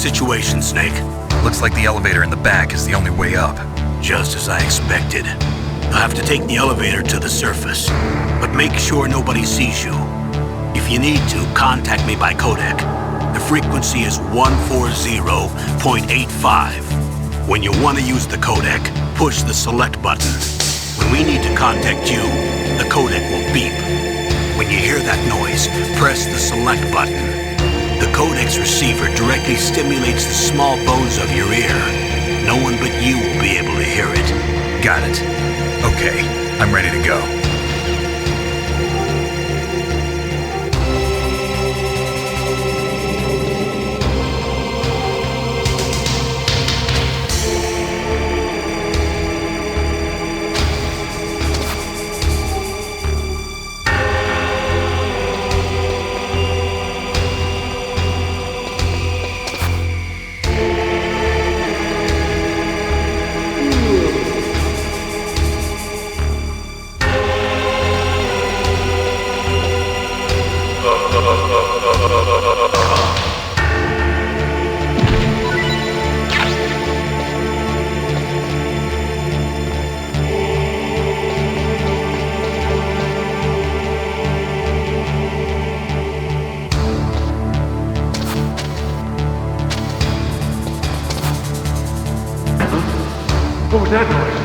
situation, Snake? Looks like the elevator in the back is the only way up. Just as I expected. You'll have to take the elevator to the surface, but make sure nobody sees you. If you need to, contact me by codec. The frequency is 140.85. When you want to use the codec, push the select button. When we need to contact you, the codec will beep. When you hear that noise, press the select button. The codec's receiver directly stimulates the small bones of your ear. No one but you will be able to hear it. Got it. Okay, I'm ready to go. What was that noise?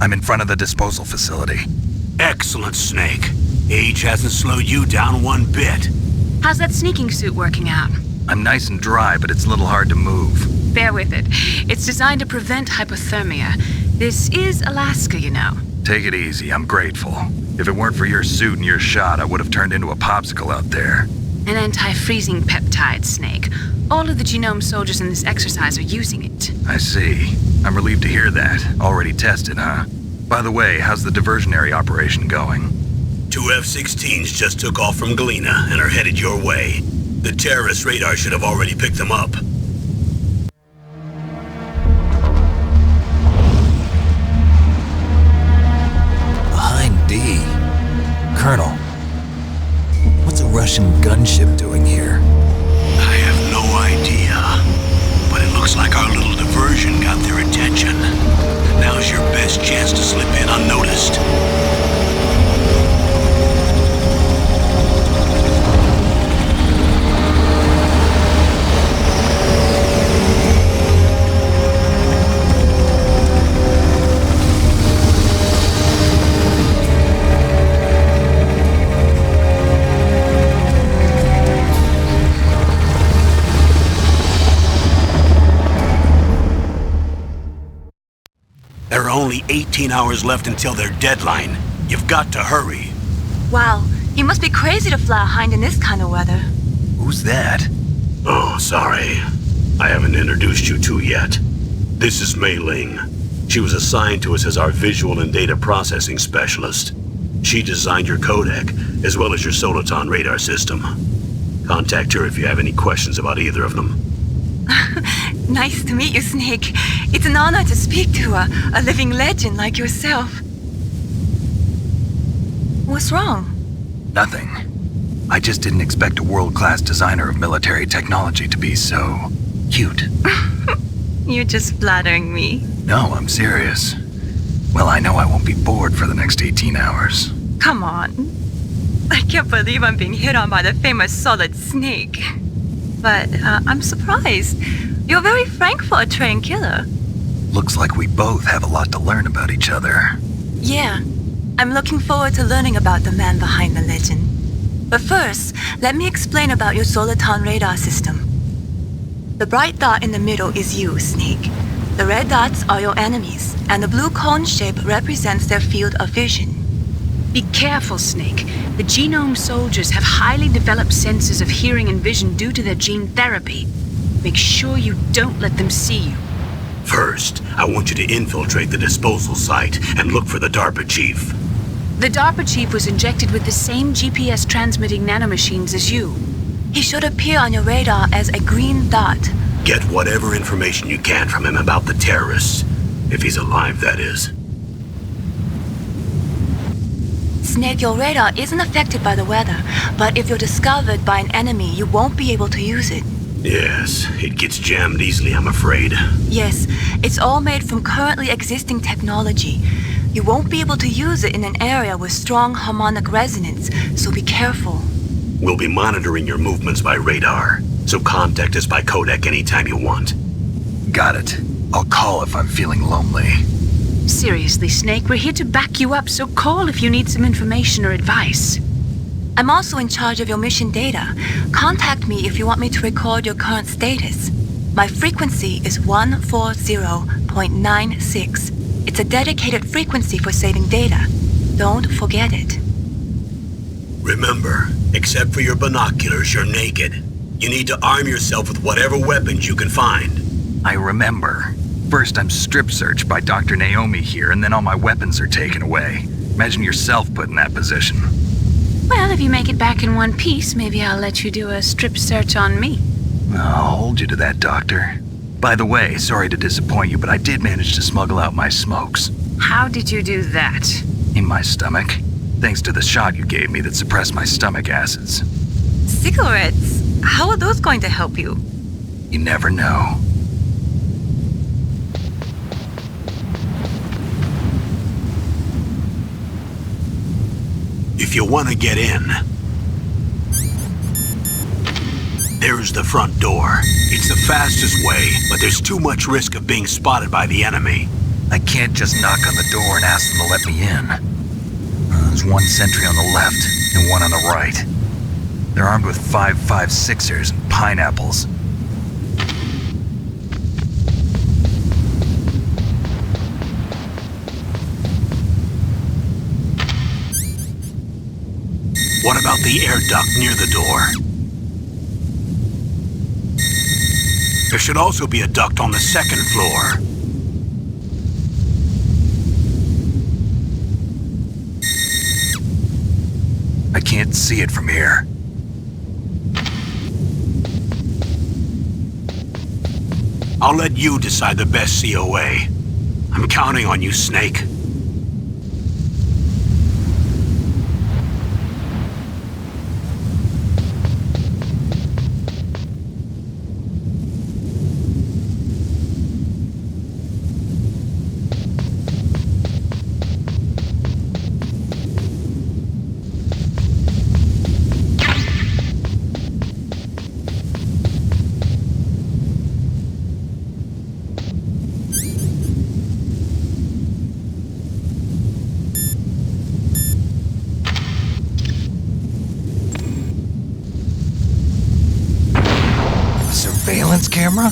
I'm in front of the disposal facility. Excellent, Snake. Age hasn't slowed you down one bit. How's that sneaking suit working out? I'm nice and dry, but it's a little hard to move. Bear with it. It's designed to prevent hypothermia. This is Alaska, you know. Take it easy, I'm grateful. If it weren't for your suit and your shot, I would have turned into a popsicle out there. An anti-freezing peptide, Snake. All of the genome soldiers in this exercise are using it. I see. I'm relieved to hear that. Already tested, huh? By the way, how's the diversionary operation going? 2 F-16s just took off from Galena and are headed your way. The terrorist radar should have already picked them up. Behind D. Colonel, what's a Russian gunship doing here? I have no idea, but it looks like our little diversion got their attention. Now's your best chance to slip in unnoticed. There are only 18 hours left until their deadline. You've got to hurry. Wow, you must be crazy to fly a hind in this kind of weather. Who's that? Oh, sorry. I haven't introduced you to yet. This is Mei Ling. She was assigned to us as our visual and data processing specialist. She designed your codec, as well as your Soliton radar system. Contact her if you have any questions about either of them. Nice to meet you, Snake. It's an honor to speak to a living legend like yourself. What's wrong? Nothing. I just didn't expect a world-class designer of military technology to be so cute. You're just flattering me. No, I'm serious. Well, I know I won't be bored for the next 18 hours. Come on. I can't believe I'm being hit on by the famous Solid Snake. But I'm surprised. You're very frank for a trained killer. Looks like we both have a lot to learn about each other. Yeah. I'm looking forward to learning about the man behind the legend. But first, let me explain about your Soliton radar system. The bright dot in the middle is you, Snake. The red dots are your enemies, and the blue cone shape represents their field of vision. Be careful, Snake. The genome soldiers have highly developed senses of hearing and vision due to their gene therapy. Make sure you don't let them see you. First, I want you to infiltrate the disposal site and look for the DARPA chief. The DARPA chief was injected with the same GPS transmitting nanomachines as you. He should appear on your radar as a green dot. Get whatever information you can from him about the terrorists. If he's alive, that is. Snake, your radar isn't affected by the weather, but if you're discovered by an enemy, you won't be able to use it. Yes, it gets jammed easily, I'm afraid. Yes, it's all made from currently existing technology. You won't be able to use it in an area with strong harmonic resonance, so be careful. We'll be monitoring your movements by radar, so contact us by codec anytime you want. Got it. I'll call if I'm feeling lonely. Seriously, Snake, we're here to back you up, so call if you need some information or advice. I'm also in charge of your mission data. Contact me if you want me to record your current status. My frequency is 140.96. It's a dedicated frequency for saving data. Don't forget it. Remember, except for your binoculars, you're naked. You need to arm yourself with whatever weapons you can find. I remember. First, I'm strip searched by Dr. Naomi here, and then all my weapons are taken away. Imagine yourself put in that position. Well, if you make it back in one piece, maybe I'll let you do a strip search on me. I'll hold you to that, Doctor. By the way, sorry to disappoint you, but I did manage to smuggle out my smokes. How did you do that? In my stomach. Thanks to the shot you gave me that suppressed my stomach acids. Cigarettes? How are those going to help you? You never know. If you want to get in, there's the front door. It's the fastest way, but there's too much risk of being spotted by the enemy. I can't just knock on the door and ask them to let me in. There's one sentry on the left and one on the right. They're armed with 5.56ers and pineapples. What about the air duct near the door? There should also be a duct on the second floor. I can't see it from here. I'll let you decide the best COA. I'm counting on you, Snake. Surveillance camera?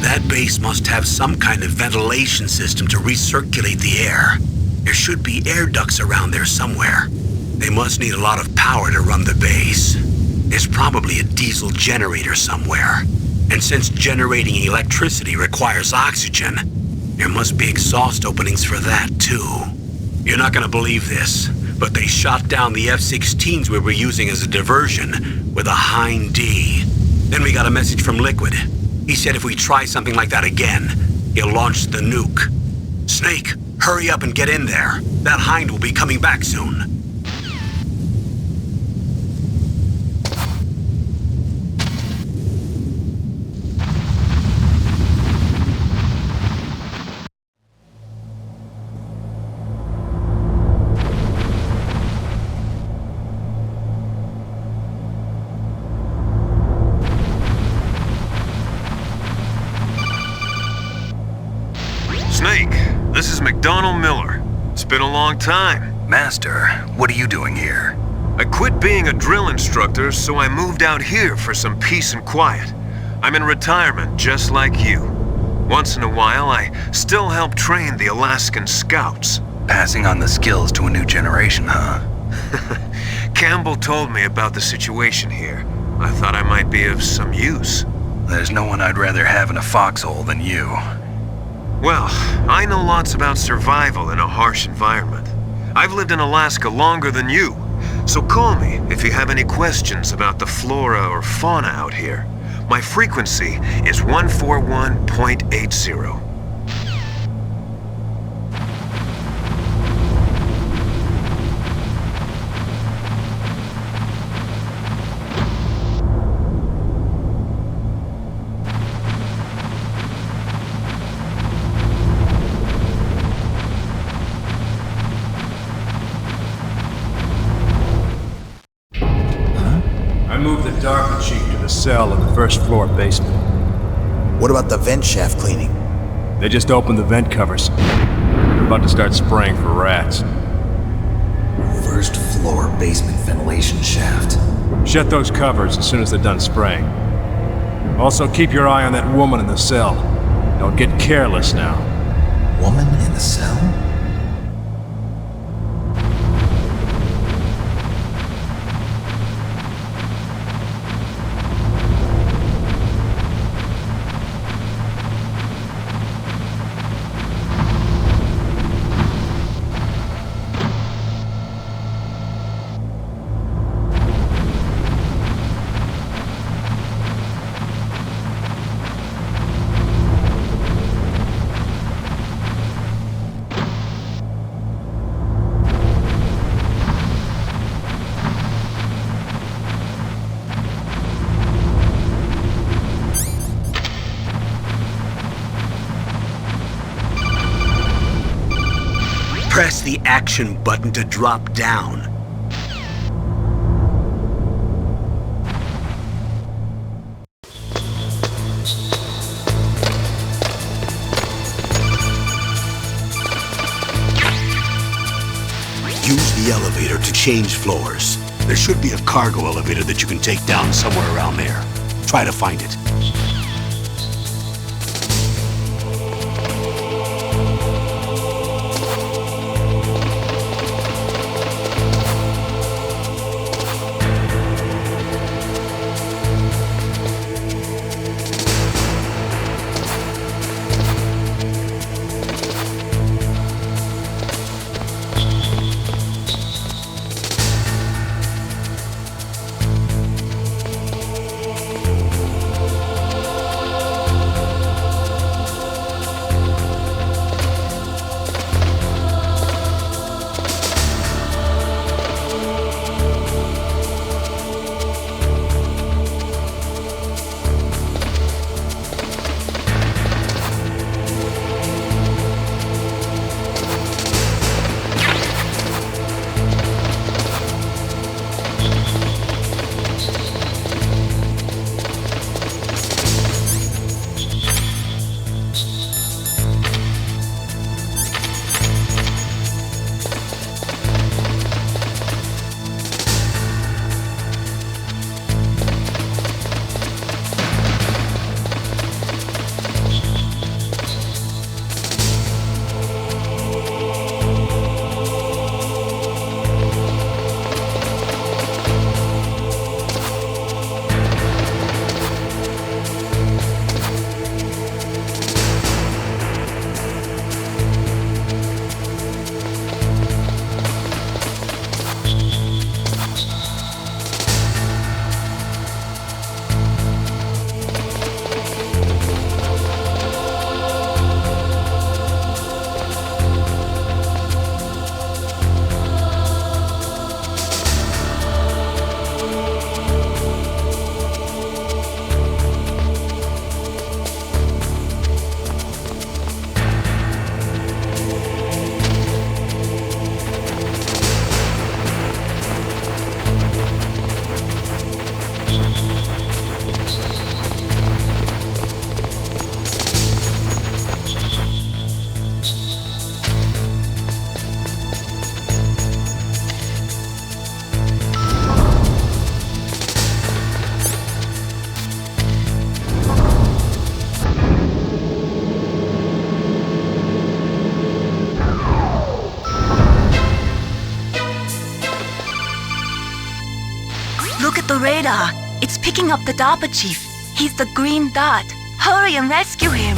That base must have some kind of ventilation system to recirculate the air. There should be air ducts around there somewhere. They must need a lot of power to run the base. There's probably a diesel generator somewhere. And since generating electricity requires oxygen, there must be exhaust openings for that too. You're not gonna believe this, but they shot down the F-16s we were using as a diversion with a Hind D. Then we got a message from Liquid. He said if we try something like that again, he'll launch the nuke. Snake, hurry up and get in there. That Hind will be coming back soon. Snake, this is McDonald Miller. It's been a long time. Master, what are you doing here? I quit being a drill instructor, so I moved out here for some peace and quiet. I'm in retirement, just like you. Once in a while, I still help train the Alaskan Scouts. Passing on the skills to a new generation, huh? Campbell told me about the situation here. I thought I might be of some use. There's no one I'd rather have in a foxhole than you. Well, I know lots about survival in a harsh environment. I've lived in Alaska longer than you, so call me if you have any questions about the flora or fauna out here. My frequency is 141.80. the cell in the first floor basement. What about the vent shaft cleaning? They just opened the vent covers. They're about to start spraying for rats. First floor basement ventilation shaft. Shut those covers as soon as they're done spraying. Also, keep your eye on that woman in the cell. Don't get careless now. Woman in the cell? Press the action button to drop down. Use the elevator to change floors. There should be a cargo elevator that you can take down somewhere around there. Try to find it. Look at the radar. It's picking up the DARPA chief. He's the green dot. Hurry and rescue him.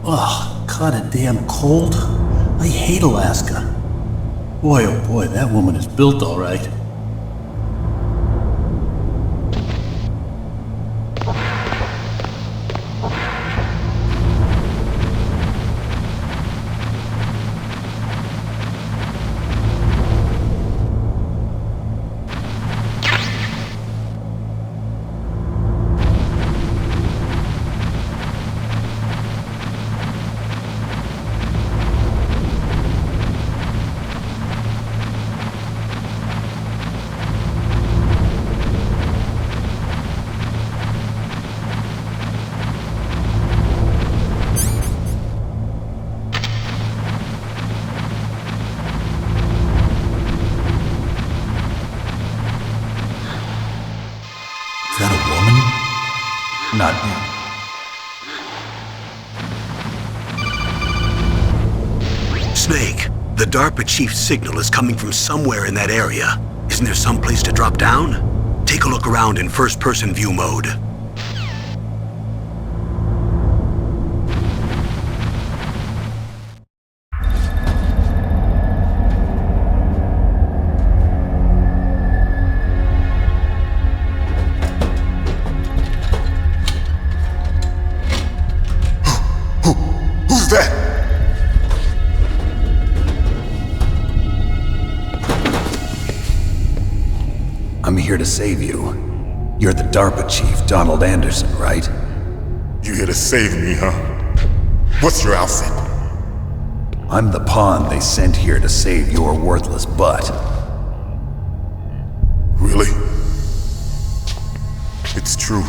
Ugh, kinda damn cold. I hate Alaska. Boy, oh boy, that woman is built all right. Is that a woman? Not... Snake, the DARPA chief's signal is coming from somewhere in that area. Isn't there some place to drop down? Take a look around in first-person view mode. Who's that? I'm here to save you. You're the DARPA chief, Donald Anderson, right? You here to save me, huh? What's your outfit? I'm the pawn they sent here to save your worthless butt. Really? It's true.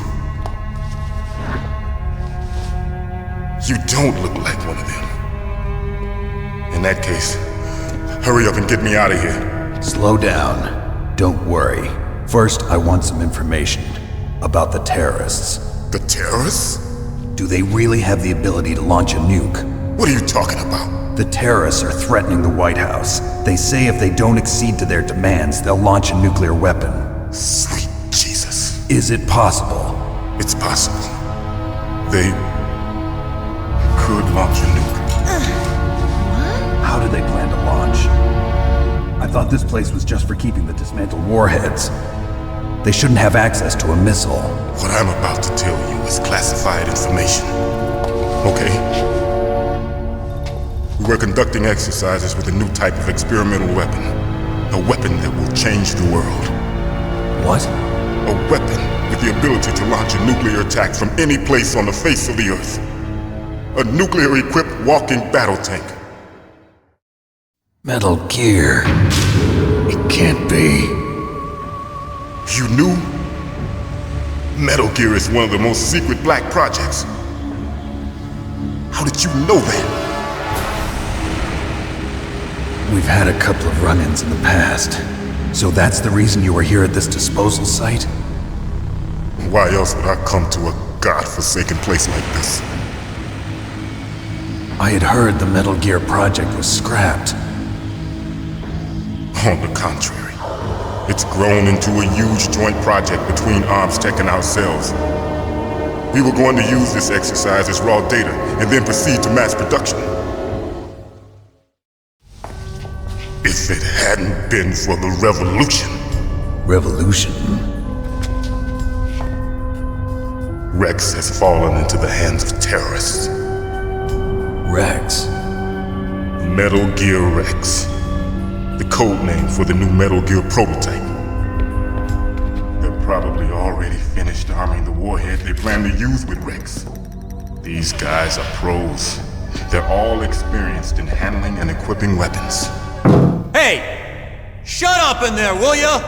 You don't look like one of them. In that case, hurry up and get me out of here. Slow down. Don't worry. First, I want some information about the terrorists. The terrorists? Do they really have the ability to launch a nuke? What are you talking about? The terrorists are threatening the White House. They say if they don't accede to their demands, they'll launch a nuclear weapon. Sweet Jesus. Is it possible? It's possible. They could launch a nuke. How do they plan to launch? I thought this place was just for keeping the dismantled warheads. They shouldn't have access to a missile. What I'm about to tell you is classified information. Okay? We were conducting exercises with a new type of experimental weapon. A weapon that will change the world. What? A weapon with the ability to launch a nuclear attack from any place on the face of the Earth. A nuclear-equipped walking battle tank. Metal Gear. It can't be. You knew? Metal Gear is one of the most secret black projects. How did you know that? We've had a couple of run-ins in the past. So that's the reason you were here at this disposal site? Why else would I come to a god-forsaken place like this? I had heard the Metal Gear project was scrapped. On the contrary, it's grown into a huge joint project between Arms Tech and ourselves. We were going to use this exercise as raw data and then proceed to mass production. If it hadn't been for the revolution. Revolution? Rex has fallen into the hands of terrorists. Rex? Metal Gear Rex. The code name for the new Metal Gear prototype. They're probably already finished arming the warhead they plan to use with Rex. These guys are pros. They're all experienced in handling and equipping weapons. Hey! Shut up in there, will ya?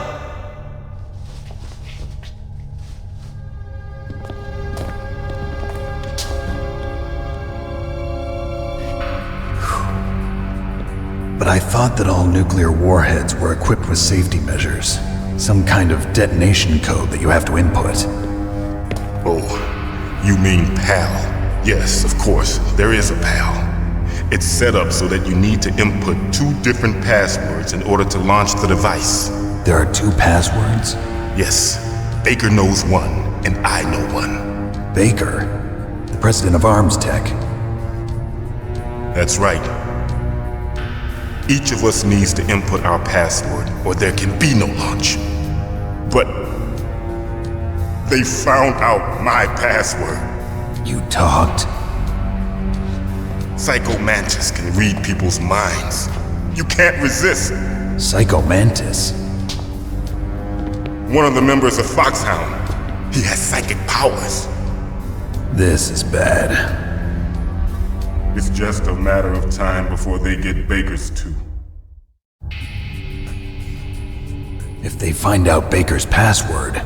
But I thought that all nuclear warheads were equipped with safety measures. Some kind of detonation code that you have to input. Oh, you mean PAL? Yes, of course, there is a PAL. It's set up so that you need to input 2 different passwords in order to launch the device. There are 2 passwords? Yes, Baker knows one, and I know one. Baker? The president of Arms Tech? That's right. Each of us needs to input our password, or there can be no launch. But they found out my password. You talked? Psycho Mantis can read people's minds. You can't resist. Psycho Mantis? One of the members of Foxhound. He has psychic powers. This is bad. It's just a matter of time before they get Baker's too. If they find out Baker's password...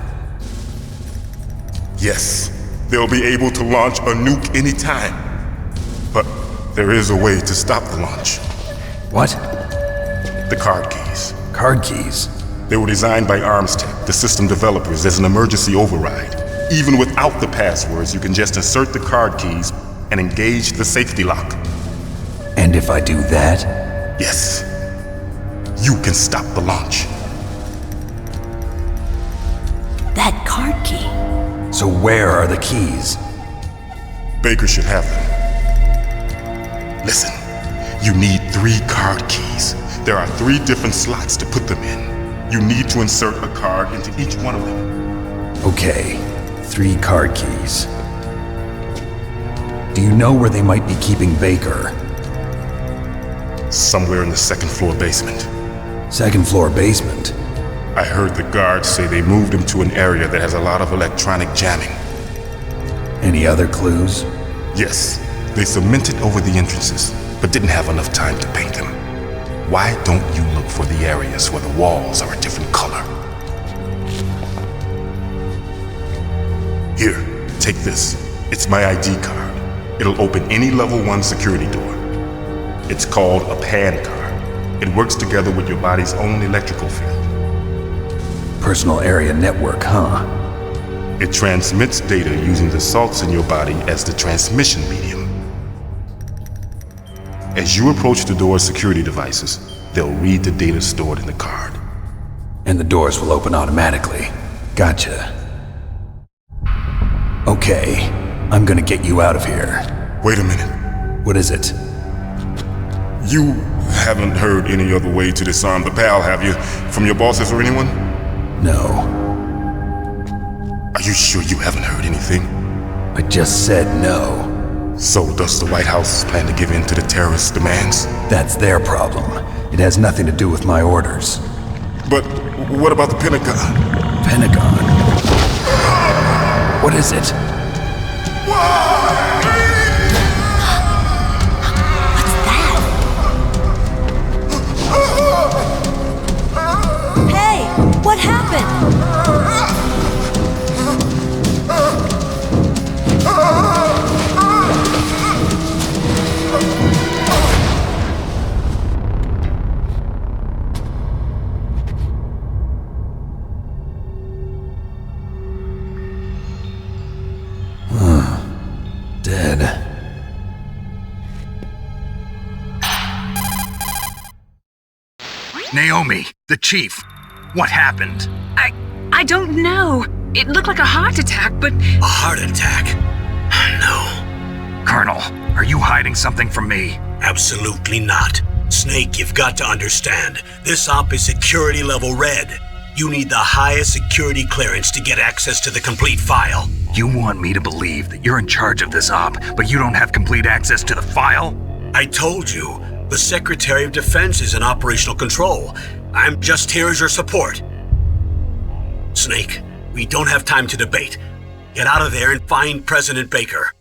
Yes, they'll be able to launch a nuke anytime. But there is a way to stop the launch. What? The card keys. Card keys? They were designed by Armstech, the system developers, as an emergency override. Even without the passwords, you can just insert the card keys and engage the safety lock. And if I do that? Yes. You can stop the launch. That card key. So where are the keys? Baker should have them. Listen, you need 3 card keys. There are 3 different slots to put them in. You need to insert a card into each one of them. Okay, 3 card keys. Do you know where they might be keeping Baker? Somewhere in the 2nd floor basement. 2nd floor basement? I heard the guards say they moved him to an area that has a lot of electronic jamming. Any other clues? Yes, they cemented over the entrances, but didn't have enough time to paint them. Why don't you look for the areas where the walls are a different color? Here, take this. It's my ID card. It'll open any level 1 security door. It's called a PAN card. It works together with your body's own electrical field. Personal area network, huh? It transmits data using the salts in your body as the transmission medium. As you approach the door's security devices, they'll read the data stored in the card. And the doors will open automatically. Gotcha. Okay, I'm gonna get you out of here. Wait a minute. What is it? You haven't heard any other way to disarm the PAL, have you? From your bosses or anyone? No. Are you sure you haven't heard anything? I just said no. So does the White House plan to give in to the terrorists' demands? That's their problem. It has nothing to do with my orders. But what about the Pentagon? Pentagon? What is it? What's that? Hey, what happened? Dead. Naomi, the chief. What happened? I don't know. It looked like a heart attack, but... A heart attack? No. Colonel, are you hiding something from me? Absolutely not. Snake, you've got to understand. This op is security level red. You need the highest security clearance to get access to the complete file. You want me to believe that you're in charge of this op, but you don't have complete access to the file? I told you, the Secretary of Defense is in operational control. I'm just here as your support. Snake, we don't have time to debate. Get out of there and find President Baker.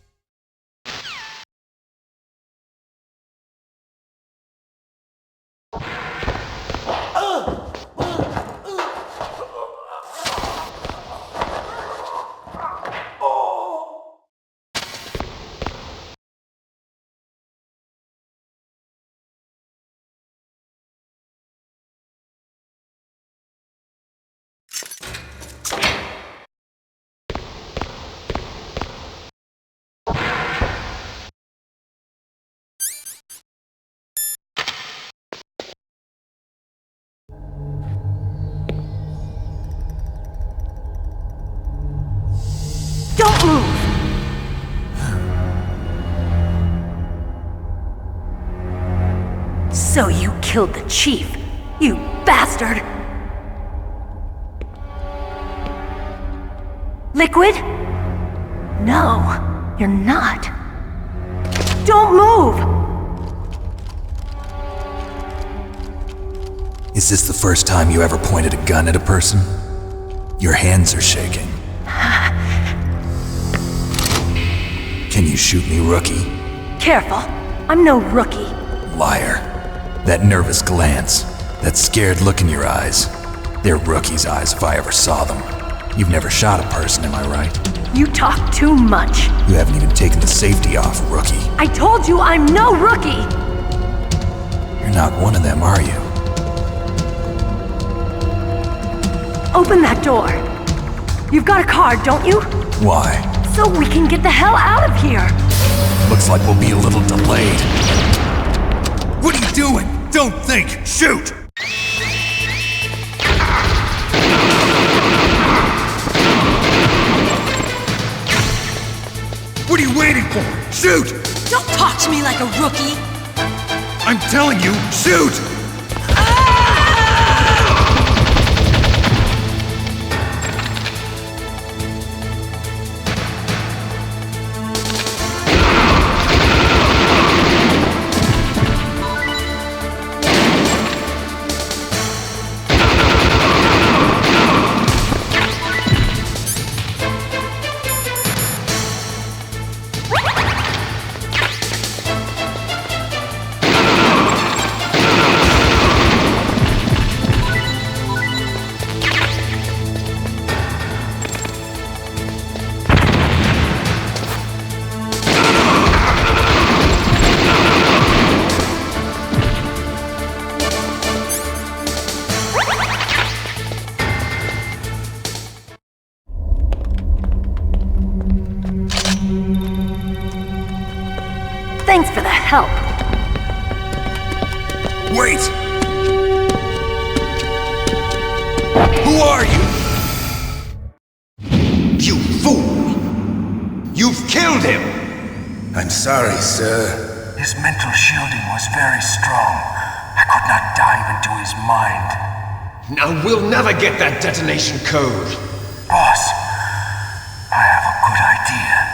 Don't move! So you killed the chief. You bastard! Liquid? No, you're not. Don't move! Is this the first time you ever pointed a gun at a person? Your hands are shaking. Can you shoot me, rookie? Careful, I'm no rookie. Liar. That nervous glance, that scared look in your eyes. They're rookie's eyes if I ever saw them. You've never shot a person, am I right? You talk too much. You haven't even taken the safety off, rookie. I told you I'm no rookie! You're not one of them, are you? Open that door. You've got a card, don't you? Why? So we can get the hell out of here! Looks like we'll be a little delayed. What are you doing? Don't think! Shoot! What are you waiting for? Shoot! Don't talk to me like a rookie! I'm telling you, shoot! Thanks for the help. Wait! Who are you? You fool! You've killed him! I'm sorry, sir. His mental shielding was very strong. I could not dive into his mind. Now we'll never get that detonation code. Boss, I have a good idea.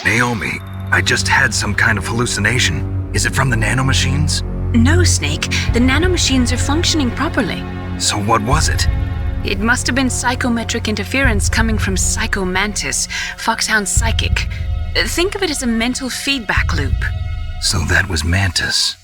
Naomi, I just had some kind of hallucination. Is it from the nanomachines? No, Snake. The nanomachines are functioning properly. So what was it? It must have been psychometric interference coming from Psycho Mantis, Foxhound's psychic. Think of it as a mental feedback loop. So that was Mantis.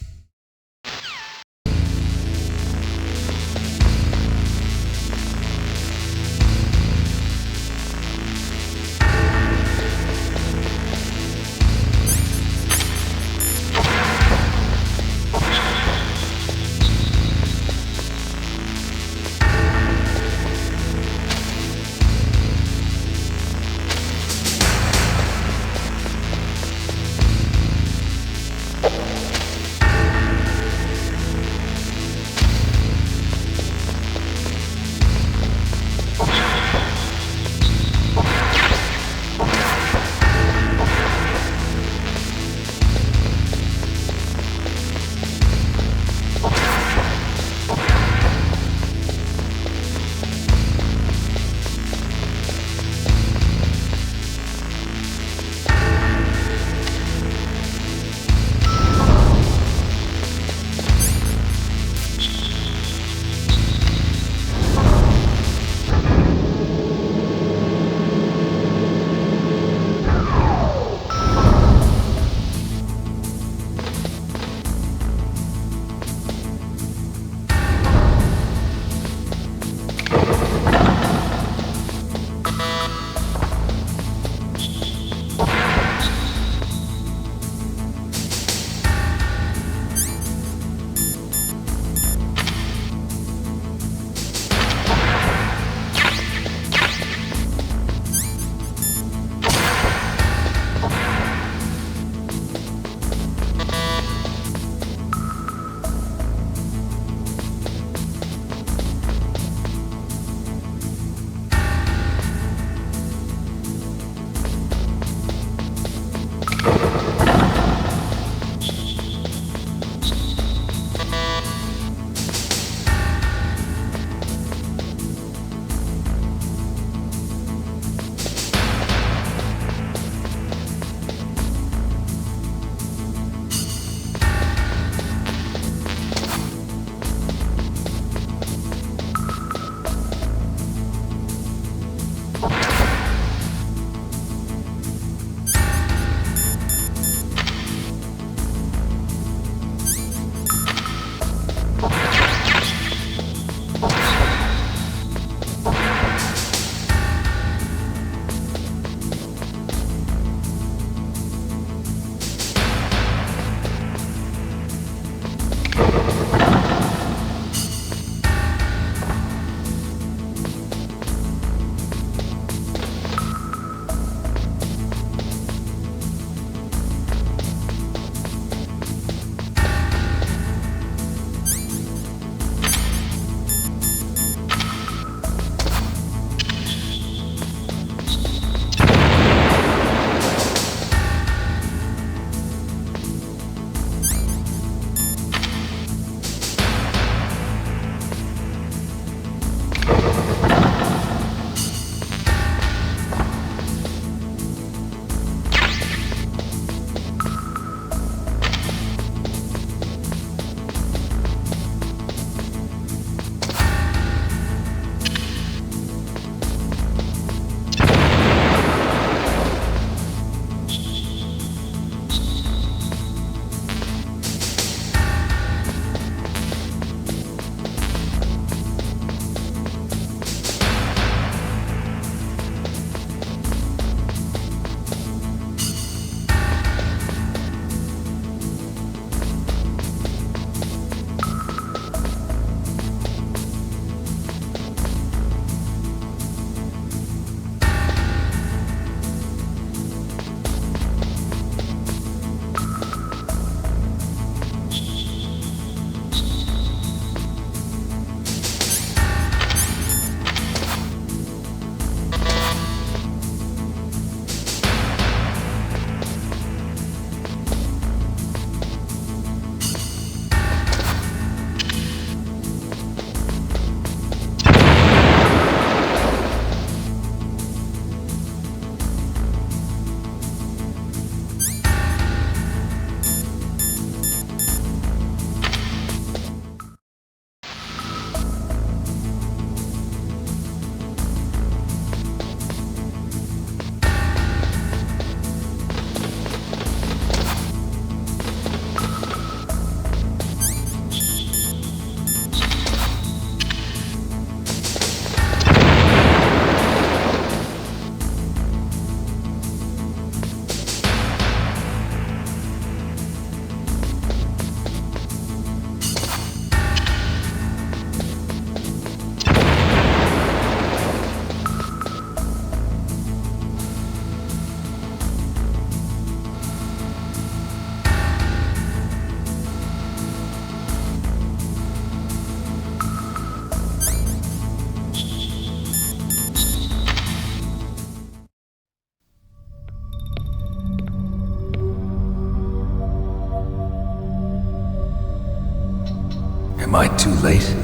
Am I too late?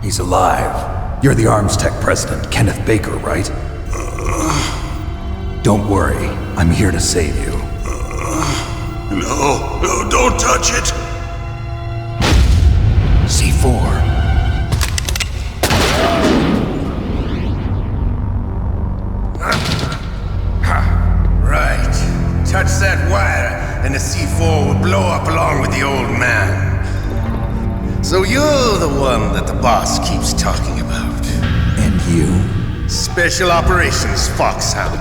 He's alive. You're the Arms Tech president, Kenneth Baker, right? Don't worry, I'm here to save you. No, don't touch it! C4. Right. Touch that wire, and the C4 will blow up along with the old man. So you're the one that the boss keeps talking about. And you? Special Operations Foxhound.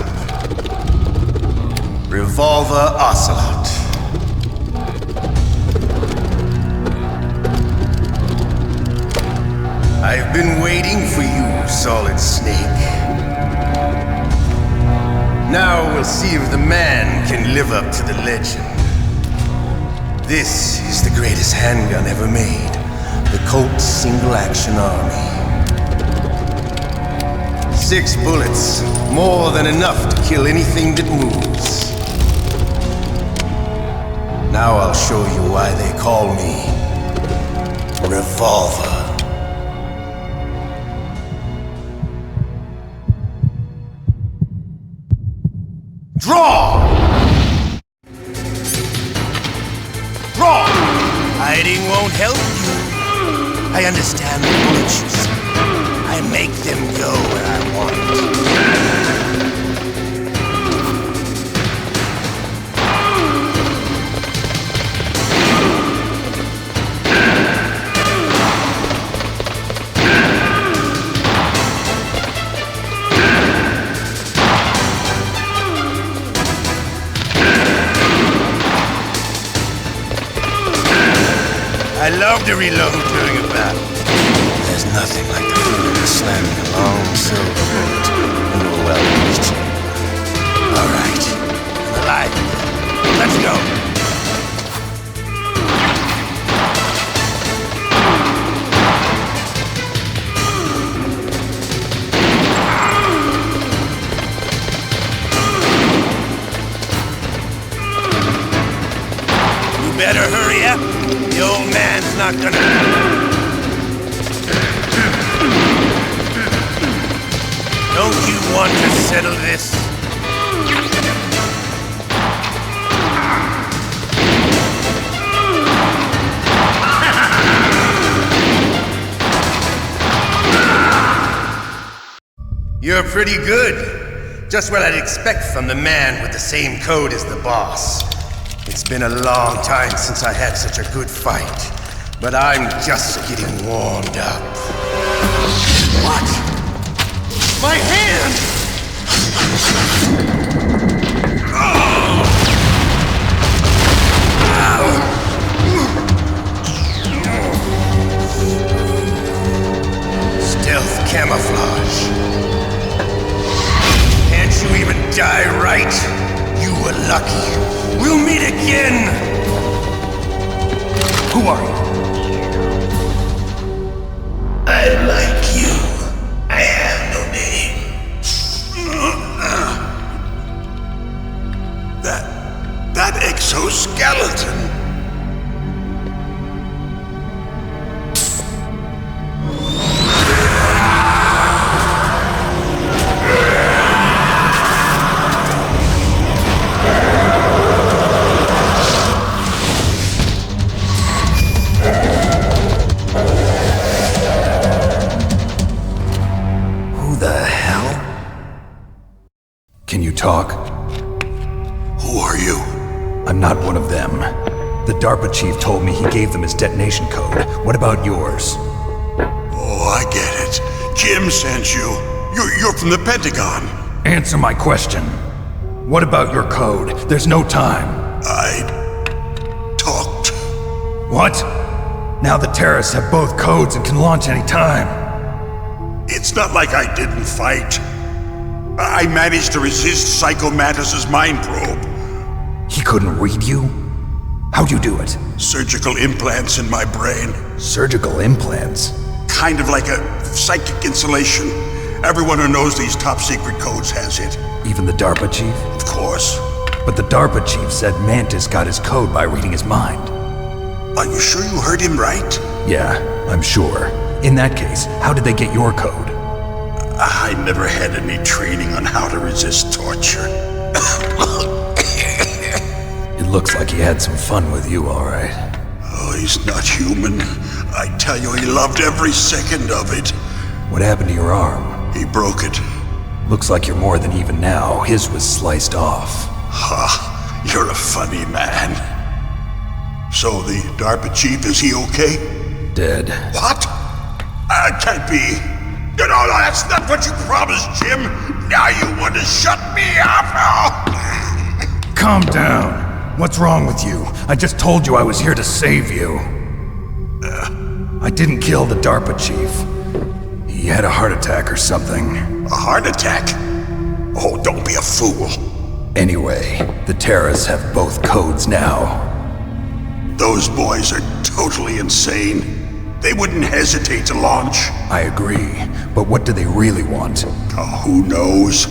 Revolver Ocelot. I've been waiting for you, Solid Snake. Now we'll see if the man can live up to the legend. This is the greatest handgun ever made. The Colt Single Action Army. 6 bullets, more than enough to kill anything that moves. Now I'll show you why they call me Revolver. Draw! Draw! Hiding won't help you. I understand the bullets you see. I make them go where I want. I love to reload during a battle. There's nothing like the feeling of slamming a long silver bullet into a well-used chamber. All right, alive. Let's go. You better hurry up. The old man's not gonna... Don't you want to settle this? You're pretty good. Just what I'd expect from the man with the same code as the boss. It's been a long time since I had such a good fight, but I'm just getting warmed up. What? My hand! Stealth camouflage. Can't you even die right? You were lucky. We'll meet again! Who are you? I like you. I have no name. That exoskeleton. Talk? Who are you? I'm not one of them. The DARPA chief told me he gave them his detonation code. What about yours? Oh, I get it. Jim sent you. You're from the Pentagon. Answer my question. What about your code? There's no time. I talked. What? Now the terrorists have both codes and can launch any time. It's not like I didn't fight. I managed to resist Psycho Mantis's mind probe. He couldn't read you? How'd you do it? Surgical implants in my brain. Surgical implants? Kind of like a psychic insulation. Everyone who knows these top secret codes has it. Even the DARPA chief? Of course. But the DARPA chief said Mantis got his code by reading his mind. Are you sure you heard him right? Yeah, I'm sure. In that case, how did they get your code? I never had any training on how to resist torture. It looks like he had some fun with you, all right. Oh, he's not human. I tell you, he loved every second of it. What happened to your arm? He broke it. Looks like you're more than even now. His was sliced off. Ha, you're a funny man. So the DARPA chief, is he okay? Dead. What? Can't be. No, that's not what you promised, Jim. Now you want to shut me up? Calm down. What's wrong with you? I just told you I was here to save you. I didn't kill the DARPA chief. He had a heart attack or something. A heart attack? Oh, don't be a fool. Anyway, the terrorists have both codes now. Those boys are totally insane. They wouldn't hesitate to launch. I agree, but what do they really want? Oh, who knows?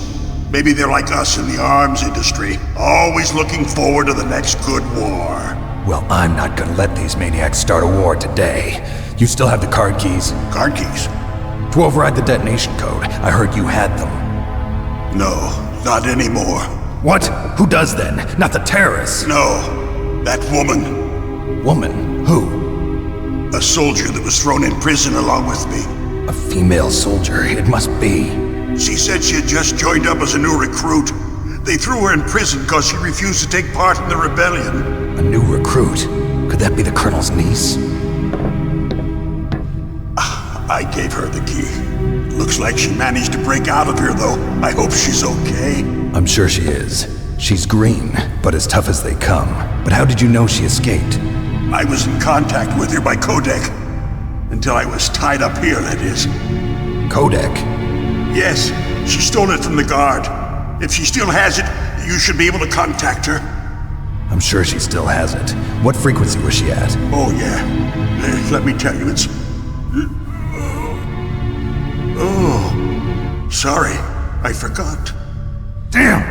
Maybe they're like us in the arms industry, always looking forward to the next good war. Well, I'm not gonna let these maniacs start a war today. You still have the card keys? Card keys? To override the detonation code. I heard you had them. No, not anymore. What? Who does then? Not the terrorists? No, that woman. Woman? Who? A soldier that was thrown in prison along with me. A female soldier, it must be. She said she had just joined up as a new recruit. They threw her in prison because she refused to take part in the rebellion. A new recruit? Could that be the colonel's niece? I gave her the key. Looks like she managed to break out of here, though. I hope she's okay. I'm sure she is. She's green, but as tough as they come. But how did you know she escaped? I was in contact with her by codec. Until I was tied up here, that is. Codec? Yes, she stole it from the guard. If she still has it, you should be able to contact her. I'm sure she still has it. What frequency was she at? Oh, yeah. Let me tell you, it's... Oh, sorry. I forgot. Damn!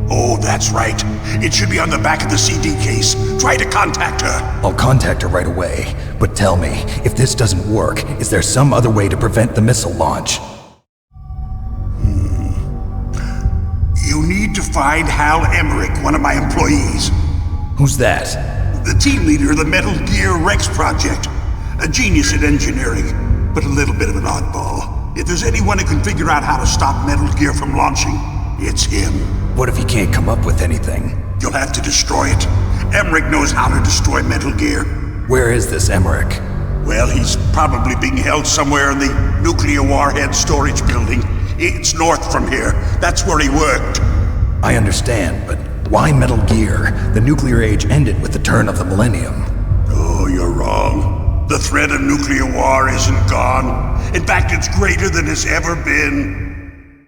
Oh, that's right. It should be on the back of the CD case. Try to contact her. I'll contact her right away. But tell me, if this doesn't work, is there some other way to prevent the missile launch? You need to find Hal Emmerich, one of my employees. Who's that? The team leader of the Metal Gear Rex project. A genius at engineering, but a little bit of an oddball. If there's anyone who can figure out how to stop Metal Gear from launching, it's him. What if he can't come up with anything? You'll have to destroy it. Emmerich knows how to destroy Metal Gear. Where is this Emmerich? Well, he's probably being held somewhere in the nuclear warhead storage building. It's north from here. That's where he worked. I understand, but why Metal Gear? The nuclear age ended with the turn of the millennium. Oh, you're wrong. The threat of nuclear war isn't gone. In fact, it's greater than it's ever been.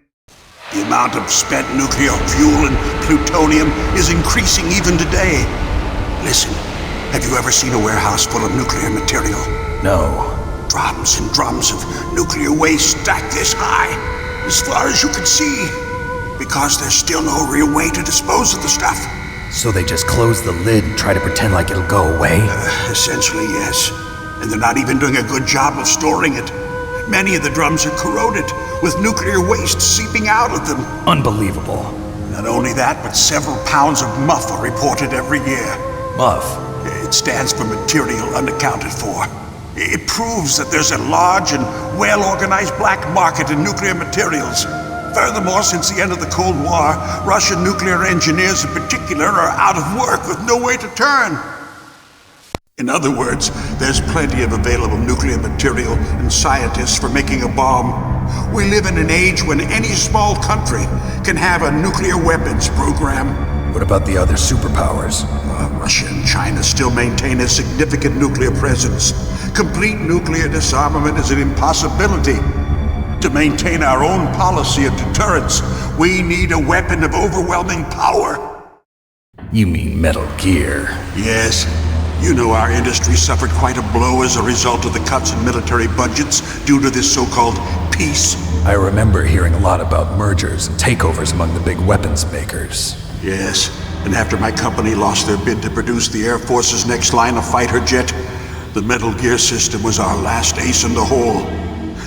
The amount of spent nuclear fuel and plutonium is increasing even today. Listen, have you ever seen a warehouse full of nuclear material? No. Drums and drums of nuclear waste stacked this high, as far as you can see, because there's still no real way to dispose of the stuff. So they just close the lid and try to pretend like it'll go away? Essentially, yes. And they're not even doing a good job of storing it. Many of the drums are corroded, with nuclear waste seeping out of them. Unbelievable. Not only that, but several pounds of MUF are reported every year. MUF? It stands for material unaccounted for. It proves that there's a large and well-organized black market in nuclear materials. Furthermore, since the end of the Cold War, Russian nuclear engineers in particular are out of work with no way to turn. In other words, there's plenty of available nuclear material and scientists for making a bomb. We live in an age when any small country can have a nuclear weapons program. What about the other superpowers? Russia and China still maintain a significant nuclear presence. Complete nuclear disarmament is an impossibility. To maintain our own policy of deterrence, we need a weapon of overwhelming power. You mean Metal Gear? Yes. You know our industry suffered quite a blow as a result of the cuts in military budgets due to this so-called peace. I remember hearing a lot about mergers and takeovers among the big weapons makers. Yes, and after my company lost their bid to produce the Air Force's next line of fighter jet, the Metal Gear system was our last ace in the hole.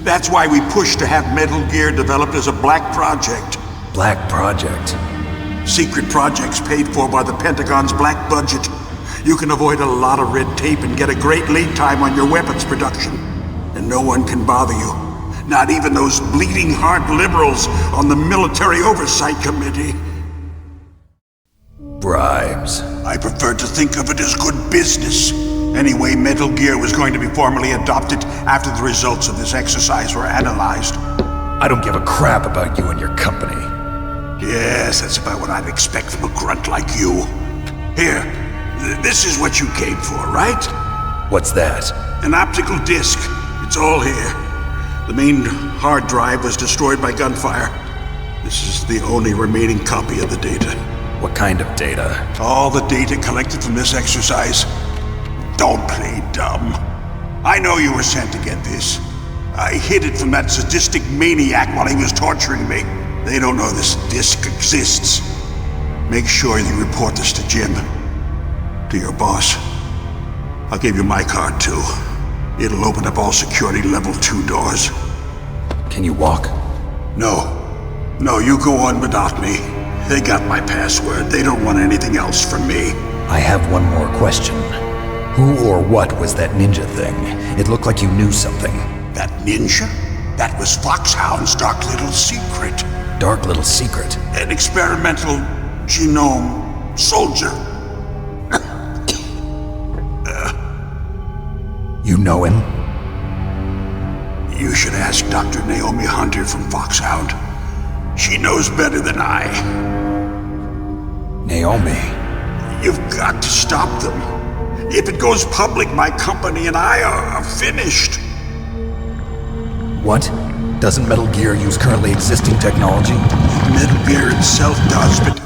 That's why we pushed to have Metal Gear developed as a black project. Black project? Secret projects paid for by the Pentagon's black budget. You can avoid a lot of red tape and get a great lead time on your weapons production. And no one can bother you. Not even those bleeding heart liberals on the Military Oversight Committee. Bribes. I prefer to think of it as good business. Anyway, Metal Gear was going to be formally adopted after the results of this exercise were analyzed. I don't give a crap about you and your company. Yes, that's about what I'd expect from a grunt like you. Here, this is what you came for, right? What's that? An optical disc. It's all here. The main hard drive was destroyed by gunfire. This is the only remaining copy of the data. What kind of data? All the data collected from this exercise. Don't play dumb. I know you were sent to get this. I hid it from that sadistic maniac while he was torturing me. They don't know this disc exists. Make sure you report this to Jim. To your boss. I'll give you my card too. It'll open up all security level 2 doors. Can you walk? No. No, you go on without me. They got my password. They don't want anything else from me. I have one more question. Who or what was that ninja thing? It looked like you knew something. That ninja? That was Foxhound's dark little secret. Dark little secret? An experimental genome soldier. You know him? You should ask Dr. Naomi Hunter from Foxhound. She knows better than I. Naomi? You've got to stop them. If it goes public, my company and I are finished. What? Doesn't Metal Gear use currently existing technology? Metal Gear itself does, but...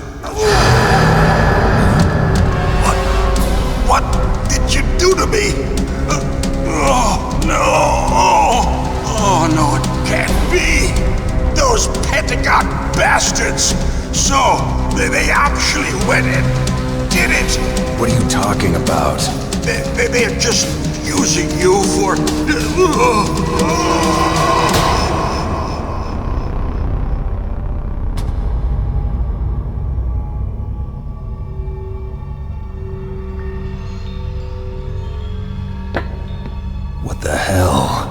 What did you do to me? Oh, no. Oh, no, it can't be. Those Pentagon bastards. So, they actually went and did it. What are you talking about? They're just using you for... What the hell?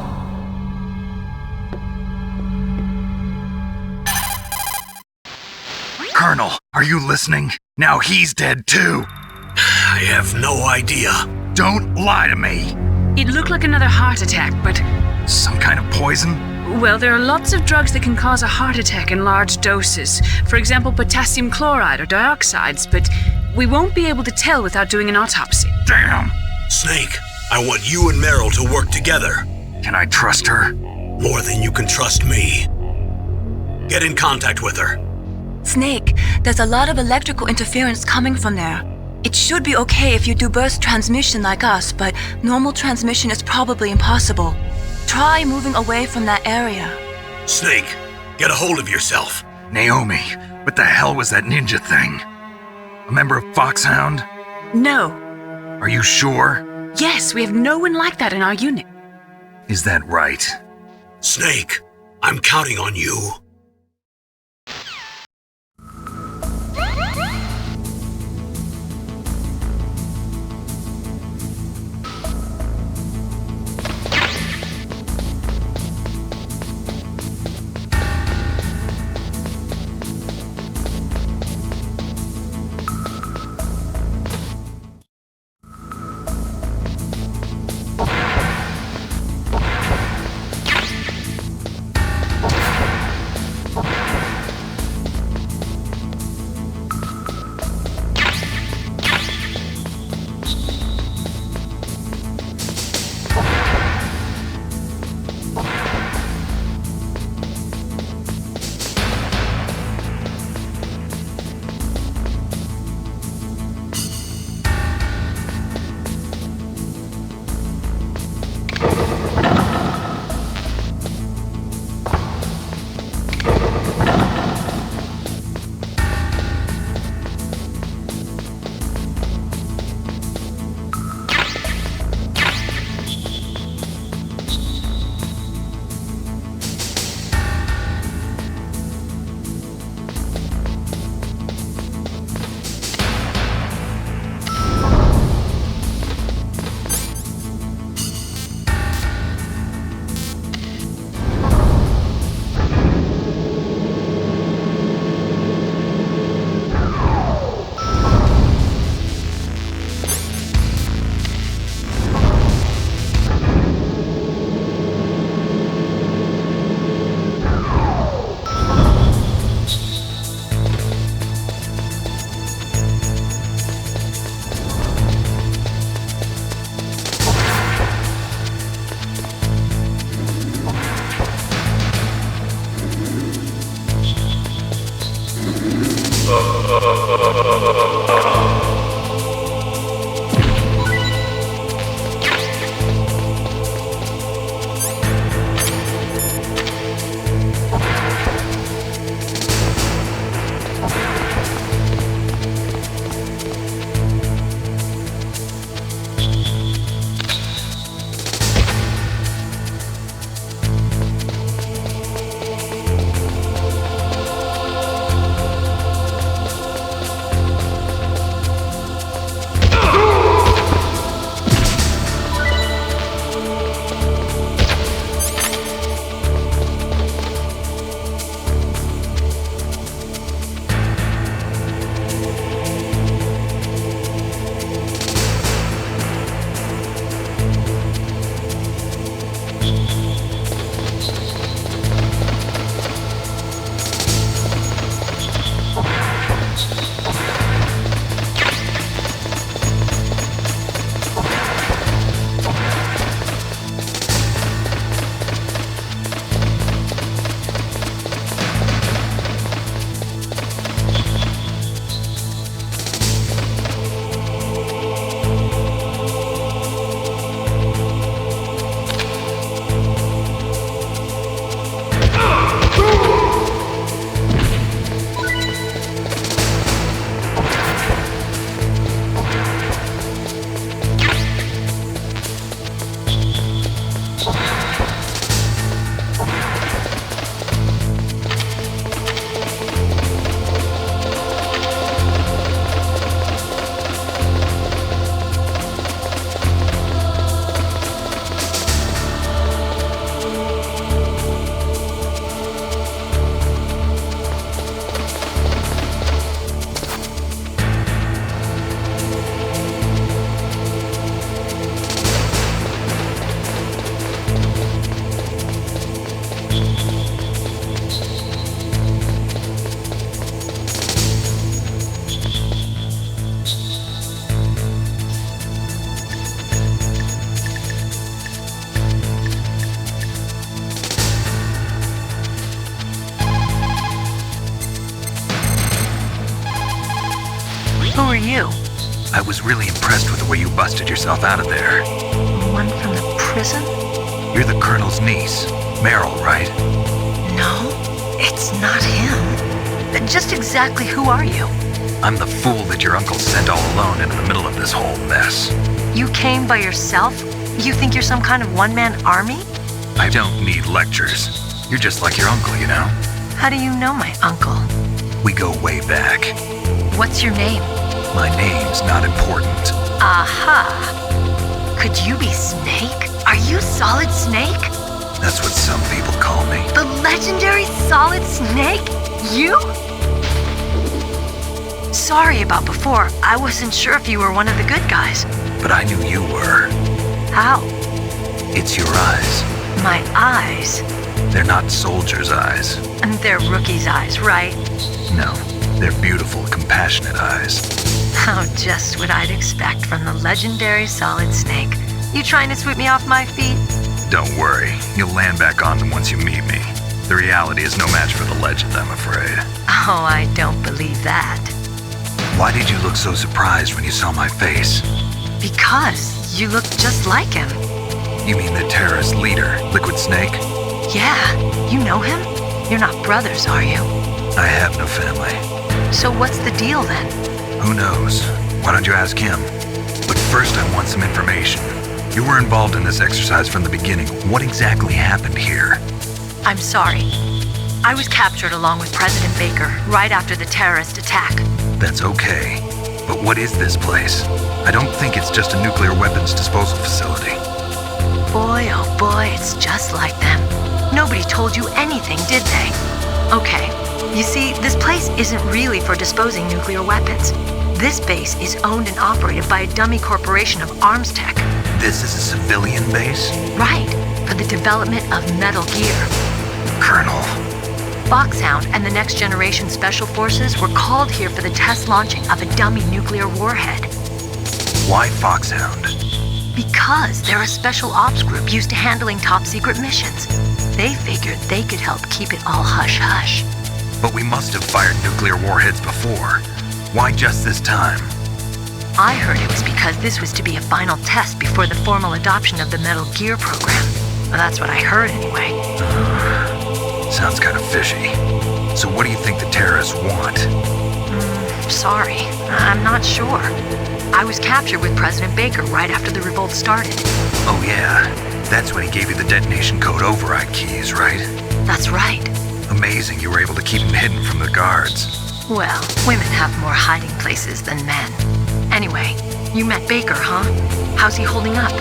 Colonel, are you listening? Now he's dead too. I have no idea. Don't lie to me. It looked like another heart attack, but... Some kind of poison? Well, there are lots of drugs that can cause a heart attack in large doses. For example, potassium chloride or dioxides, but we won't be able to tell without doing an autopsy. Damn! Snake, I want you and Meryl to work together. Can I trust her? More than you can trust me. Get in contact with her. Snake, there's a lot of electrical interference coming from there. It should be okay if you do burst transmission like us, but normal transmission is probably impossible. Try moving away from that area. Snake, get a hold of yourself. Naomi, what the hell was that ninja thing? A member of Foxhound? No. Are you sure? Yes, we have no one like that in our unit. Is that right? Snake, I'm counting on you. you? I was really impressed with the way you busted yourself out of there. The one from the prison? You're the Colonel's niece, Meryl, right? No, it's not him. Just exactly who are you? I'm the fool that your uncle sent all alone into the middle of this whole mess. You came by yourself? You think you're some kind of one-man army? I don't need lectures. You're just like your uncle, you know? How do you know my uncle? We go way back. What's your name? My name's not important. Aha! Could you be Snake? Are you Solid Snake? That's what some people call me. The legendary Solid Snake? You? Sorry about before. I wasn't sure if you were one of the good guys. But I knew you were. How? It's your eyes. My eyes? They're not soldiers' eyes. And they're rookies' eyes, right? No, they're beautiful, compassionate eyes. Oh, just what I'd expect from the legendary Solid Snake. You trying to sweep me off my feet? Don't worry, you'll land back on them once you meet me. The reality is no match for the legend, I'm afraid. Oh, I don't believe that. Why did you look so surprised when you saw my face? Because you look just like him. You mean the terrorist leader, Liquid Snake? Yeah, you know him? You're not brothers, are you? I have no family. So what's the deal then? Who knows? Why don't you ask him? But first I want some information. You were involved in this exercise from the beginning. What exactly happened here? I'm sorry. I was captured along with President Baker right after the terrorist attack. That's okay. But what is this place? I don't think it's just a nuclear weapons disposal facility. Boy, oh boy, it's just like them. Nobody told you anything, did they? Okay, you see, this place isn't really for disposing nuclear weapons. This base is owned and operated by a dummy corporation of arms tech. This is a civilian base? Right, for the development of Metal Gear. Colonel. Foxhound and the Next Generation Special Forces were called here for the test launching of a dummy nuclear warhead. Why Foxhound? Because they're a special ops group used to handling top-secret missions. They figured they could help keep it all hush-hush. But we must have fired nuclear warheads before. Why just this time? I heard it was because this was to be a final test before the formal adoption of the Metal Gear program. Well, that's what I heard anyway. Sounds kind of fishy. So what do you think the terrorists want? Sorry, I'm not sure. I was captured with President Baker right after the revolt started. Oh yeah, that's when he gave you the detonation code override keys, right? That's right. Amazing you were able to keep him hidden from the guards. Well, women have more hiding places than men. Anyway, you met Baker, huh? How's he holding up?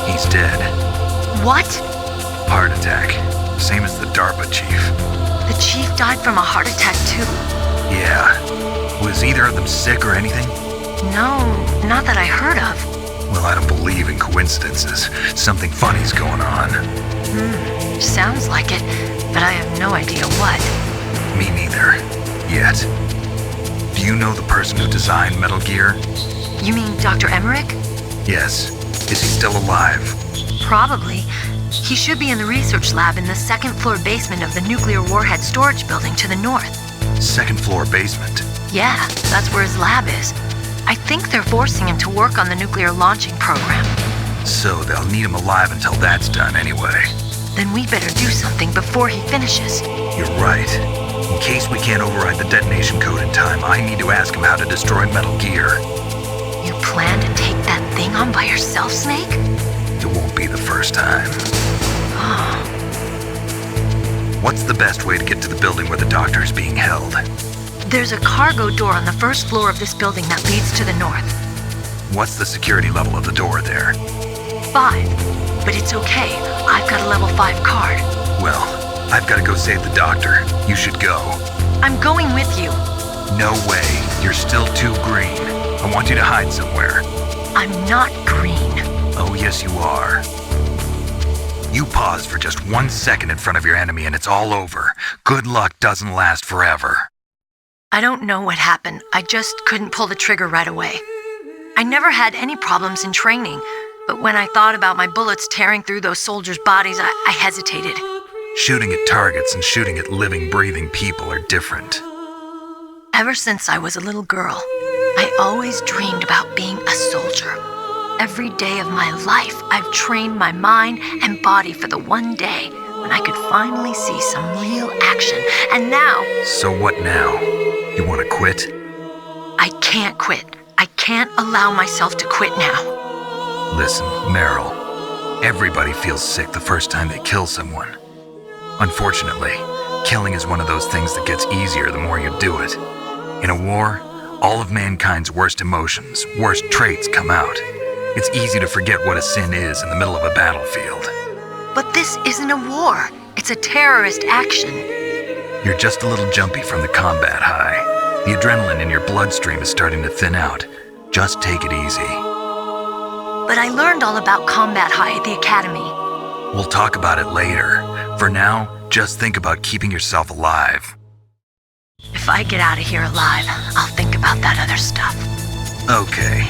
He's dead. What? Heart attack. Same as the DARPA chief. The chief died from a heart attack too? Yeah. Was either of them sick or anything? No, not that I heard of. Well, I don't believe in coincidences. Something funny's going on. Sounds like it, but I have no idea what. Me neither. Yet. Do you know the person who designed Metal Gear? You mean Dr. Emmerich? Yes. Is he still alive? Probably. He should be in the research lab in the second-floor basement of the nuclear warhead storage building to the north. Second-floor basement? Yeah, that's where his lab is. I think they're forcing him to work on the nuclear launching program. So they'll need him alive until that's done anyway. Then we better do something before he finishes. You're right. In case we can't override the detonation code in time, I need to ask him how to destroy Metal Gear. You plan to take that thing on by yourself, Snake? It won't be the first time. What's the best way to get to the building where the doctor is being held? There's a cargo door on the first floor of this building that leads to the north. What's the security level of the door there? 5. But it's okay. I've got a level 5 card. Well, I've got to go save the doctor. You should go. I'm going with you. No way. You're still too green. I want you to hide somewhere. I'm not green. Oh, yes, you are. You pause for just 1 second in front of your enemy and it's all over. Good luck doesn't last forever. I don't know what happened. I just couldn't pull the trigger right away. I never had any problems in training, but when I thought about my bullets tearing through those soldiers' bodies, I hesitated. Shooting at targets and shooting at living, breathing people are different. Ever since I was a little girl, I always dreamed about being a soldier. Every day of my life, I've trained my mind and body for the one day when I could finally see some real action. And now... So what now? You want to quit? I can't quit. I can't allow myself to quit now. Listen, Meryl, everybody feels sick the first time they kill someone. Unfortunately, killing is one of those things that gets easier the more you do it. In a war, all of mankind's worst emotions, worst traits come out. It's easy to forget what a sin is in the middle of a battlefield. But this isn't a war. It's a terrorist action. You're just a little jumpy from the combat high. The adrenaline in your bloodstream is starting to thin out. Just take it easy. But I learned all about combat high at the academy. We'll talk about it later. For now, just think about keeping yourself alive. If I get out of here alive, I'll think about that other stuff. Okay.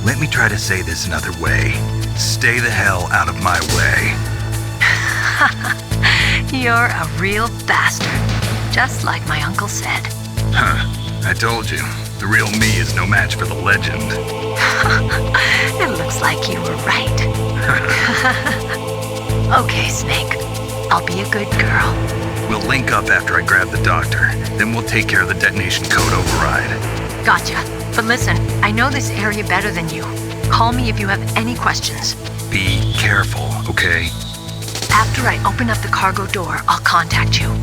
Let me try to say this another way. Stay the hell out of my way. You're a real bastard. Just like my uncle said. Huh. I told you. The real me is no match for the legend. It looks like you were right. Okay, Snake. I'll be a good girl. We'll link up after I grab the doctor. Then we'll take care of the detonation code override. Gotcha. But listen, I know this area better than you. Call me if you have any questions. Be careful, okay? After I open up the cargo door, I'll contact you.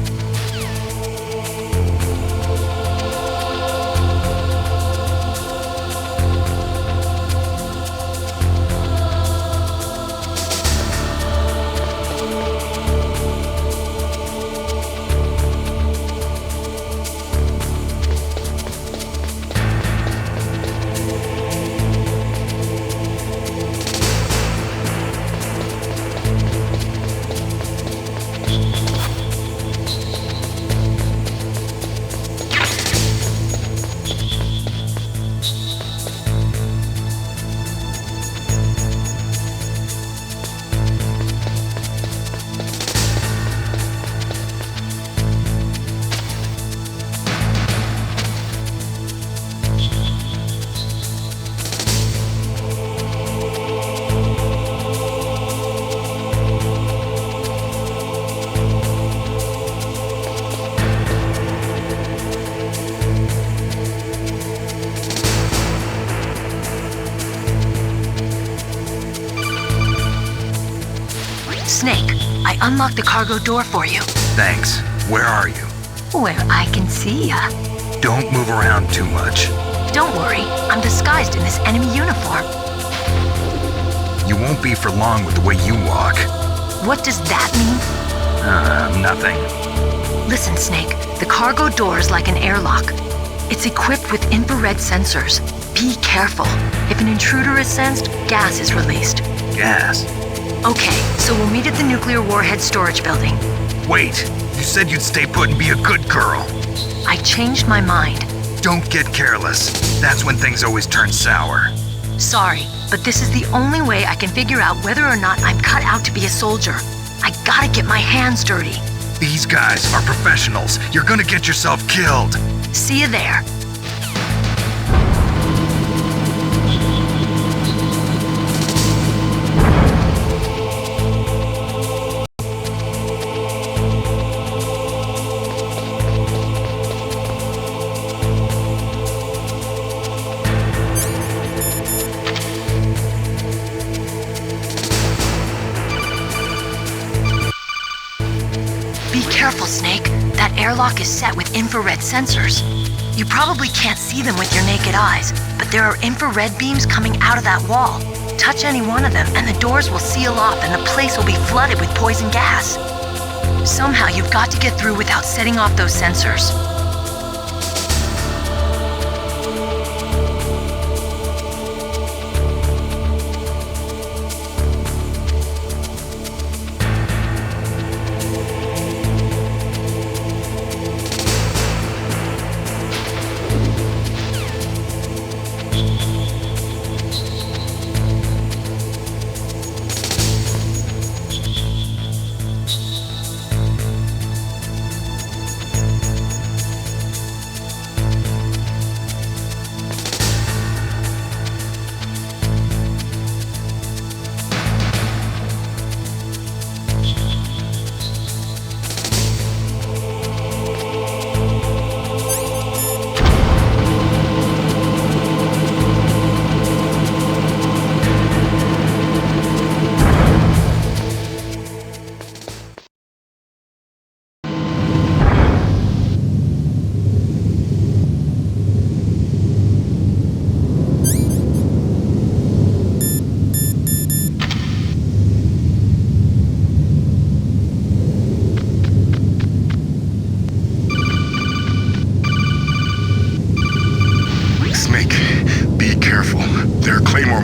Snake, I unlocked the cargo door for you. Thanks. Where are you? Where I can see ya. Don't move around too much. Don't worry, I'm disguised in this enemy uniform. You won't be for long with the way you walk. What does that mean? Nothing. Listen, Snake, the cargo door is like an airlock. It's equipped with infrared sensors. Be careful. If an intruder is sensed, gas is released. Gas? Okay, so we'll meet at the nuclear warhead storage building. Wait, you said you'd stay put and be a good girl. I changed my mind. Don't get careless. That's when things always turn sour. Sorry, but this is the only way I can figure out whether or not I'm cut out to be a soldier. I gotta get my hands dirty. These guys are professionals. You're gonna get yourself killed. See you there. Be careful, Snake. That airlock is set with infrared sensors. You probably can't see them with your naked eyes, but there are infrared beams coming out of that wall. Touch any one of them and the doors will seal off and the place will be flooded with poison gas. Somehow you've got to get through without setting off those sensors.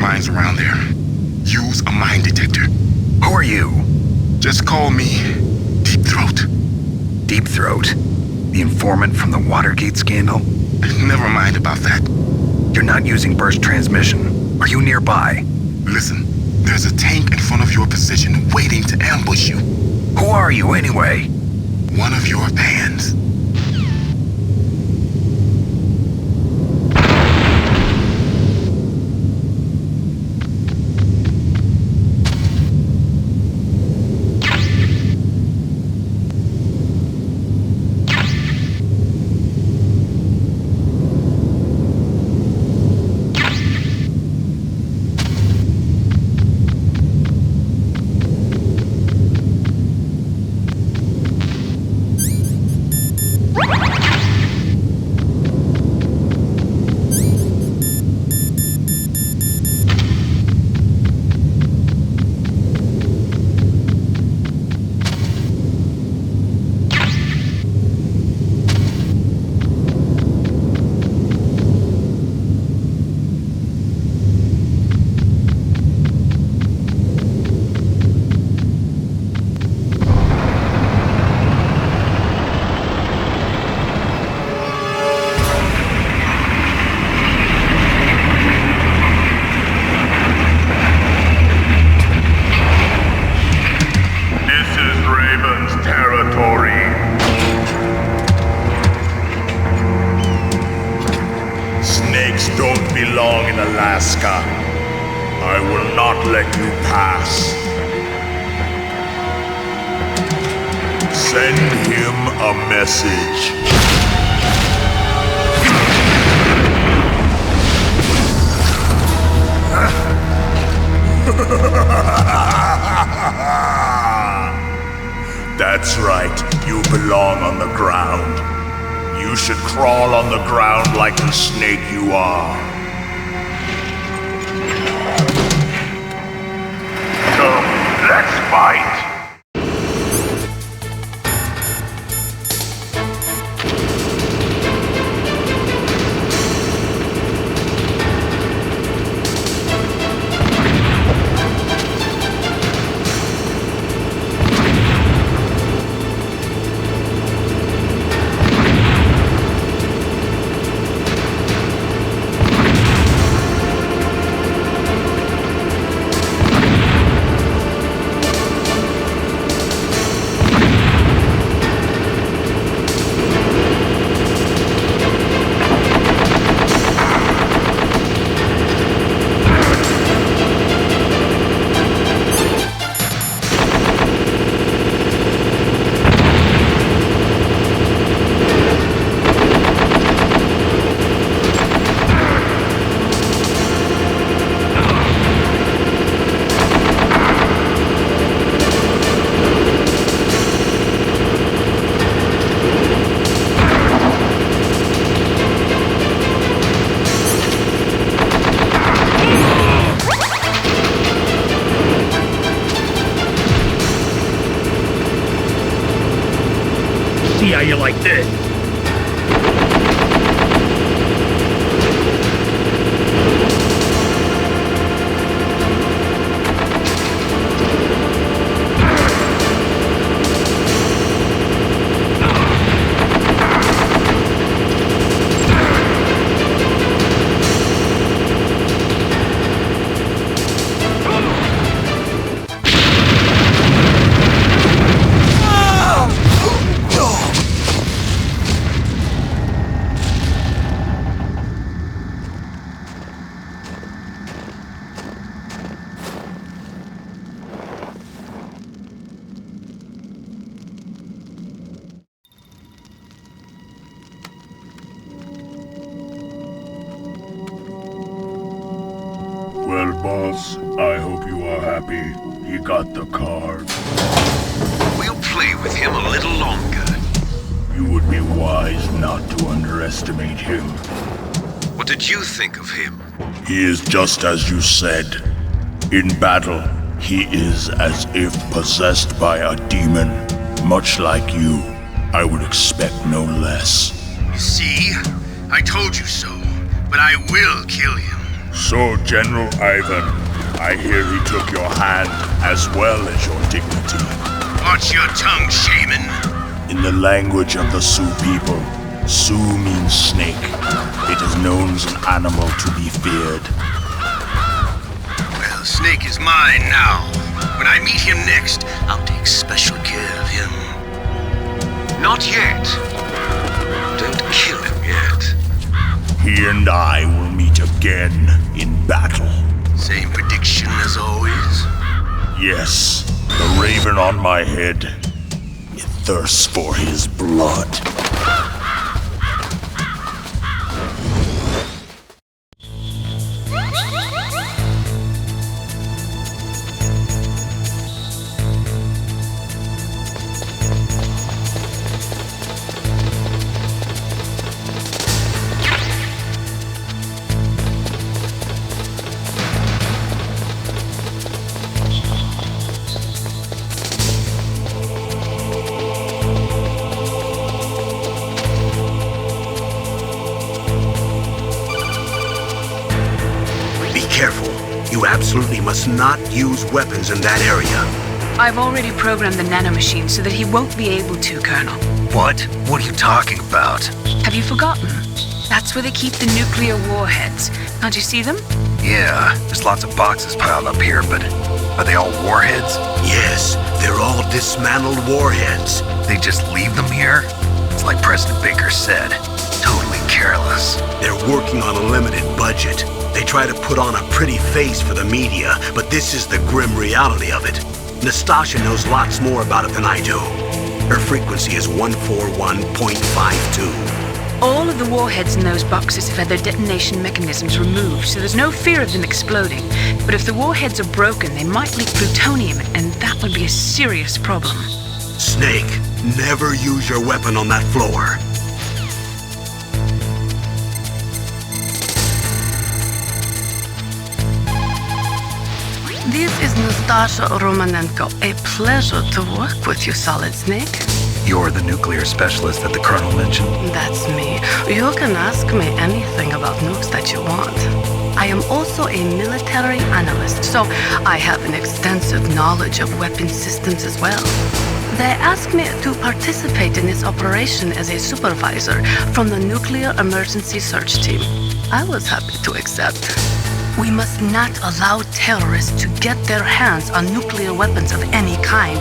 minds around there. Use a mind detector. Who are you? Just call me Deep Throat. Deep Throat? The informant from the Watergate scandal? Never mind about that. You're not using burst transmission. Are you nearby? Listen, there's a tank in front of your position waiting to ambush you. Who are you anyway? One of your fans. I will not let you pass. Send him a message. That's right, you belong on the ground. You should crawl on the ground like the snake you are. Come, let's fight! See how you like this. Well, boss, I hope you are happy. He got the card. We'll play with him a little longer. You would be wise not to underestimate him. What did you think of him? He is just as you said. In battle, he is as if possessed by a demon. Much like you, I would expect no less. See? I told you so. But I will kill him. So, General Ivan, I hear he took your hand as well as your dignity. Watch your tongue, shaman. In the language of the Sioux people, Sioux means snake. It is known as an animal to be feared. Well, Snake is mine now. When I meet him next, I'll take special care of him. Not yet. Don't kill him yet. He and I will meet again in battle. Same prediction as always? Yes, the raven on my head. It thirsts for his blood. Careful. You absolutely must not use weapons in that area. I've already programmed the nanomachine so that he won't be able to, Colonel. What? What are you talking about? Have you forgotten? That's where they keep the nuclear warheads. Can't you see them? Yeah, there's lots of boxes piled up here, but are they all warheads? Yes, they're all dismantled warheads. They just leave them here? It's like President Baker said. Totally careless. They're working on a limited budget. They try to put on a pretty face for the media, but this is the grim reality of it. Nastasha knows lots more about it than I do. Her frequency is 141.52. All of the warheads in those boxes have had their detonation mechanisms removed, so there's no fear of them exploding. But if the warheads are broken, they might leak plutonium, and that would be a serious problem. Snake, never use your weapon on that floor. This is Nastasha Romanenko. A pleasure to work with you, Solid Snake. You're the nuclear specialist that the Colonel mentioned? That's me. You can ask me anything about nukes that you want. I am also a military analyst, so I have an extensive knowledge of weapon systems as well. They asked me to participate in this operation as a supervisor from the Nuclear Emergency Search Team. I was happy to accept. We must not allow terrorists to get their hands on nuclear weapons of any kind.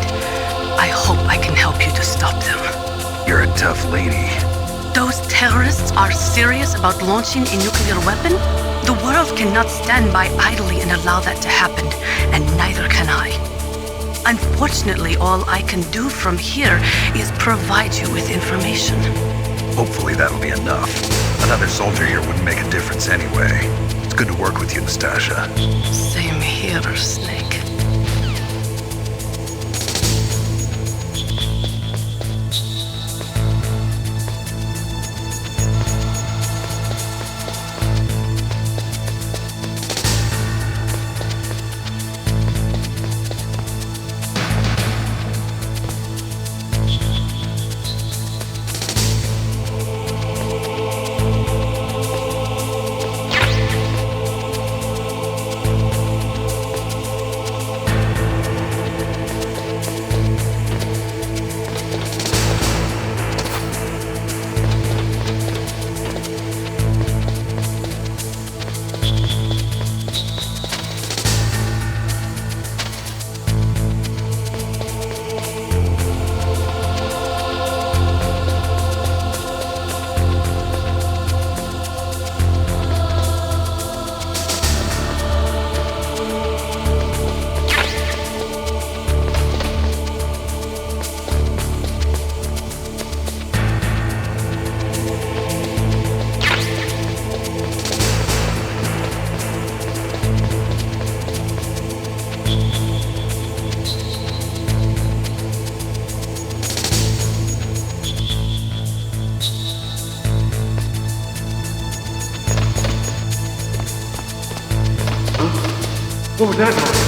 I hope I can help you to stop them. You're a tough lady. Those terrorists are serious about launching a nuclear weapon? The world cannot stand by idly and allow that to happen, and neither can I. Unfortunately, all I can do from here is provide you with information. Hopefully that'll be enough. Another soldier here wouldn't make a difference anyway. It's good to work with you, Nastasha. Same here, Snake. What was that noise?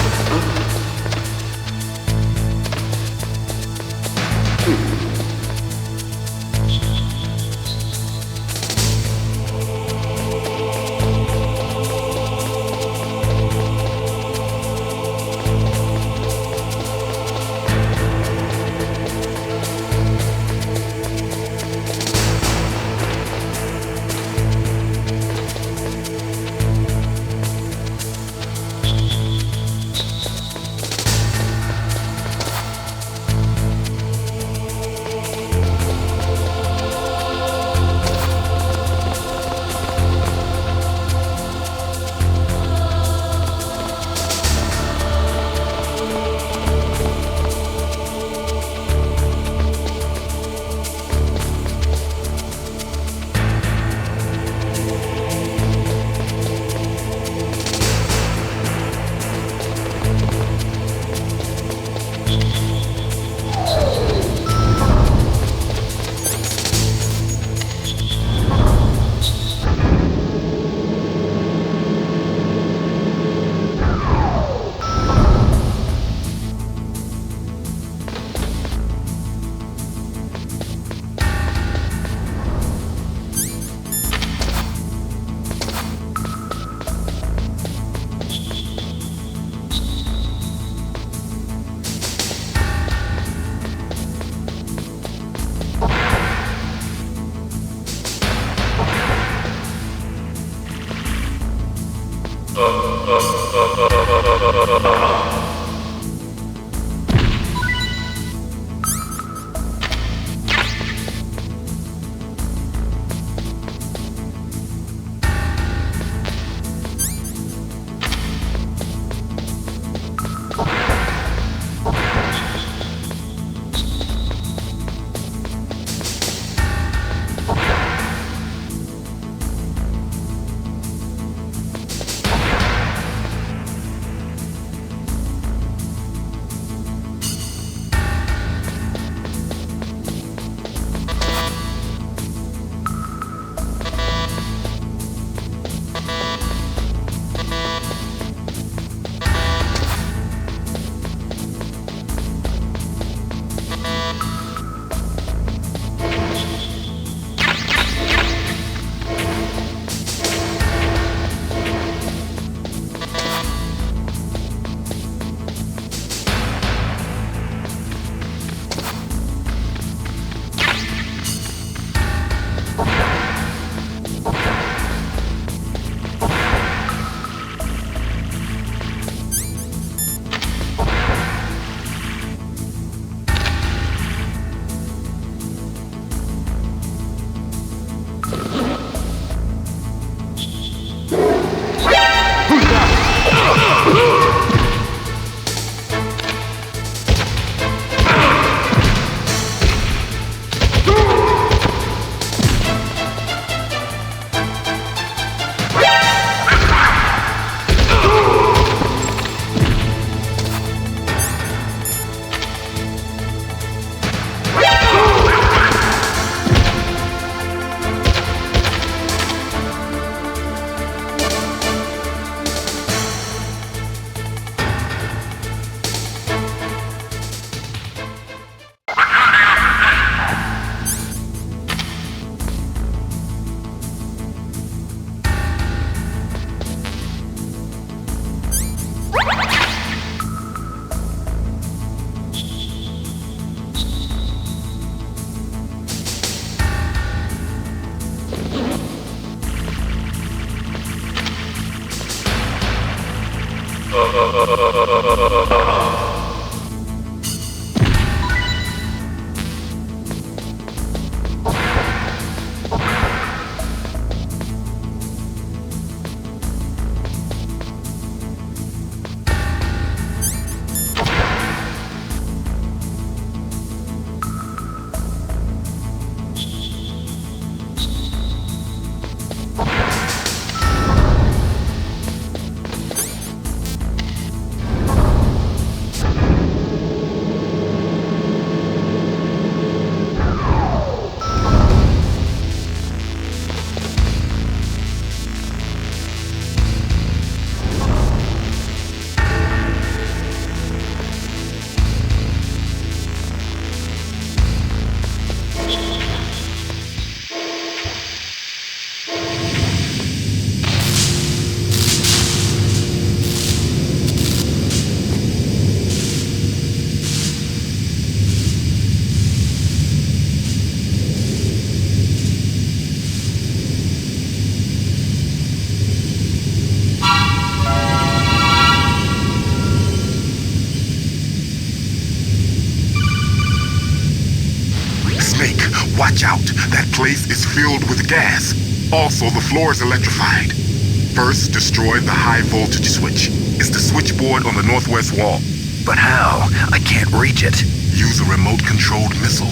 Watch out! That place is filled with gas. Also, the floor is electrified. First, destroy the high voltage switch. It's the switchboard on the northwest wall. But how? I can't reach it. Use a remote-controlled missile.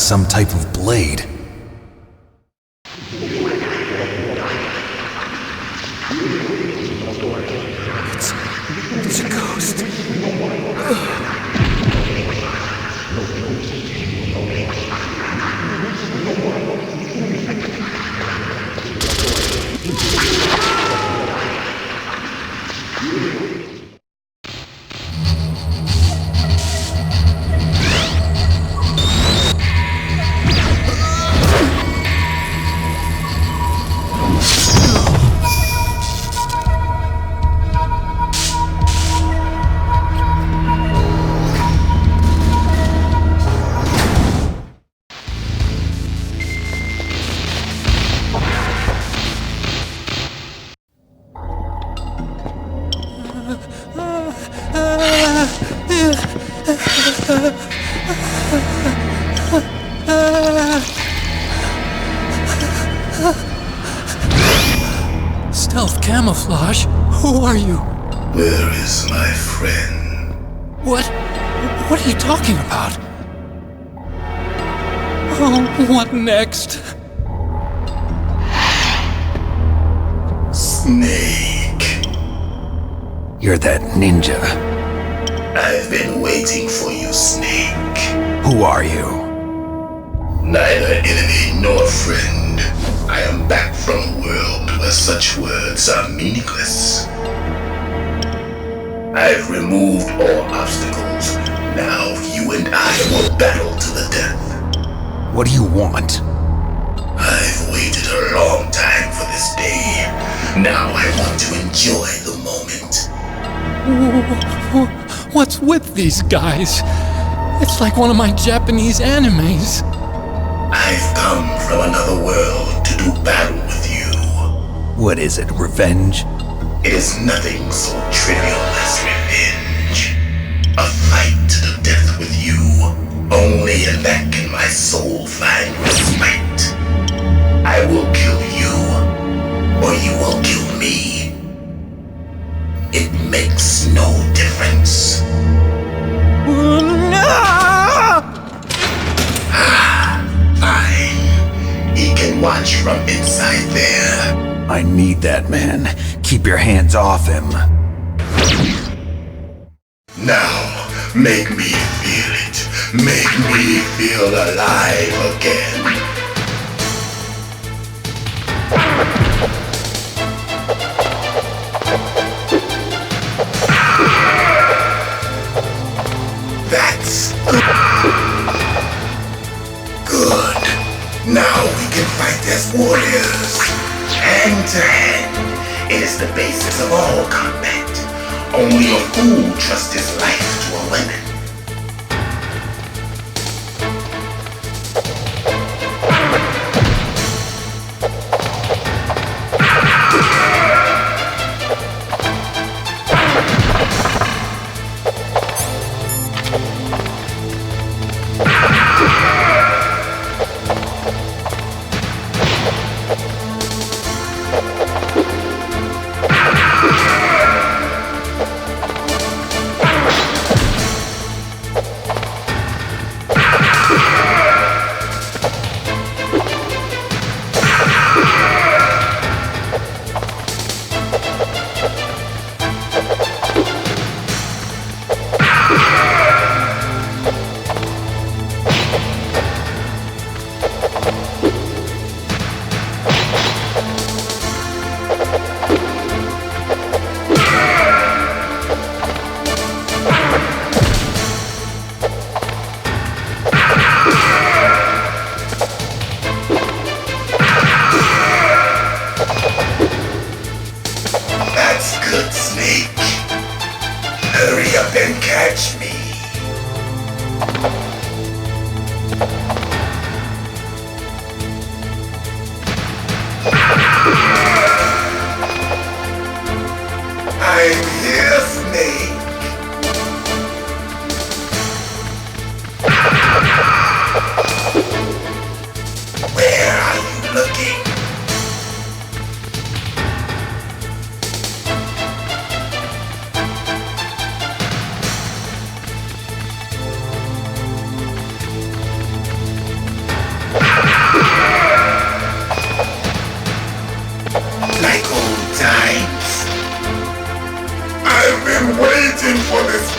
some type of blade. It's a ghost. Stealth camouflage? Who are you? Where is my friend? What are you talking about? Oh, what next? Snake. You're that ninja. I've been waiting for you, Snake. Who are you? Neither enemy nor friend. I am back from a world where such words are meaningless. I've removed all obstacles. Now you and I will battle to the death. What do you want? I've waited a long time for this day. Now I want to enjoy the moment. What's with these guys? It's like one of my Japanese animes. I've come from another world to do battle with you. What is it, revenge? It is nothing so trivial as revenge. A fight to the death with you. Only in that can my soul find respite. I will kill you, or you will kill me. It makes no difference. Fine. He can watch from inside there. I need that man. Keep your hands off him. Now, make me feel it. Make me feel alive again. That's good. Now we can fight as warriors. Hand to hand. It is the basis of all combat. Only a fool trusts his life to a weapon.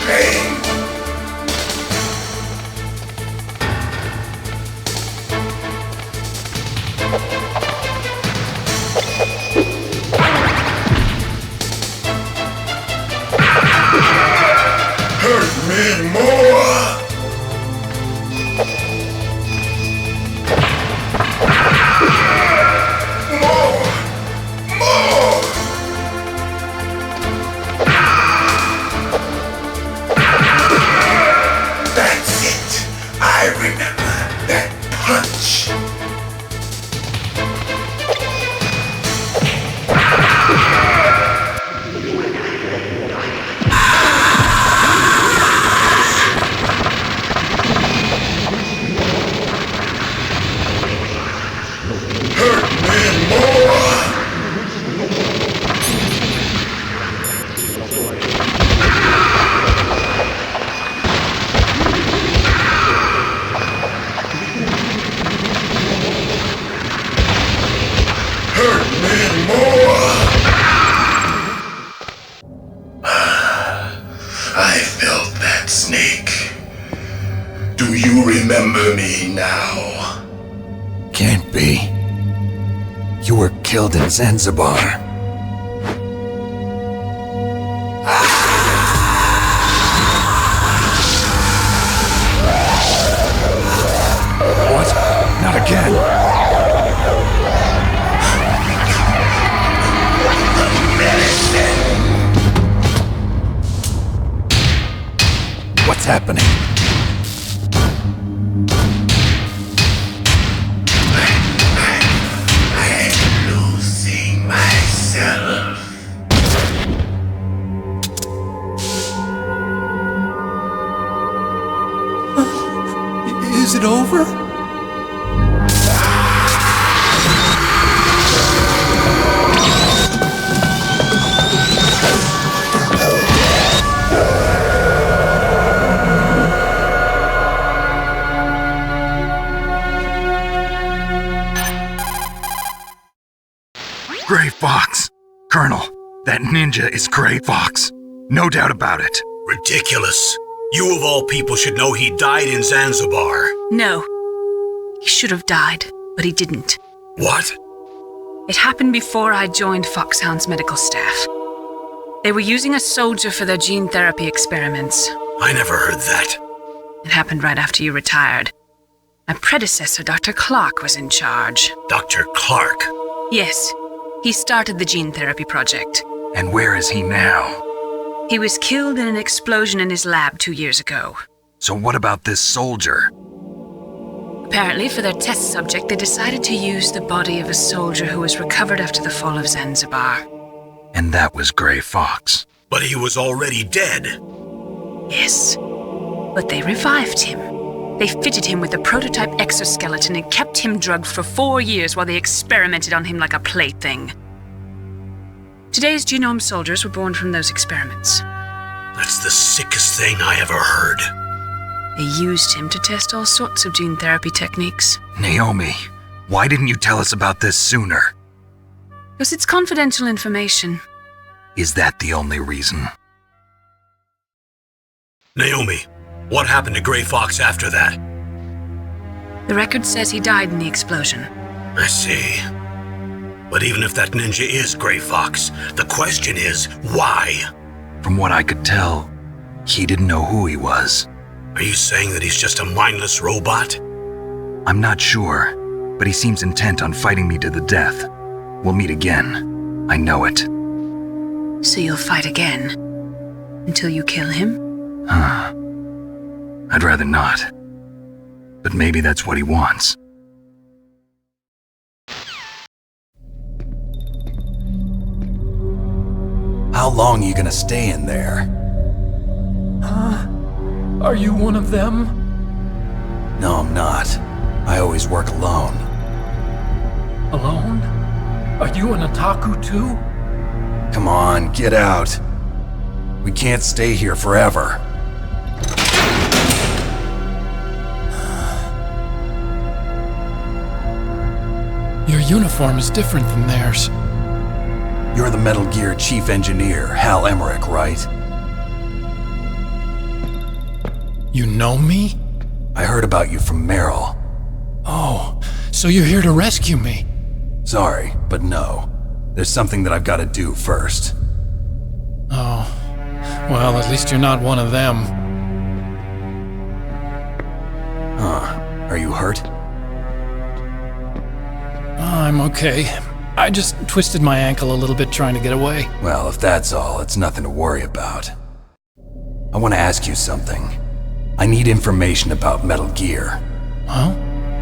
pain. Hurt me more. That's it. I remember that punch. Hurt me more. Hurt me more. I felt that, Snake. Do you remember me now? Can't be. You were killed in Zanzibar. What? Not again. What's happening? I'm losing myself. Is it over? Gray Fox! Colonel, that ninja is Gray Fox. No doubt about it. Ridiculous. You of all people should know he died in Zanzibar. No. He should have died, but he didn't. What? It happened before I joined Foxhound's medical staff. They were using a soldier for their gene therapy experiments. I never heard that. It happened right after you retired. My predecessor, Dr. Clark, was in charge. Dr. Clark? Yes. He started the gene therapy project. And where is he now? He was killed in an explosion in his lab 2 years ago. So what about this soldier? Apparently, for their test subject, they decided to use the body of a soldier who was recovered after the fall of Zanzibar. And that was Gray Fox. But he was already dead. Yes. But they revived him. They fitted him with a prototype exoskeleton and kept him drugged for 4 years while they experimented on him like a plaything. Today's genome soldiers were born from those experiments. That's the sickest thing I ever heard. They used him to test all sorts of gene therapy techniques. Naomi, why didn't you tell us about this sooner? Because it's confidential information. Is that the only reason? Naomi, what happened to Gray Fox after that? The record says he died in the explosion. I see. But even if that ninja is Gray Fox, the question is, why? From what I could tell, he didn't know who he was. Are you saying that he's just a mindless robot? I'm not sure, but he seems intent on fighting me to the death. We'll meet again. I know it. So you'll fight again? Until you kill him? I'd rather not. But maybe that's what he wants. How long are you gonna stay in there? Are you one of them? No, I'm not. I always work alone. Alone? Are you an otaku too? Come on, get out. We can't stay here forever. Your uniform is different than theirs. You're the Metal Gear Chief Engineer, Hal Emmerich, right? You know me? I heard about you from Meryl. Oh, so you're here to rescue me? Sorry, but no. There's something that I've got to do first. Oh, well, at least you're not one of them. Huh. Are you hurt? I'm okay. I just twisted my ankle a little bit trying to get away. Well, if that's all, it's nothing to worry about. I want to ask you something. I need information about Metal Gear. Huh?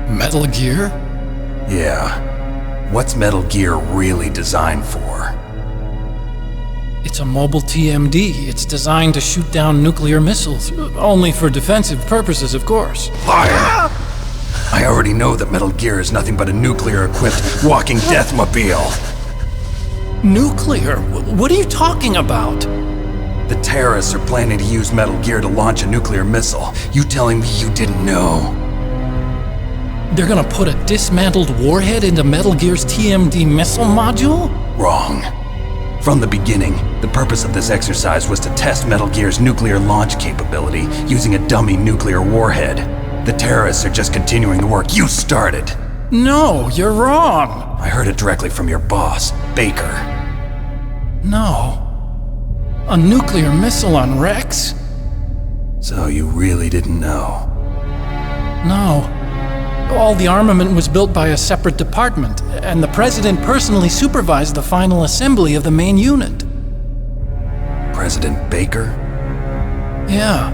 Metal Gear? Yeah. What's Metal Gear really designed for? It's a mobile TMD. It's designed to shoot down nuclear missiles. Only for defensive purposes, of course. Liar! I already know that Metal Gear is nothing but a nuclear-equipped walking deathmobile. Nuclear? What are you talking about? The terrorists are planning to use Metal Gear to launch a nuclear missile. You telling me you didn't know? They're gonna put a dismantled warhead into Metal Gear's TMD missile module? Wrong. From the beginning, the purpose of this exercise was to test Metal Gear's nuclear launch capability using a dummy nuclear warhead. The terrorists are just continuing the work you started. No, you're wrong. I heard it directly from your boss, Baker. No. A nuclear missile on Rex? So you really didn't know? No. All the armament was built by a separate department, and the President personally supervised the final assembly of the main unit. President Baker? Yeah.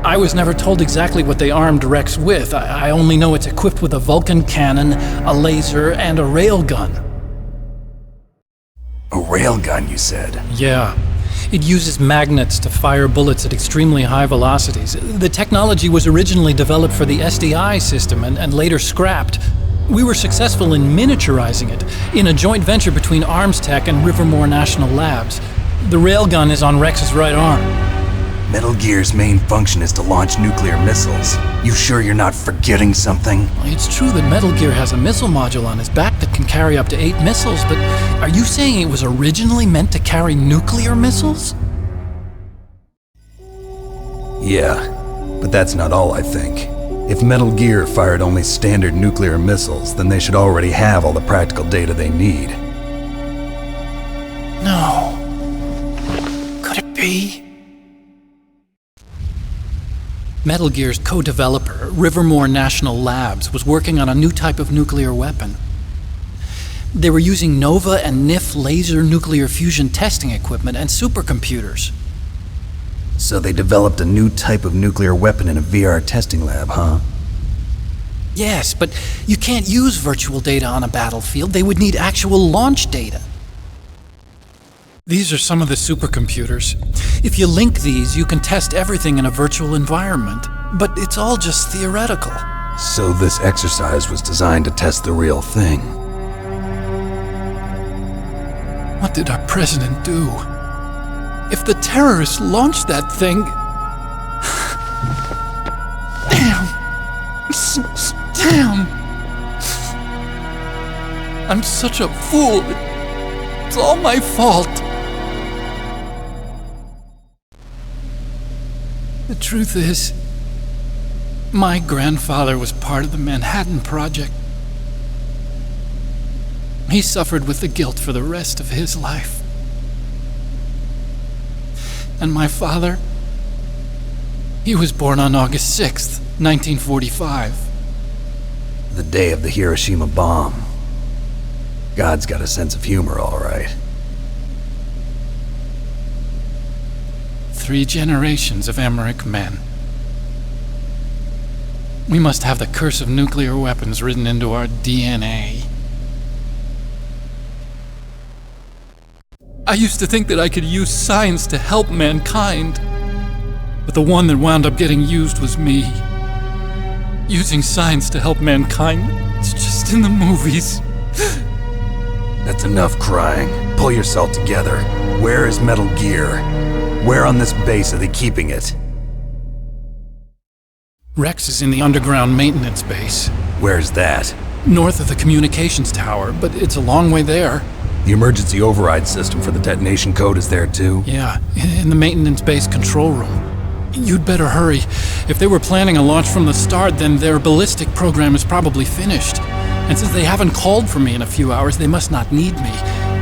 I was never told exactly what they armed Rex with. I only know it's equipped with a Vulcan cannon, a laser, and a railgun. A railgun, you said? Yeah. It uses magnets to fire bullets at extremely high velocities. The technology was originally developed for the SDI system and later scrapped. We were successful in miniaturizing it in a joint venture between Arms Tech and Rivermore National Labs. The railgun is on Rex's right arm. Metal Gear's main function is to launch nuclear missiles. You sure you're not forgetting something? It's true that Metal Gear has a missile module on his back that can carry up to 8 missiles, but are you saying it was originally meant to carry nuclear missiles? Yeah, but that's not all I think. If Metal Gear fired only standard nuclear missiles, then they should already have all the practical data they need. No. Could it be? Metal Gear's co-developer, Rivermore National Labs, was working on a new type of nuclear weapon. They were using NOVA and NIF laser nuclear fusion testing equipment and supercomputers. So they developed a new type of nuclear weapon in a VR testing lab, huh? Yes, but you can't use virtual data on a battlefield. They would need actual launch data. These are some of the supercomputers. If you link these, you can test everything in a virtual environment. But it's all just theoretical. So this exercise was designed to test the real thing. What did our president do? If the terrorists launched that thing... Damn! I'm such a fool. It's all my fault. The truth is, my grandfather was part of the Manhattan Project. He suffered with the guilt for the rest of his life. And my father, he was born on August 6th, 1945. The day of the Hiroshima bomb. God's got a sense of humor, all right. 3 generations of Emmerich men. We must have the curse of nuclear weapons written into our DNA. I used to think that I could use science to help mankind, but the one that wound up getting used was me. Using science to help mankind, it's just in the movies. That's enough crying. Pull yourself together. Where is Metal Gear? Where on this base are they keeping it? Rex is in the underground maintenance base. Where's that? North of the communications tower, but it's a long way there. The emergency override system for the detonation code is there too? Yeah, in the maintenance base control room. You'd better hurry. If they were planning a launch from the start, then their ballistic program is probably finished. And since they haven't called for me in a few hours, they must not need me.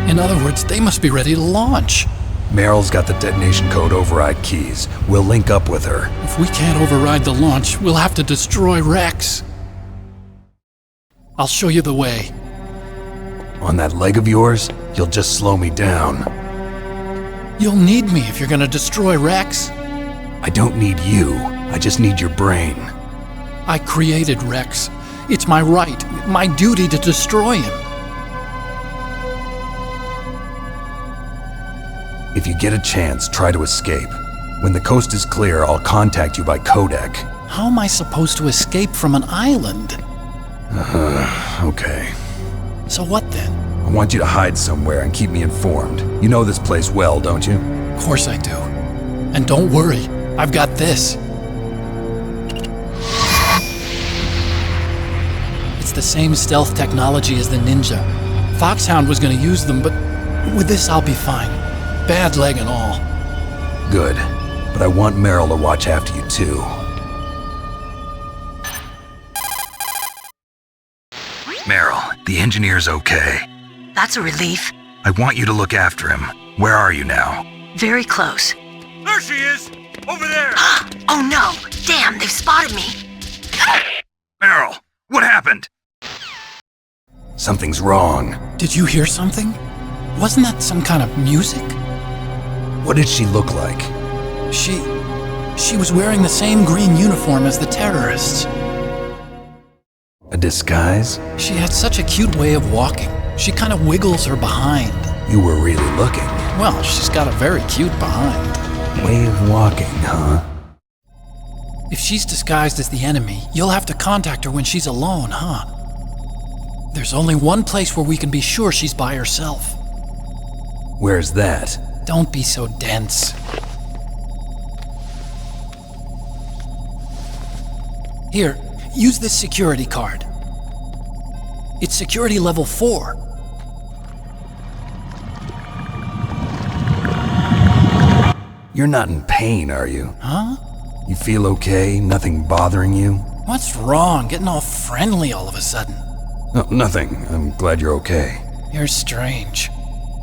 In other words, they must be ready to launch. Meryl's got the detonation code override keys. We'll link up with her. If we can't override the launch, we'll have to destroy Rex. I'll show you the way. On that leg of yours, you'll just slow me down. You'll need me if you're gonna destroy Rex. I don't need you. I just need your brain. I created Rex. It's my right, my duty to destroy him. If you get a chance, try to escape. When the coast is clear, I'll contact you by codec. How am I supposed to escape from an island? Okay. So what then? I want you to hide somewhere and keep me informed. You know this place well, don't you? Of course I do. And don't worry, I've got this. It's the same stealth technology as the Ninja. Foxhound was gonna use them, but with this I'll be fine. Bad leg and all. Good. But I want Meryl to watch after you too. Meryl, the engineer's okay. That's a relief. I want you to look after him. Where are you now? Very close. There she is! Over there! Oh no! Damn, they've spotted me! Meryl, what happened? Something's wrong. Did you hear something? Wasn't that some kind of music? What did she look like? She was wearing the same green uniform as the terrorists. A disguise? She had such a cute way of walking. She kind of wiggles her behind. You were really looking. Well, she's got a very cute behind. Way of walking, huh? If she's disguised as the enemy, you'll have to contact her when she's alone, huh? There's only one place where we can be sure she's by herself. Where's that? Don't be so dense. Here, use this security card. It's security level 4. You're not in pain, are you? Huh? You feel okay? Nothing bothering you? What's wrong? Getting all friendly all of a sudden. No, nothing. I'm glad you're okay. You're strange.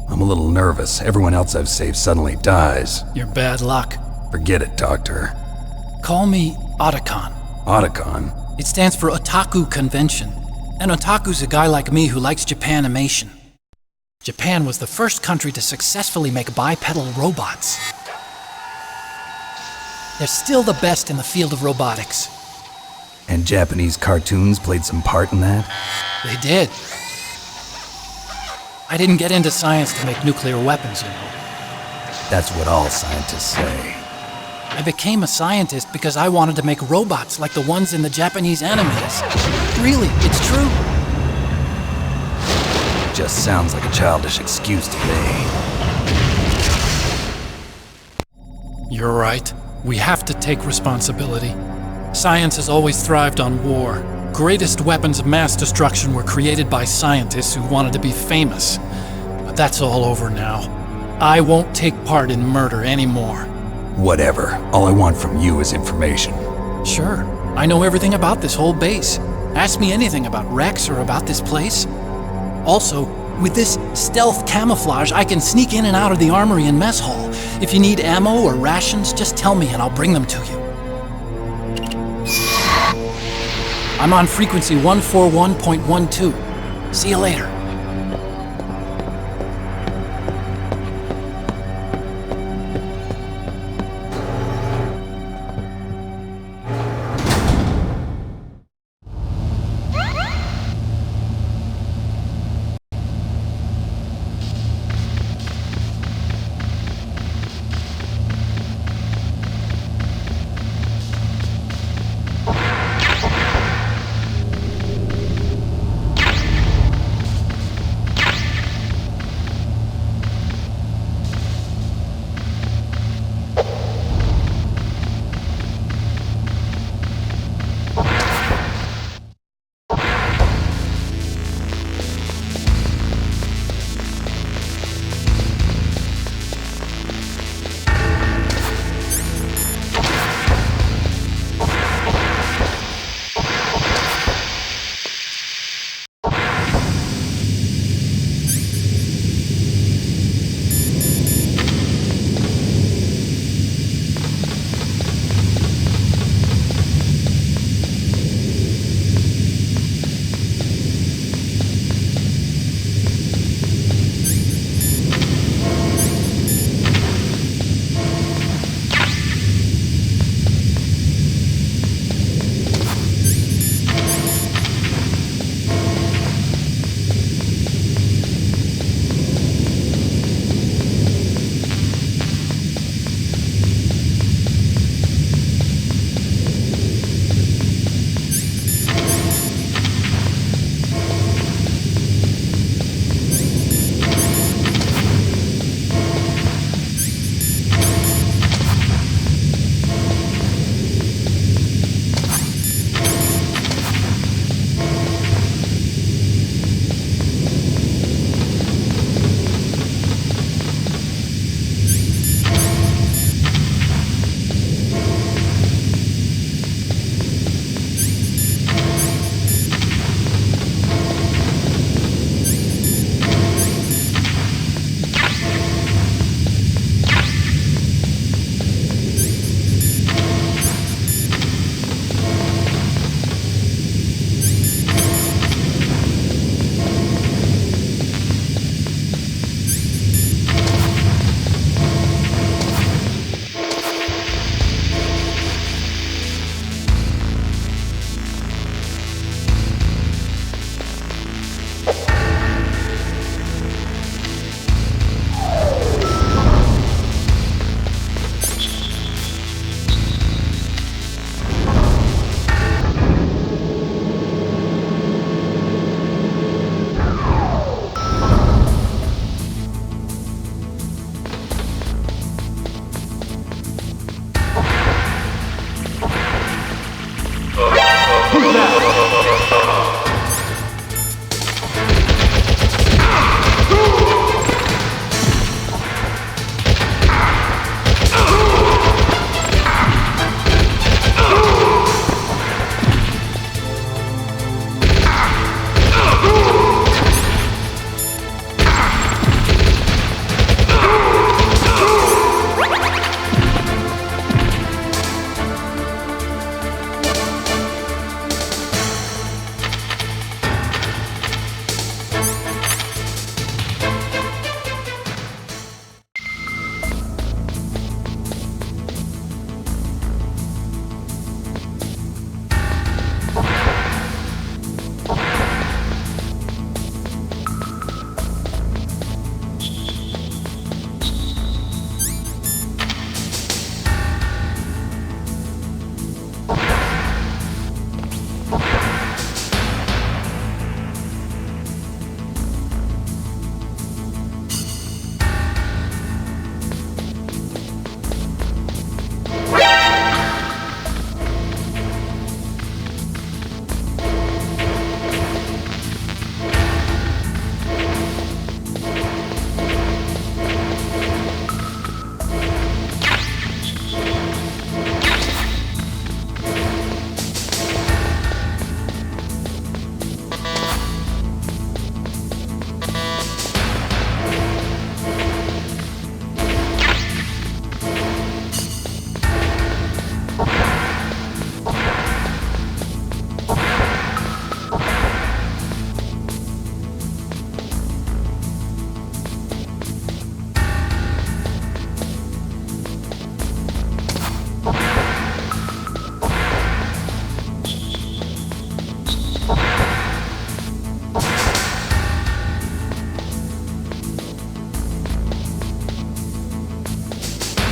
I'm a little nervous. Everyone else I've saved suddenly dies. You're bad luck. Forget it, Doctor. Call me Otacon. Otacon? It stands for Otaku Convention. An otaku's a guy like me who likes Japanimation. Japan was the first country to successfully make bipedal robots. They're still the best in the field of robotics. And Japanese cartoons played some part in that? They did. I didn't get into science to make nuclear weapons, you know. That's what all scientists say. I became a scientist because I wanted to make robots like the ones in the Japanese animes. Really, it's true. Just sounds like a childish excuse to me. You're right. We have to take responsibility. Science has always thrived on war. Greatest weapons of mass destruction were created by scientists who wanted to be famous. But that's all over now. I won't take part in murder anymore. Whatever. All I want from you is information. Sure. I know everything about this whole base. Ask me anything about Rex or about this place. Also, with this stealth camouflage, I can sneak in and out of the armory and mess hall. If you need ammo or rations, just tell me and I'll bring them to you. I'm on frequency 141.12. See you later.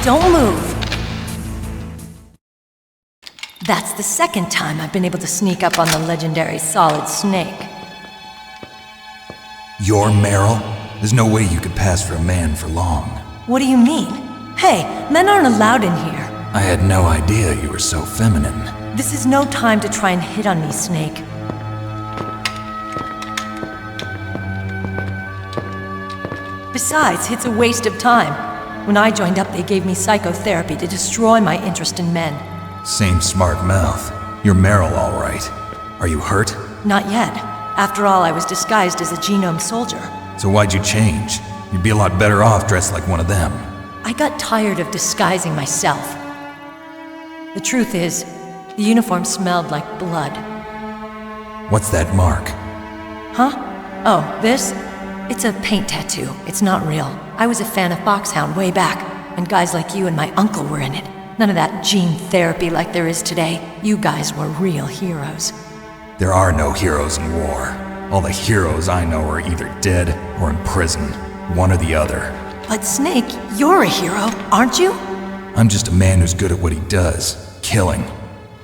don't move. That's the second time I've been able to sneak up on the legendary Solid Snake. You're Meryl? There's no way you could pass for a man for long. What do you mean? Hey, men aren't allowed in here. I had no idea you were so feminine. This is no time to try and hit on me, Snake. Besides, it's a waste of time. When I joined up, they gave me psychotherapy to destroy my interest in men. Same smart mouth. You're Meryl, all right. Are you hurt? Not yet. After all, I was disguised as a genome soldier. So why'd you change? You'd be a lot better off dressed like one of them. I got tired of disguising myself. The truth is, the uniform smelled like blood. What's that mark? Huh? Oh, this? It's a paint tattoo. It's not real. I was a fan of Foxhound way back, and guys like you and my uncle were in it. None of that gene therapy like there is today. You guys were real heroes. There are no heroes in war. All the heroes I know are either dead or in prison. One or the other. But Snake, you're a hero, aren't you? I'm just a man who's good at what he does. Killing.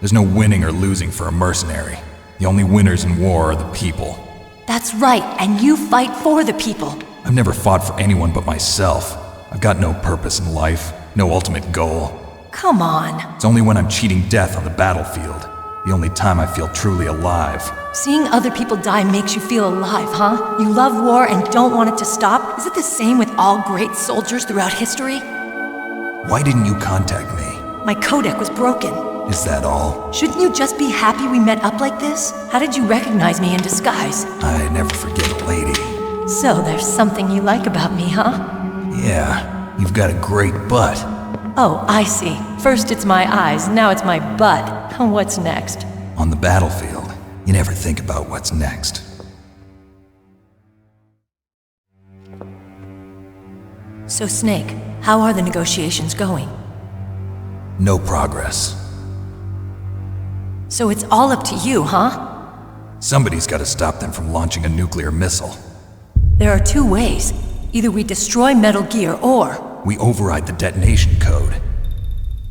There's no winning or losing for a mercenary. The only winners in war are the people. That's right, and you fight for the people. I've never fought for anyone but myself. I've got no purpose in life, no ultimate goal. Come on. It's only when I'm cheating death on the battlefield. The only time I feel truly alive. Seeing other people die makes you feel alive, huh? You love war and don't want it to stop? Is it the same with all great soldiers throughout history? Why didn't you contact me? My codec was broken. Is that all? Shouldn't you just be happy we met up like this? How did you recognize me in disguise? I never forget a lady. So there's something you like about me, huh? Yeah, you've got a great butt. Oh, I see. First it's my eyes, now it's my butt. What's next? On the battlefield, you never think about what's next. So Snake, how are the negotiations going? No progress. So it's all up to you, huh? Somebody's got to stop them from launching a nuclear missile. There are two ways. Either we destroy Metal Gear, or... we override the detonation code.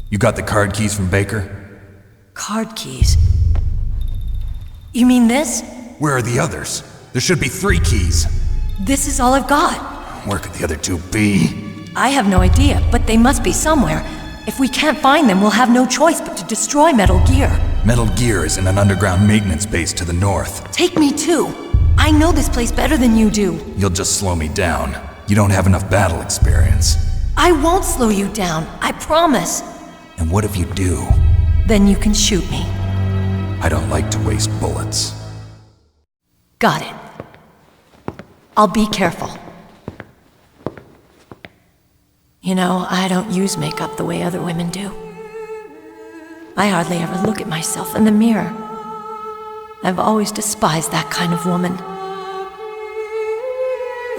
You got the card keys from Baker? Card keys? You mean this? Where are the others? There should be 3 keys. This is all I've got. Where could the other 2 be? I have no idea, but they must be somewhere. If we can't find them, we'll have no choice but to destroy Metal Gear. Metal Gear is in an underground maintenance base to the north. Take me too. I know this place better than you do. You'll just slow me down. You don't have enough battle experience. I won't slow you down, I promise. And what if you do? Then you can shoot me. I don't like to waste bullets. Got it. I'll be careful. You know, I don't use makeup the way other women do. I hardly ever look at myself in the mirror. I've always despised that kind of woman.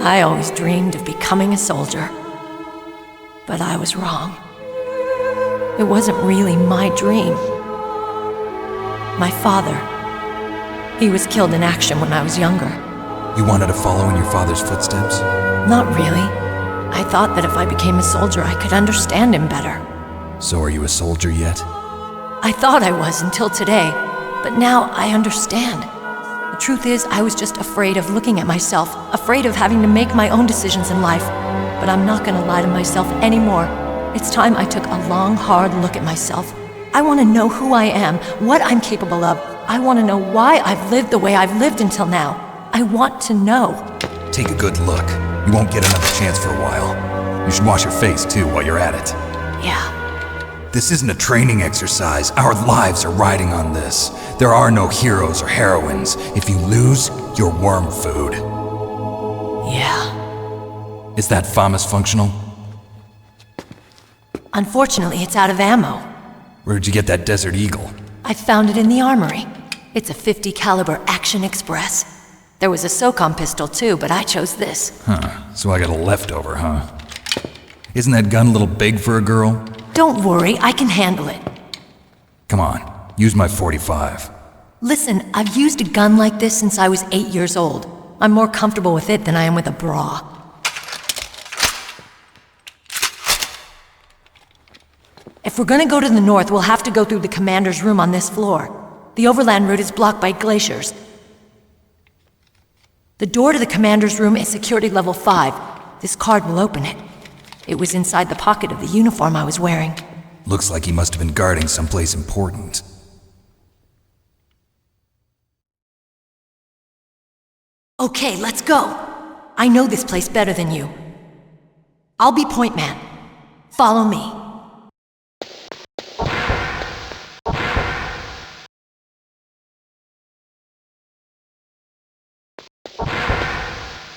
I always dreamed of becoming a soldier. But I was wrong. It wasn't really my dream. My father, he was killed in action when I was younger. You wanted to follow in your father's footsteps? Not really. I thought that if I became a soldier, I could understand him better. So are you a soldier yet? I thought I was until today, but now I understand. The truth is, I was just afraid of looking at myself, afraid of having to make my own decisions in life. But I'm not gonna lie to myself anymore. It's time I took a long, hard look at myself. I want to know who I am, what I'm capable of. I want to know why I've lived the way I've lived until now. I want to know. Take a good look. You won't get another chance for a while. You should wash your face, too, while you're at it. Yeah. This isn't a training exercise. Our lives are riding on this. There are no heroes or heroines. If you lose, you're worm food. Yeah. Is that FAMAS functional? Unfortunately, it's out of ammo. Where'd you get that Desert Eagle? I found it in the armory. It's a .50 caliber Action Express. There was a SOCOM pistol too, but I chose this. Huh, so I got a leftover, huh? Isn't that gun a little big for a girl? Don't worry, I can handle it. Come on, use my .45. Listen, I've used a gun like this since I was 8 years old. I'm more comfortable with it than I am with a bra. If we're gonna go to the north, we'll have to go through the commander's room on this floor. The overland route is blocked by glaciers. The door to the commander's room is security level 5. This card will open it. It was inside the pocket of the uniform I was wearing. Looks like he must have been guarding someplace important. Okay, let's go. I know this place better than you. I'll be point man. Follow me.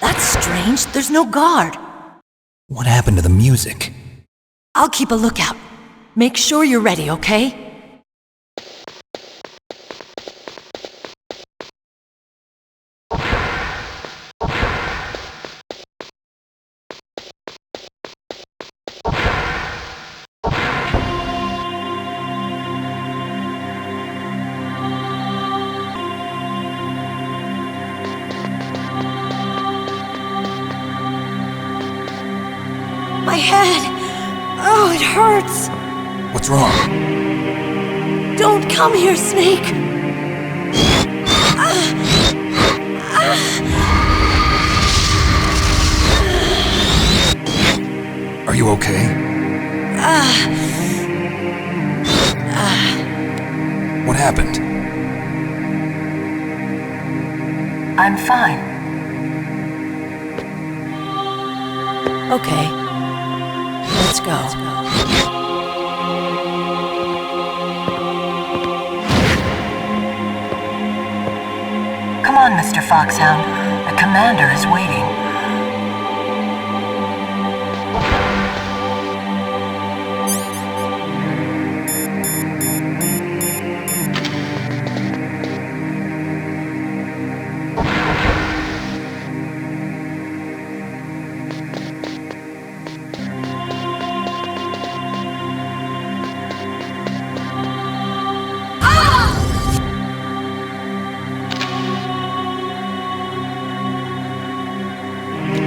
That's strange. There's no guard. What happened to the music? I'll keep a lookout. Make sure you're ready, okay? My head! Oh, it hurts! What's wrong? Don't come here, Snake! Are you okay? What happened? I'm fine. Okay. Let's go. Come on, Mr. Foxhound. The commander is waiting.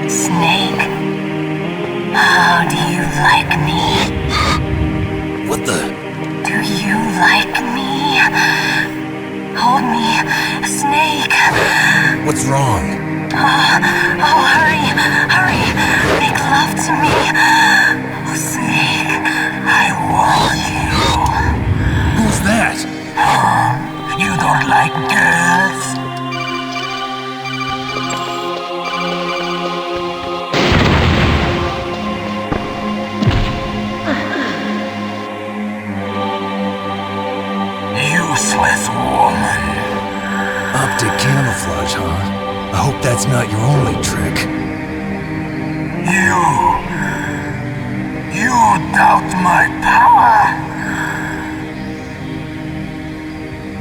Snake, how do you like me? What the? Do you like me? Hold me, Snake. What's wrong? Oh, hurry, hurry. Make love to me. Oh, Snake, I want you. Who's that? You don't like girls? Useless woman. Optic camouflage, huh? I hope that's not your only trick. You doubt my power?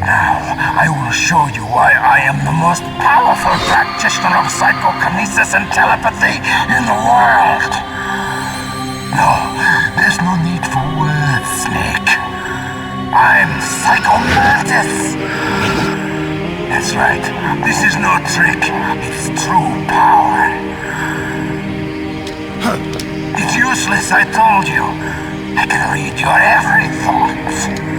Now, I will show you why I am the most powerful practitioner of psychokinesis and telepathy in the world. No, there's no need for words, Snake. I'm Psychomantis! That's right, this is no trick, it's true power. It's useless, I told you. I can read your every thought.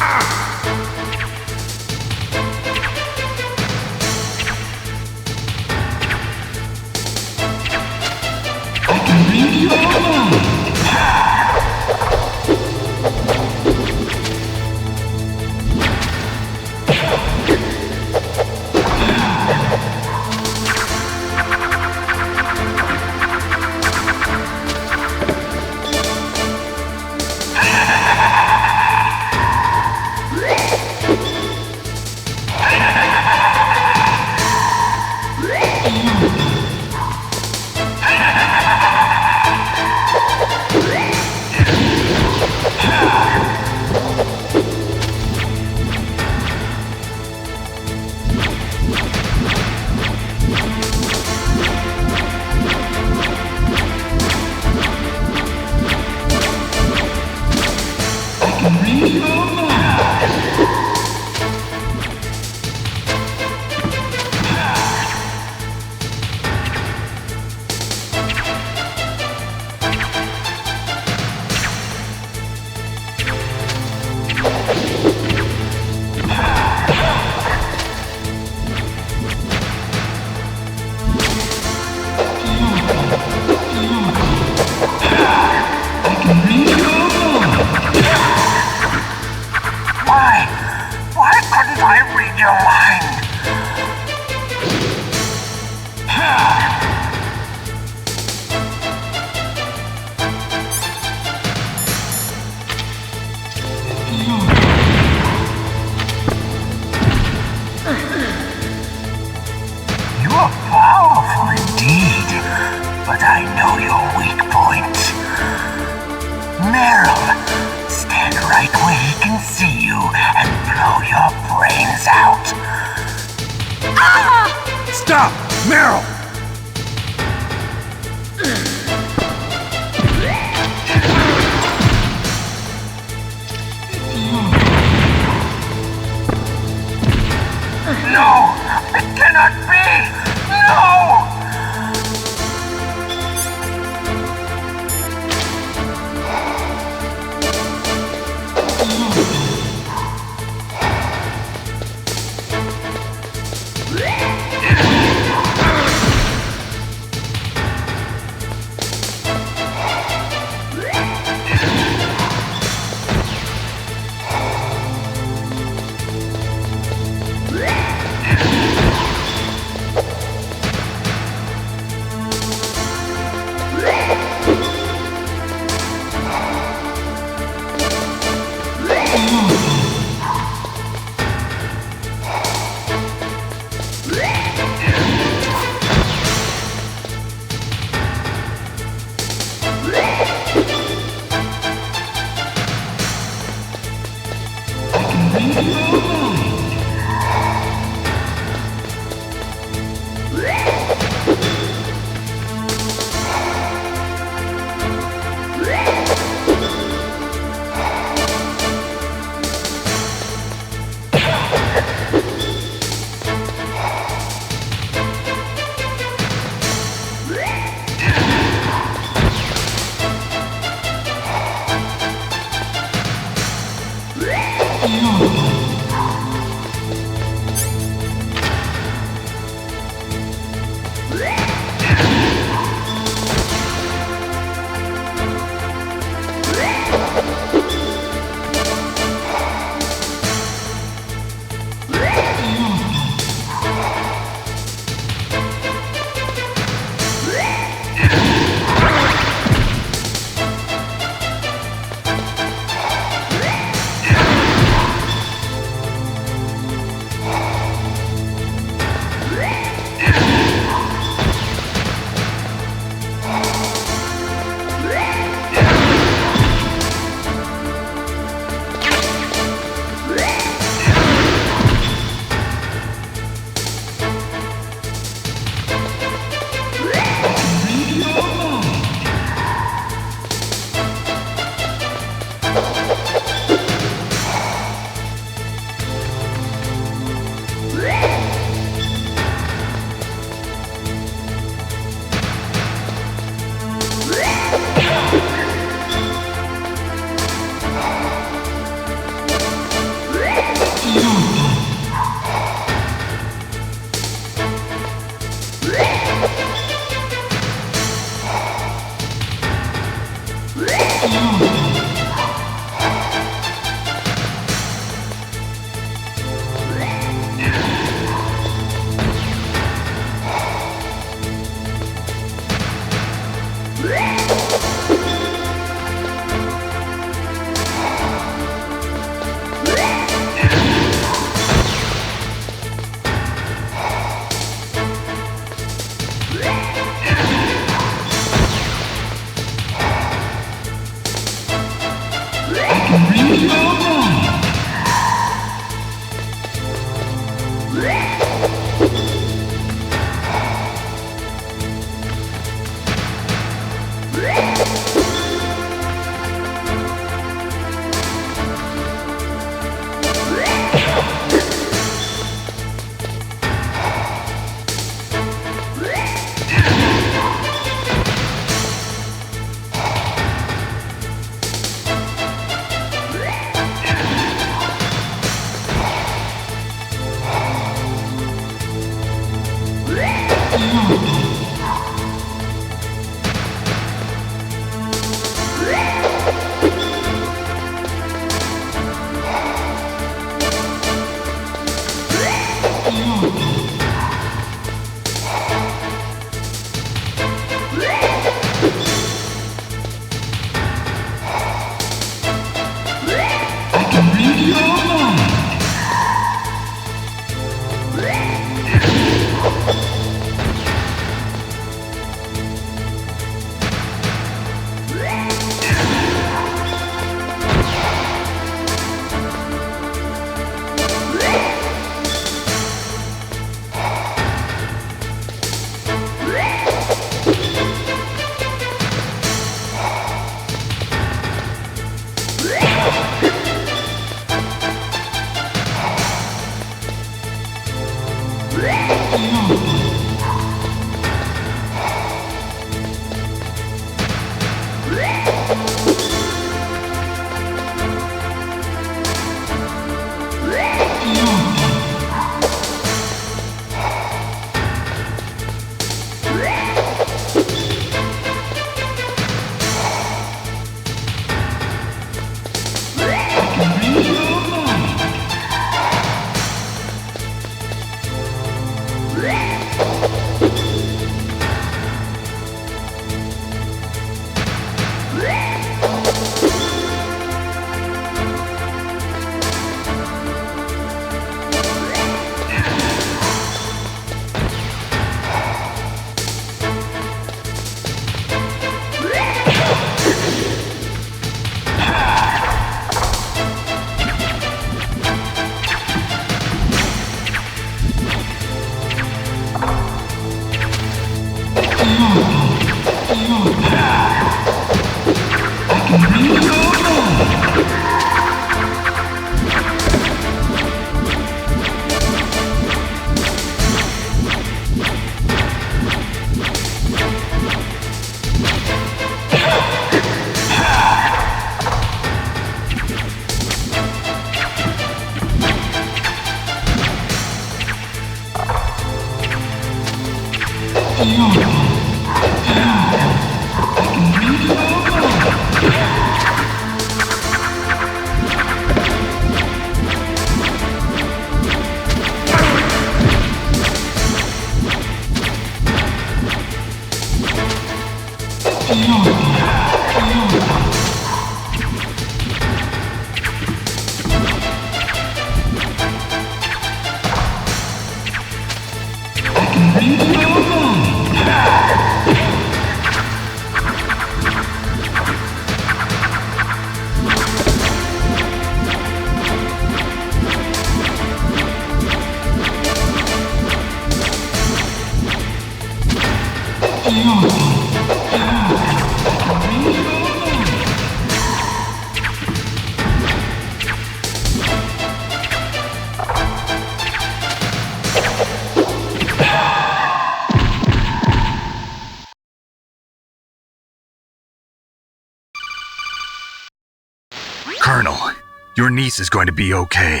Colonel, your niece is going to be okay.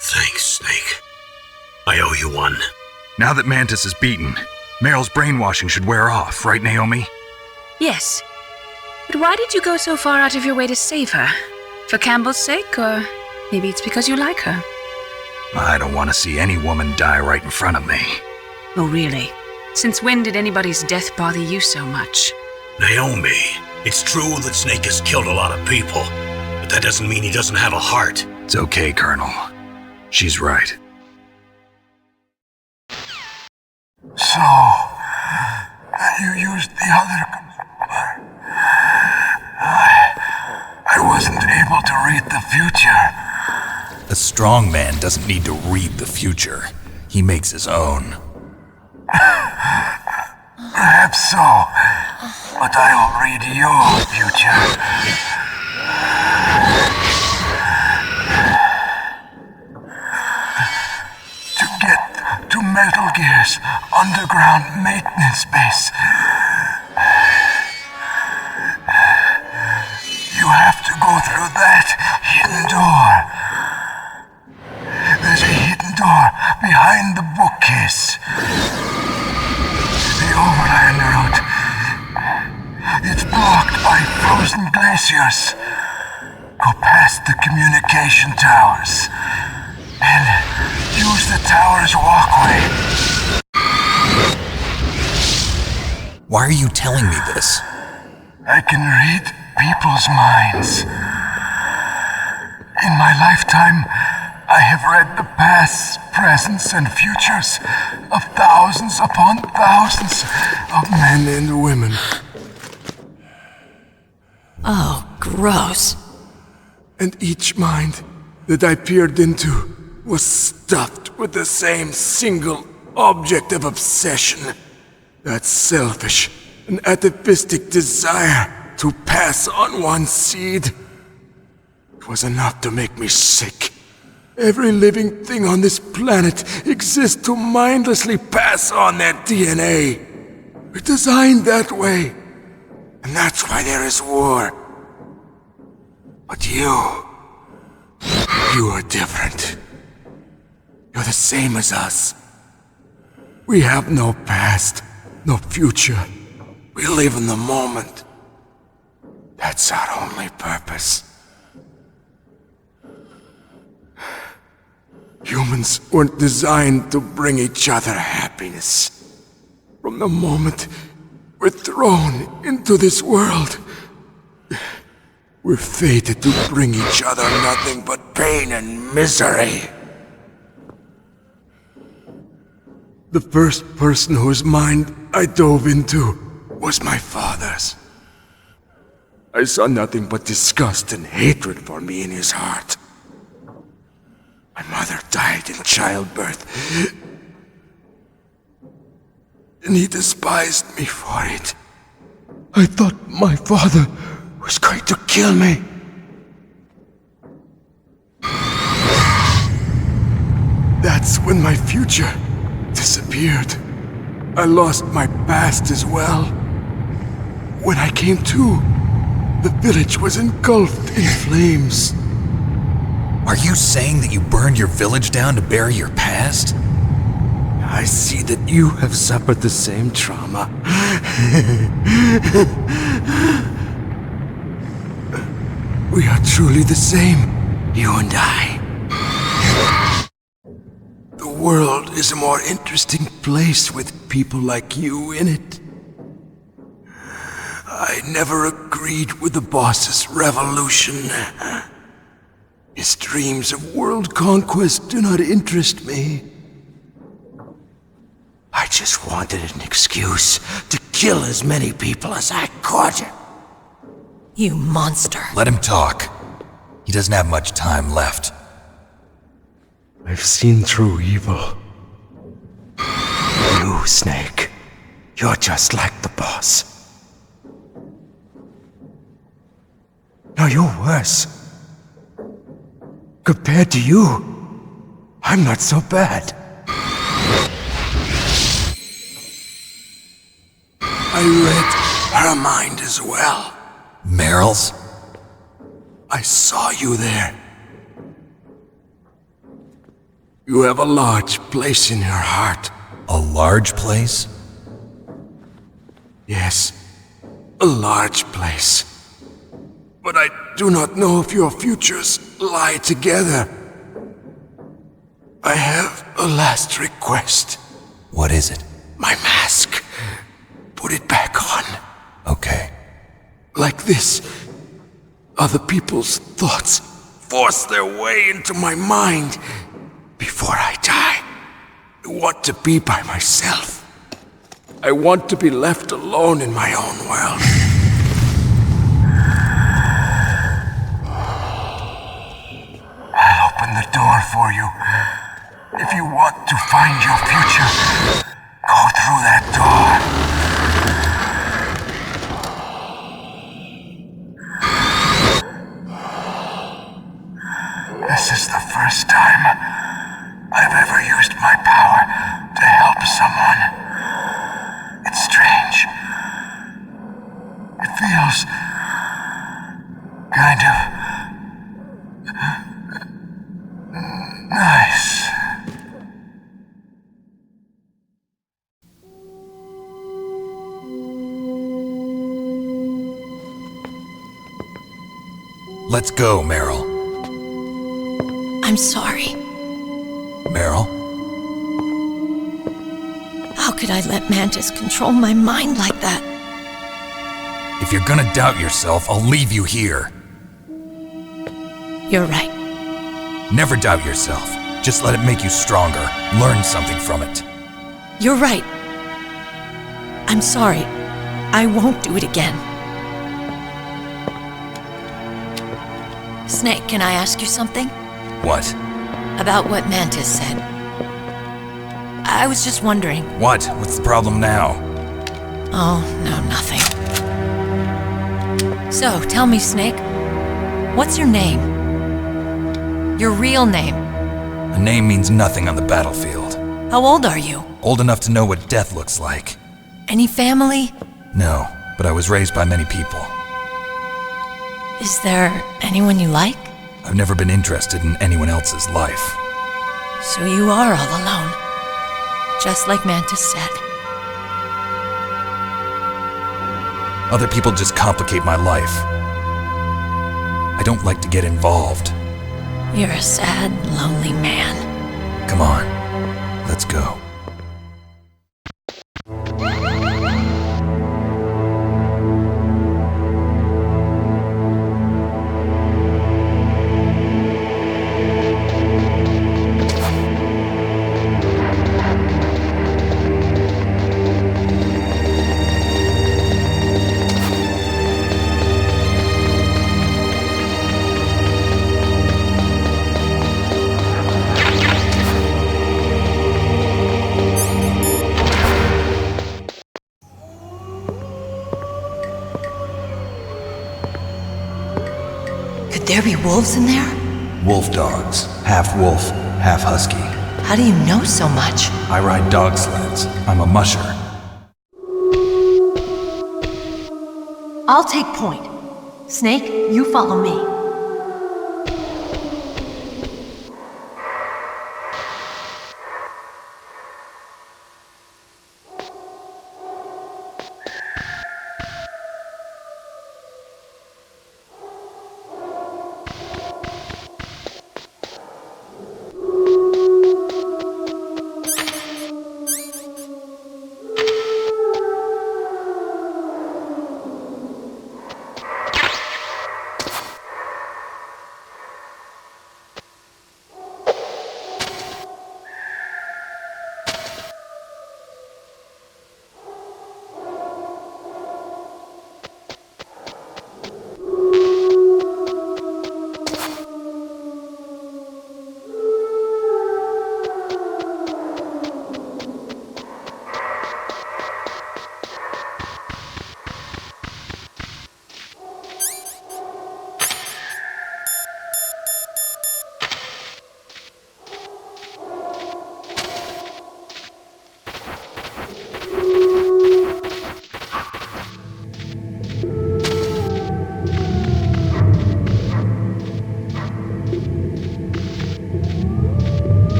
Thanks, Snake. I owe you one. Now that Mantis is beaten, Meryl's brainwashing should wear off, right, Naomi? Yes. But why did you go so far out of your way to save her? For Campbell's sake, or maybe it's because you like her? I don't want to see any woman die right in front of me. Oh, really? Since when did anybody's death bother you so much? Naomi, it's true that Snake has killed a lot of people, but that doesn't mean he doesn't have a heart. It's okay, Colonel. She's right. So, you used the other computer. I wasn't able to read the future. A strong man doesn't need to read the future. He makes his own. Perhaps so, but I'll read your future. To get to Metal Gear's underground maintenance base, you have to go through that hidden door. There's a hidden door behind the bookcase. The overland route. It's blocked by frozen glaciers. Go past the communication towers and use the tower's walkway. Why are you telling me this? I can read people's minds. In my lifetime, I have read the pasts, presents, and futures of thousands upon thousands of men and women. Oh, gross. And each mind that I peered into was stuffed with the same single object of obsession. That selfish and atavistic desire to pass on one's seed. It was enough to make me sick. Every living thing on this planet exists to mindlessly pass on their DNA. We're designed that way. And that's why there is war. But you are different. You're the same as us. We have no past, no future. We live in the moment. That's our only purpose. Humans weren't designed to bring each other happiness. From the moment we're thrown into this world, we're fated to bring each other nothing but pain and misery. The first person whose mind I dove into was my father's. I saw nothing but disgust and hatred for me in his heart. My mother died in childbirth, and he despised me for it. I thought my father was going to kill me. That's when my future disappeared. I lost my past as well. When I came to, the village was engulfed in flames. Are you saying that you burned your village down to bury your past? I see that you have suffered the same trauma. We are truly the same, you and I. The world is a more interesting place with people like you in it. I never agreed with the boss's revolution. His dreams of world conquest do not interest me. I just wanted an excuse to kill as many people as I could. You monster. Let him talk. He doesn't have much time left. I've seen through evil. You, Snake, you're just like the boss. No, you're worse. Compared to you, I'm not so bad. I read her mind as well. Meryl's? I saw you there. You have a large place in your heart. A large place? Yes, a large place. but I do not know if your futures lie together. I have a last request. What is it? My mask. Put it back on. Okay. Like this, other people's thoughts force their way into my mind. Before I die, I want to be by myself. I want to be left alone in my own world. I'll open the door for you. If you want to find your future, go through that door. This is the first time I've ever used my power to help someone. It's strange. It feels kind of nice. Let's go, Meryl. I'm sorry. Meryl? How could I let Mantis control my mind like that? If you're gonna doubt yourself, I'll leave you here. You're right. Never doubt yourself. Just let it make you stronger. Learn something from it. You're right. I'm sorry. I won't do it again. Snake, can I ask you something? What? About what Mantis said. I was just wondering. What? What's the problem now? Oh, no, nothing. So, tell me, Snake. What's your name? Your real name? A name means nothing on the battlefield. How old are you? Old enough to know what death looks like. Any family? No, but I was raised by many people. Is there anyone you like? I've never been interested in anyone else's life. So you are all alone. Just like Mantis said. Other people just complicate my life. I don't like to get involved. You're a sad, lonely man. Come on, let's go. Could there be wolves in there? Wolf dogs. Half wolf, half husky. How do you know so much? I ride dog sleds. I'm a musher. I'll take point. Snake, you follow me.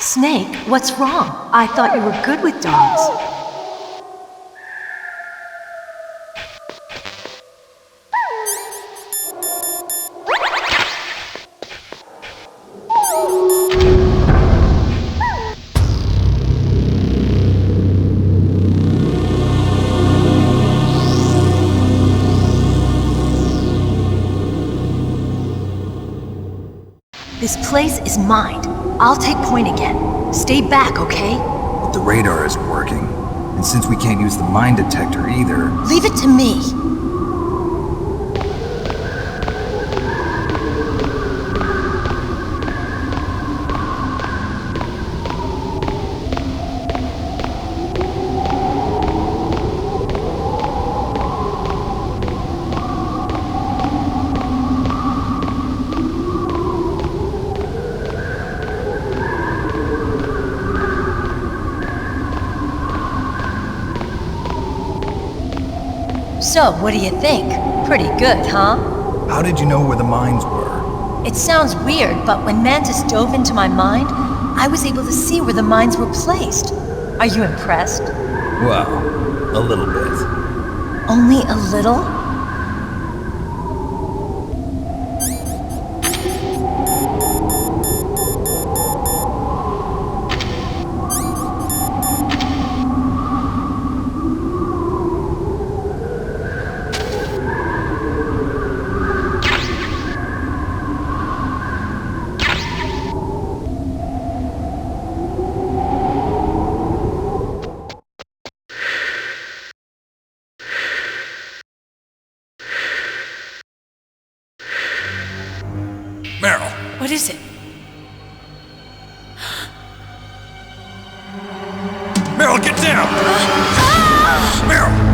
Snake, what's wrong? I thought you were good with dogs. This place is mine. I'll take point again. Stay back, okay? But the radar isn't working. And since we can't use the mine detector either... Leave it to me. So, what do you think? Pretty good, huh? How did you know where the mines were? It sounds weird, but when Mantis dove into my mind, I was able to see where the mines were placed. Are you impressed? Well, a little bit. Only a little? Meryl! What is it? Meryl, get down! Meryl!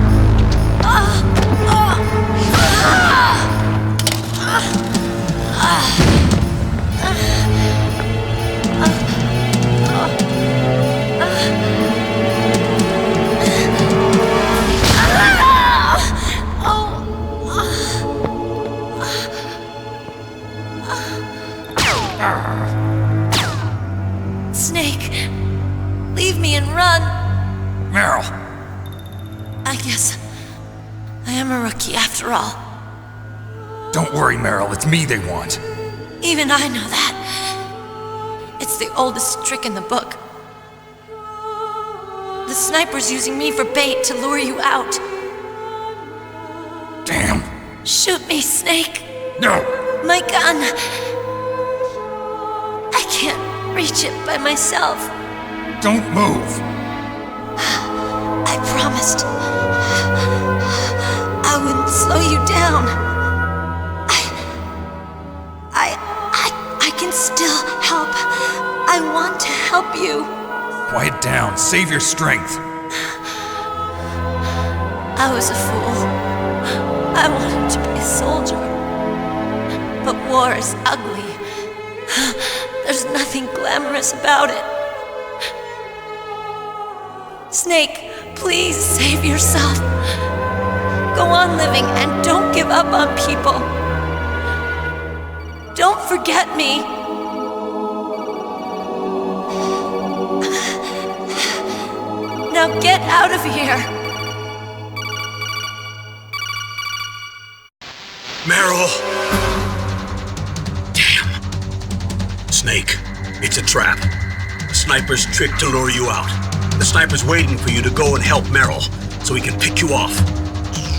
Snake, leave me and run. Meryl! I guess I am a rookie after all. Don't worry, Meryl, it's me they want. Even I know that. It's the oldest trick in the book. The sniper's using me for bait to lure you out. Damn! Shoot me, Snake! No! My gun! I can't reach it by myself. Don't move! I promised I wouldn't slow you down. I can still help. I want to help you. Quiet down. Save your strength. I was a fool. I wanted to be a soldier. But war is ugly. There's nothing glamorous about it. Snake, please save yourself. Go on living and don't give up on people. Don't forget me. Now get out of here. Meryl! Damn. Snake, it's a trap. The sniper's trick to lure you out. The sniper's waiting for you to go and help Meryl, so he can pick you off.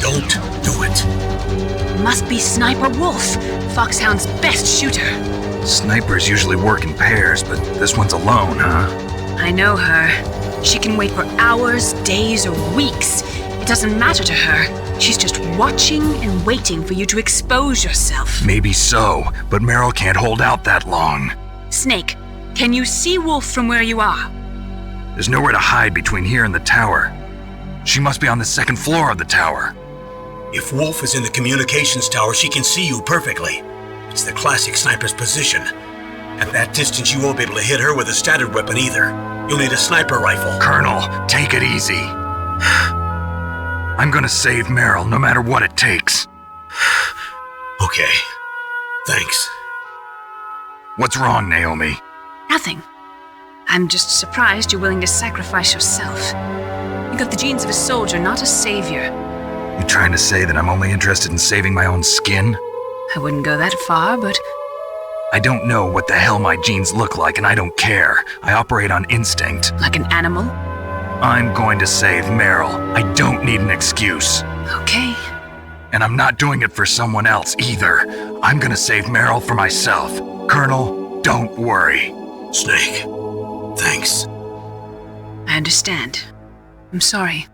Don't do it. Must be Sniper Wolf, Foxhound's best shooter. Snipers usually work in pairs, but this one's alone, huh? I know her. She can wait for hours, days, or weeks. It doesn't matter to her. She's just watching and waiting for you to expose yourself. Maybe so, but Meryl can't hold out that long. Snake, can you see Wolf from where you are? There's nowhere to hide between here and the tower. She must be on the second floor of the tower. If Wolf is in the communications tower, she can see you perfectly. It's the classic sniper's position. At that distance, you won't be able to hit her with a standard weapon either. You'll need a sniper rifle. Colonel, take it easy. I'm gonna save Meryl, no matter what it takes. Okay. Thanks. What's wrong, Naomi? Nothing. I'm just surprised you're willing to sacrifice yourself. You got the genes of a soldier, not a savior. You trying to say that I'm only interested in saving my own skin? I wouldn't go that far, but... I don't know what the hell my genes look like, and I don't care. I operate on instinct. Like an animal? I'm going to save Meryl. I don't need an excuse. Okay. And I'm not doing it for someone else either. I'm gonna save Meryl for myself. Colonel, don't worry. Snake, thanks. I understand. I'm sorry.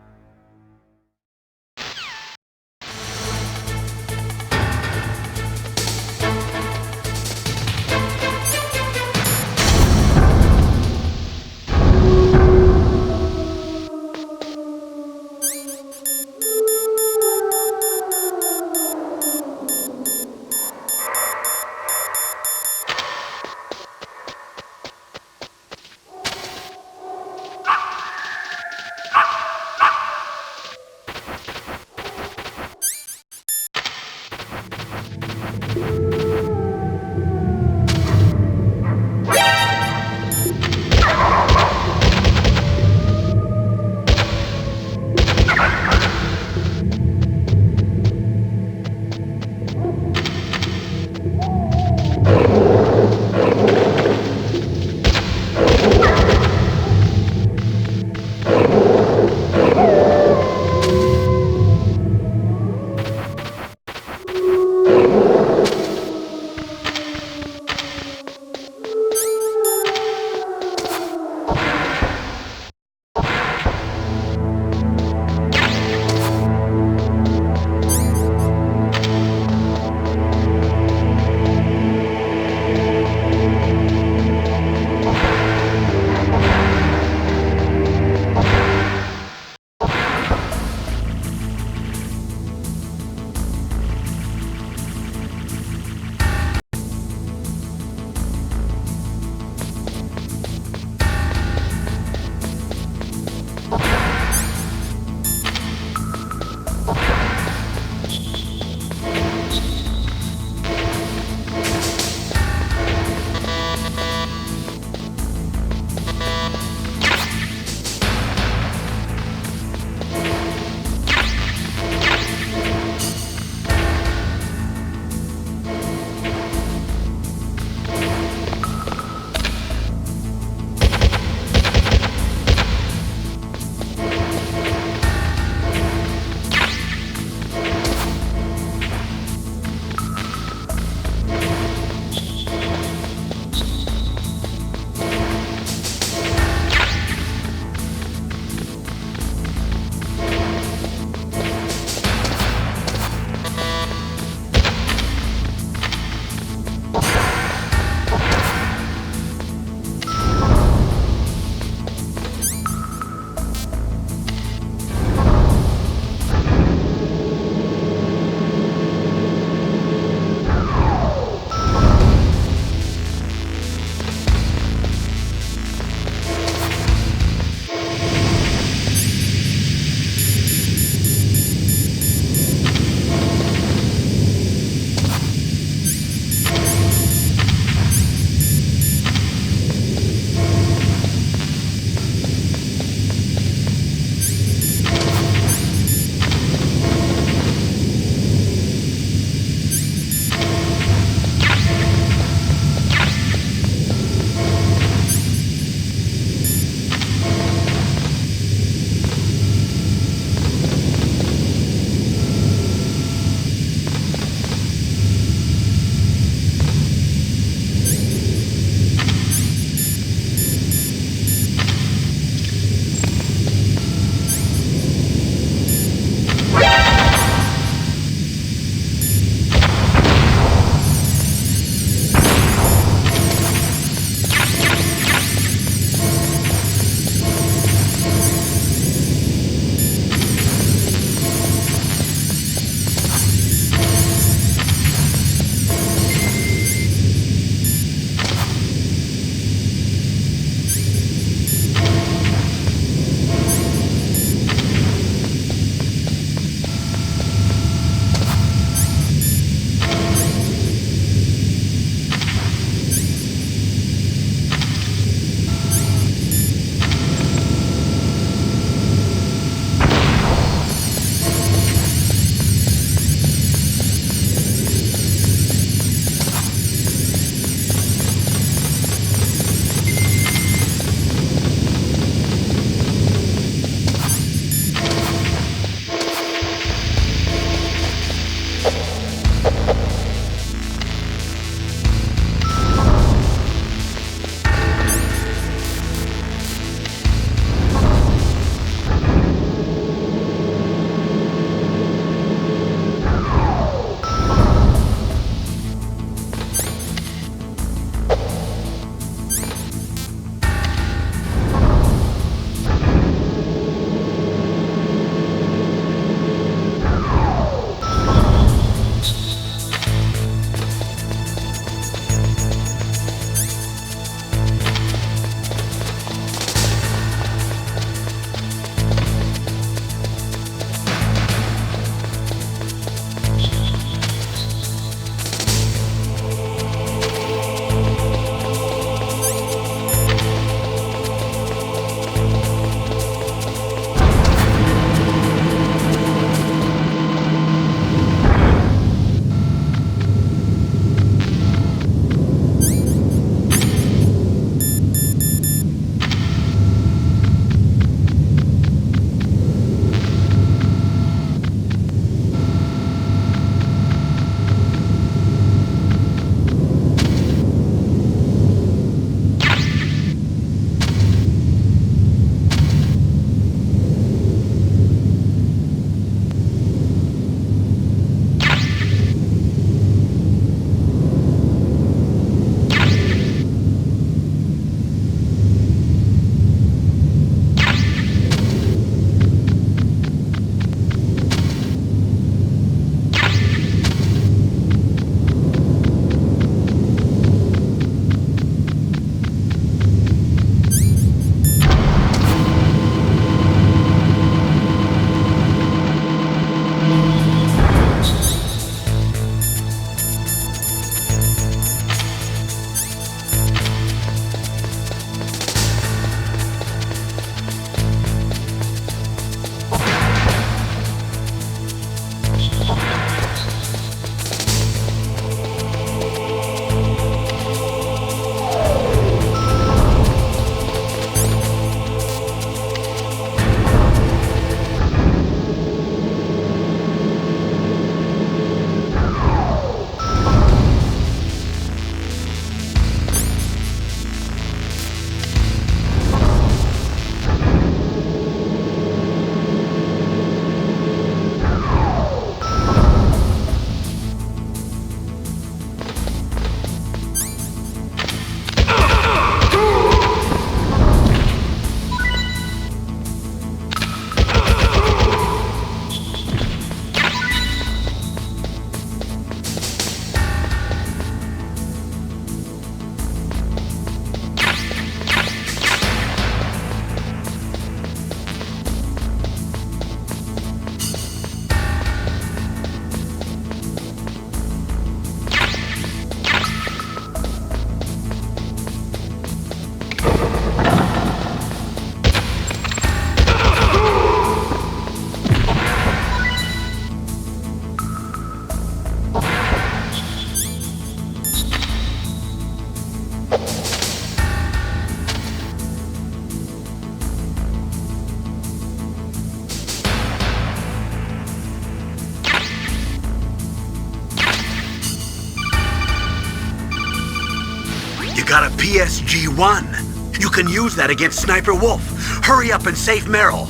PSG-1. You can use that against Sniper Wolf. Hurry up and save Meryl.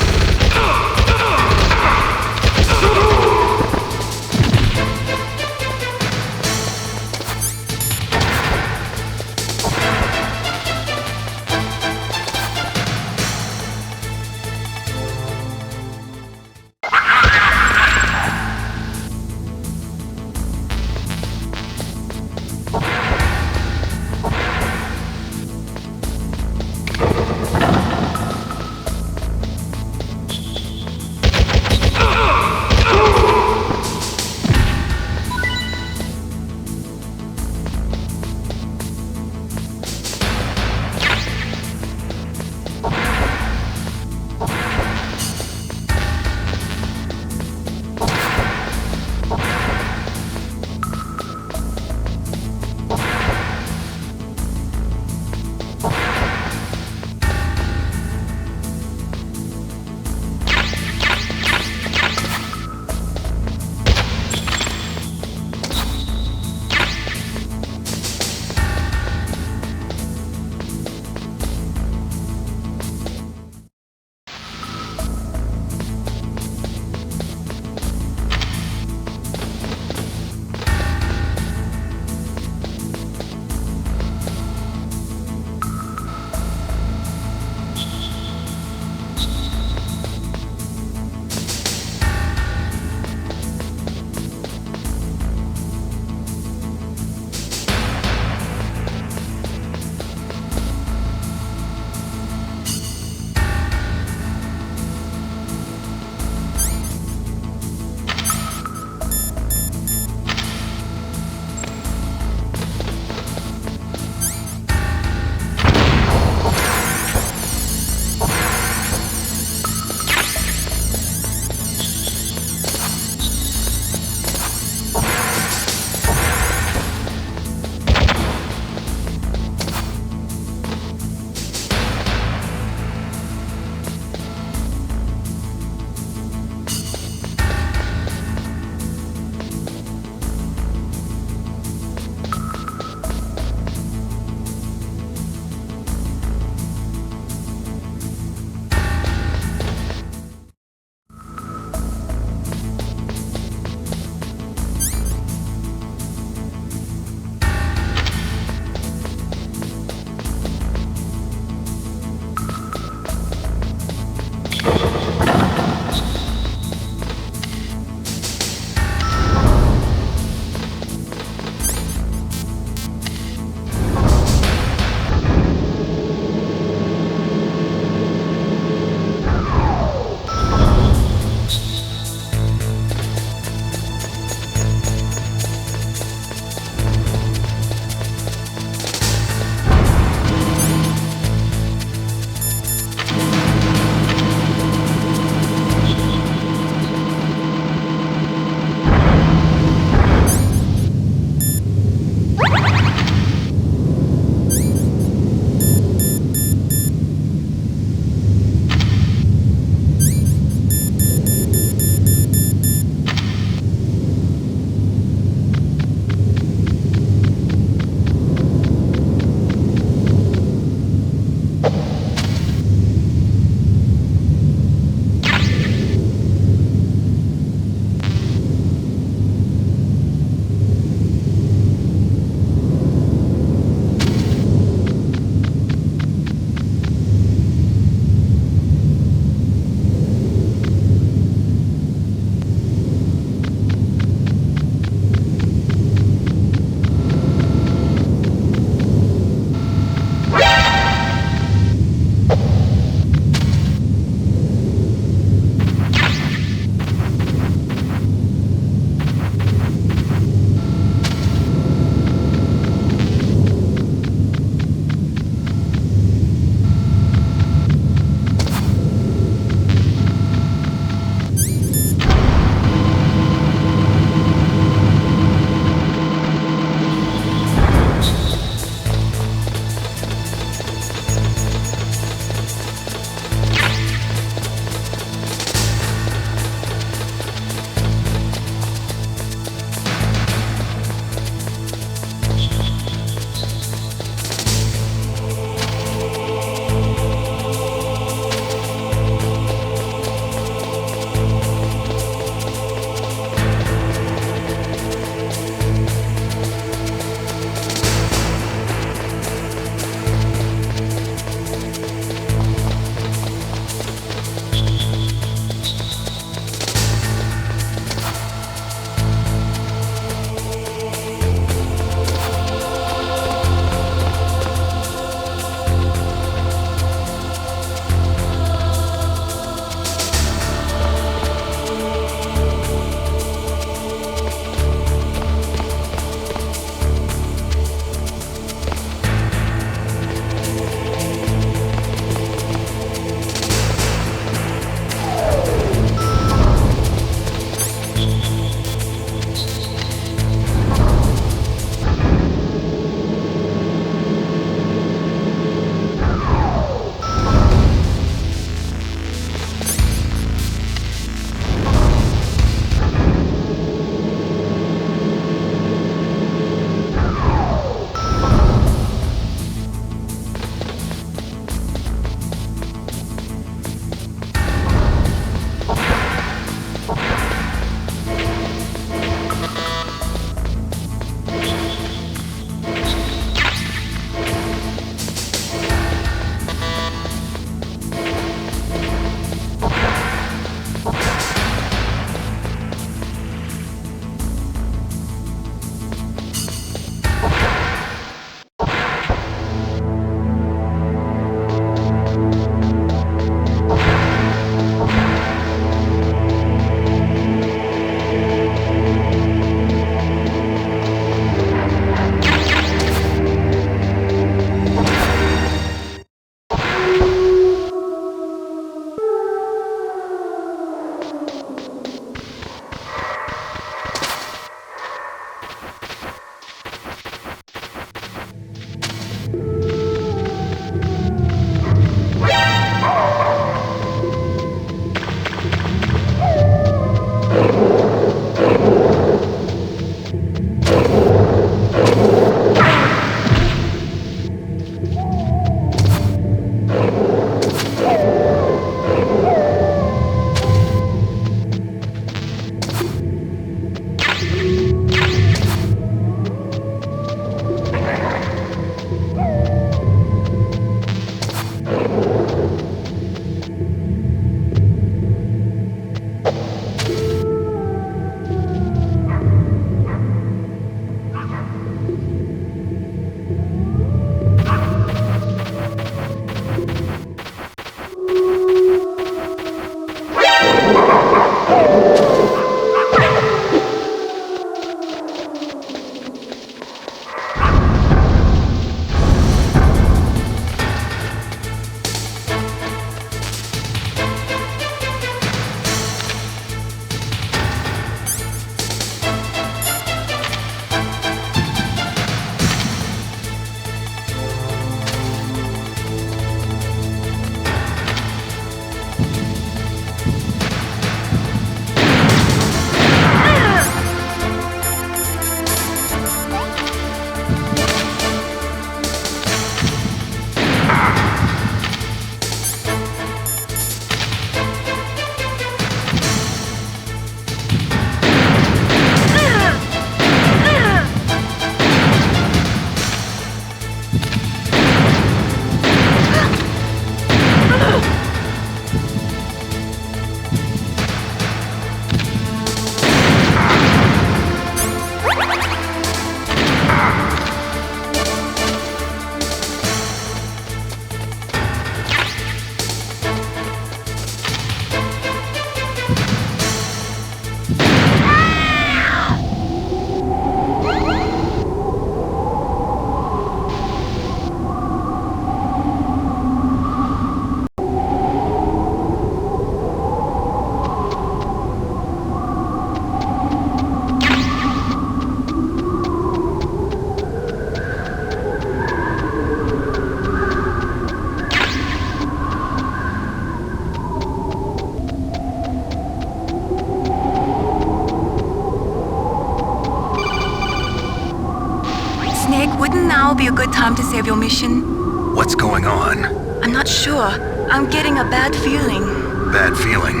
Wouldn't now be a good time to save your mission? What's going on? I'm not sure. I'm getting a bad feeling. Bad feeling?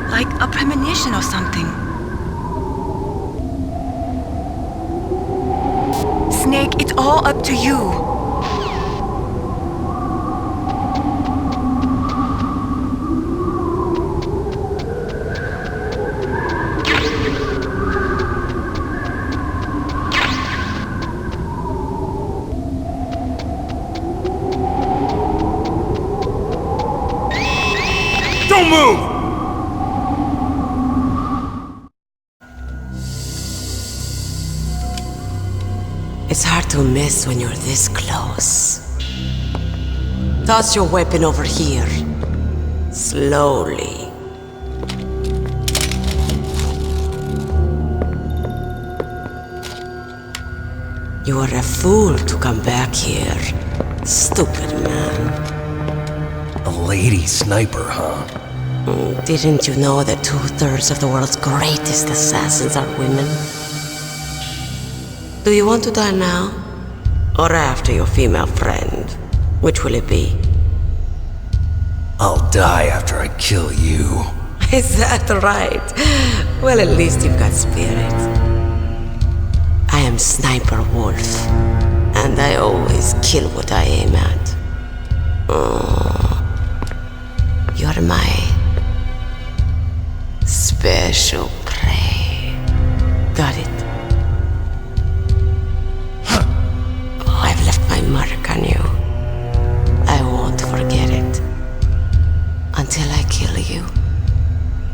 Like a premonition or something. Snake, it's all up to you. Don't move! It's hard to miss when you're this close. Toss your weapon over here. Slowly. You were a fool to come back here. Stupid man. A lady sniper, huh? Didn't you know that 2/3 of the world's greatest assassins are women? Do you want to die now? Or after your female friend? Which will it be? I'll die after I kill you. Is that right? Well, at least you've got spirit. I am Sniper Wolf, and I always kill what I aim at. You're my special prey. Got it? I've left my mark on you. I won't forget it. Until I kill you.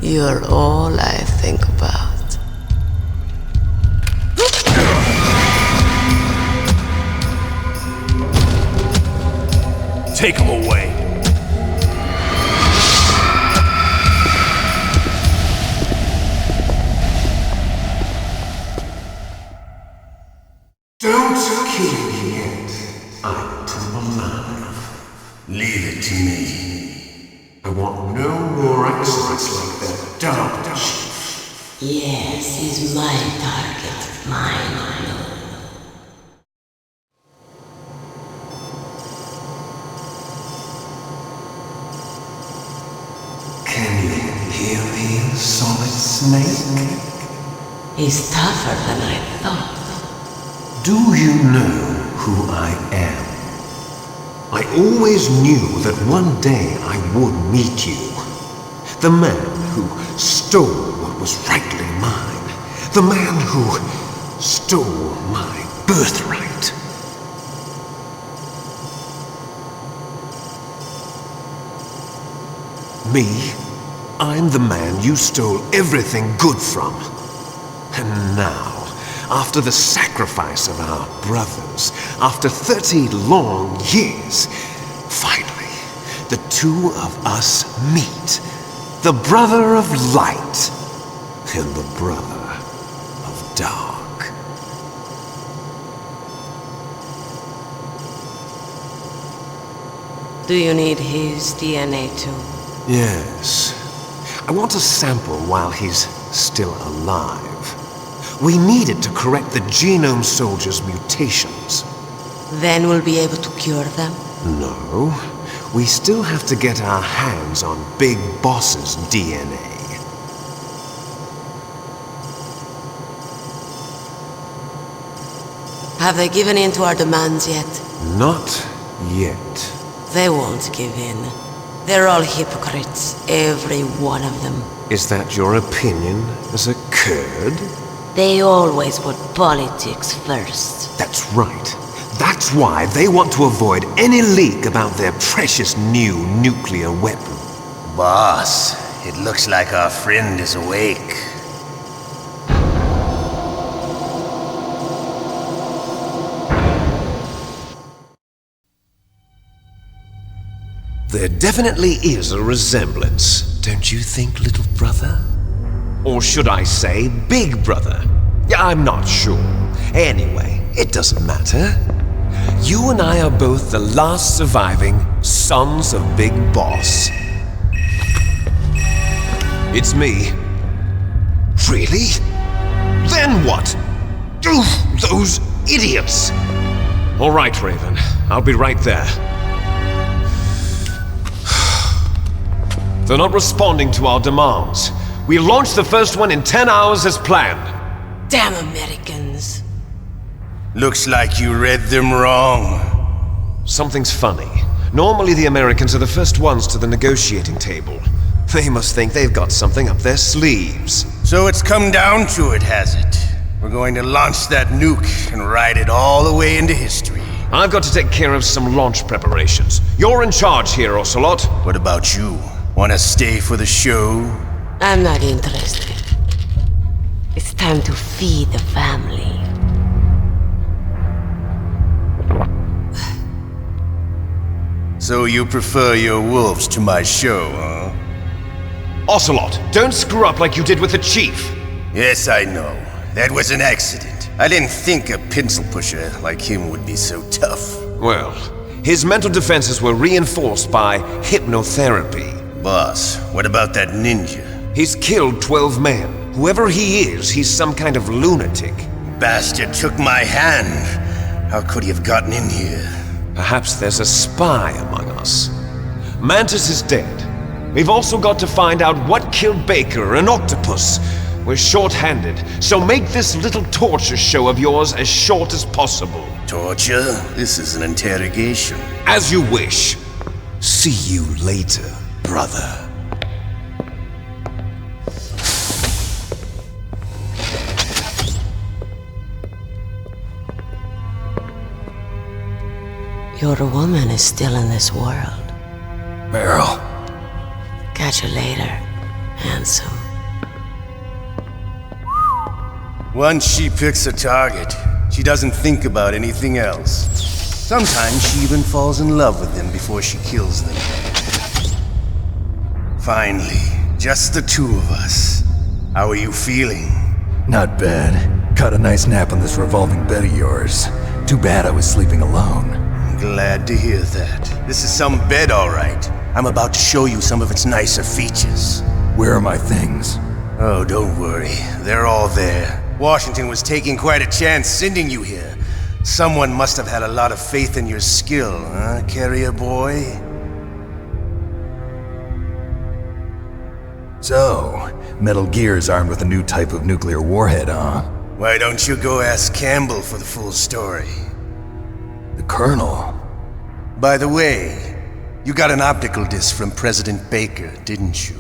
You're all I think about. Take him away. won't kill me yet. I'm alive. Leave it to me. I want no more accidents like that dark chief. Yes, he's my target. Mine. Can you hear me, Solid Snake? He's tougher than I thought. Do you know who I am? I always knew that one day I would meet you. The man who stole what was rightly mine. The man who stole my birthright. Me? I'm the man you stole everything good from. And now, after the sacrifice of our brothers, after 30 long years, finally, the two of us meet. The brother of light and the brother of dark. Do you need his DNA too? Yes. I want a sample while he's still alive. We need it to correct the genome soldier's mutations. Then we'll be able to cure them? No. We still have to get our hands on Big Boss's DNA. Have they given in to our demands yet? Not yet. They won't give in. They're all hypocrites, every one of them. Is that your opinion as a Kurd? They always put politics first. That's right. That's why they want to avoid any leak about their precious new nuclear weapon. Boss, it looks like our friend is awake. There definitely is a resemblance, don't you think, little brother? Or should I say, big brother? Yeah, I'm not sure. Anyway, it doesn't matter. You and I are both the last surviving sons of Big Boss. It's me. Really? Then what? Oof, those idiots! All right, Raven. I'll be right there. They're not responding to our demands. We launched the first one in 10 hours as planned. Damn Americans. Looks like you read them wrong. Something's funny. Normally the Americans are the first ones to the negotiating table. They must think they've got something up their sleeves. So it's come down to it, has it? We're going to launch that nuke and ride it all the way into history. I've got to take care of some launch preparations. You're in charge here, Ocelot. What about you? Wanna stay for the show? I'm not interested. It's time to feed the family. So you prefer your wolves to my show, huh? Ocelot, don't screw up like you did with the chief. Yes, I know. That was an accident. I didn't think a pencil pusher like him would be so tough. Well, his mental defenses were reinforced by hypnotherapy. Boss, what about that ninja? He's killed 12 men. Whoever he is, he's some kind of lunatic. Bastard took my hand. How could he have gotten in here? Perhaps there's a spy among us. Mantis is dead. We've also got to find out what killed Baker and Octopus. We're short-handed, so make this little torture show of yours as short as possible. Torture? This is an interrogation. As you wish. See you later, brother. Your woman is still in this world. Beryl. Catch you later, handsome. Once she picks a target, she doesn't think about anything else. Sometimes she even falls in love with them before she kills them. Finally, just the two of us. How are you feeling? Not bad. Caught a nice nap on this revolving bed of yours. Too bad I was sleeping alone. I'm glad to hear that. This is some bed, all right. I'm about to show you some of its nicer features. Where are my things? Oh, don't worry. They're all there. Washington was taking quite a chance sending you here. Someone must have had a lot of faith in your skill, huh, carrier boy? So, Metal Gear is armed with a new type of nuclear warhead, huh? Why don't you go ask Campbell for the full story? The Colonel? By the way, you got an optical disc from President Baker, didn't you?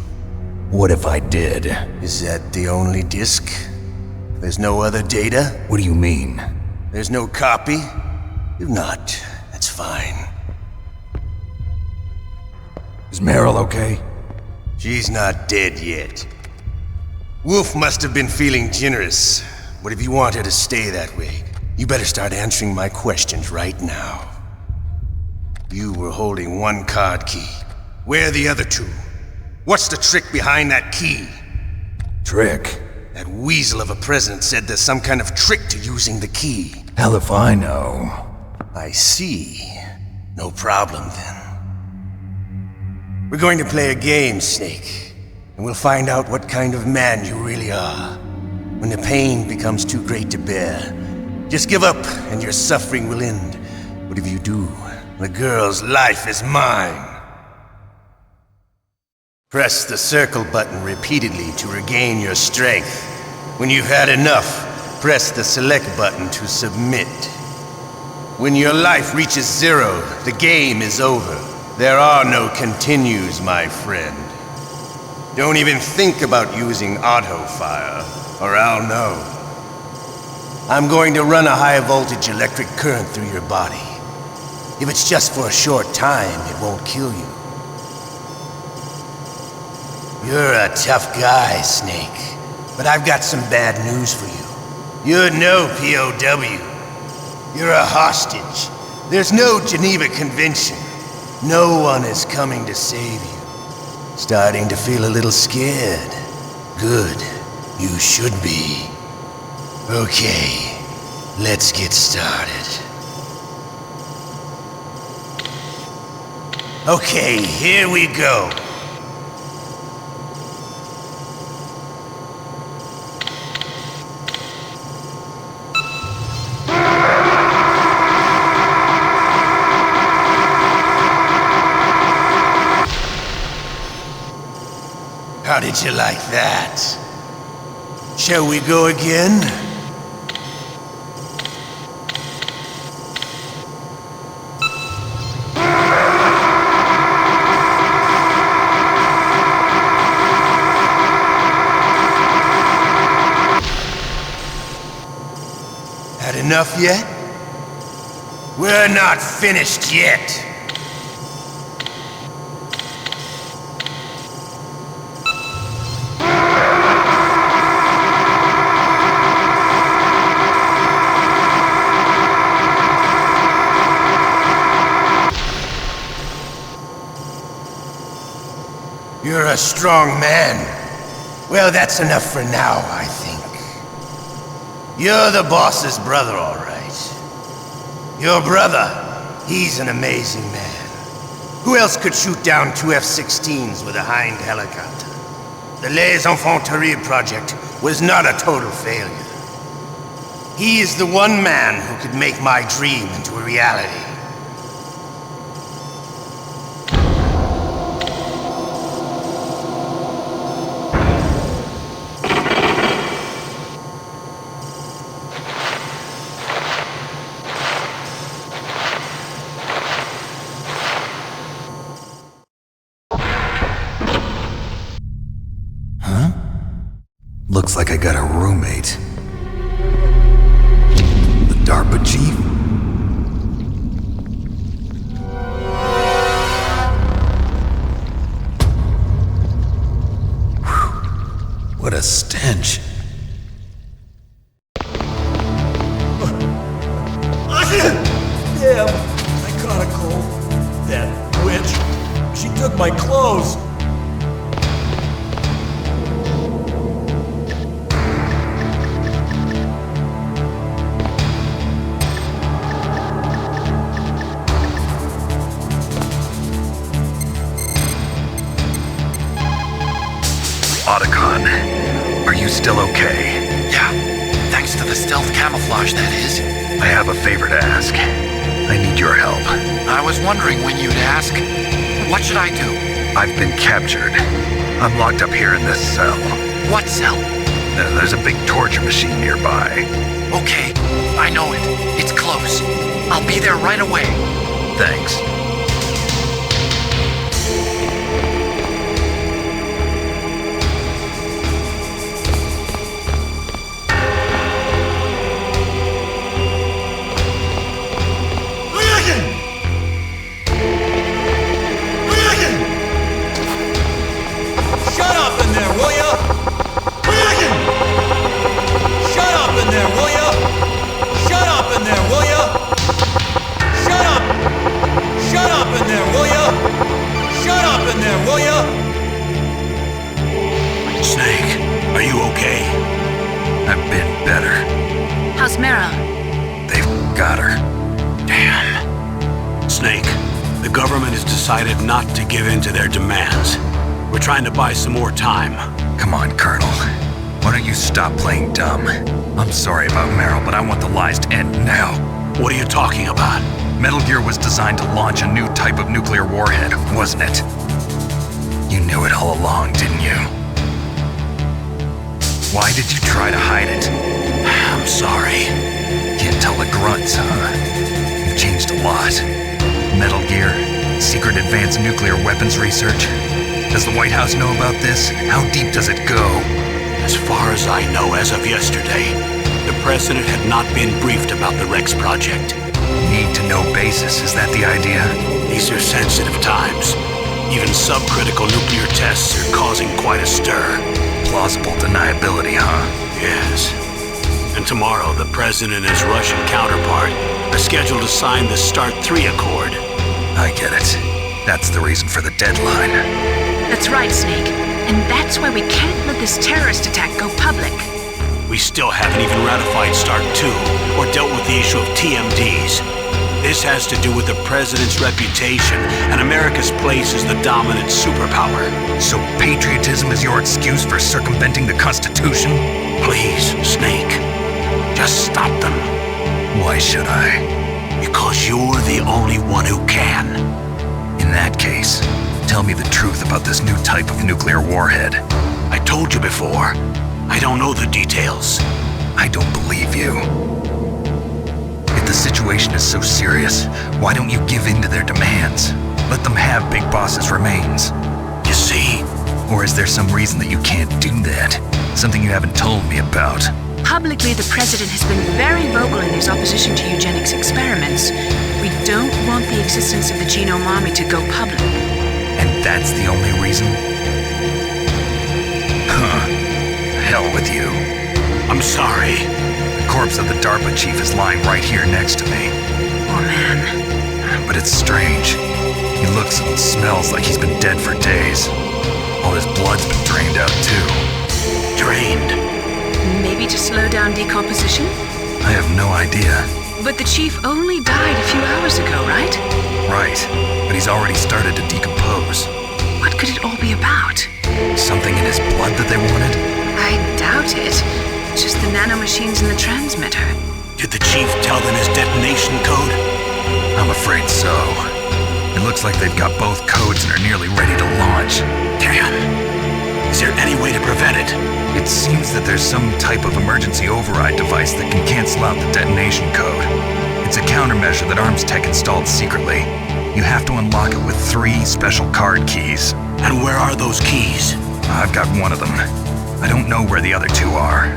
What if I did? Is that the only disc? There's no other data? What do you mean? There's no copy? If not, that's fine. Is Meryl okay? She's not dead yet. Wolf must have been feeling generous. But if you want her to stay that way, you better start answering my questions right now. You were holding one card key. Where are the other two? What's the trick behind that key? Trick? That weasel of a president said there's some kind of trick to using the key. Hell if I know. I see. No problem then. We're going to play a game, Snake. And we'll find out what kind of man you really are. When the pain becomes too great to bear, just give up and your suffering will end. But if you do, the girl's life is mine. Press the circle button repeatedly to regain your strength. When you've had enough, press the select button to submit. When your life reaches 0, the game is over. There are no continues, my friend. Don't even think about using auto fire, or I'll know. I'm going to run a high voltage electric current through your body. If it's just for a short time, it won't kill you. You're a tough guy, Snake, but I've got some bad news for you. You're no POW. You're a hostage. There's no Geneva Convention. No one is coming to save you. Starting to feel a little scared. Good. You should be. Okay, let's get started. Okay, here we go. How did you like that? Shall we go again? Had enough yet? We're not finished yet. You're a strong man. Well, that's enough for now, I think. You're the boss's brother, all right. Your brother, he's an amazing man. Who else could shoot down 2 F-16s with a Hind helicopter? The Les Infanteries project was not a total failure. He is the one man who could make my dream into a reality. Looks like I got a roommate. The DARPA chief? Whew. What a stench. Damn, I caught a cold. That witch. She took my clothes. still okay? Yeah, thanks to the stealth camouflage, that is. I have a favor to ask. I need your help. I was wondering when you'd ask. What should I do? I've been captured. I'm locked up here in this cell. What cell? There's a big torture machine nearby. Okay, I know it. It's close. I'll be there right away. Thanks. Shut up in there, will ya? Shut up in there, will ya? Shut up in there, will ya? Shut up! Shut up in there, will ya? Shut up in there, will ya? Snake, are you okay? I've been better. How's Meryl? They've got her. Damn. Snake, the government has decided not to give in to their demands. We're trying to buy some more time. Come on, Colonel. Why don't you stop playing dumb? I'm sorry about Meryl, but I want the lies to end now. What are you talking about? Metal Gear was designed to launch a new type of nuclear warhead, wasn't it? You knew it all along, didn't you? Why did you try to hide it? I'm sorry. Can't tell the grunts, huh? You've changed a lot. Metal Gear, secret advanced nuclear weapons research. Does the White House know about this? How deep does it go? As far as I know, as of yesterday, the president had not been briefed about the Rex project. Need-to-know basis, is that the idea? These are sensitive times. Even subcritical nuclear tests are causing quite a stir. Plausible deniability, huh? Yes. And tomorrow, the president and his Russian counterpart are scheduled to sign the START 3 Accord. I get it. That's the reason for the deadline. That's right, Snake. And that's why we can't let this terrorist attack go public. We still haven't even ratified START 2 or dealt with the issue of TMDs. This has to do with the president's reputation and America's place as the dominant superpower. So patriotism is your excuse for circumventing the Constitution? Please, Snake, just stop them. Why should I? Because you're the only one who can. In that case, tell me the truth about this new type of nuclear warhead. I told you before. I don't know the details. I don't believe you. If the situation is so serious, why don't you give in to their demands? Let them have Big Boss's remains. You see? Or is there some reason that you can't do that? Something you haven't told me about? Publicly, the president has been very vocal in his opposition to eugenics experiments. We don't want the existence of the genome army to go public. And that's the only reason? Huh. Hell with you. I'm sorry. The corpse of the DARPA chief is lying right here next to me. Oh, man. But it's strange. He looks and smells like he's been dead for days. All his blood's been drained out, too. Drained? Maybe to slow down decomposition? I have no idea. But the chief only died a few hours ago, right? Right. But he's already started to decompose. What could it all be about? Something in his blood that they wanted? I doubt it. Just the nanomachines in the transmitter. Did the chief tell them his detonation code? I'm afraid so. It looks like they've got both codes and are nearly ready to launch. Damn. Is there any way to prevent it? It seems that there's some type of emergency override device that can cancel out the detonation code. It's a countermeasure that Arms Tech installed secretly. You have to unlock it with 3 special card keys. And where are those keys? I've got one of them. I don't know where the other 2 are.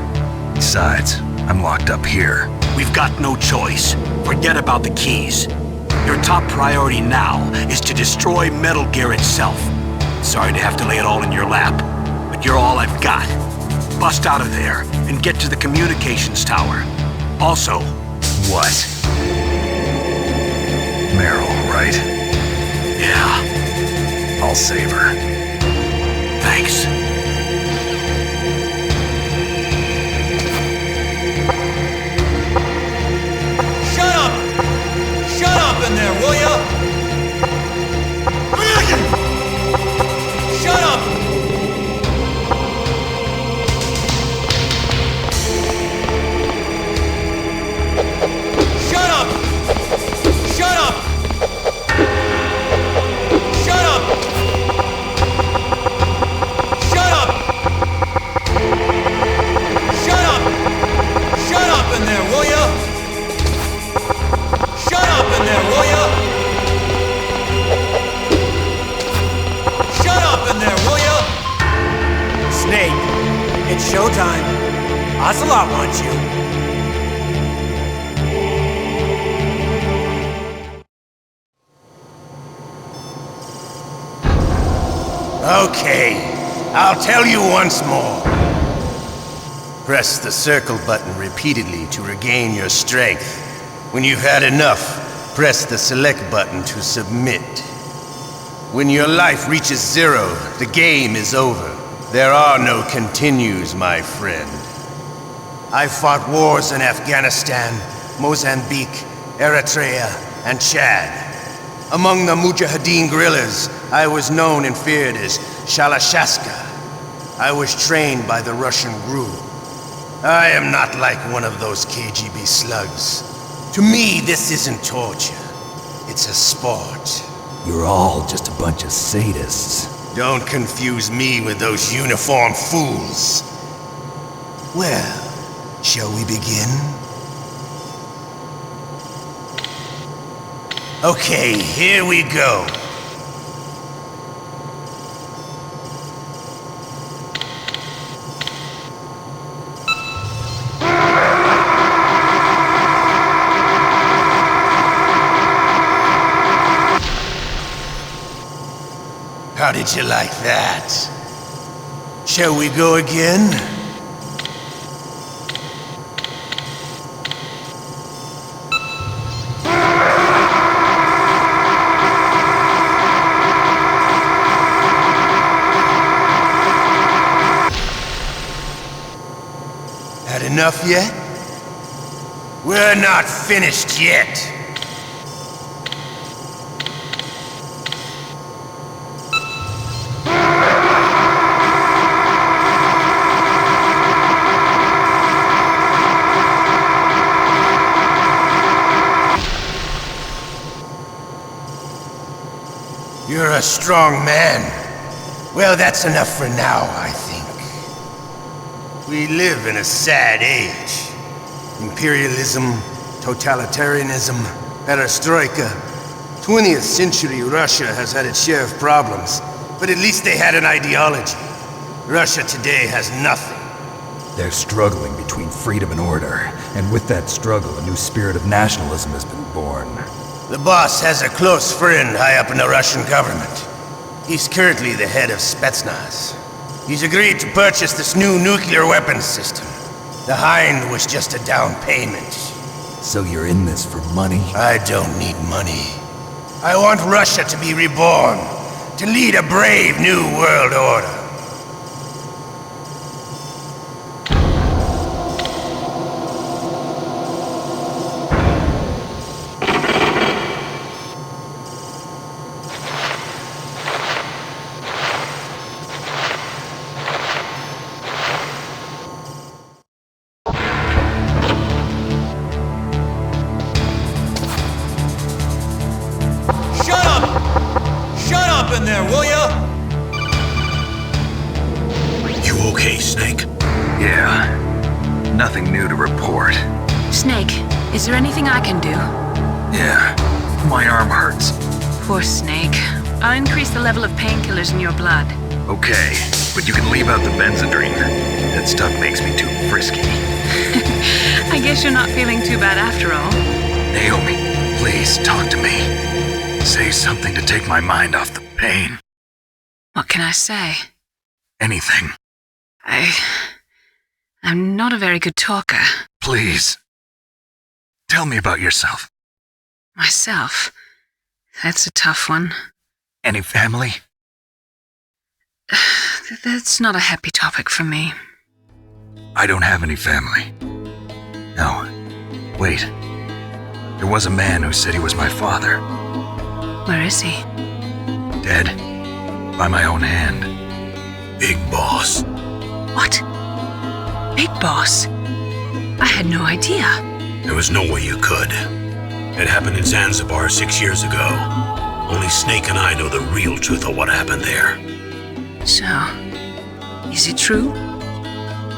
Besides, I'm locked up here. We've got no choice. Forget about the keys. Your top priority now is to destroy Metal Gear itself. Sorry to have to lay it all in your lap, but you're all I've got. Bust out of there and get to the communications tower. Also... What? Meryl, right? Yeah. I'll save her. Thanks. Shut up! Shut up in there, will ya? Shut up! Okay, I'll tell you once more. Press the circle button repeatedly to regain your strength. When you've had enough, press the select button to submit. When your life reaches 0, the game is over. There are no continues, my friend. I fought wars in Afghanistan, Mozambique, Eritrea, and Chad. Among the Mujahideen guerrillas, I was known and feared as Shalashaska. I was trained by the Russian GRU. I am not like one of those KGB slugs. To me, this isn't torture. It's a sport. You're all just a bunch of sadists. Don't confuse me with those uniformed fools. Well, shall we begin? Okay, here we go. How did you like that? Shall we go again? Had enough yet? We're not finished yet. You're a strong man. Well, that's enough for now, I think. We live in a sad age. Imperialism, totalitarianism, perestroika. 20th century Russia has had its share of problems, but at least they had an ideology. Russia today has nothing. They're struggling between freedom and order, and with that struggle, a new spirit of nationalism has been born. The boss has a close friend high up in the Russian government. He's currently the head of Spetsnaz. He's agreed to purchase this new nuclear weapons system. The Hind was just a down payment. So you're in this for money? I don't need money. I want Russia to be reborn, to lead a brave new world order. In there, will ya? You okay, Snake? Yeah. Nothing new to report. Snake, is there anything I can do? Yeah. My arm hurts. Poor Snake. I'll increase the level of painkillers in your blood. Okay, but you can leave out the Benzedrine. That stuff makes me too frisky. I guess you're not feeling too bad after all. Naomi, please talk to me. Say something to take my mind off the pain. What can I say? Anything. I'm not a very good talker. Please. Tell me about yourself. Myself? That's a tough one. Any family? That's not a happy topic for me. I don't have any family. No. Wait. There was a man who said he was my father. Where is he? Dead. By my own hand. Big Boss. What? Big Boss? I had no idea. There was no way you could. It happened in Zanzibar 6 years ago. Only Snake and I know the real truth of what happened there. So, is it true?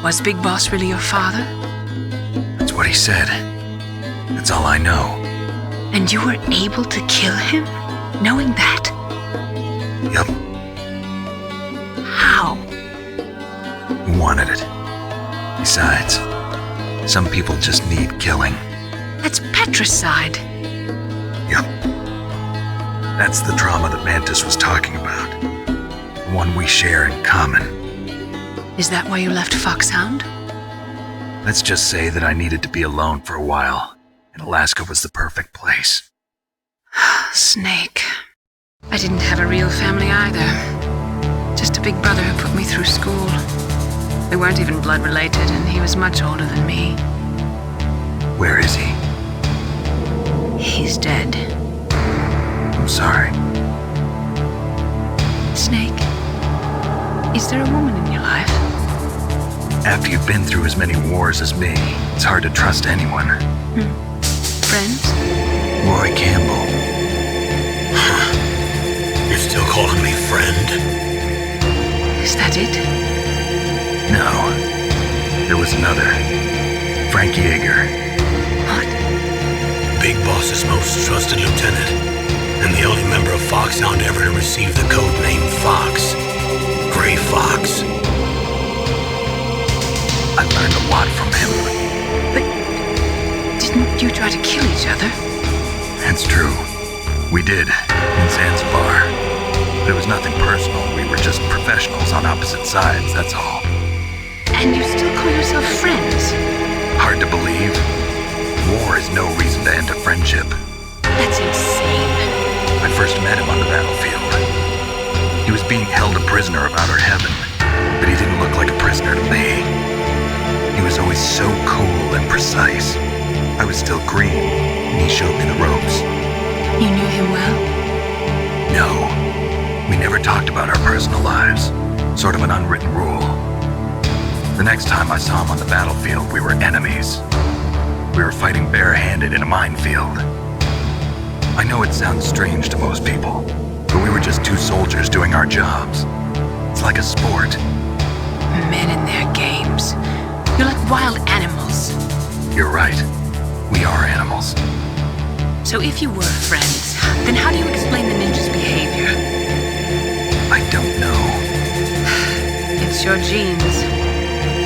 Was Big Boss really your father? That's what he said. That's all I know. And you were able to kill him? Knowing that? Yep. How? He wanted it. Besides, some people just need killing. That's patricide. Yep. That's the trauma that Mantis was talking about. one we share in common. Is that why you left Foxhound? Let's just say that I needed to be alone for a while, and Alaska was the perfect place. Snake. I didn't have a real family either. Just a big brother who put me through school. We weren't even blood related, and he was much older than me. Where is he? He's dead. I'm sorry. Snake, is there a woman in your life? After you've been through as many wars as me, it's hard to trust anyone. Friends? Roy Campbell. You're still calling me friend? Is that it? No. There was another. Frank Yeager. What? Big Boss's most trusted lieutenant, and the only member of Foxhound ever to receive the code name Fox. Gray Fox. I learned a lot from him. But didn't you try to kill each other? That's true. We did, in Zanzibar. But it was nothing personal. We were just professionals on opposite sides, that's all. And you still call yourself friends? Hard to believe. War is no reason to end a friendship. That's insane. I first met him on the battlefield. He was being held a prisoner of outer heaven, but he didn't look like a prisoner to me. He was always so cool and precise. I was still green, and he showed me the ropes. You knew him well? No. We never talked about our personal lives. Sort of an unwritten rule. The next time I saw him on the battlefield, we were enemies. We were fighting barehanded in a minefield. I know it sounds strange to most people, but we were just two soldiers doing our jobs. It's like a sport. Men and their games. You're like wild animals. You're right. We are animals. So if you were friends, then how do you explain the ninja's behavior? I don't know. It's your genes.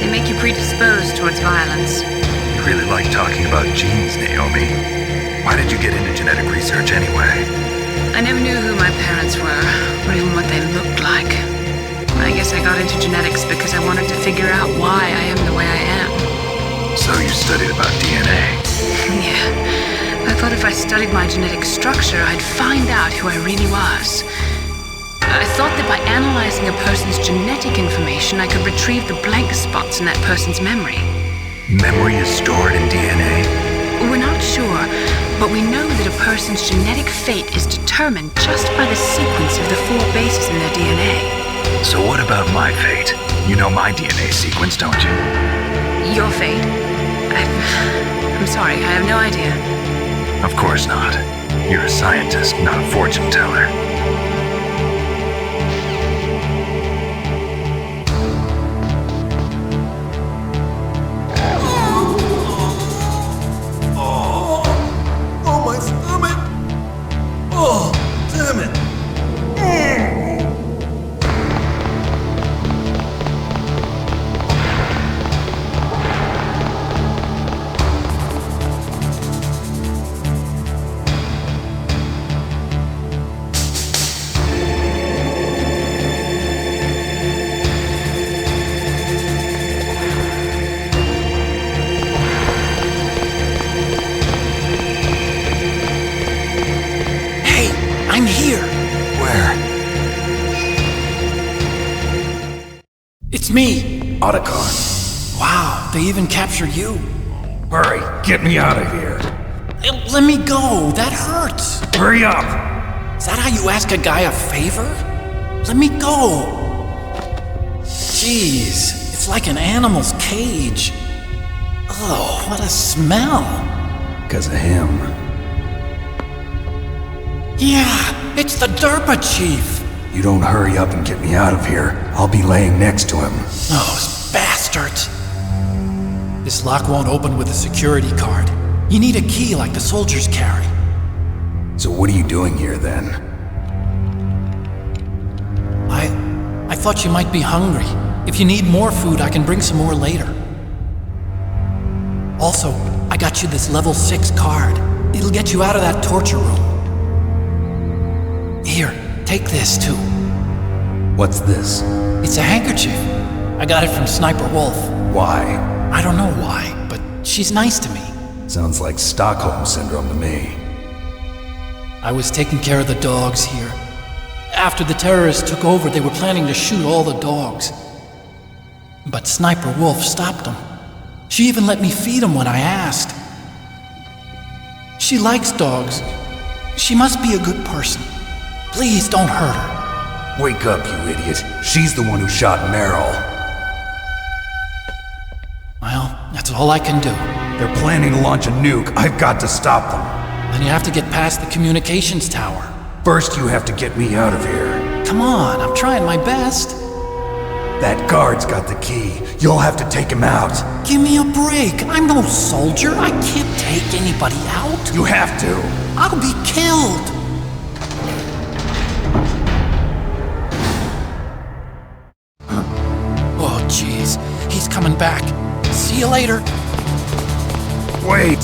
They make you predisposed towards violence. You really like talking about genes, Naomi. Why did you get into genetic research anyway? I never knew who my parents were, or even what they looked like. I guess I got into genetics because I wanted to figure out why I am the way I am. So you studied about DNA? Yeah. I thought if I studied my genetic structure, I'd find out who I really was. I thought that by analyzing a person's genetic information, I could retrieve the blank spots in that person's memory. Memory is stored in DNA? We're not sure, but we know that a person's genetic fate is determined just by the sequence of the 4 bases in their DNA. So what about my fate? You know my DNA sequence, don't you? Your fate? I'm sorry, I have no idea. Of course not. You're a scientist, not a fortune teller. Oh, my stomach! Oh, damn it! I'm here. Where? It's me. Otacon. Wow, they even captured you. Hurry, get me out of here. Let me go. That hurts. Hurry up. Is that how you ask a guy a favor? Let me go. Jeez, it's like an animal's cage. Oh, what a smell. Because of him. Yeah, it's the DARPA chief. You don't hurry up and get me out of here, I'll be laying next to him. Those bastards. This lock won't open with a security card. You need a key like the soldiers carry. So what are you doing here then? I thought you might be hungry. If you need more food, I can bring some more later. Also, I got you this level 6 card. It'll get you out of that torture room. Here, take this too. What's this? It's a handkerchief. I got it from Sniper Wolf. Why? I don't know why, but she's nice to me. Sounds like Stockholm Syndrome to me. I was taking care of the dogs here. After the terrorists took over, they were planning to shoot all the dogs. But Sniper Wolf stopped them. She even let me feed them when I asked. She likes dogs. She must be a good person. Please don't hurt her. Wake up, you idiot. She's the one who shot Meryl. Well, that's all I can do. They're planning to launch a nuke. I've got to stop them. Then you have to get past the communications tower. First, you have to get me out of here. Come on, I'm trying my best. That guard's got the key. You'll have to take him out. Give me a break. I'm no soldier. I can't take anybody out. You have to. I'll be killed. Oh, jeez. He's coming back. See you later. Wait.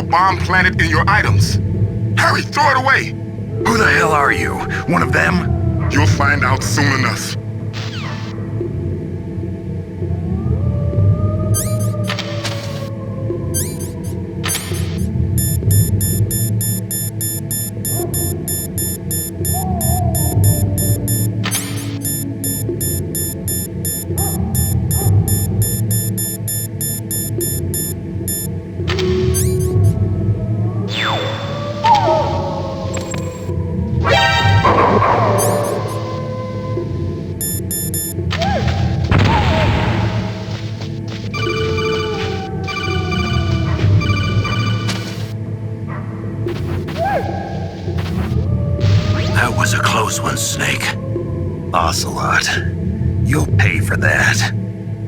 bomb planted in your items. Hurry, throw it away! Who the hell are you? One of them? You'll find out soon enough. That was a close one, Snake. Ocelot. You'll pay for that.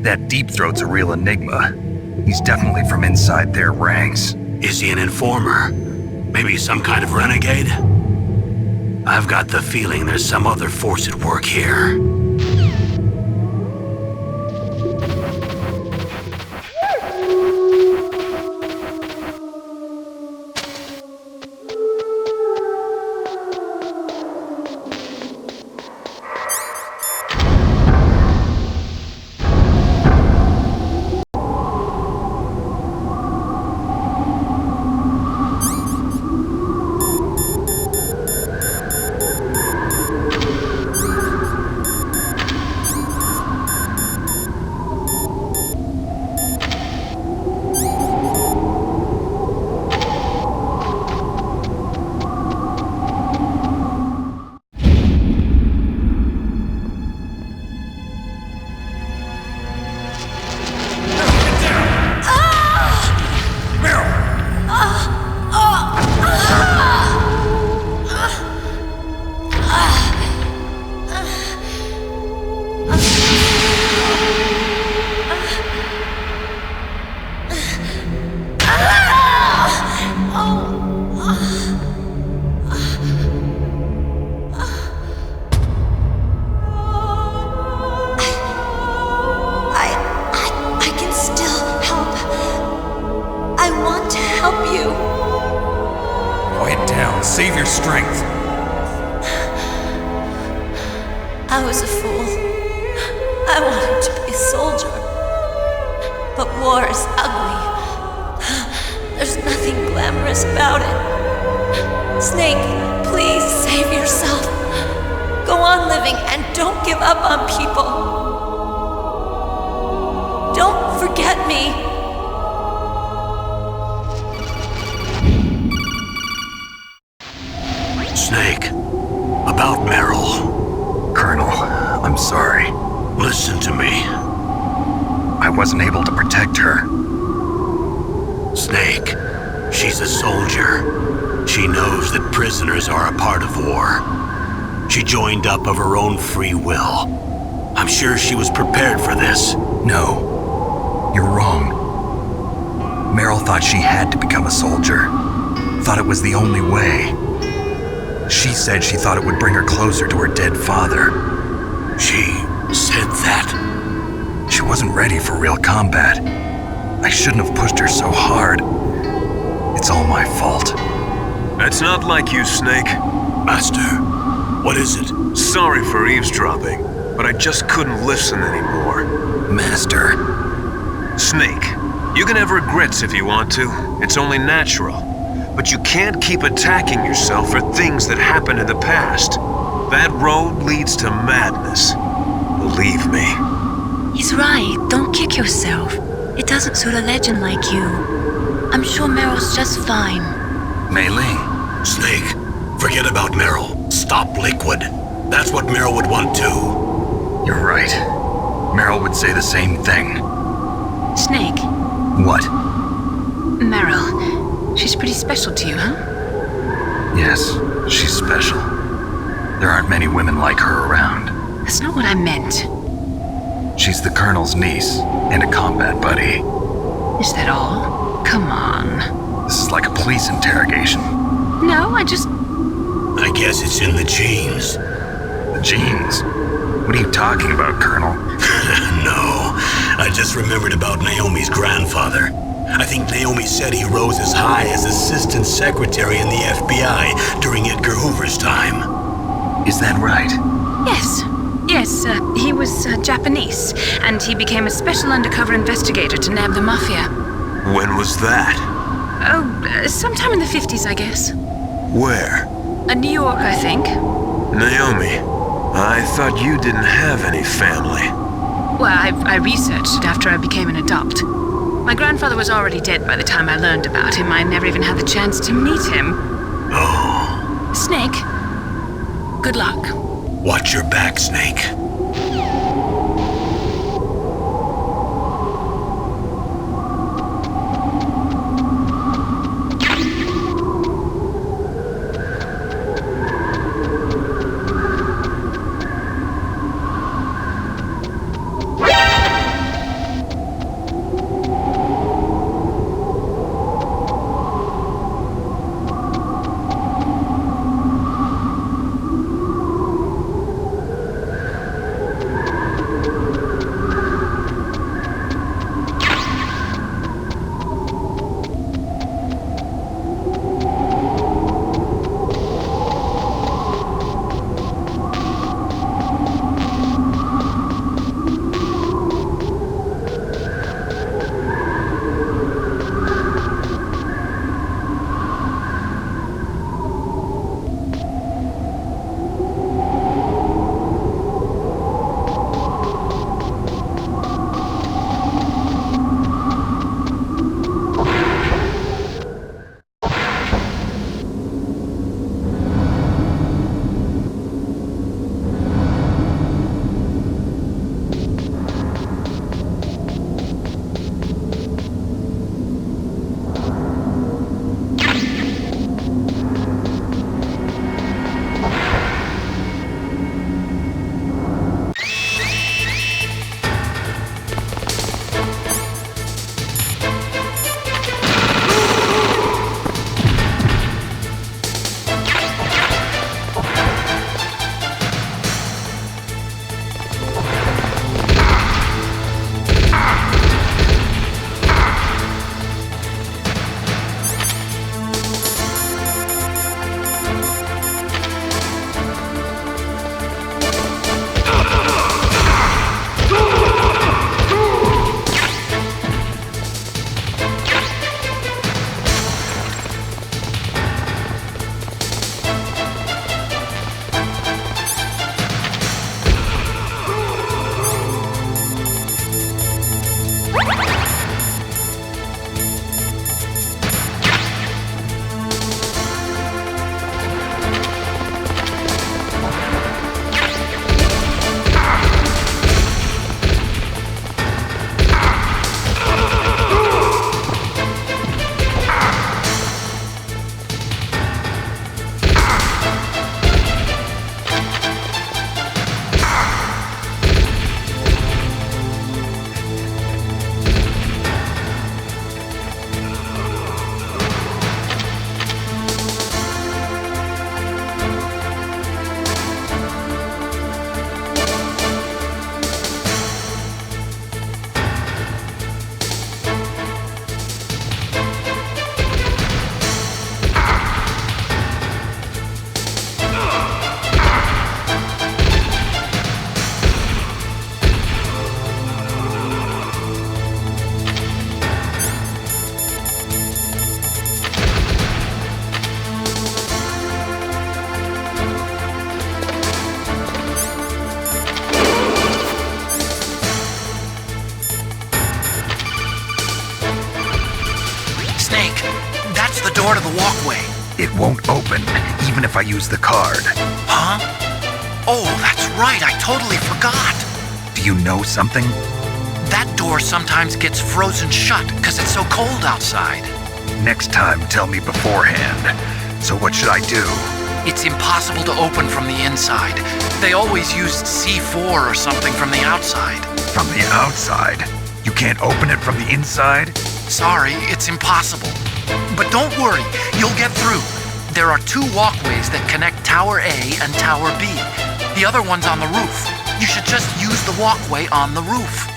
That Deep Throat's a real enigma. He's definitely from inside their ranks. Is he an informer? Maybe some kind of renegade? I've got the feeling there's some other force at work here. Save your strength. I was a fool. I wanted to be a soldier. But war is ugly. There's nothing glamorous about it. Snake, please save yourself. Go on living and don't give up on people. Don't forget me. Snake, about Meryl. Colonel, I'm sorry. Listen to me. I wasn't able to protect her. Snake, she's a soldier. She knows that prisoners are a part of war. She joined up of her own free will. I'm sure she was prepared for this. No, you're wrong. Meryl thought she had to become a soldier. Thought it was the only way. She said she thought it would bring her closer to her dead father. She said that? She wasn't ready for real combat. I shouldn't have pushed her so hard. It's all my fault. That's not like you, Snake. Master, what is it? Sorry for eavesdropping, but I just couldn't listen anymore. Master. Snake, you can have regrets if you want to. It's only natural. But you can't keep attacking yourself for things that happened in the past. That road leads to madness. Believe me. He's right. Don't kick yourself. It doesn't suit a legend like you. I'm sure Meryl's just fine. Mei Ling. Snake, forget about Meryl. Stop Liquid. That's what Meryl would want too. You're right. Meryl would say the same thing. Snake. What? Meryl. She's pretty special to you, huh? Yes, she's special. There aren't many women like her around. That's not what I meant. She's the Colonel's niece and a combat buddy. Is that all? Come on. This is like a police interrogation. No, I guess it's in the genes. The genes? What are you talking about, Colonel? No, I just remembered about Naomi's grandfather. I think Naomi said he rose as high as assistant secretary in the FBI during Edgar Hoover's time. Is that right? Yes. Yes, he was Japanese, and he became a special undercover investigator to nab the mafia. When was that? Oh, sometime in the 50s, I guess. Where? New York, I think. Naomi, I thought you didn't have any family. Well, I researched it after I became an adopt. My grandfather was already dead by the time I learned about him. I never even had the chance to meet him. Oh. Snake, good luck. Watch your back, Snake. door to the walkway. It won't open, even if I use the card. Huh? Oh, that's right, I totally forgot. Do you know something? That door sometimes gets frozen shut because it's so cold outside. Next time, tell me beforehand. So what should I do? It's impossible to open from the inside. They always used C4 or something from the outside. From the outside? You can't open it from the inside? Sorry, it's impossible. But don't worry, you'll get through. There are 2 walkways that connect Tower A and Tower B. The other one's on the roof. You should just use the walkway on the roof.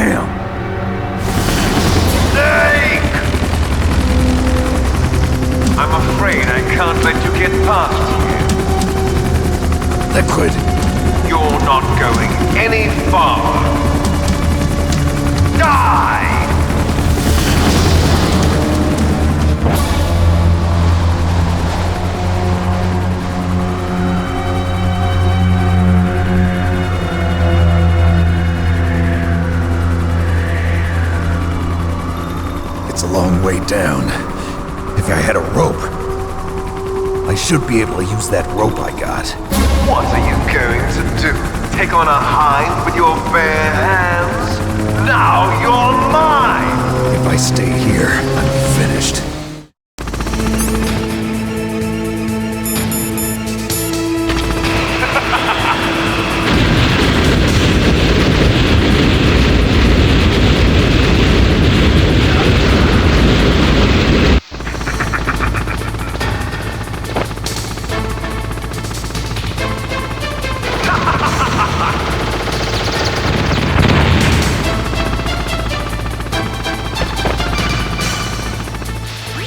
Damn! Snake! I'm afraid I can't let you get past here. Liquid! You're not going any farther. Die! It's a long way down. If I had a rope, I should be able to use that rope I got. What are you going to do? Take on a hind with your bare hands? Now you're mine! If I stay here, I'm finished.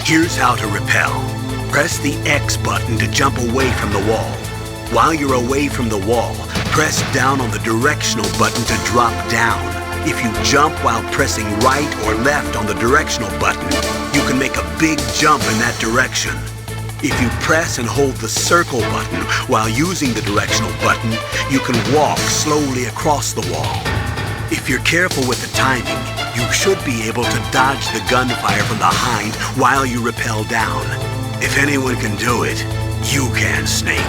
Here's how to repel. Press the X button to jump away from the wall. While you're away from the wall, press down on the directional button to drop down. If you jump while pressing right or left on the directional button, you can make a big jump in that direction. If you press and hold the circle button while using the directional button, you can walk slowly across the wall. If you're careful with the timing, you should be able to dodge the gunfire from the hind while you rappel down. If anyone can do it, you can, Snake.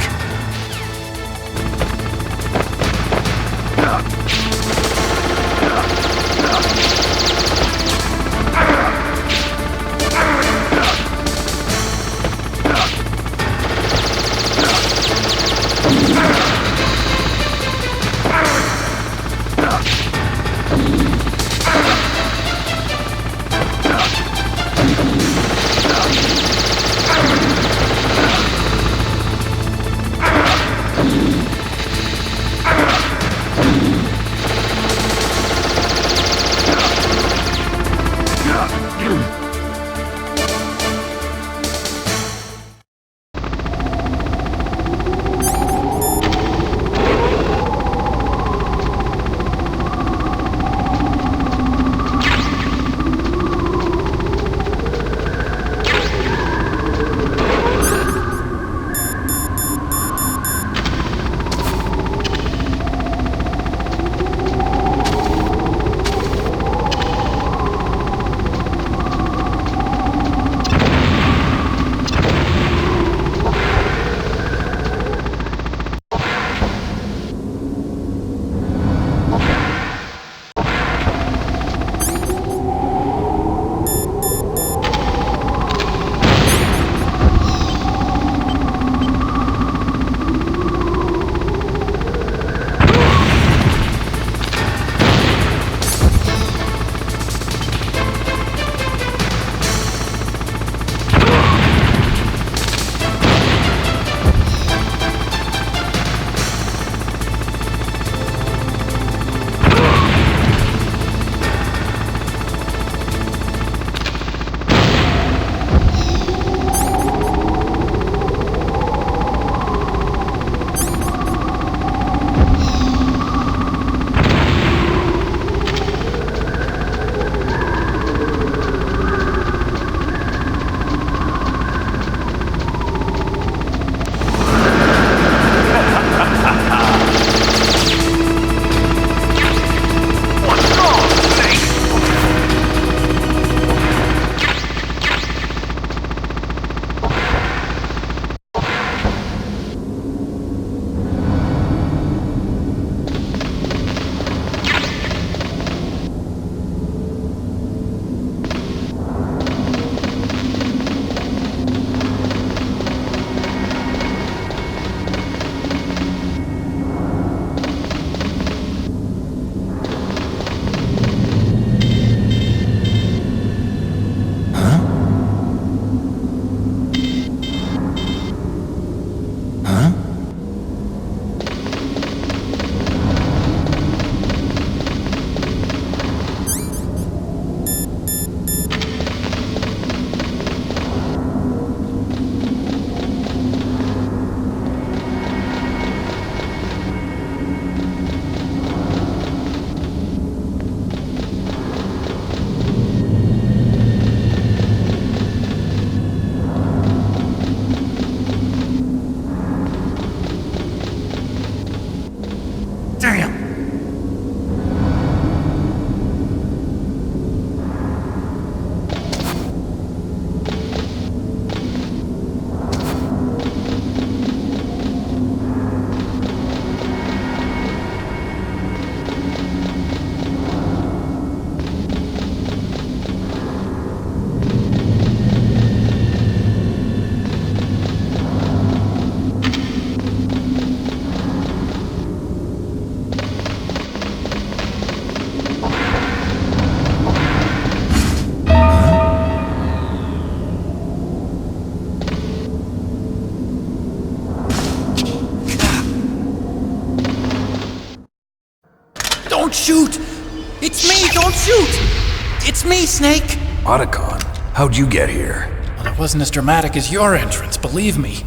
It's me, Snake! Otacon, how'd you get here? Well, it wasn't as dramatic as your entrance, believe me.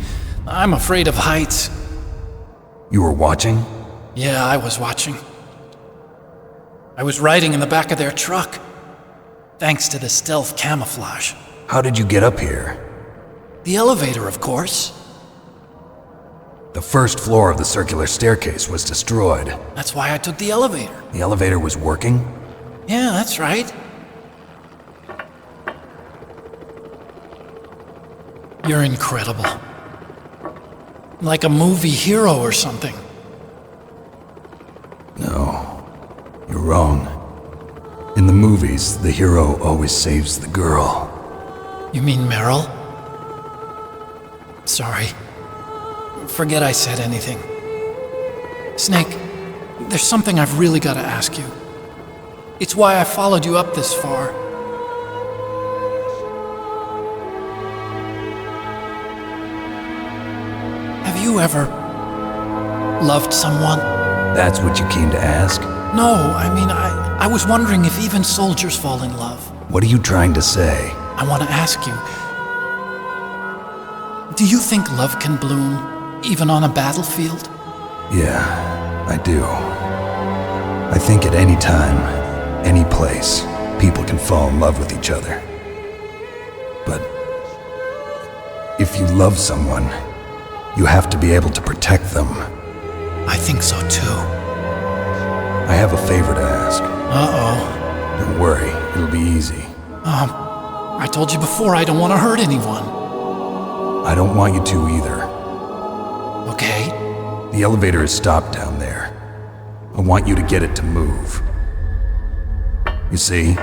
I'm afraid of heights. You were watching? Yeah, I was watching. I was riding in the back of their truck. Thanks to the stealth camouflage. How did you get up here? The elevator, of course. The first floor of the circular staircase was destroyed. That's why I took the elevator. The elevator was working? Yeah, that's right. You're incredible. Like a movie hero or something. No, you're wrong. In the movies, the hero always saves the girl. You mean Meryl? Sorry. Forget I said anything. Snake, there's something I've really got to ask you. It's why I followed you up this far. Have you ever loved someone? That's what you came to ask? No, I mean, I was wondering if even soldiers fall in love. What are you trying to say? I want to ask you, do you think love can bloom, even on a battlefield? Yeah, I do. I think at any time, any place, people can fall in love with each other. But if you love someone, you have to be able to protect them. I think so too. I have a favor to ask. Uh-oh. Don't worry, it'll be easy. I told you before I don't want to hurt anyone. I don't want you to either. Okay. The elevator is stopped down there. I want you to get it to move. You see?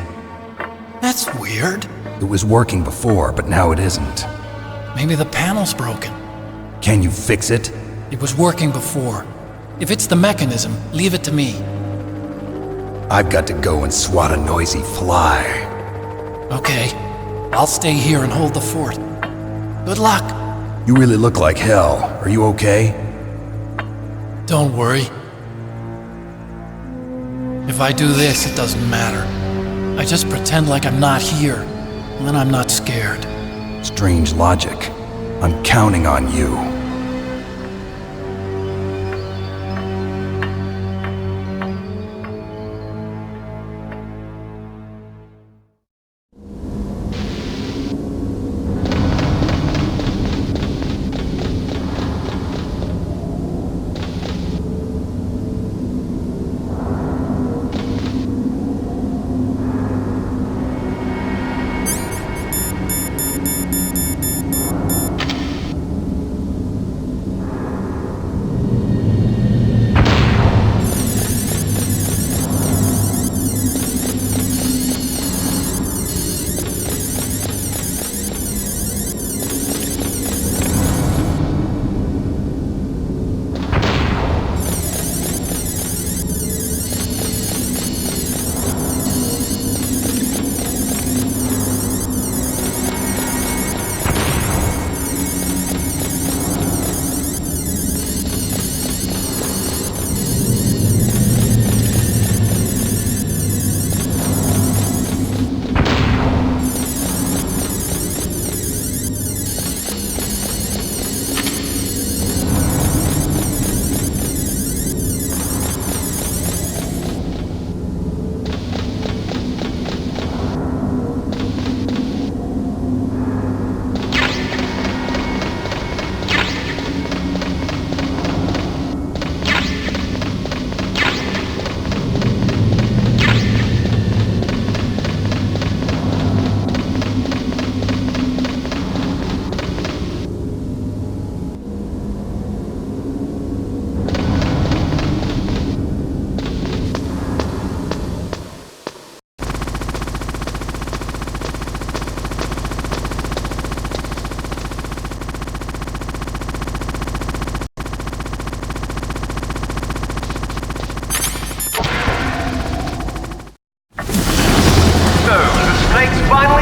That's weird. It was working before, but now it isn't. Maybe the panel's broken. Can you fix it? It was working before. If it's the mechanism, leave it to me. I've got to go and swat a noisy fly. Okay. I'll stay here and hold the fort. Good luck. You really look like hell. Are you okay? Don't worry. If I do this, it doesn't matter. I just pretend like I'm not here, and then I'm not scared. Strange logic. I'm counting on you.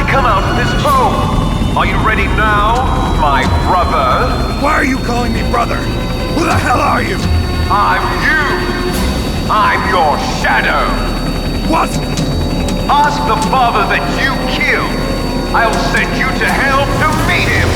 come out of this home. Are you ready now, my brother? Why are you calling me brother? Who the hell are you? I'm you. I'm your shadow. What? Ask the father that you killed. I'll send you to hell to meet him.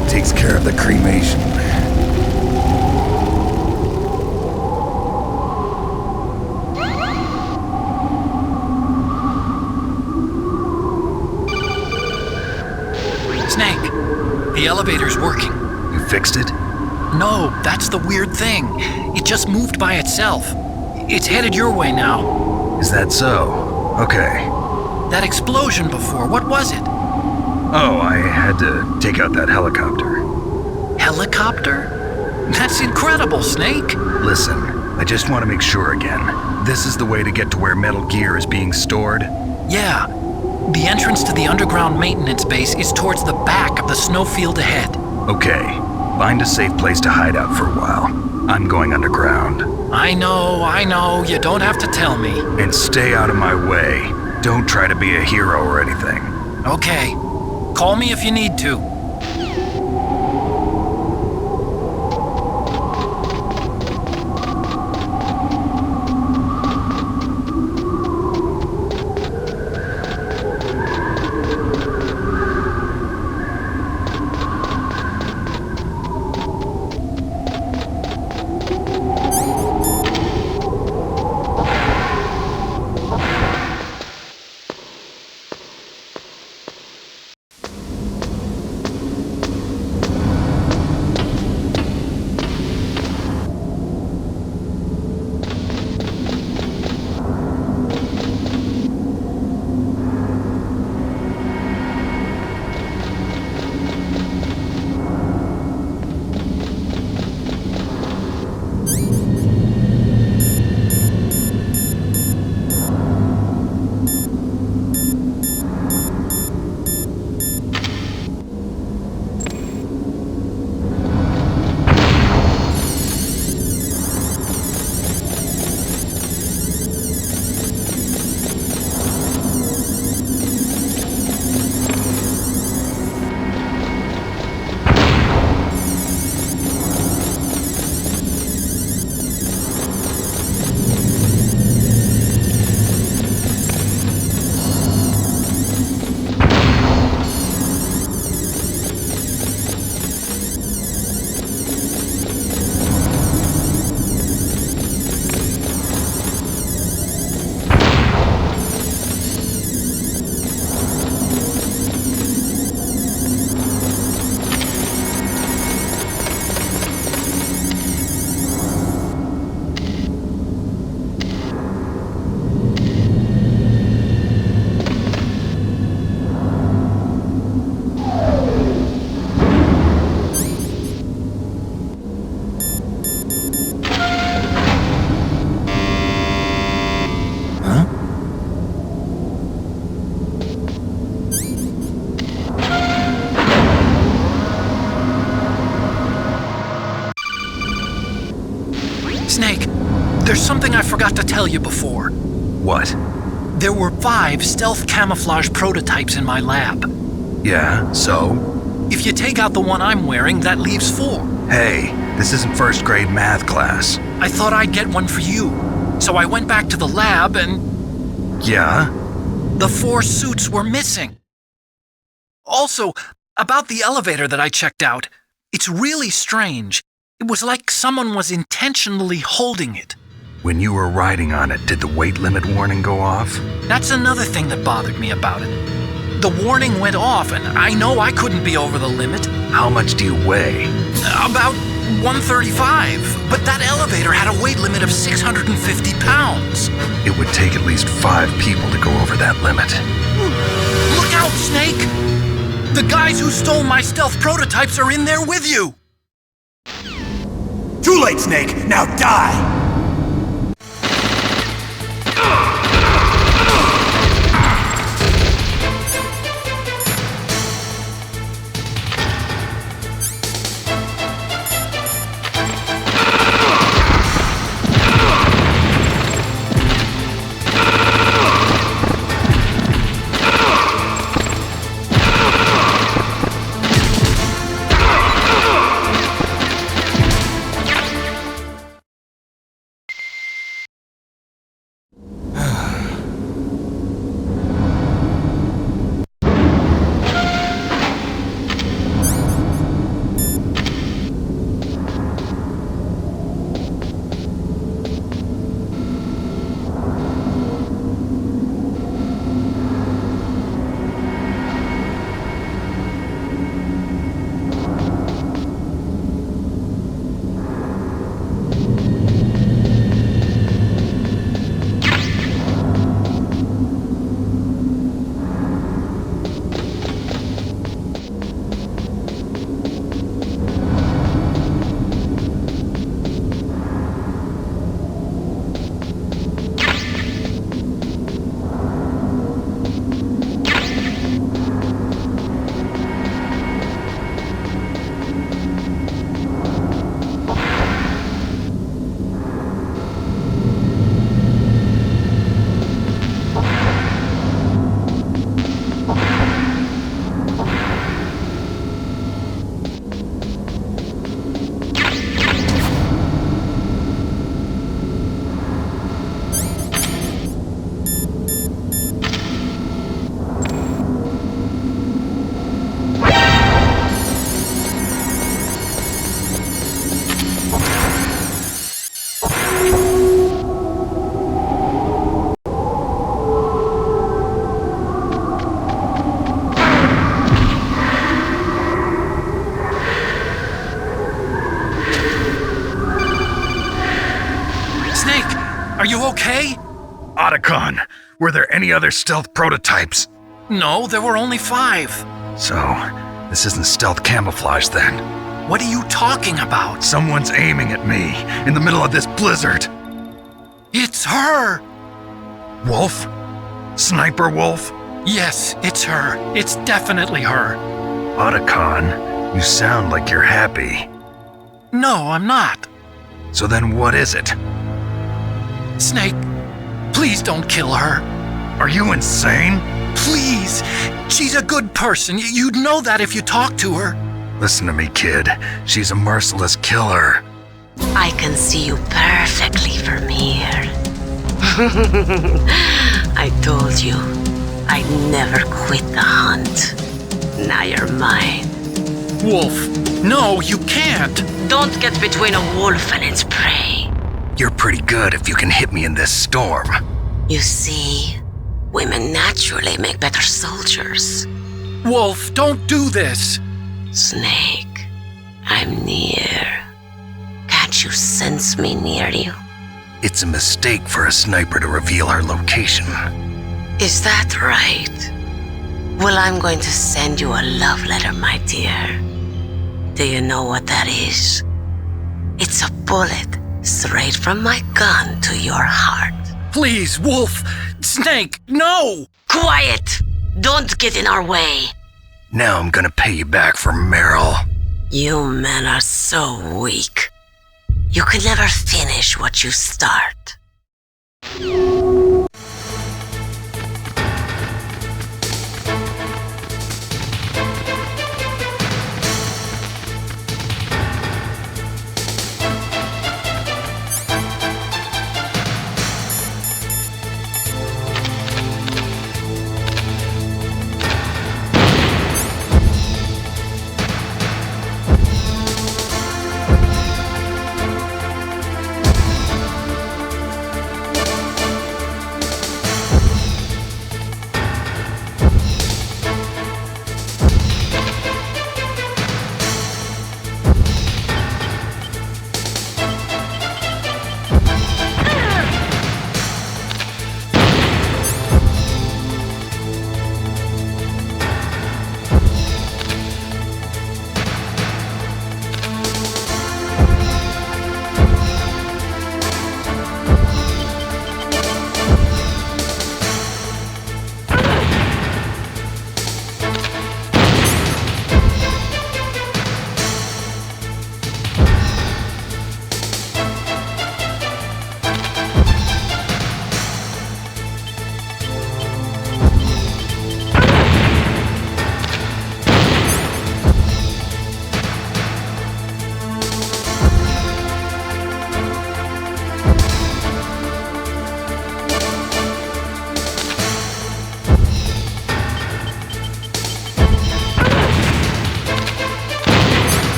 That takes care of the cremation. Snake, the elevator's working. You fixed it? No, that's the weird thing. It just moved by itself. It's headed your way now. Is that so? Okay. That explosion before, what was it? Oh, I had to take out that helicopter. Helicopter? That's incredible, Snake. Listen, I just want to make sure again. This is the way to get to where Metal Gear is being stored? Yeah. The entrance to the underground maintenance base is towards the back of the snowfield ahead. Okay. Find a safe place to hide out for a while. I'm going underground. I know. You don't have to tell me. And stay out of my way. Don't try to be a hero or anything. Okay. Call me if you need to. Snake, there's something I forgot to tell you before. What? There were 5 stealth camouflage prototypes in my lab. Yeah, so? If you take out the one I'm wearing, that leaves 4. Hey, this isn't first grade math class. I thought I'd get one for you. So I went back to the lab and... Yeah? The 4 suits were missing. Also, about the elevator that I checked out, it's really strange. It was like someone was intentionally holding it. When you were riding on it, did the weight limit warning go off? That's another thing that bothered me about it. The warning went off, and I know I couldn't be over the limit. How much do you weigh? About 135, but that elevator had a weight limit of 650 pounds. It would take at least 5 people to go over that limit. Look out, Snake! The guys who stole my stealth prototypes are in there with you! Too late, Snake! Now die! Otacon, were there any other stealth prototypes? No, there were only 5. So, this isn't stealth camouflage then. What are you talking about? Someone's aiming at me in the middle of this blizzard. It's her! Wolf? Sniper Wolf? Yes, it's her. It's definitely her. Otacon, you sound like you're happy. No, I'm not. So then what is it? Snake, please don't kill her. Are you insane? Please! She's a good person. You'd know that if you talked to her. Listen to me, kid. She's a merciless killer. I can see you perfectly from here. I told you, I'd never quit the hunt. Now you're mine. Wolf, no, you can't. Don't get between a wolf and its prey. You're pretty good if you can hit me in this storm. You see, women naturally make better soldiers. Wolf, don't do this. Snake, I'm near. Can't you sense me near you? It's a mistake for a sniper to reveal her location. Is that right? Well, I'm going to send you a love letter, my dear. Do you know what that is? It's a bullet straight from my gun to your heart. Please, Wolf! Snake, no! Quiet! Don't get in our way. Now I'm gonna pay you back for Meryl. You men are so weak. You can never finish what you start.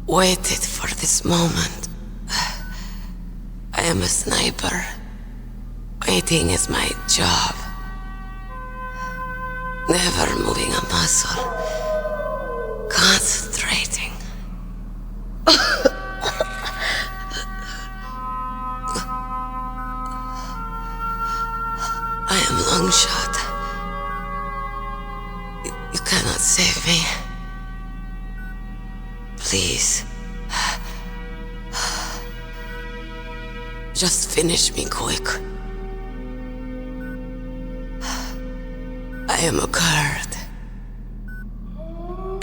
Waited for this moment sniper. Waiting is my job. Never moving a muscle. Concentrating. I am Longshot. You cannot save me. Please. Just finish me quick. I am a Kurd.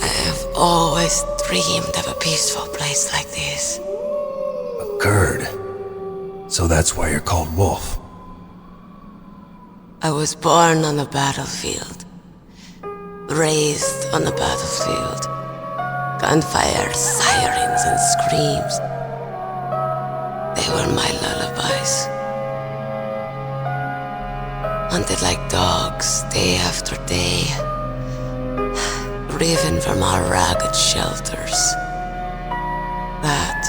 I have always dreamed of a peaceful place like this. A Kurd? So that's why you're called Wolf. I was born on the battlefield. Raised on the battlefield. Gunfire, sirens, and screams. They were my lullabies. Hunted like dogs, day after day. Driven from our ragged shelters. That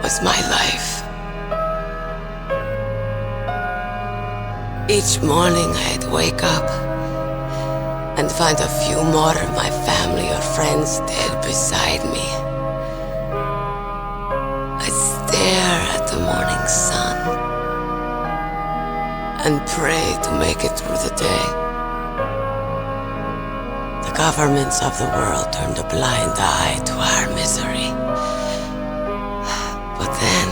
was my life. Each morning I'd wake up and find a few more of my family or friends dead beside me. I'd stare at the morning sun and pray to make it through the day. The governments of the world turned a blind eye to our misery. But then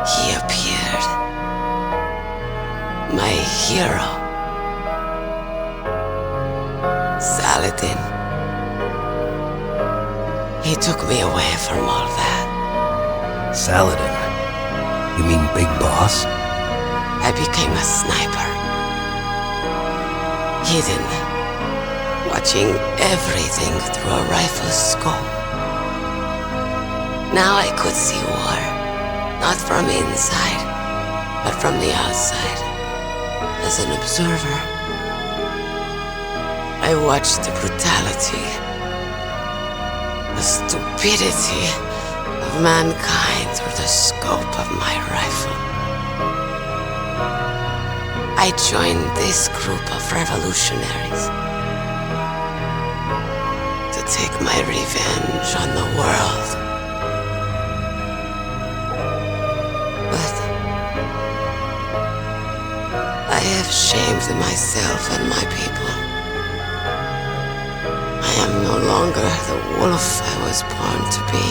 he appeared. My hero. Saladin. He took me away from all that. Saladin? You mean Big Boss? I became a sniper. Hidden. Watching everything through a rifle's scope. Now I could see war. Not from inside, but from the outside. As an observer. I watched the brutality, the stupidity of mankind through the scope of my rifle. I joined this group of revolutionaries to take my revenge on the world. But I have shamed myself and my people. I am no longer the wolf I was born to be.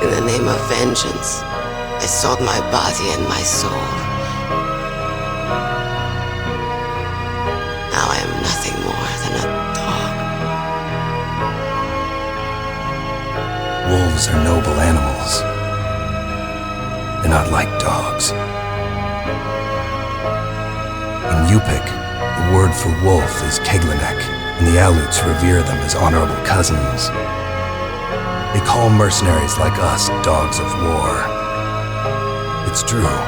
In the name of vengeance, I sold my body and my soul. Now I am nothing more than a dog. Wolves are noble animals. They're not like dogs. In Yupik, the word for wolf is Keglanek, and the Aleuts revere them as honorable cousins. They call mercenaries like us dogs of war. It's true,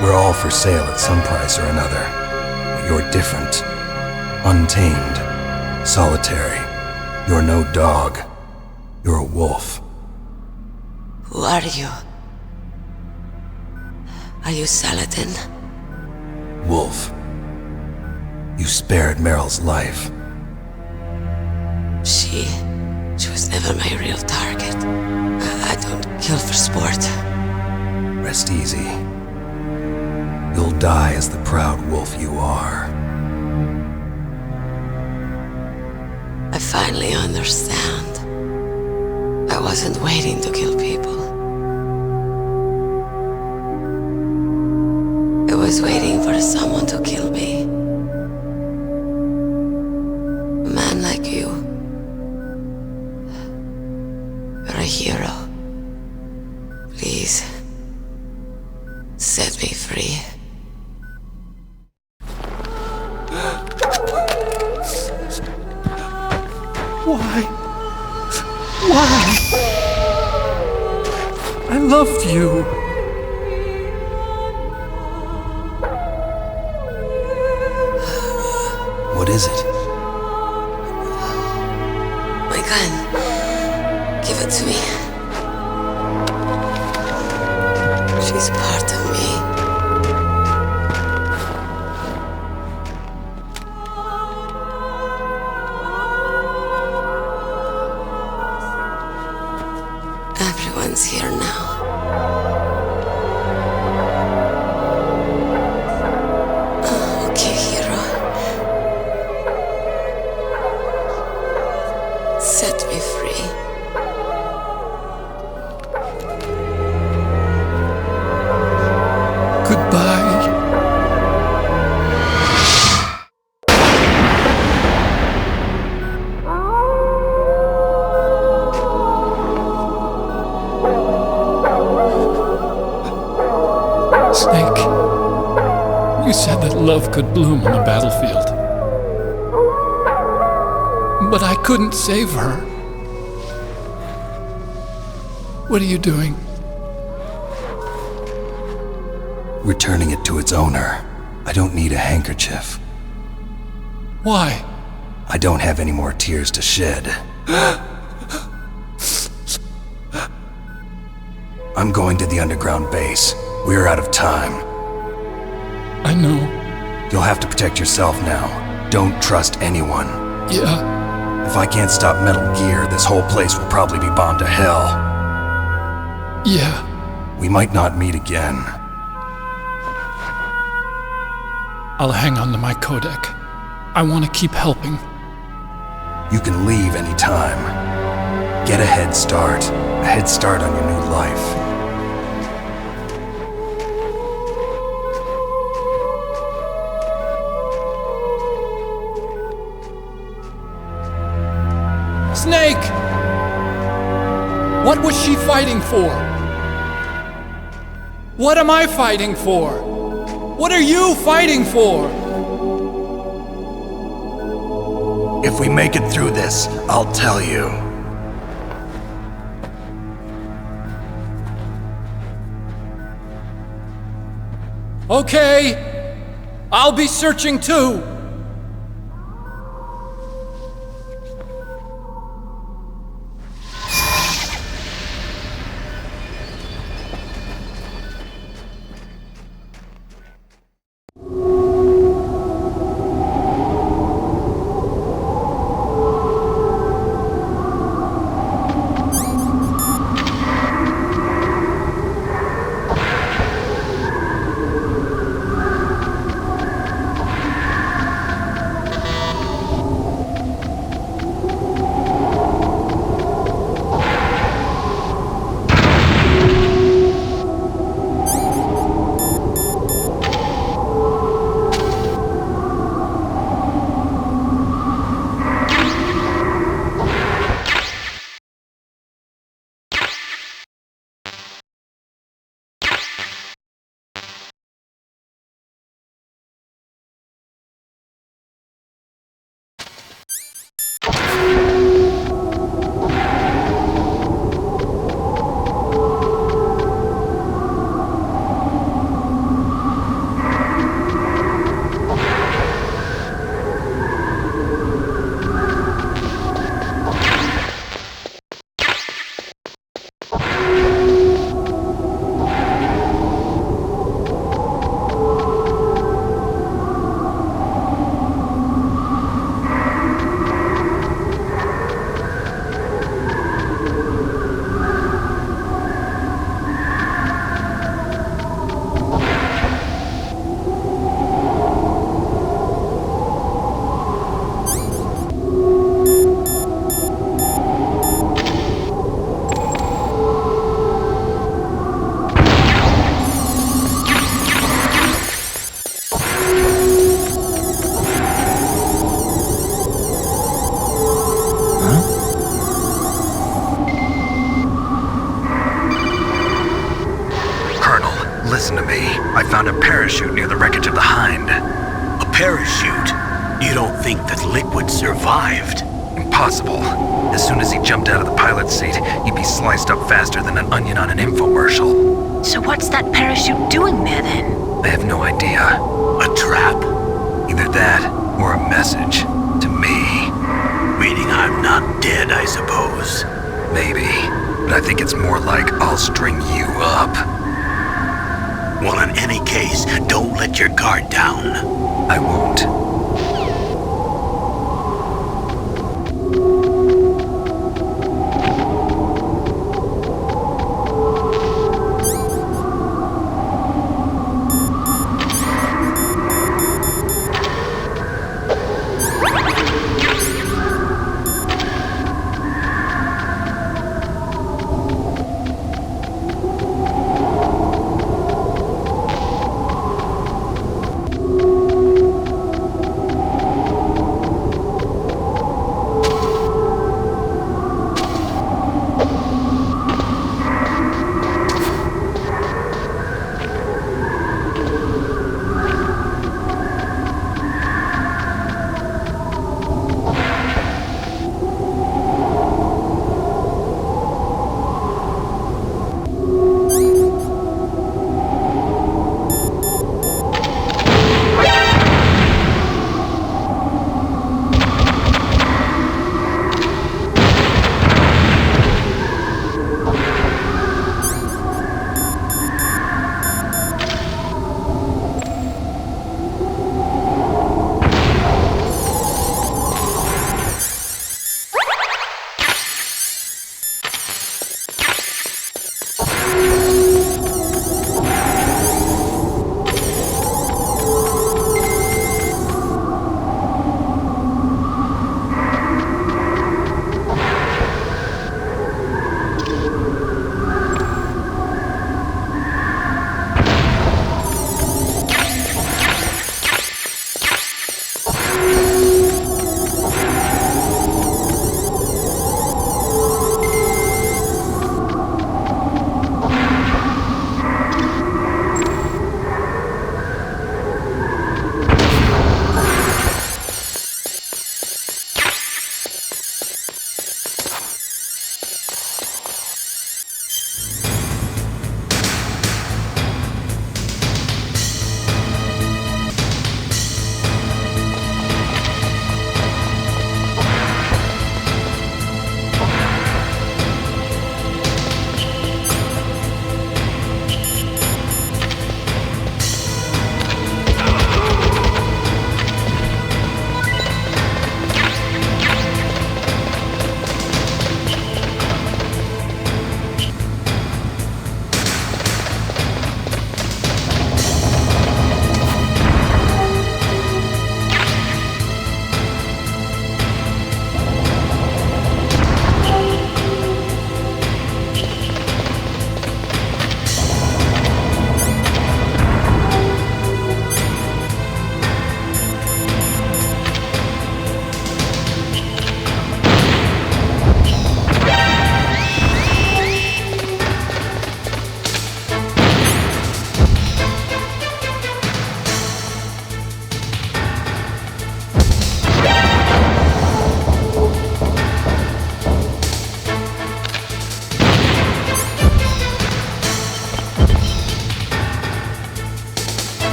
we're all for sale at some price or another, but you're different. Untamed, solitary. You're no dog. You're a wolf. Who are you? Are you Saladin? Wolf. You spared Meryl's life. She was never my real target. I don't kill for sport. Rest easy. You'll die as the proud wolf you are. I finally understand. I wasn't waiting to kill people. I was waiting for someone to kill me. A man like you. You're a hero. Please, set me free. Why? Why? I loved you. What is it? My gun. Give it to me. Snake, you said that love could bloom on the battlefield. But I couldn't save her. What are you doing? Returning it to its owner. I don't need a handkerchief. Why? I don't have any more tears to shed. I'm going to the underground base. We're out of time. I know. You'll have to protect yourself now. Don't trust anyone. Yeah. If I can't stop Metal Gear, this whole place will probably be bombed to hell. Yeah. We might not meet again. I'll hang on to my codec. I want to keep helping. You can leave anytime. Get a head start. A head start on your new life. Snake! What was she fighting for? What am I fighting for? What are you fighting for? If we make it through this, I'll tell you. Okay. I'll be searching too. Listen to me. I found a parachute near the wreckage of the Hind. A parachute? You don't think that Liquid survived? Impossible. As soon as he jumped out of the pilot's seat, he'd be sliced up faster than an onion on an infomercial. So what's that parachute doing there then? I have no idea. A trap? Either that, or a message. To me. Meaning I'm not dead, I suppose. Maybe. But I think it's more like I'll string you up. Well, in any case, don't let your guard down. I won't.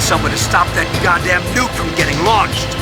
someone to stop that goddamn nuke from getting launched.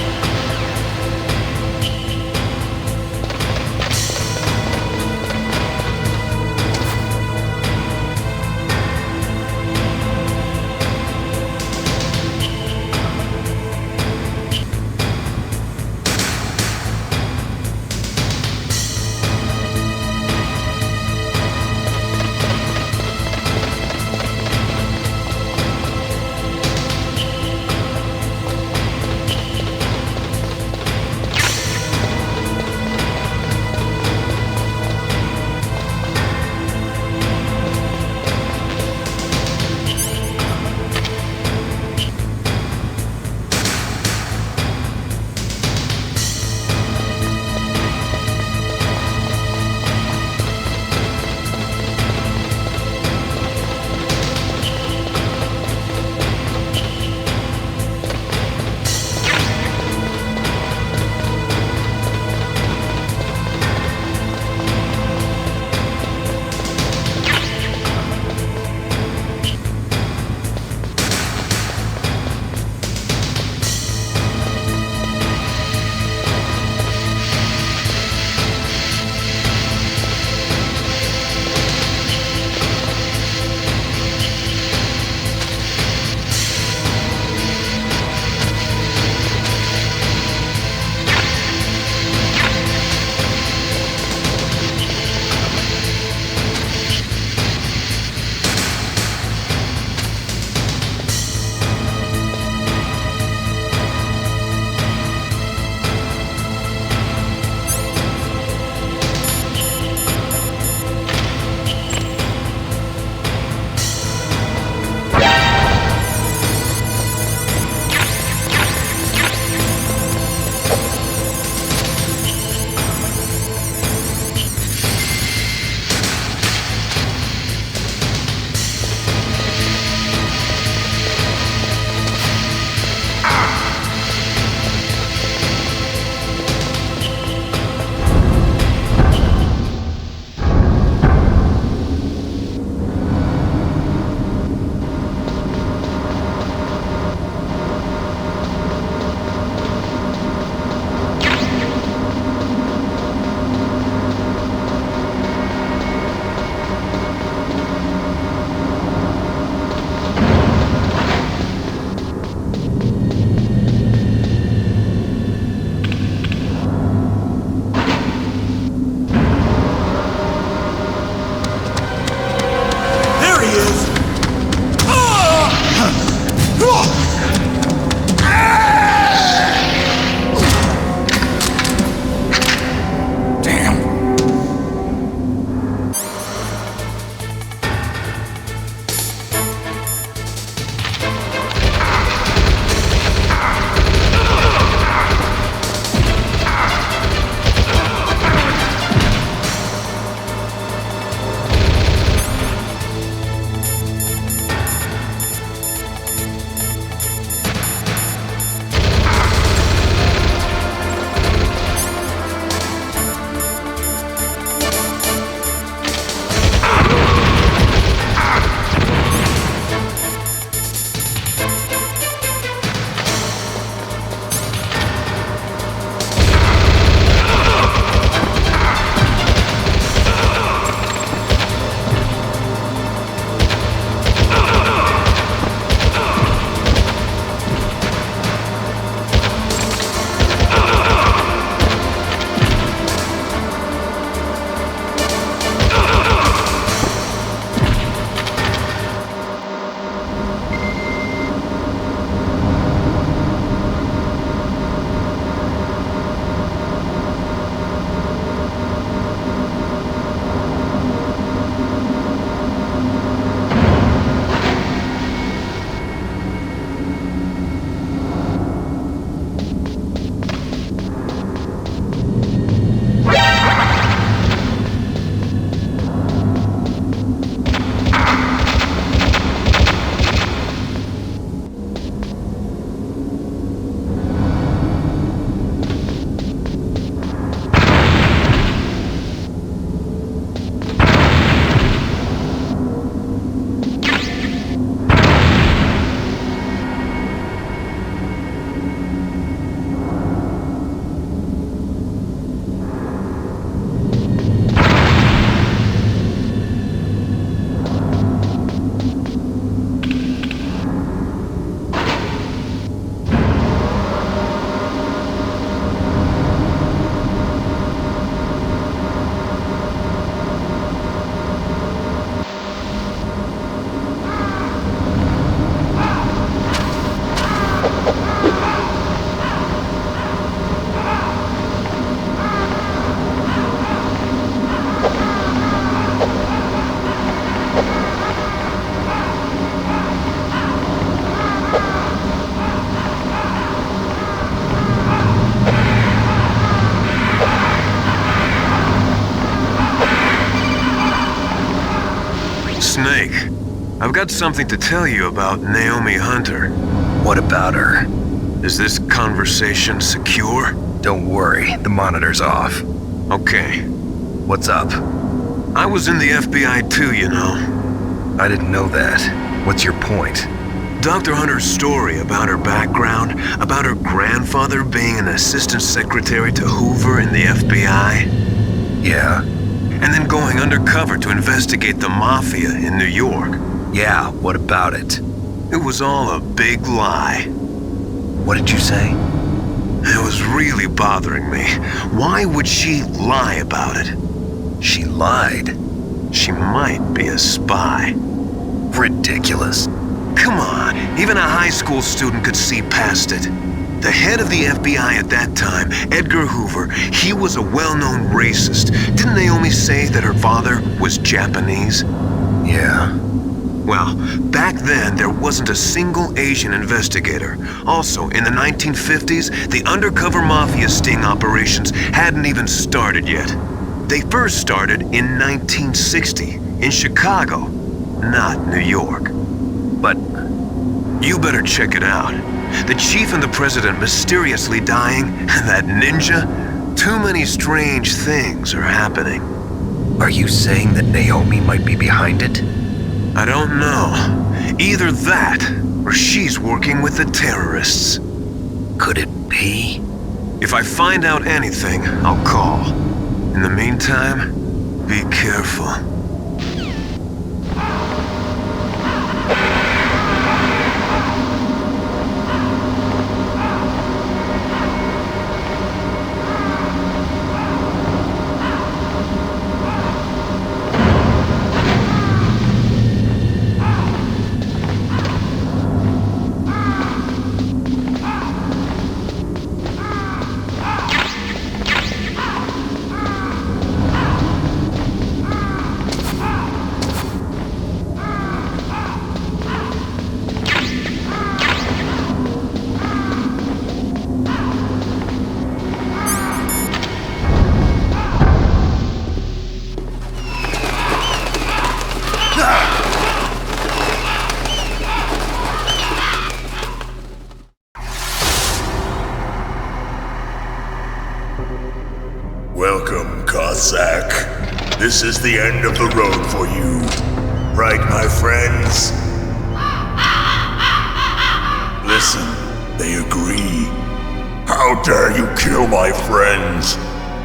I've got something to tell you about Naomi Hunter. What about her? Is this conversation secure? Don't worry, the monitor's off. Okay. What's up? I was in the FBI too, you know. I didn't know that. What's your point? Dr. Hunter's story about her background, about her grandfather being an assistant secretary to Hoover in the FBI. Yeah. And then going undercover to investigate the mafia in New York. Yeah, what about it? It was all a big lie. What did you say? It was really bothering me. Why would she lie about it? She lied? She might be a spy. Ridiculous. Come on, even a high school student could see past it. The head of the FBI at that time, Edgar Hoover, he was a well-known racist. Didn't Naomi say that her father was Japanese? Yeah. Well, back then, there wasn't a single Asian investigator. Also, in the 1950s, the undercover mafia sting operations hadn't even started yet. They first started in 1960, in Chicago, not New York. But you better check it out. The chief and the president mysteriously dying, that ninja, too many strange things are happening. Are you saying that Naomi might be behind it? I don't know. Either that, or she's working with the terrorists. Could it be? If I find out anything, I'll call. In the meantime, be careful. Welcome, Cossack. This is the end of the road for you. Right, my friends? Listen, they agree. How dare you kill my friends?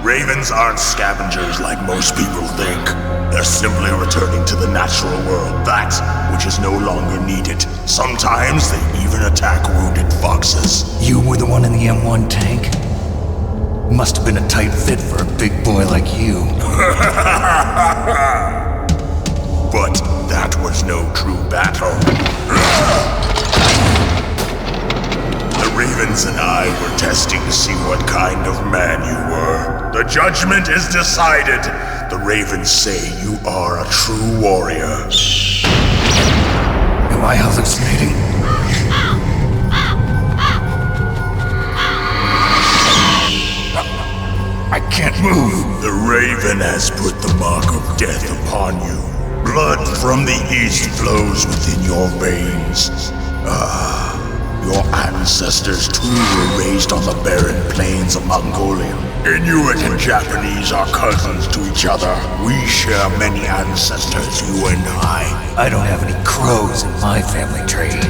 Ravens aren't scavengers like most people think. They're simply returning to the natural world, that which is no longer needed. Sometimes they even attack wounded foxes. You were the one in the M1 tank? Must have been a tight fit for a big boy like you. But that was no true battle. The Ravens and I were testing to see what kind of man you were. The judgment is decided. The Ravens say you are a true warrior. Am I hallucinating? I can't move. The Raven has put the mark of death upon you. Blood from the east flows within your veins. Your ancestors too were raised on the barren plains of Mongolia. Inuit and Japanese are cousins to each other. We share many ancestors, you and I don't have any crows in my family tree.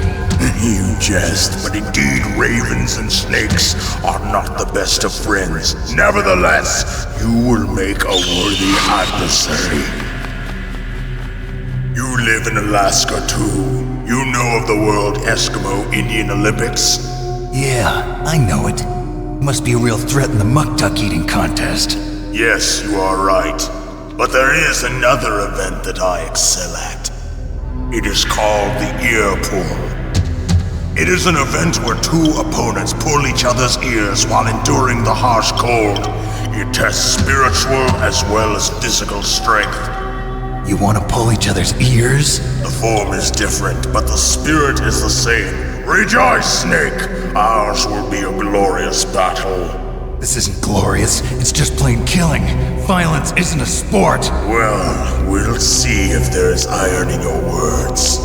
You jest, but indeed ravens and snakes are not the best of friends. Nevertheless, you will make a worthy adversary. You live in Alaska too. You know of the World Eskimo Indian Olympics? Yeah, I know it. Must be a real threat in the muck duck eating contest. Yes, you are right. But there is another event that I excel at. It is called the ear pull. It is an event where two opponents pull each other's ears while enduring the harsh cold. It tests spiritual as well as physical strength. You want to pull each other's ears? The form is different, but the spirit is the same. Rejoice, Snake! Ours will be a glorious battle. This isn't glorious, it's just plain killing. Violence isn't a sport. Well, we'll see if there's iron in your words.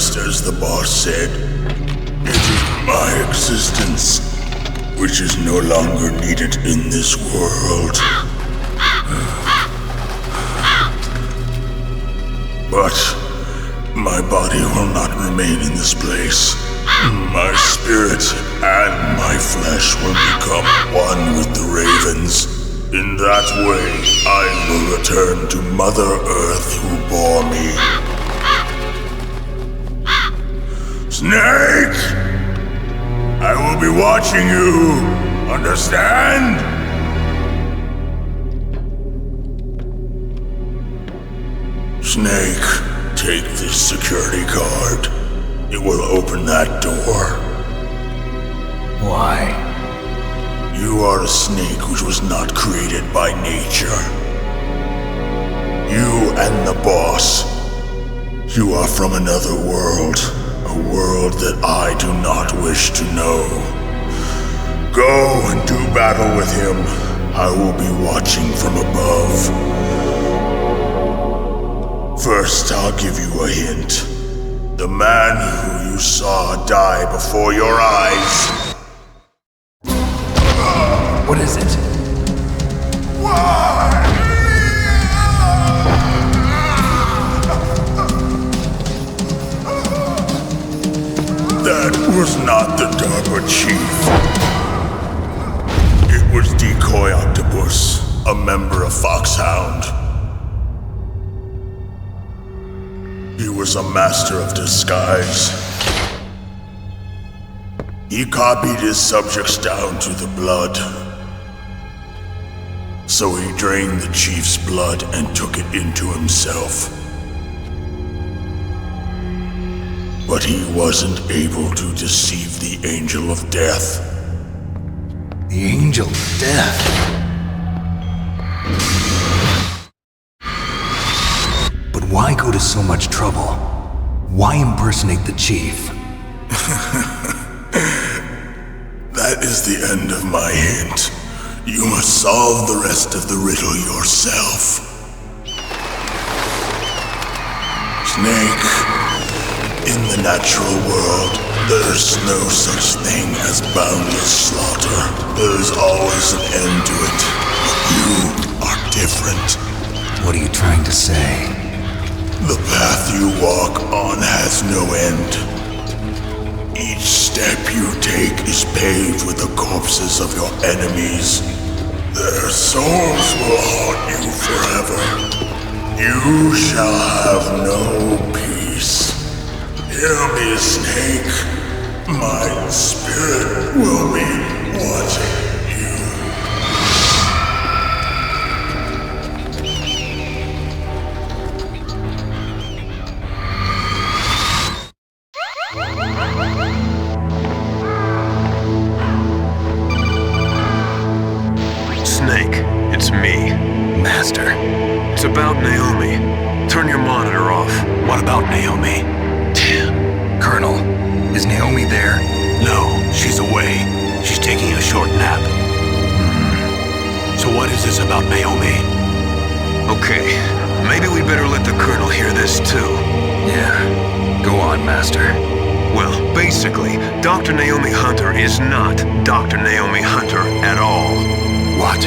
just as the boss said. It is my existence which is no longer needed in this world. But my body will not remain in this place. My spirit and my flesh will become one with the ravens. In that way, I will return to Mother Earth who bore me. Snake! I will be watching you. Understand? Snake, take this security card. It will open that door. Why? You are a snake which was not created by nature. You and the boss. You are from another world. A world that I do not wish to know. Go and do battle with him. I will be watching from above. First, I'll give you a hint. The man who you saw die before your eyes. What is it? That was not the DARPA chief. It was Decoy Octopus, a member of Foxhound. He was a master of disguise. He copied his subjects down to the blood. So he drained the chief's blood and took it into himself. But he wasn't able to deceive the Angel of Death. The Angel of Death? But why go to so much trouble? Why impersonate the chief? That is the end of my hint. You must solve the rest of the riddle yourself. Snake, in the natural world, there's no such thing as boundless slaughter. There is always an end to it. But you are different. What are you trying to say? The path you walk on has no end. Each step you take is paved with the corpses of your enemies. Their souls will haunt you forever. You shall have no peace. Hear me, Snake. My spirit will be watching you. Snake, it's me. Master. It's about Naomi. Turn your monitor off. What about Naomi? Colonel, is Naomi there? No, she's away. She's taking a short nap. So what is this about Naomi? Okay, maybe we better let the Colonel hear this too. Yeah, go on, Master. Well, basically, Dr. Naomi Hunter is not Dr. Naomi Hunter at all. What?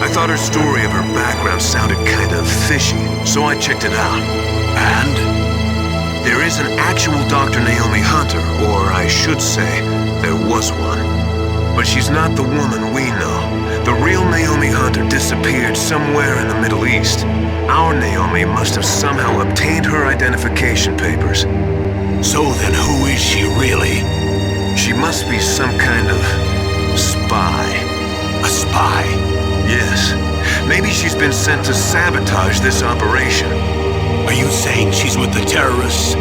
I thought her story of her background sounded kind of fishy, so I checked it out. And? There is an actual Dr. Naomi Hunter, or I should say, there was one. But she's not the woman we know. The real Naomi Hunter disappeared somewhere in the Middle East. Our Naomi must have somehow obtained her identification papers. So then who is she really? She must be some kind of spy. A spy? Yes. Maybe she's been sent to sabotage this operation. Are you saying she's with the terrorists?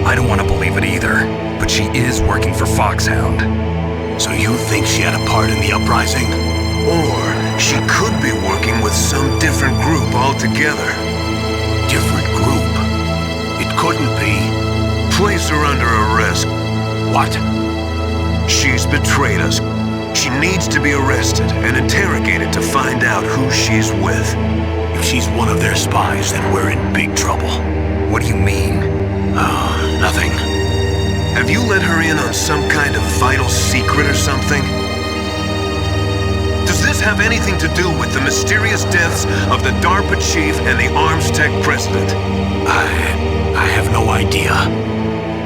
I don't want to believe it either, but she is working for Foxhound. So you think she had a part in the uprising? Or she could be working with some different group altogether. Different group? It couldn't be. Place her under arrest. What? She's betrayed us. She needs to be arrested and interrogated to find out who she's with. If she's one of their spies, then we're in big trouble. What do you mean? Nothing. Have you let her in on some kind of vital secret or something? Does this have anything to do with the mysterious deaths of the DARPA chief and the Arms Tech president? I have no idea.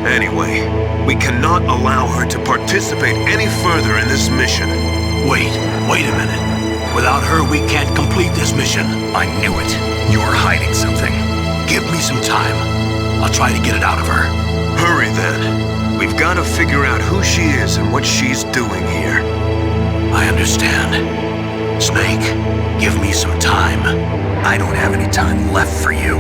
Anyway, we cannot allow her to participate any further in this mission. Wait a minute. Without her, we can't complete this mission. I knew it. You're hiding something. Give me some time. I'll try to get it out of her. Hurry then. We've got to figure out who she is and what she's doing here. I understand. Snake, give me some time. I don't have any time left for you.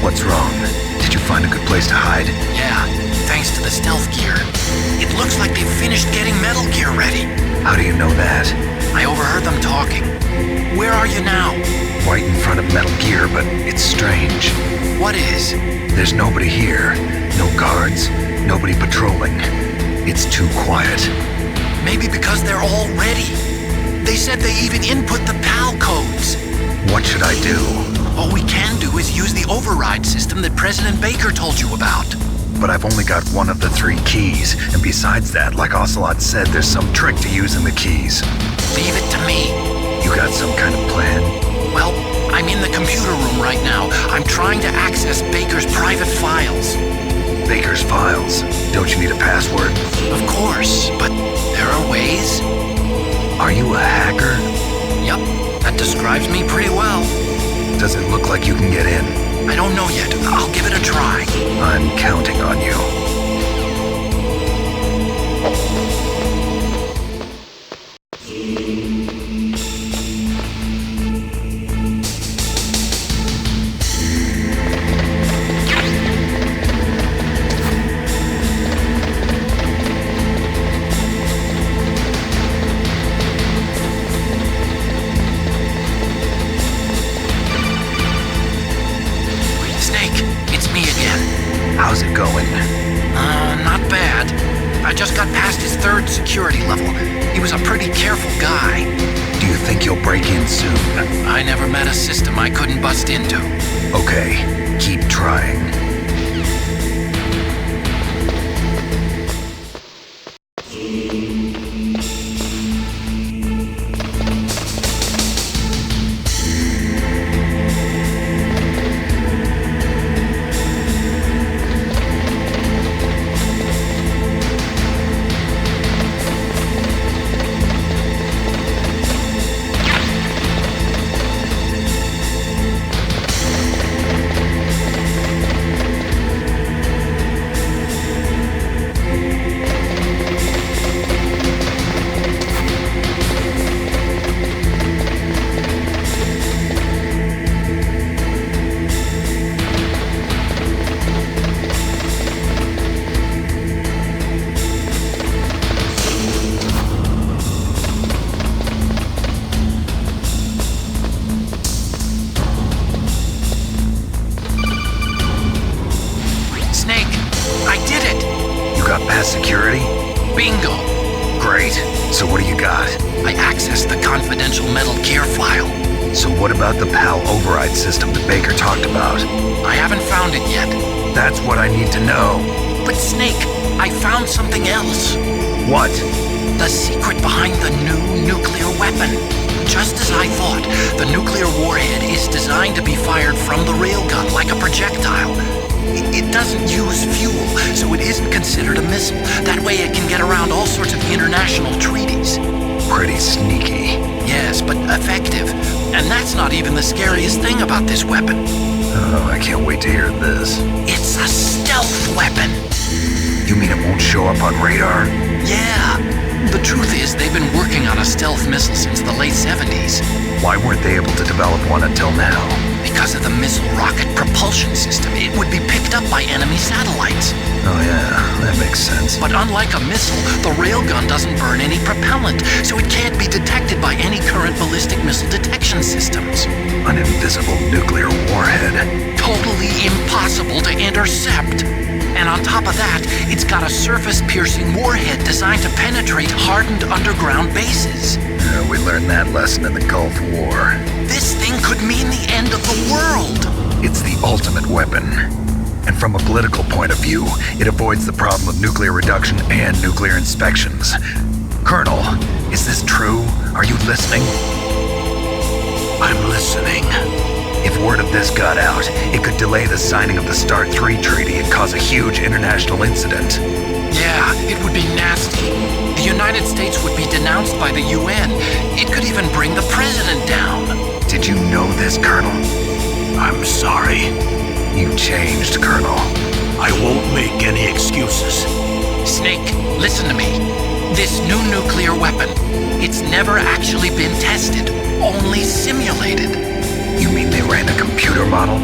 What's wrong? Did you find a good place to hide? Yeah, thanks to the stealth gear. It looks like they've finished getting Metal Gear ready. How do you know that? I overheard them talking. Where are you now? Right in front of Metal Gear, but it's strange. What is? There's nobody here. No guards, nobody patrolling. It's too quiet. Maybe because they're all ready. They said they even input the PAL codes. What should I do? All we can do is use the override system that President Baker told you about. But I've only got one of the 3 keys, and besides that, like Ocelot said, there's some trick to using the keys. Leave it to me. You got some kind of plan? Well, I'm in the computer room right now. I'm trying to access Baker's private files. Baker's files? Don't you need a password? Of course, but there are ways. Are you a hacker? Yup, that describes me pretty well. Does it look like you can get in? I don't know yet. I'll give it a try. I'm counting on you. How's it going? Not bad. I just got past his 3rd security level. He was a pretty careful guy. Do you think you'll break in soon? I never met a system I couldn't bust into. Okay, keep trying. has security? Bingo! Great. So what do you got? I accessed the confidential Metal Gear file. So what about the PAL override system that Baker talked about? I haven't found it yet. That's what I need to know. But Snake, I found something else. What? The secret behind the new nuclear weapon. Just as I thought, the nuclear warhead is designed to be fired from the railgun like a projectile. It doesn't use fuel, so it isn't considered a missile. That way it can get around all sorts of international treaties. Pretty sneaky. Yes, but effective. And that's not even the scariest thing about this weapon. Oh, I can't wait to hear this. It's a stealth weapon. You mean it won't show up on radar? Yeah. The truth is, they've been working on a stealth missile since the late 70s. Why weren't they able to develop one until now? Because of the missile rocket propulsion system, it would be picked up by enemy satellites. Oh yeah, that makes sense. But unlike a missile, the railgun doesn't burn any propellant, so it can't be detected by any current ballistic missile detection systems. An invisible nuclear warhead. Totally impossible to intercept. And on top of that, it's got a surface-piercing warhead designed to penetrate hardened underground bases. We learned that lesson in the Gulf War. This thing could mean the end of the world. It's the ultimate weapon. And from a political point of view, it avoids the problem of nuclear reduction and nuclear inspections. Colonel, is this true? Are you listening? I'm listening. If word of this got out, it could delay the signing of the START 3 treaty and cause a huge international incident. Yeah, it would be nasty. The United States would be denounced by the UN. It could even bring the president down. Did you know this, Colonel? I'm sorry. You changed, Colonel. I won't make any excuses. Snake, listen to me. This new nuclear weapon, it's never actually been tested, only simulated. You mean they ran a computer model?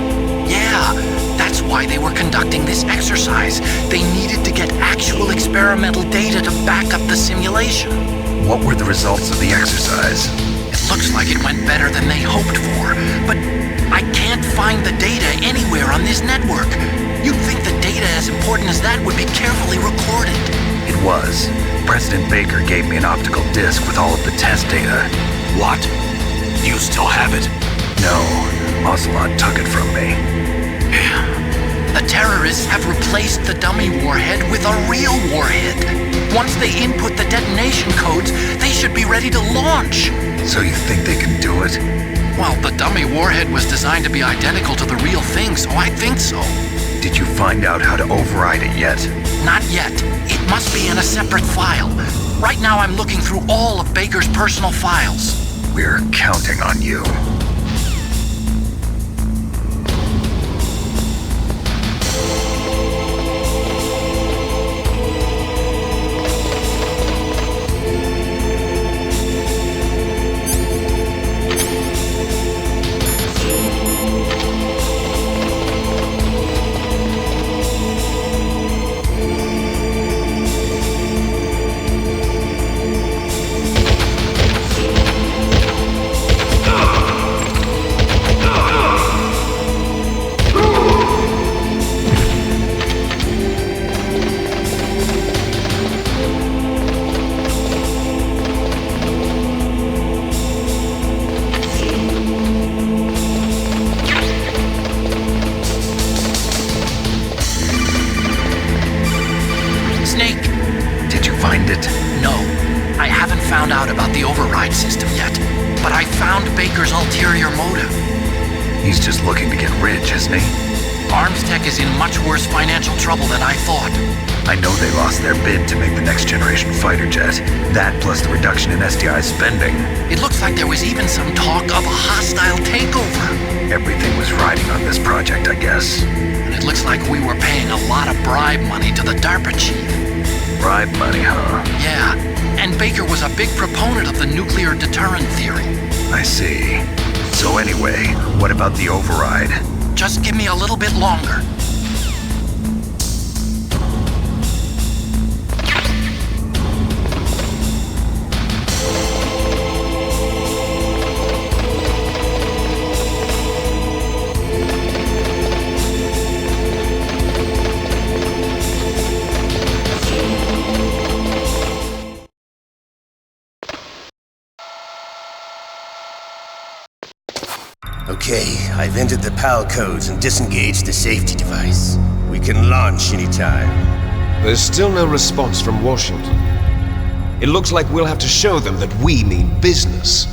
Yeah, that's why they were conducting this exercise. They needed to get actual experimental data to back up the simulation. What were the results of the exercise? It looks like it went better than they hoped for, but I can't find the data anywhere on this network. You'd think the data as important as that would be carefully recorded. It was. President Baker gave me an optical disc with all of the test data. What? You still have it? No, Ocelot took it from me. The terrorists have replaced the dummy warhead with a real warhead. Once they input the detonation codes, they should be ready to launch. So you think they can do it? Well, the dummy warhead was designed to be identical to the real thing, so I think so. Did you find out how to override it yet? Not yet. It must be in a separate file. Right now I'm looking through all of Baker's personal files. We're counting on you. Baker's ulterior motive. He's just looking to get rich, isn't he? Arms Tech is in much worse financial trouble than I thought. I know they lost their bid to make the next generation fighter jet. That plus the reduction in SDI spending. It looks like there was even some talk of a hostile takeover. Everything was riding on this project, I guess. And it looks like we were paying a lot of bribe money to the DARPA chief. Bribe money, huh? Yeah, and Baker was a big proponent of the nuclear deterrent theory. I see. So anyway, what about the override? Just give me a little bit longer. PAL codes and disengage the safety device. We can launch anytime. There's still no response from Washington. It looks like we'll have to show them that we mean business.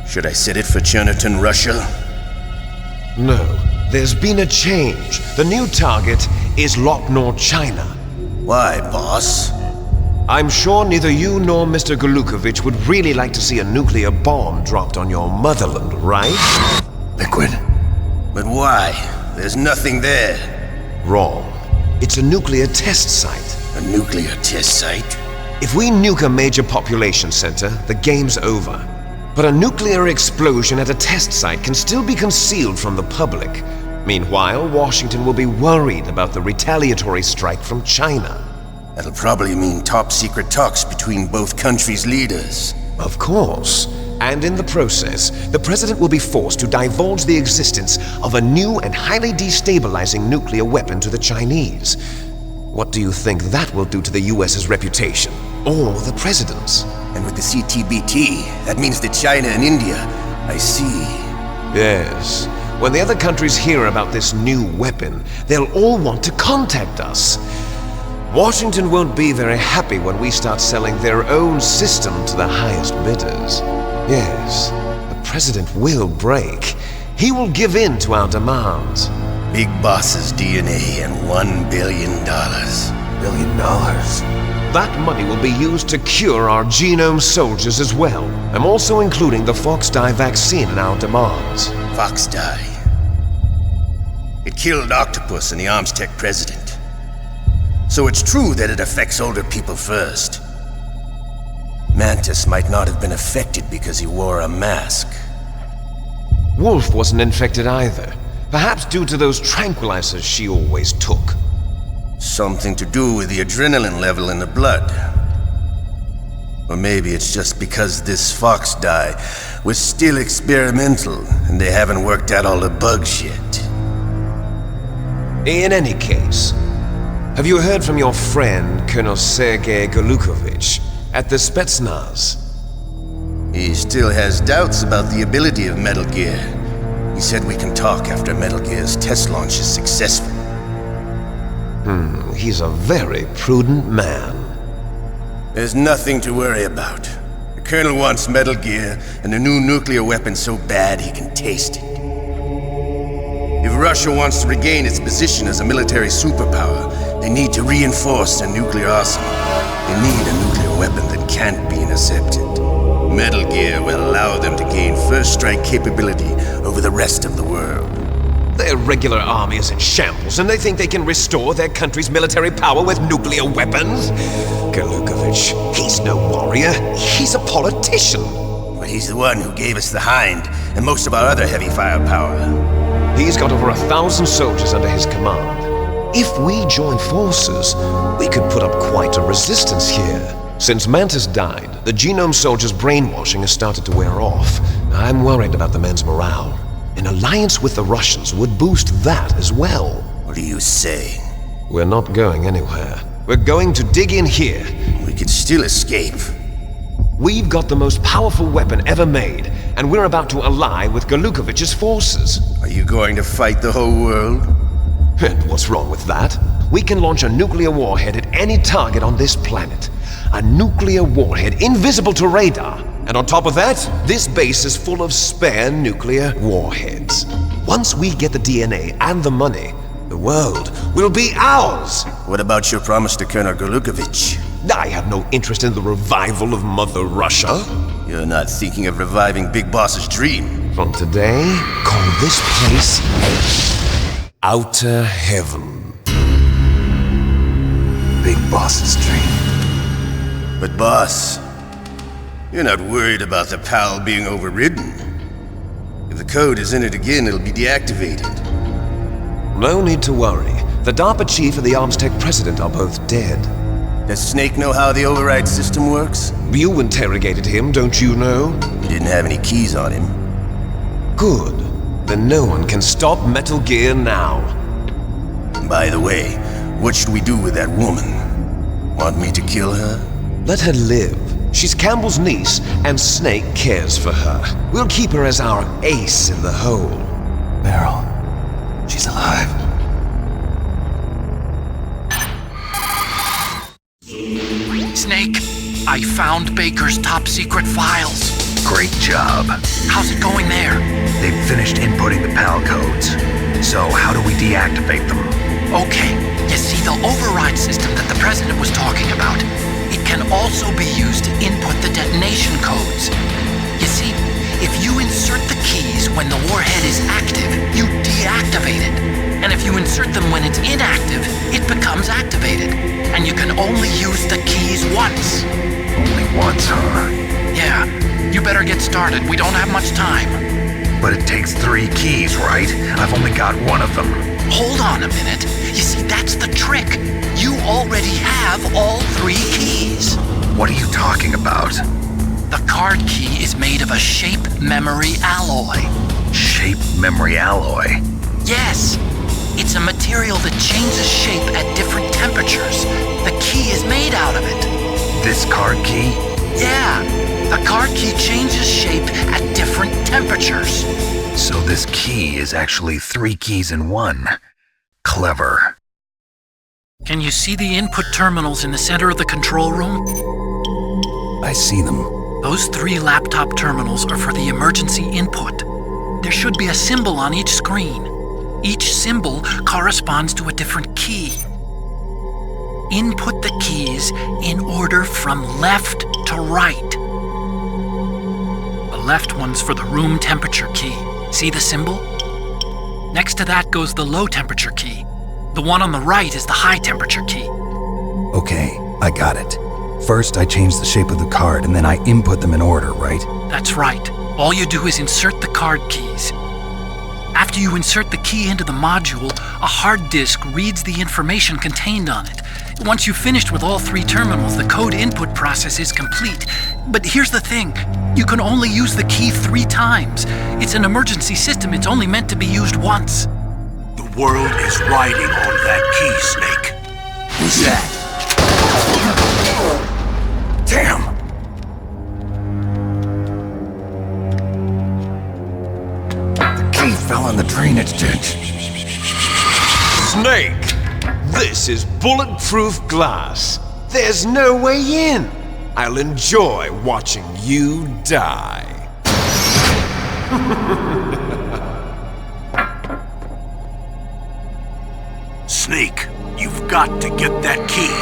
Should I set it for Cherniton, Russia? No. There's been a change. The new target is Lopnor, China. Why, boss? I'm sure neither you nor Mr. Golukovich would really like to see a nuclear bomb dropped on your motherland, right? Liquid. But why? There's nothing there. Wrong. It's a nuclear test site. A nuclear test site? If we nuke a major population center, the game's over. But a nuclear explosion at a test site can still be concealed from the public. Meanwhile, Washington will be worried about the retaliatory strike from China. That'll probably mean top-secret talks between both countries' leaders. Of course. And in the process, the president will be forced to divulge the existence of a new and highly destabilizing nuclear weapon to the Chinese. What do you think that will do to the US's reputation? Or the president's? And with the CTBT, that means that China and India. I see. Yes. When the other countries hear about this new weapon, they'll all want to contact us. Washington won't be very happy when we start selling their own system to the highest bidders. Yes, the president will break. He will give in to our demands. Big Boss's DNA and $1 billion. $1 billion? That money will be used to cure our genome soldiers as well. I'm also including the Fox-Die vaccine in our demands. Fox-Die? It killed Octopus and the Armstech president. So it's true that it affects older people first. Mantis might not have been affected because he wore a mask. Wolf wasn't infected either. Perhaps due to those tranquilizers she always took. Something to do with the adrenaline level in the blood. Or maybe it's just because this Fox-Die was still experimental and they haven't worked out all the bugs yet. In any case, have you heard from your friend, Colonel Sergei Golukovich, at the Spetsnaz? He still has doubts about the ability of Metal Gear. He said we can talk after Metal Gear's test launch is successful. He's a very prudent man. There's nothing to worry about. The Colonel wants Metal Gear and a new nuclear weapon so bad he can taste it. If Russia wants to regain its position as a military superpower, they need to reinforce their nuclear arsenal. They need a nuclear weapon that can't be intercepted. Metal Gear will allow them to gain first strike capability over the rest of the world. Their regular army is in shambles, and they think they can restore their country's military power with nuclear weapons? Golukovich, he's no warrior. He's a politician. But he's the one who gave us the Hind and most of our other heavy firepower. He's got over 1,000 soldiers under his command. If we join forces, we could put up quite a resistance here. Since Mantis died, the genome soldiers' brainwashing has started to wear off. I'm worried about the men's morale. An alliance with the Russians would boost that as well. What are you saying? We're not going anywhere. We're going to dig in here. We could still escape. We've got the most powerful weapon ever made, and we're about to ally with Golukovich's forces. Are you going to fight the whole world? And what's wrong with that? We can launch a nuclear warhead at any target on this planet. A nuclear warhead invisible to radar. And on top of that, this base is full of spare nuclear warheads. Once we get the DNA and the money, the world will be ours! What about your promise to Colonel Golukovich? I have no interest in the revival of Mother Russia. You're not thinking of reviving Big Boss's dream. From today, call this place Outer Heaven. Big Boss's dream. But boss, you're not worried about the PAL being overridden. If the code is in it again, it'll be deactivated. No need to worry. The DARPA chief and the Armstech president are both dead. Does Snake know how the override system works? You interrogated him, don't you know? He didn't have any keys on him. Good. Then no one can stop Metal Gear now. By the way, what should we do with that woman? Want me to kill her? Let her live. She's Campbell's niece, and Snake cares for her. We'll keep her as our ace in the hole. Meryl, She's alive. Snake, I found Baker's top secret files. Great job. How's it going there? They've finished inputting the PAL codes. So how do we deactivate them? Okay, you see the override system that the president was talking about. It can also be used to input the detonation codes. You see, if you insert the keys when the warhead is active, you deactivate it. And if you insert them when it's inactive, it becomes activated. And you can only use the keys once. Only once, huh? Yeah, you better get started. We don't have much time. But it takes 3 keys, right? I've only got one of them. Hold on a minute. You see, that's the trick. You already have all 3 keys. What are you talking about? The card key is made of a shape memory alloy. Shape memory alloy? Yes. It's a material that changes shape at different temperatures. The key is made out of it. This card key? Yeah. The card key changes shape at different temperatures. So this key is actually 3 keys in one. Clever. Can you see the input terminals in the center of the control room? I see them. Those 3 laptop terminals are for the emergency input. There should be a symbol on each screen. Each symbol corresponds to a different key. Input the keys in order from left to right. The left one's for the room temperature key. See the symbol? Next to that goes the low temperature key. The one on the right is the high temperature key. Okay, I got it. First, I change the shape of the card, and then I input them in order, right? That's right. All you do is insert the card keys. After you insert the key into the module, a hard disk reads the information contained on it. Once you've finished with all 3 terminals, the code input process is complete. But here's the thing. You can only use the key 3 times. It's an emergency system. It's only meant to be used once. The world is riding on that key, Snake. Who's that? Damn! The key fell in the drainage ditch. Snake! This is bulletproof glass. There's no way in. I'll enjoy watching you die. Snake, you've got to get that key.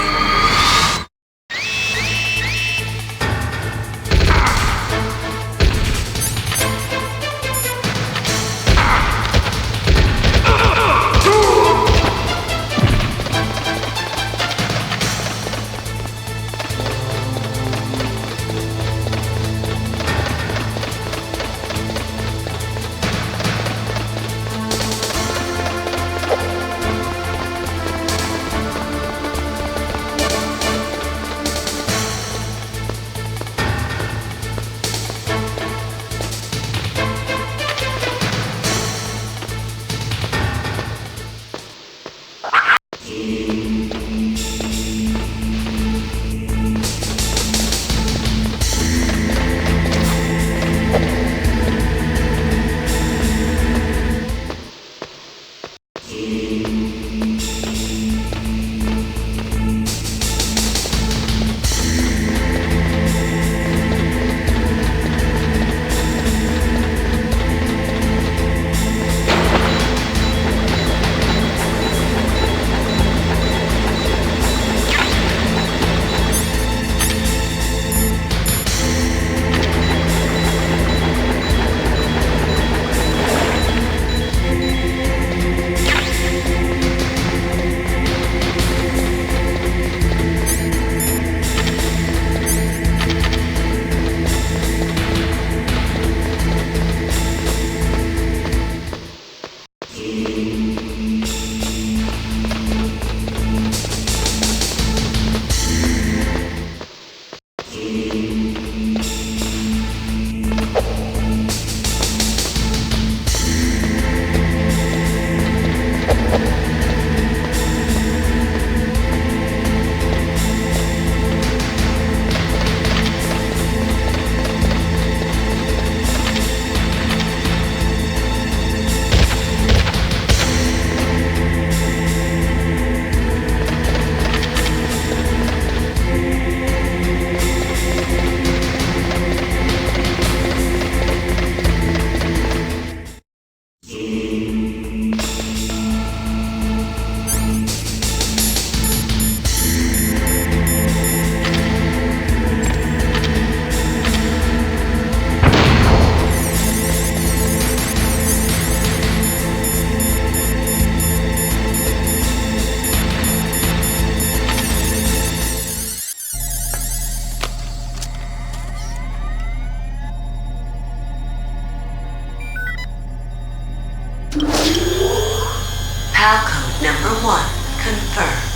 number 1 confirmed.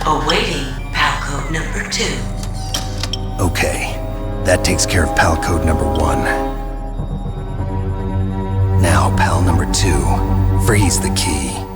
Awaiting PAL code number 2. Okay, that takes care of PAL code number 1. Now, PAL number 2, freeze the key.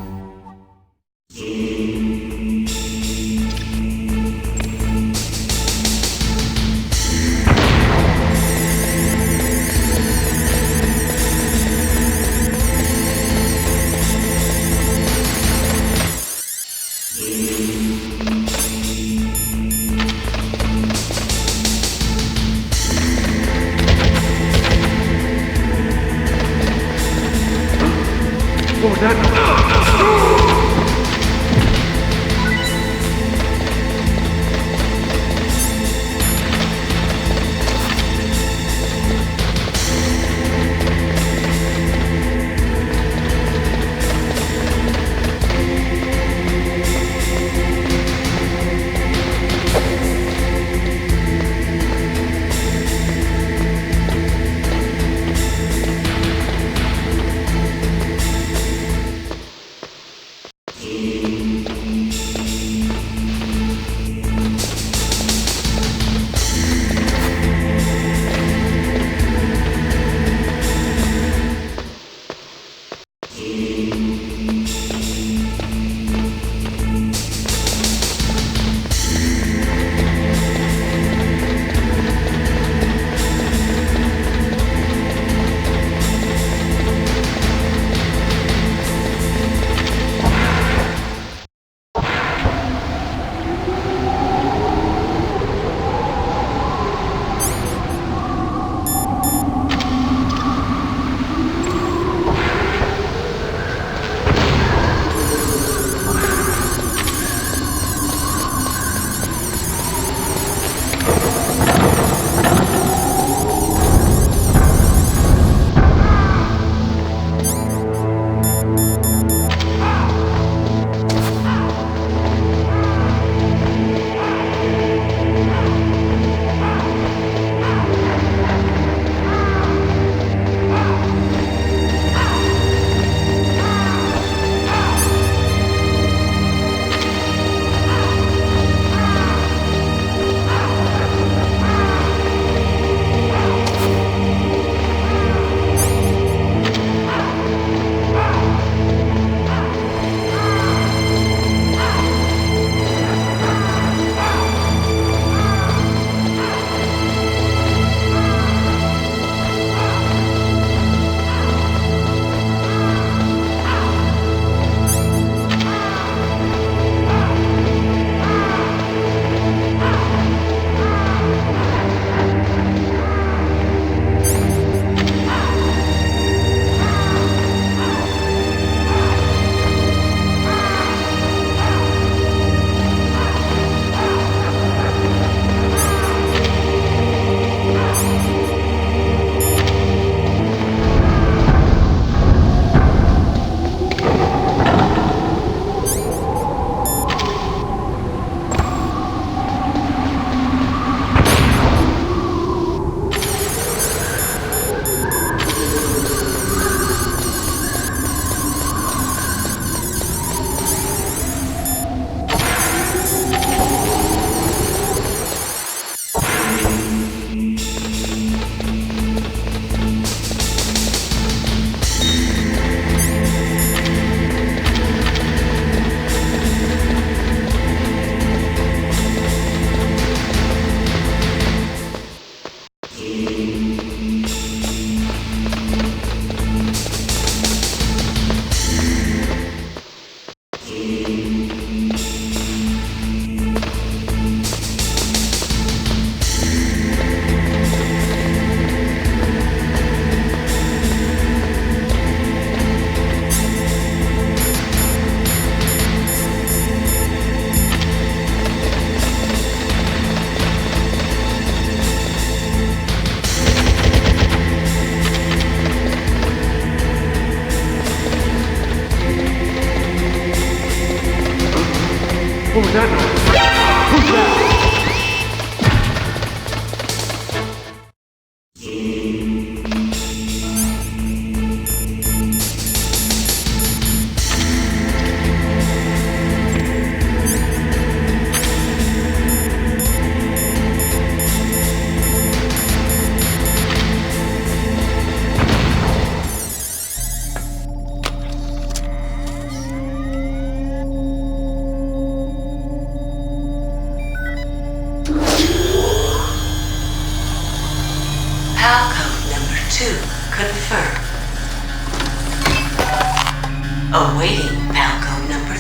Awaiting Palco number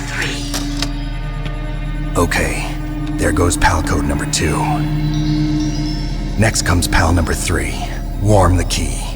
3. Okay, there goes pal code number 2. Next comes pal number 3. Warm the key.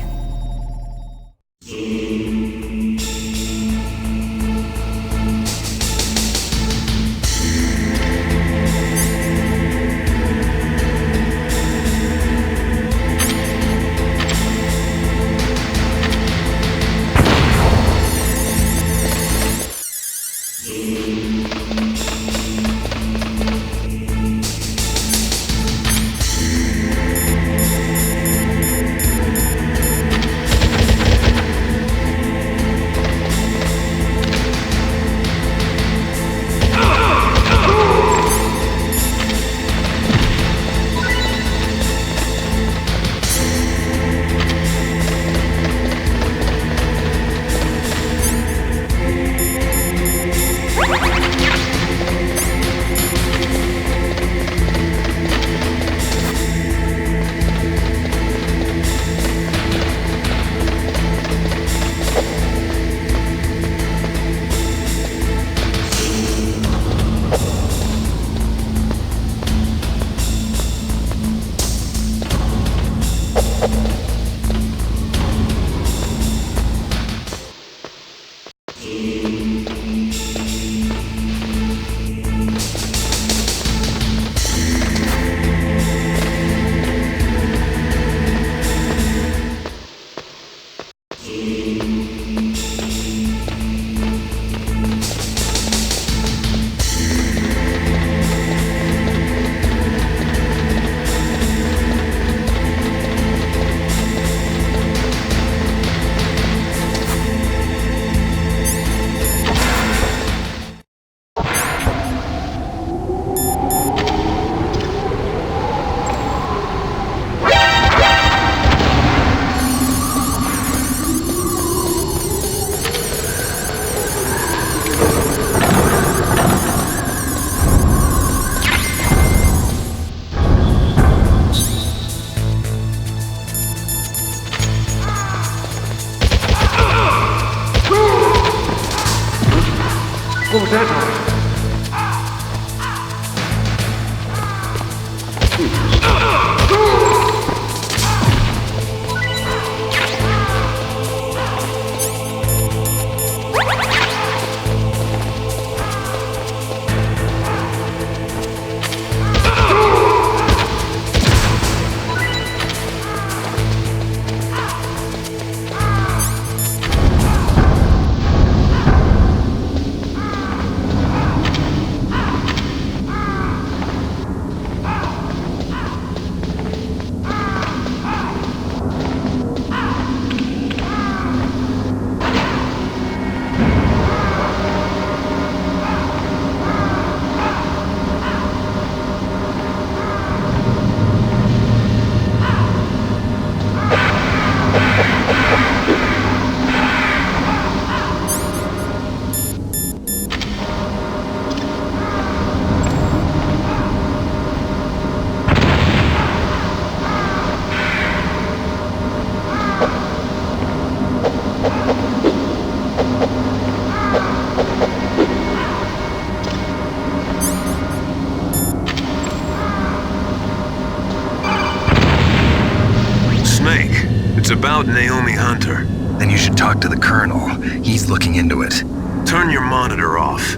It's about Naomi Hunter. Then you should talk to the Colonel. He's looking into it. Turn your monitor off.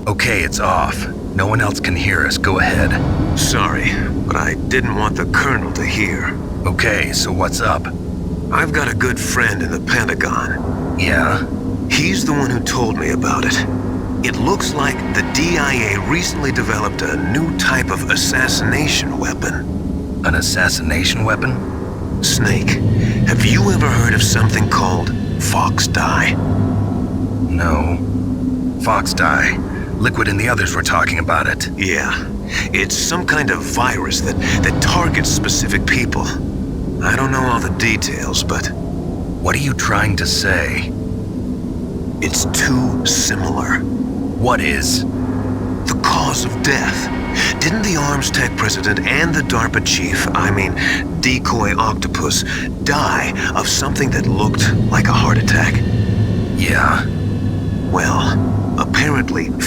Okay, it's off. No one else can hear us. Go ahead. Sorry, but I didn't want the Colonel to hear. Okay, so what's up? I've got a good friend in the Pentagon. Yeah? He's the one who told me about it. It looks like the DIA recently developed a new type of assassination weapon. An assassination weapon? Snake, have you ever heard of something called Fox Dye? No. Fox Dye. Liquid and the others were talking about it. Yeah. It's some kind of virus that targets specific people. I don't know all the details, but... What are you trying to say? It's too similar. What is? The cause of death. Didn't the Arms Tech president and the DARPA chief, Decoy Octopus, die of something that looked like a heart attack? Yeah.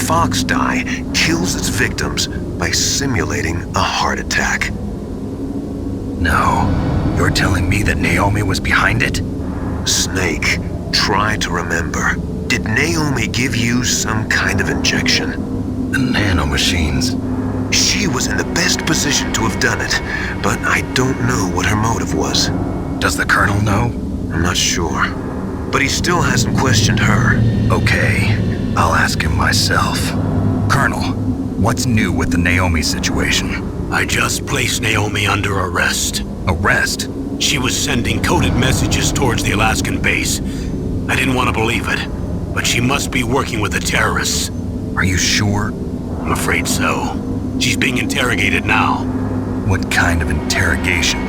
fox dye kills its victims by simulating a heart attack. No, you're telling me that Naomi was behind it? Snake, try to remember. Did Naomi give you some kind of injection? The nanomachines. She was in the best position to have done it, but I don't know what her motive was. Does the Colonel know? I'm not sure. But he still hasn't questioned her. Okay, I'll ask him myself. Colonel, what's new with the Naomi situation? I just placed Naomi under arrest. Arrest? She was sending coded messages towards the Alaskan base. I didn't want to believe it, but she must be working with the terrorists. Are you sure? I'm afraid so. She's being interrogated now. What kind of interrogation?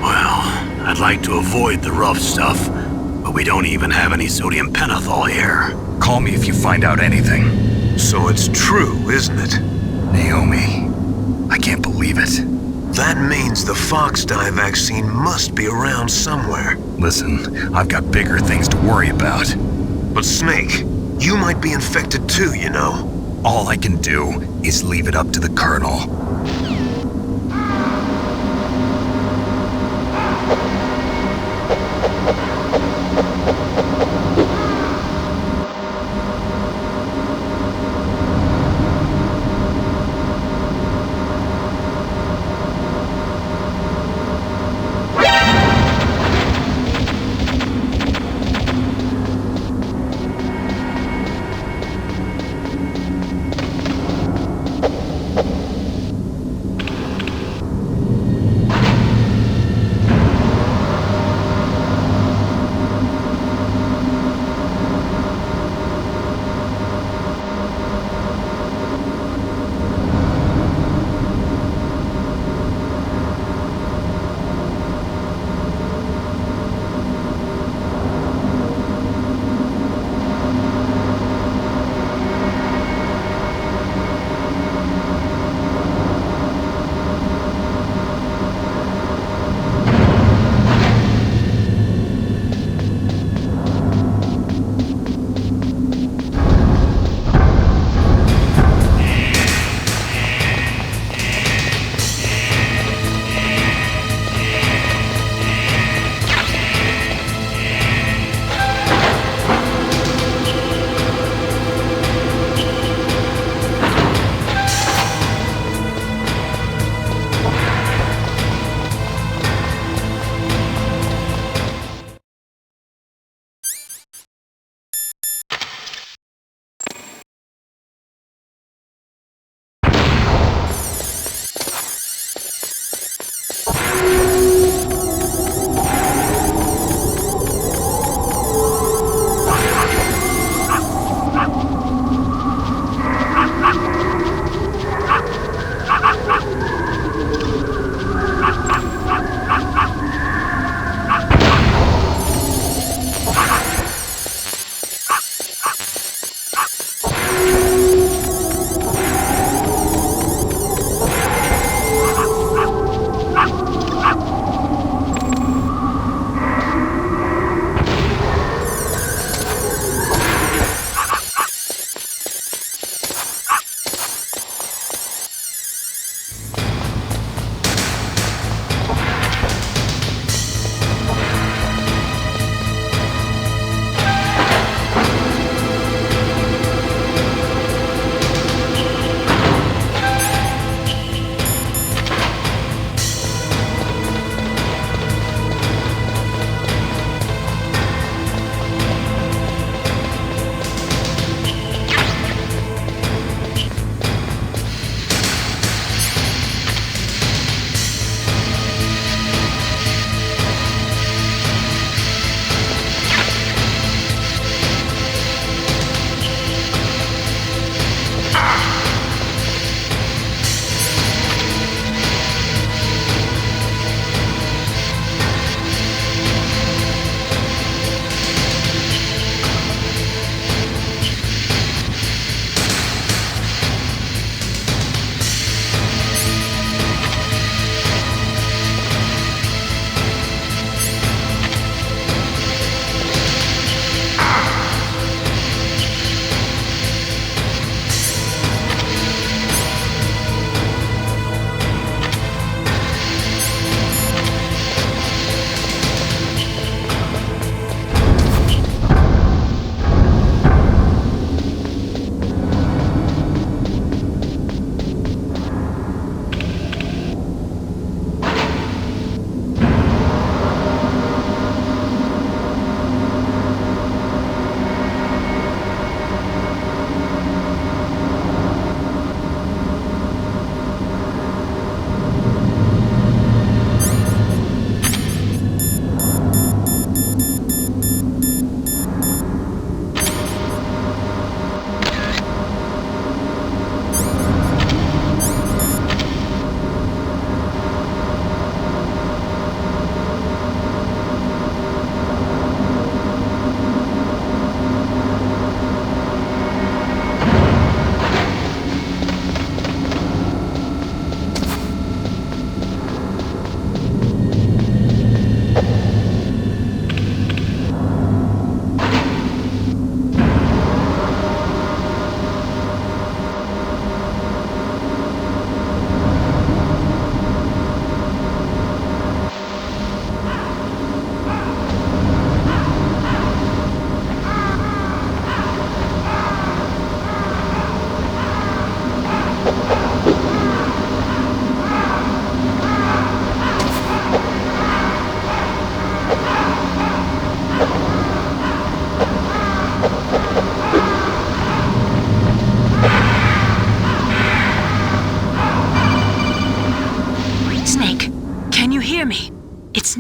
Well, I'd like to avoid the rough stuff, but we don't even have any sodium pentothal here. Call me if you find out anything. So it's true, isn't it? Naomi, I can't believe it. That means the fox dye vaccine must be around somewhere. Listen, I've got bigger things to worry about. But Snake, you might be infected too, you know. All I can do is leave it up to the Colonel.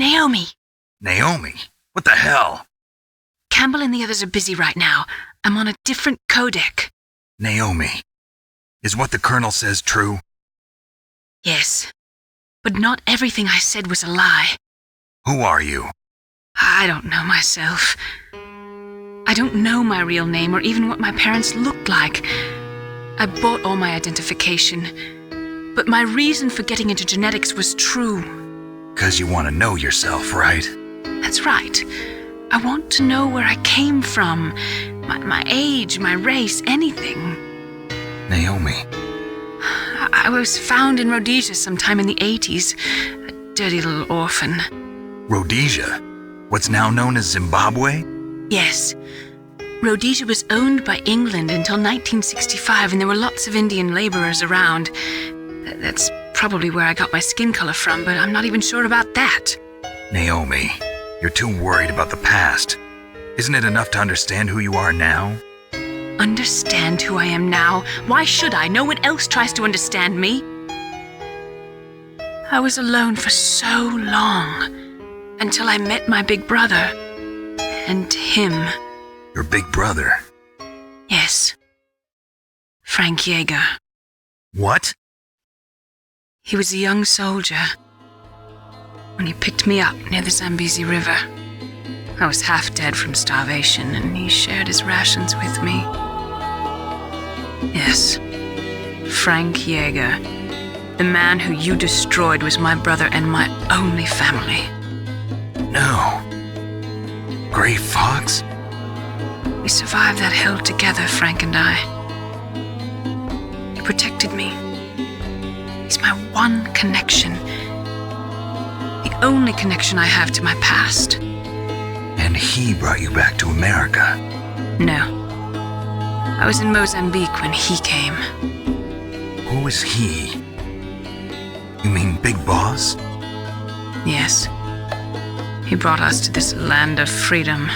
Naomi. Naomi? What the hell? Campbell and the others are busy right now. I'm on a different codec. Naomi, is what the Colonel says true? Yes. But not everything I said was a lie. Who are you? I don't know myself. I don't know my real name or even what my parents looked like. I bought all my identification. But my reason for getting into genetics was true. 'Cause you want to know yourself, right? That's right. I want to know where I came from. My age, my race, anything. Naomi. I was found in Rhodesia sometime in the 80s. A dirty little orphan. Rhodesia? What's now known as Zimbabwe? Yes. Rhodesia was owned by England until 1965, and there were lots of Indian laborers around. That's probably where I got my skin color from, but I'm not even sure about that. Naomi, you're too worried about the past. Isn't it enough to understand who you are now? Understand who I am now? Why should I? No one else tries to understand me. I was alone for so long, until I met my big brother. And him. Your big brother? Yes. Frank Yeager. What? He was a young soldier when he picked me up near the Zambezi River. I was half dead from starvation, and he shared his rations with me. Yes, Frank Yeager. The man who you destroyed was my brother and my only family. No. Gray Fox? We survived that hell together, Frank and I. He protected me. He's my one connection. The only connection I have to my past. And he brought you back to America? No. I was in Mozambique when he came. Who is he? You mean Big Boss? Yes. He brought us to this land of freedom,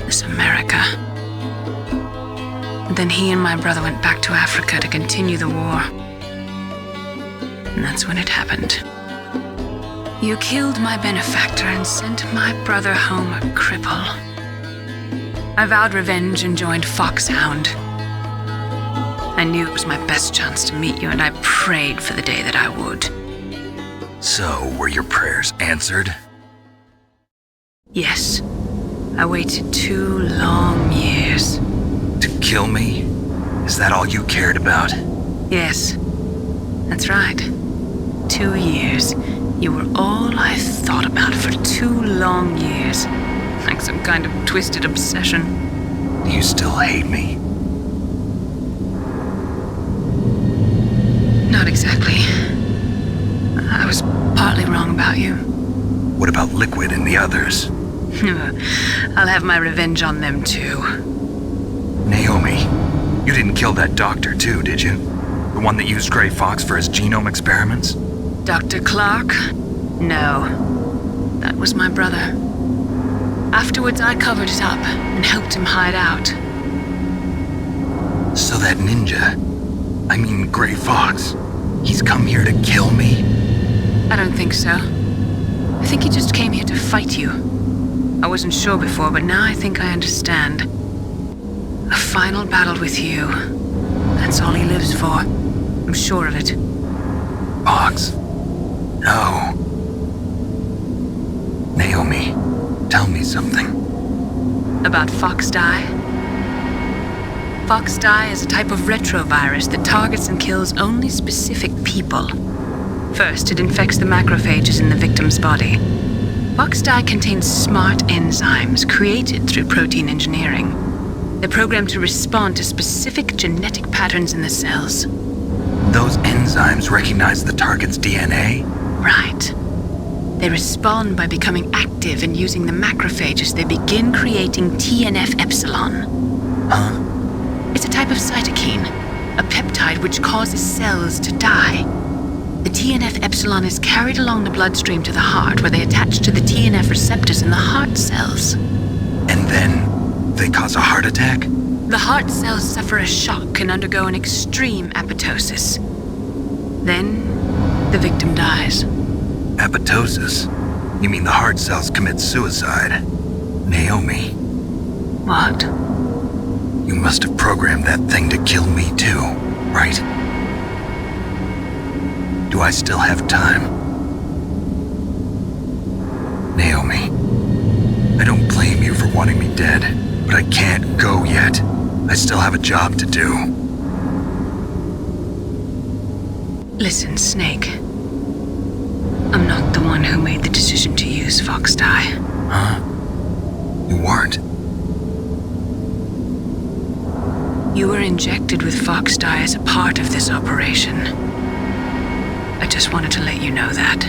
this America. And then he and my brother went back to Africa to continue the war. And that's when it happened. You killed my benefactor and sent my brother home a cripple. I vowed revenge and joined Foxhound. I knew it was my best chance to meet you, and I prayed for the day that I would. So, were your prayers answered? Yes. I waited 2 long years. To kill me? Is that all you cared about? Yes. That's right. 2 years. You were all I thought about for 2 long years. Like some kind of twisted obsession. Do you still hate me? Not exactly. I was partly wrong about you. What about Liquid and the others? I'll have my revenge on them too. Naomi, you didn't kill that doctor too, did you? The one that used Gray Fox for his genome experiments? Dr. Clark? No. That was my brother. Afterwards, I covered it up and helped him hide out. So that ninja, I mean Gray Fox, he's come here to kill me? I don't think so. I think he just came here to fight you. I wasn't sure before, but now I think I understand. A final battle with you. That's all he lives for. I'm sure of it. Fox? No. Naomi, tell me something. About Fox Die? Fox Die is a type of retrovirus that targets and kills only specific people. First, it infects the macrophages in the victim's body. Fox Die contains smart enzymes created through protein engineering. They're programmed to respond to specific genetic patterns in the cells. Those enzymes recognize the target's DNA? Right. They respond by becoming active and using the macrophages. They begin creating TNF-epsilon. Huh? It's a type of cytokine, a peptide which causes cells to die. The TNF-epsilon is carried along the bloodstream to the heart, where they attach to the TNF receptors in the heart cells. And then they cause a heart attack? The heart cells suffer a shock and undergo an extreme apoptosis. Then, the victim dies. Apoptosis? You mean the heart cells commit suicide? Naomi. What? You must have programmed that thing to kill me too, right? Do I still have time? Naomi, I don't blame you for wanting me dead, but I can't go yet. I still have a job to do. Listen, Snake. I'm not the one who made the decision to use Fox dye. Huh? You weren't? You were injected with Fox dye as a part of this operation. I just wanted to let you know that.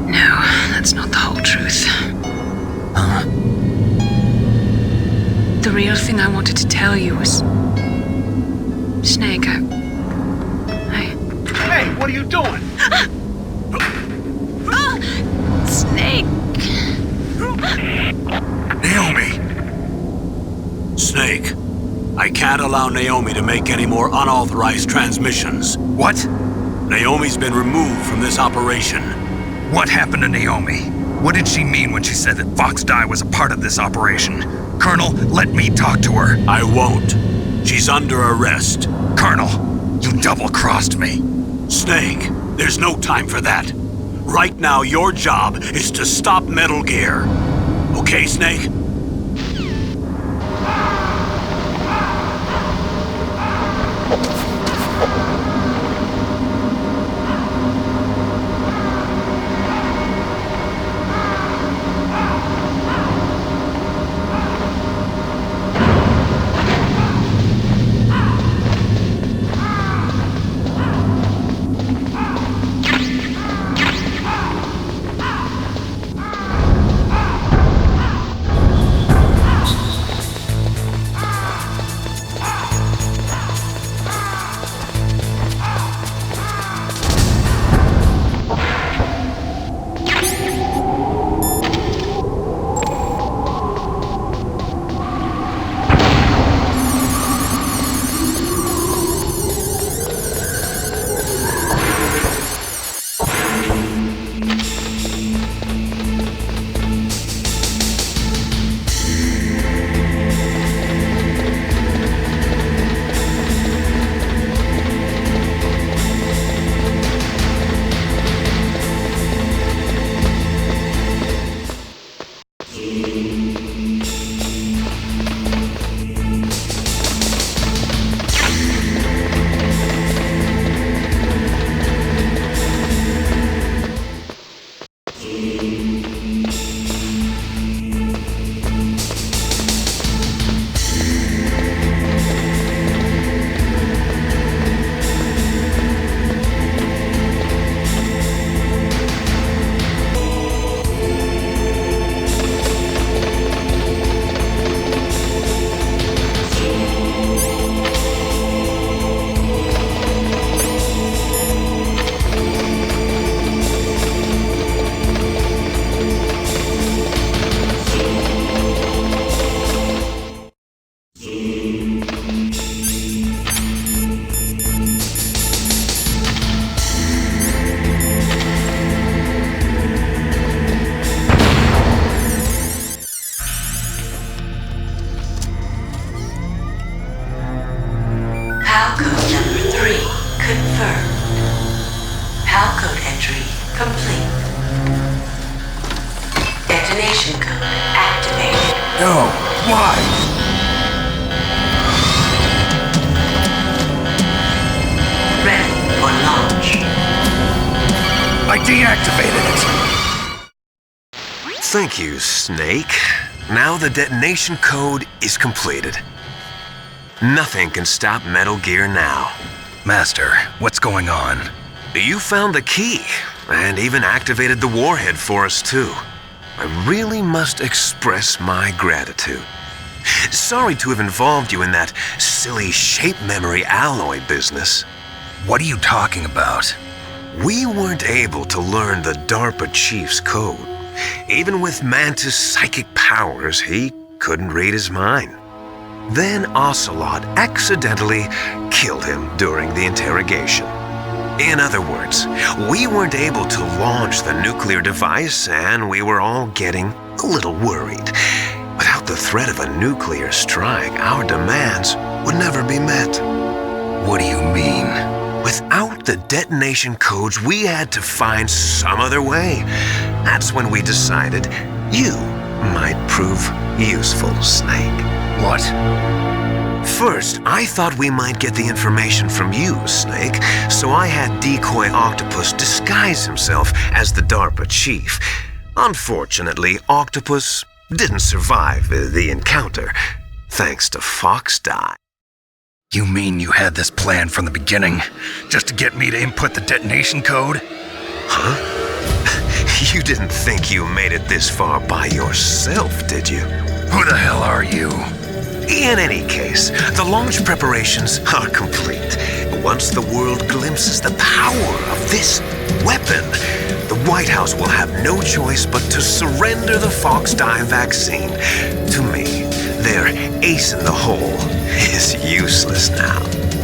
No, that's not the whole truth. Huh? The real thing I wanted to tell you was... Snake, Hey, what are you doing? Snake! Naomi! Snake, I can't allow Naomi to make any more unauthorized transmissions. What? Naomi's been removed from this operation. What happened to Naomi? What did she mean when she said that Fox dye was a part of this operation? Colonel, let me talk to her. I won't. She's under arrest. Colonel, you double-crossed me. Snake, there's no time for that. Right now, your job is to stop Metal Gear. Okay, Snake? Thank you, Snake. Now the detonation code is completed. Nothing can stop Metal Gear now. Master, what's going on? You found the key, and even activated the warhead for us, too. I really must express my gratitude. Sorry to have involved you in that silly shape memory alloy business. What are you talking about? We weren't able to learn the DARPA chief's code. Even with Mantis' psychic powers, he couldn't read his mind. Then Ocelot accidentally killed him during the interrogation. In other words, we weren't able to launch the nuclear device, and we were all getting a little worried. Without the threat of a nuclear strike, our demands would never be met. What do you mean? Without the detonation codes, we had to find some other way. That's when we decided you might prove useful, Snake. What? First, I thought we might get the information from you, Snake, so I had Decoy Octopus disguise himself as the DARPA chief. Unfortunately, Octopus didn't survive the encounter, thanks to Fox Die. You mean you had this plan from the beginning, just to get me to input the detonation code? Huh? You didn't think you made it this far by yourself, did you? Who the hell are you? In any case, the launch preparations are complete. Once the world glimpses the power of this weapon, the White House will have no choice but to surrender the Fox Die vaccine to me. Their ace in the hole is useless now.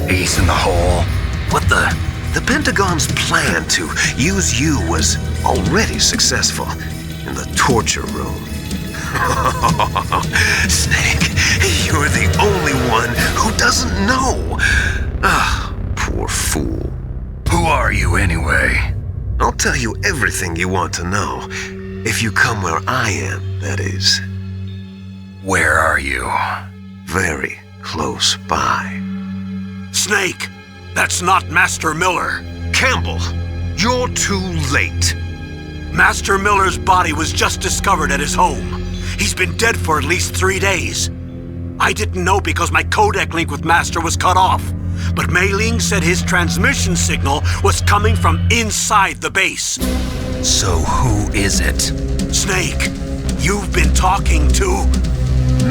Ace in the hole? What the? The Pentagon's plan to use you was already successful in the torture room. Snake, you're the only one who doesn't know. Ah, poor fool. Who are you anyway? I'll tell you everything you want to know. If you come where I am, that is. Where are you? Very close by. Snake, that's not Master Miller. Campbell, you're too late. Master Miller's body was just discovered at his home. He's been dead for at least 3 days. I didn't know because my codec link with Master was cut off. But Mei Ling said his transmission signal was coming from inside the base. So who is it? Snake, you've been talking to...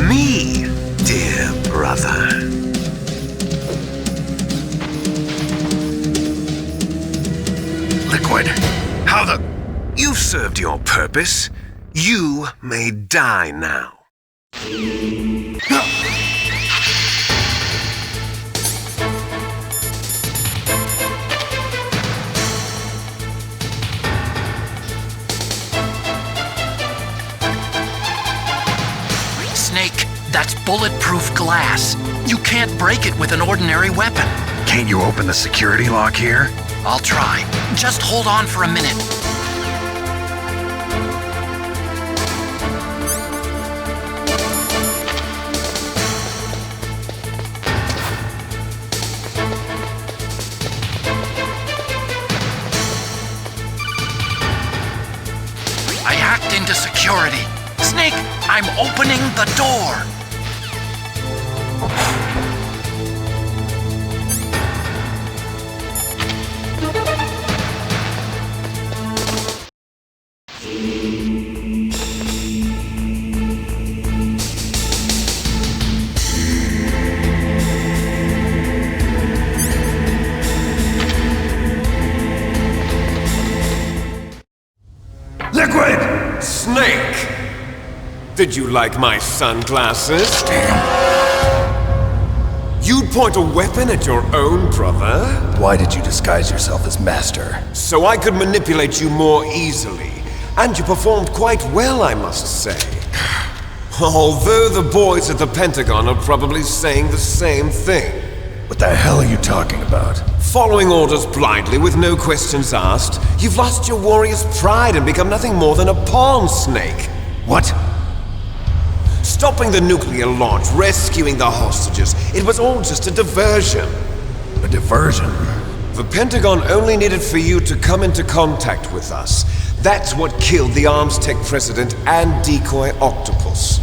me, dear brother. Liquid, how the... You've served your purpose. You may die now. Snake, that's bulletproof glass. You can't break it with an ordinary weapon. Can't you open the security lock here? I'll try. Just hold on for a minute. I hacked into security. Snake, I'm opening the door. Liquid! Snake! Did you like my sunglasses? You'd point a weapon at your own brother? Why did you disguise yourself as Master? So I could manipulate you more easily. And you performed quite well, I must say. Although the boys at the Pentagon are probably saying the same thing. What the hell are you talking about? Following orders blindly with no questions asked, you've lost your warrior's pride and become nothing more than a pawn, Snake. What? Stopping the nuclear launch, rescuing the hostages, it was all just a diversion. A diversion? The Pentagon only needed for you to come into contact with us. That's what killed the Arms Tech president and Decoy Octopus.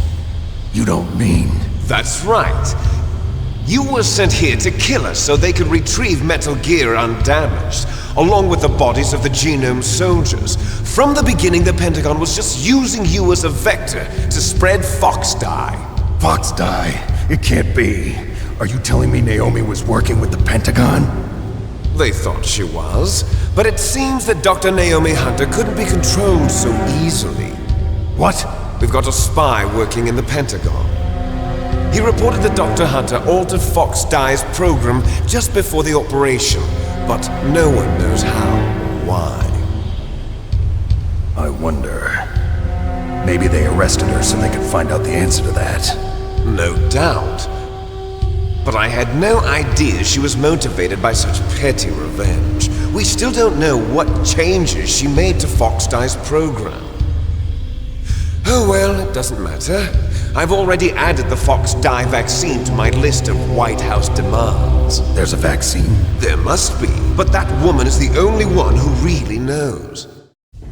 You don't mean... That's right. You were sent here to kill us so they could retrieve Metal Gear undamaged, along with the bodies of the Genome soldiers. From the beginning, the Pentagon was just using you as a vector to spread Fox Die. Fox Die? It can't be. Are you telling me Naomi was working with the Pentagon? They thought she was, but it seems that Dr. Naomi Hunter couldn't be controlled so easily. What? We've got a spy working in the Pentagon. He reported that Dr. Hunter altered Fox Die's program just before the operation, but no one knows how or why. I wonder... maybe they arrested her so they could find out the answer to that. No doubt. But I had no idea she was motivated by such petty revenge. We still don't know what changes she made to Fox-Die's program. Oh well, it doesn't matter. I've already added the Fox-Die vaccine to my list of White House demands. There's a vaccine? There must be, but that woman is the only one who really knows.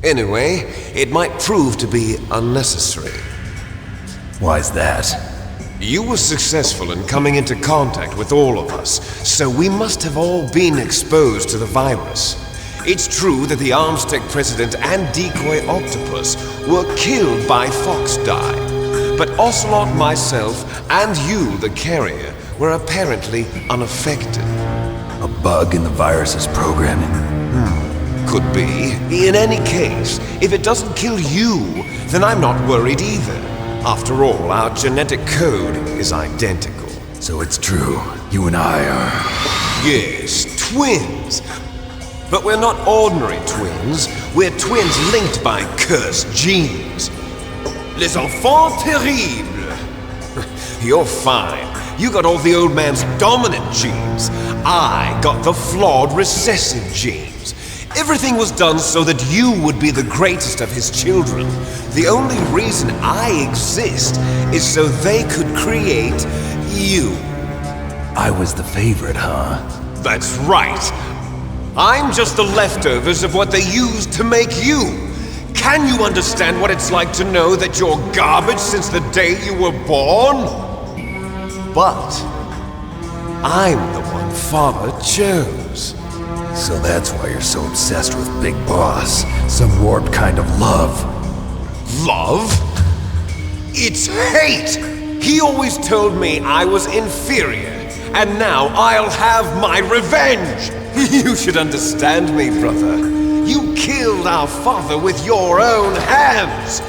Anyway, it might prove to be unnecessary. Why's that? You were successful in coming into contact with all of us, so we must have all been exposed to the virus. It's true that the Armstech president and decoy octopus were killed by Fox-Die, but Ocelot, myself, and you, the carrier, were apparently unaffected. A bug in the virus's programming? Could be. In any case, if it doesn't kill you, then I'm not worried either. After all, our genetic code is identical. So it's true, you and I are... Yes, twins. But we're not ordinary twins. We're twins linked by cursed genes. Les enfants terribles. You're fine. You got all the old man's dominant genes. I got the flawed recessive genes. Everything was done so that you would be the greatest of his children. The only reason I exist is so they could create you. I was the favorite, huh? That's right. I'm just the leftovers of what they used to make you. Can you understand what it's like to know that you're garbage since the day you were born? But I'm the one Father chose. So that's why you're so obsessed with Big Boss. Some warped kind of love. Love? It's hate! He always told me I was inferior, and now I'll have my revenge! You should understand me, brother. You killed our father with your own hands!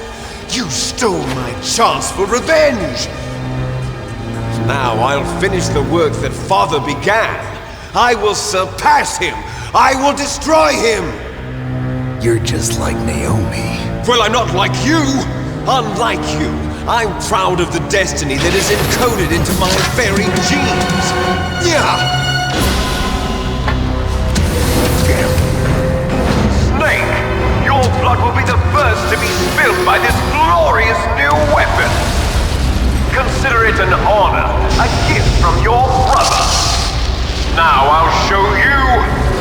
You stole my chance for revenge! Now I'll finish the work that Father began. I will surpass him! I will destroy him! You're just like Naomi. Well, I'm not like you! Unlike you, I'm proud of the destiny that is encoded into my very genes! Yeah! Snake, your blood will be the first to be spilled by this glorious new weapon! Consider it an honor, a gift from your brother! Now I'll show you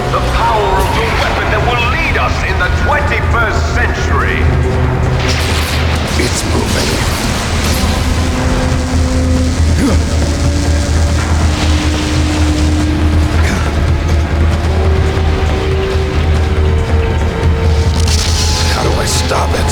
the power of the weapon that will lead us in the 21st century! It's moving. How do I stop it?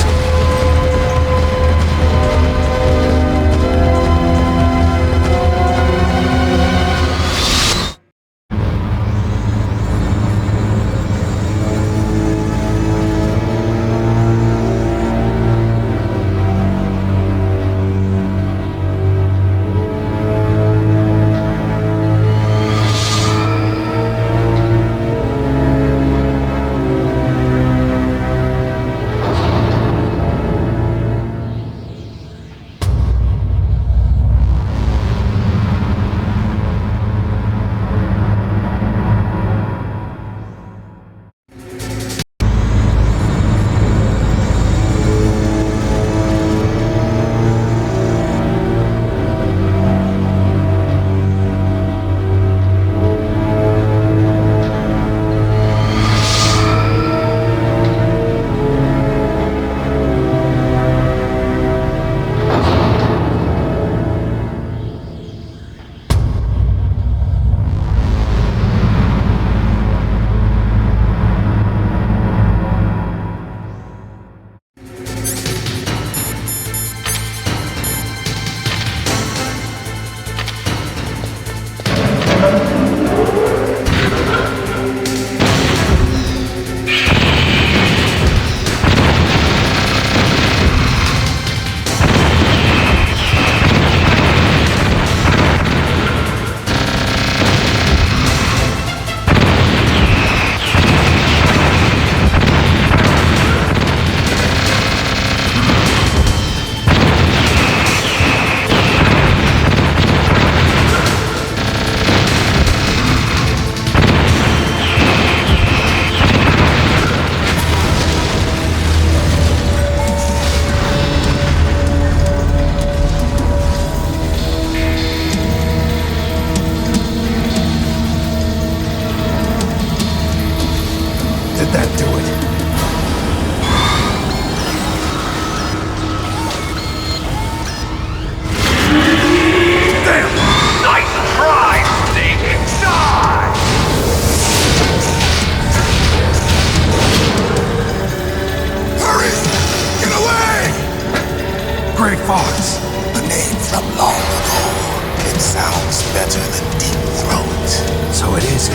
hotter than Deep Throat. So it is you.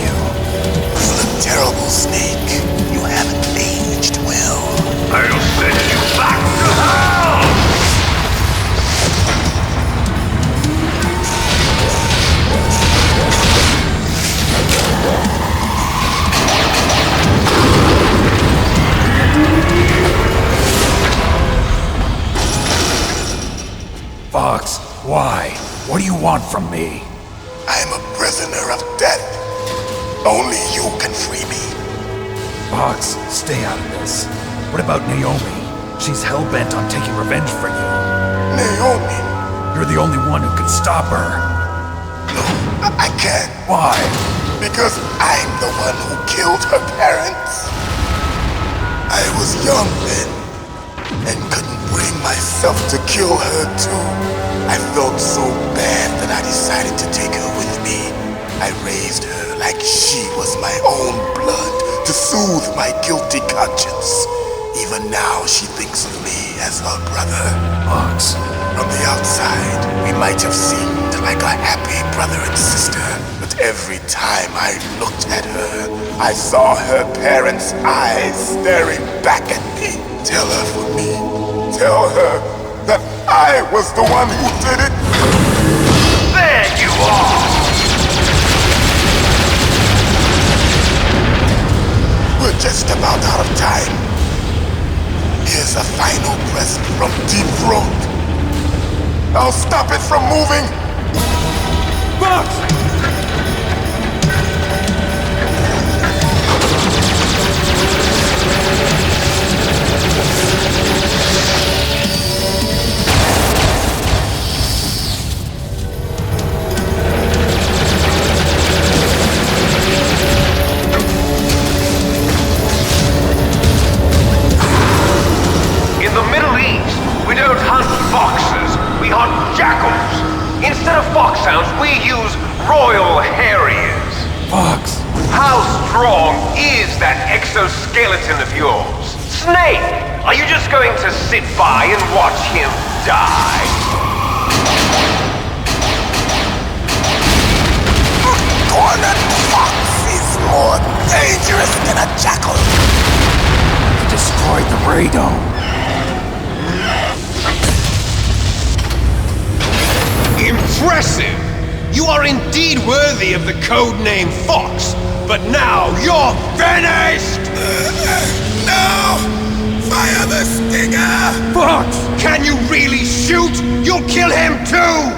You look terrible, Snake. You haven't aged well. I'll send you back to hell! Fox, why? What do you want from me? I'm a prisoner of death. Only you can free me. Fox, stay out of this. What about Naomi? She's hell-bent on taking revenge for you. Naomi? You're the only one who can stop her. No, I can't. Why? Because I'm the one who killed her parents. I was young then, and couldn't bring myself to kill her too. I felt so bad that I decided to take her with me. I raised her like she was my own blood to soothe my guilty conscience. Even now she thinks of me as her brother. Fox. From the outside, we might have seemed like a happy brother and sister, but every time I looked at her, I saw her parents' eyes staring back at me. Tell her for me. Tell her that I was the one who did it. There you are! We're just about out of time. Here's a final present from Deep Throat. I'll stop it from moving. Fox! In the Middle East, we don't hunt foxes, we hunt jackals. Instead of foxhounds, we use royal harriers. Fox! How strong is that exoskeleton of yours? Snake, are you just going to sit by and watch him die? A cornered fox is more dangerous than a jackal. You destroyed the radome. Impressive! You are indeed worthy of the codename Fox, but now you're finished! No! Fire the stinger! Fox! Can you really shoot? You'll kill him too!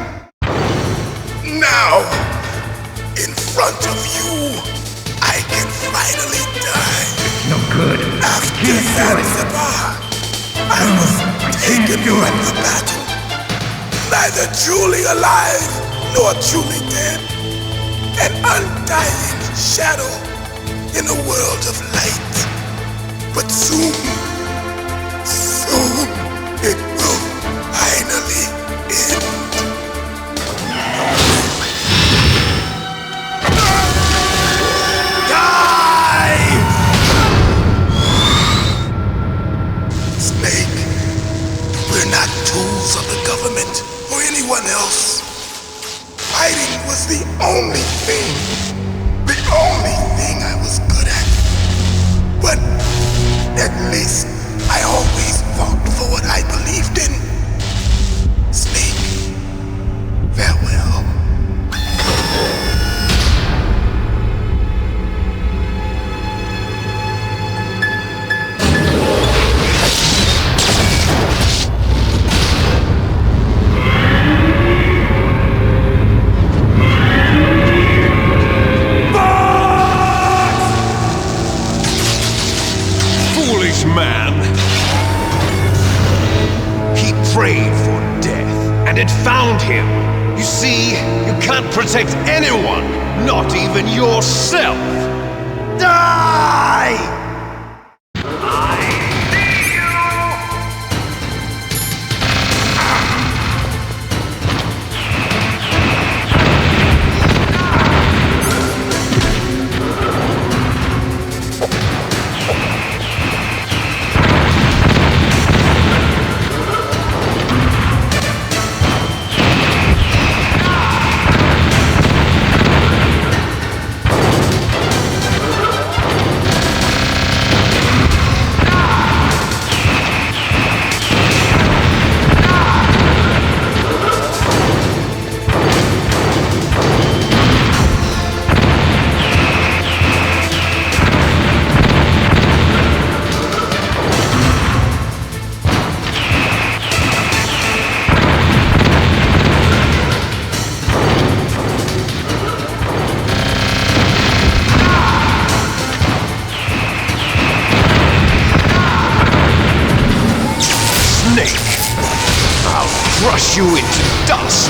Now, in front of you, I can finally die. No good. After Zanzibar, I was taken from the battle. Neither truly alive nor truly dead. An undying shadow in a world of light. But soon it will finally end. Die! Snake, we're not tools of the government or anyone else. Fighting was the only thing I was good at. But at least I always fought for what I believed in. Snake, farewell. Man. He prayed for death, and it found him. You see, you can't protect anyone, not even yourself. Die! you into dust.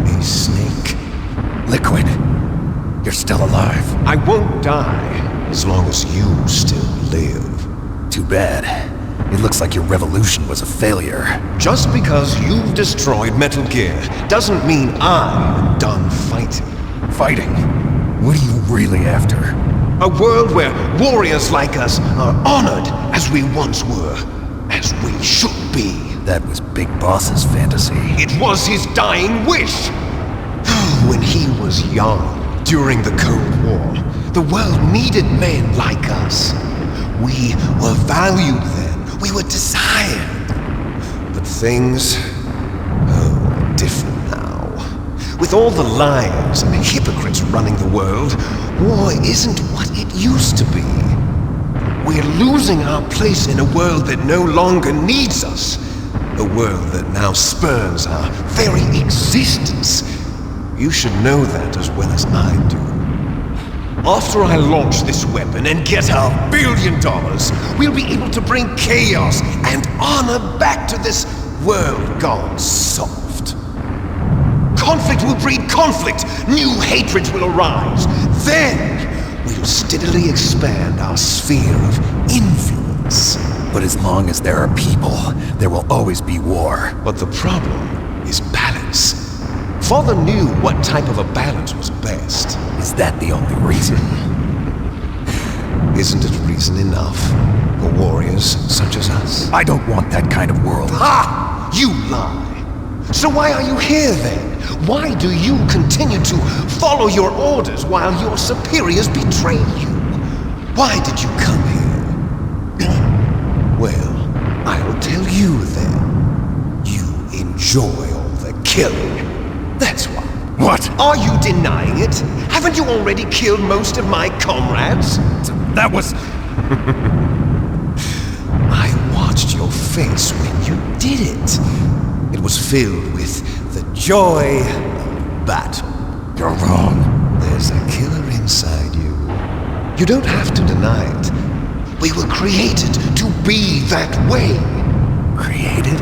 A snake. Liquid, you're still alive. I won't die as long as you still live. Too bad. It looks like your revolution was a failure. Just because you've destroyed Metal Gear doesn't mean I'm done fighting. Fighting? What are you really after? A world where warriors like us are honored as we once were, as we should be. That was Big Boss's fantasy. It was his dying wish. When he was young, during the Cold War, the world needed men like us. We were valued then. We were desired. But things are different now. With all the liars and hypocrites running the world, war isn't what it used to be. We're losing our place in a world that no longer needs us. A world that now spurns our very existence. You should know that as well as I do. After I launch this weapon and get our $1 billion, we'll be able to bring chaos and honor back to this world gone soft. Conflict will breed conflict. New hatreds will arise. Then we'll steadily expand our sphere of influence. But as long as there are people, there will always be war. But the problem is balance. Father knew what type of a balance was best. Is that the only reason? Isn't it reason enough for warriors such as us? I don't want that kind of world. Ha! You lie! So why are you here then? Why do you continue to follow your orders while your superiors betray you? Why did you come here? Well, I'll tell you then. You enjoy all the killing. That's why. What? Are you denying it? Haven't you already killed most of my comrades? That was... I watched your face when you did it. It was filled with the joy of battle. You're wrong. There's a killer inside you. You don't have to deny it. We were created to be that way. Created?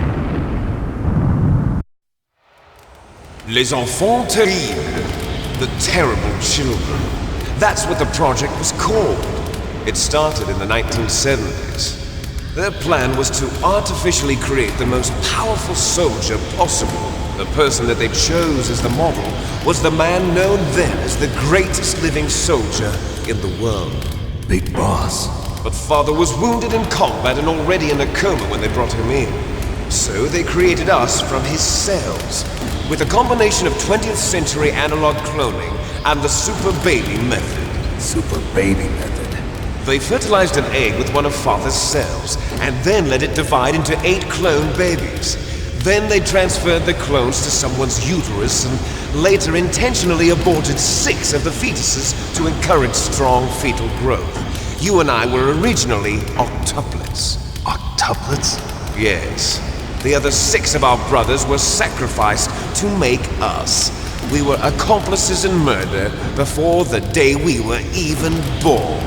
Les enfants terribles. The terrible children. That's what the project was called. It started in the 1970s. Their plan was to artificially create the most powerful soldier possible. The person that they chose as the model was the man known then as the greatest living soldier in the world. Big Boss. But Father was wounded in combat and already in a coma when they brought him in. So they created us from his cells, with a combination of 20th century analog cloning and the super baby method. Super baby method? They fertilized an egg with one of Father's cells, and then let it divide into 8 clone babies. Then they transferred the clones to someone's uterus and later intentionally aborted 6 of the fetuses to encourage strong fetal growth. You and I were originally octuplets. Octuplets? Yes. The other 6 of our brothers were sacrificed to make us. We were accomplices in murder before the day we were even born.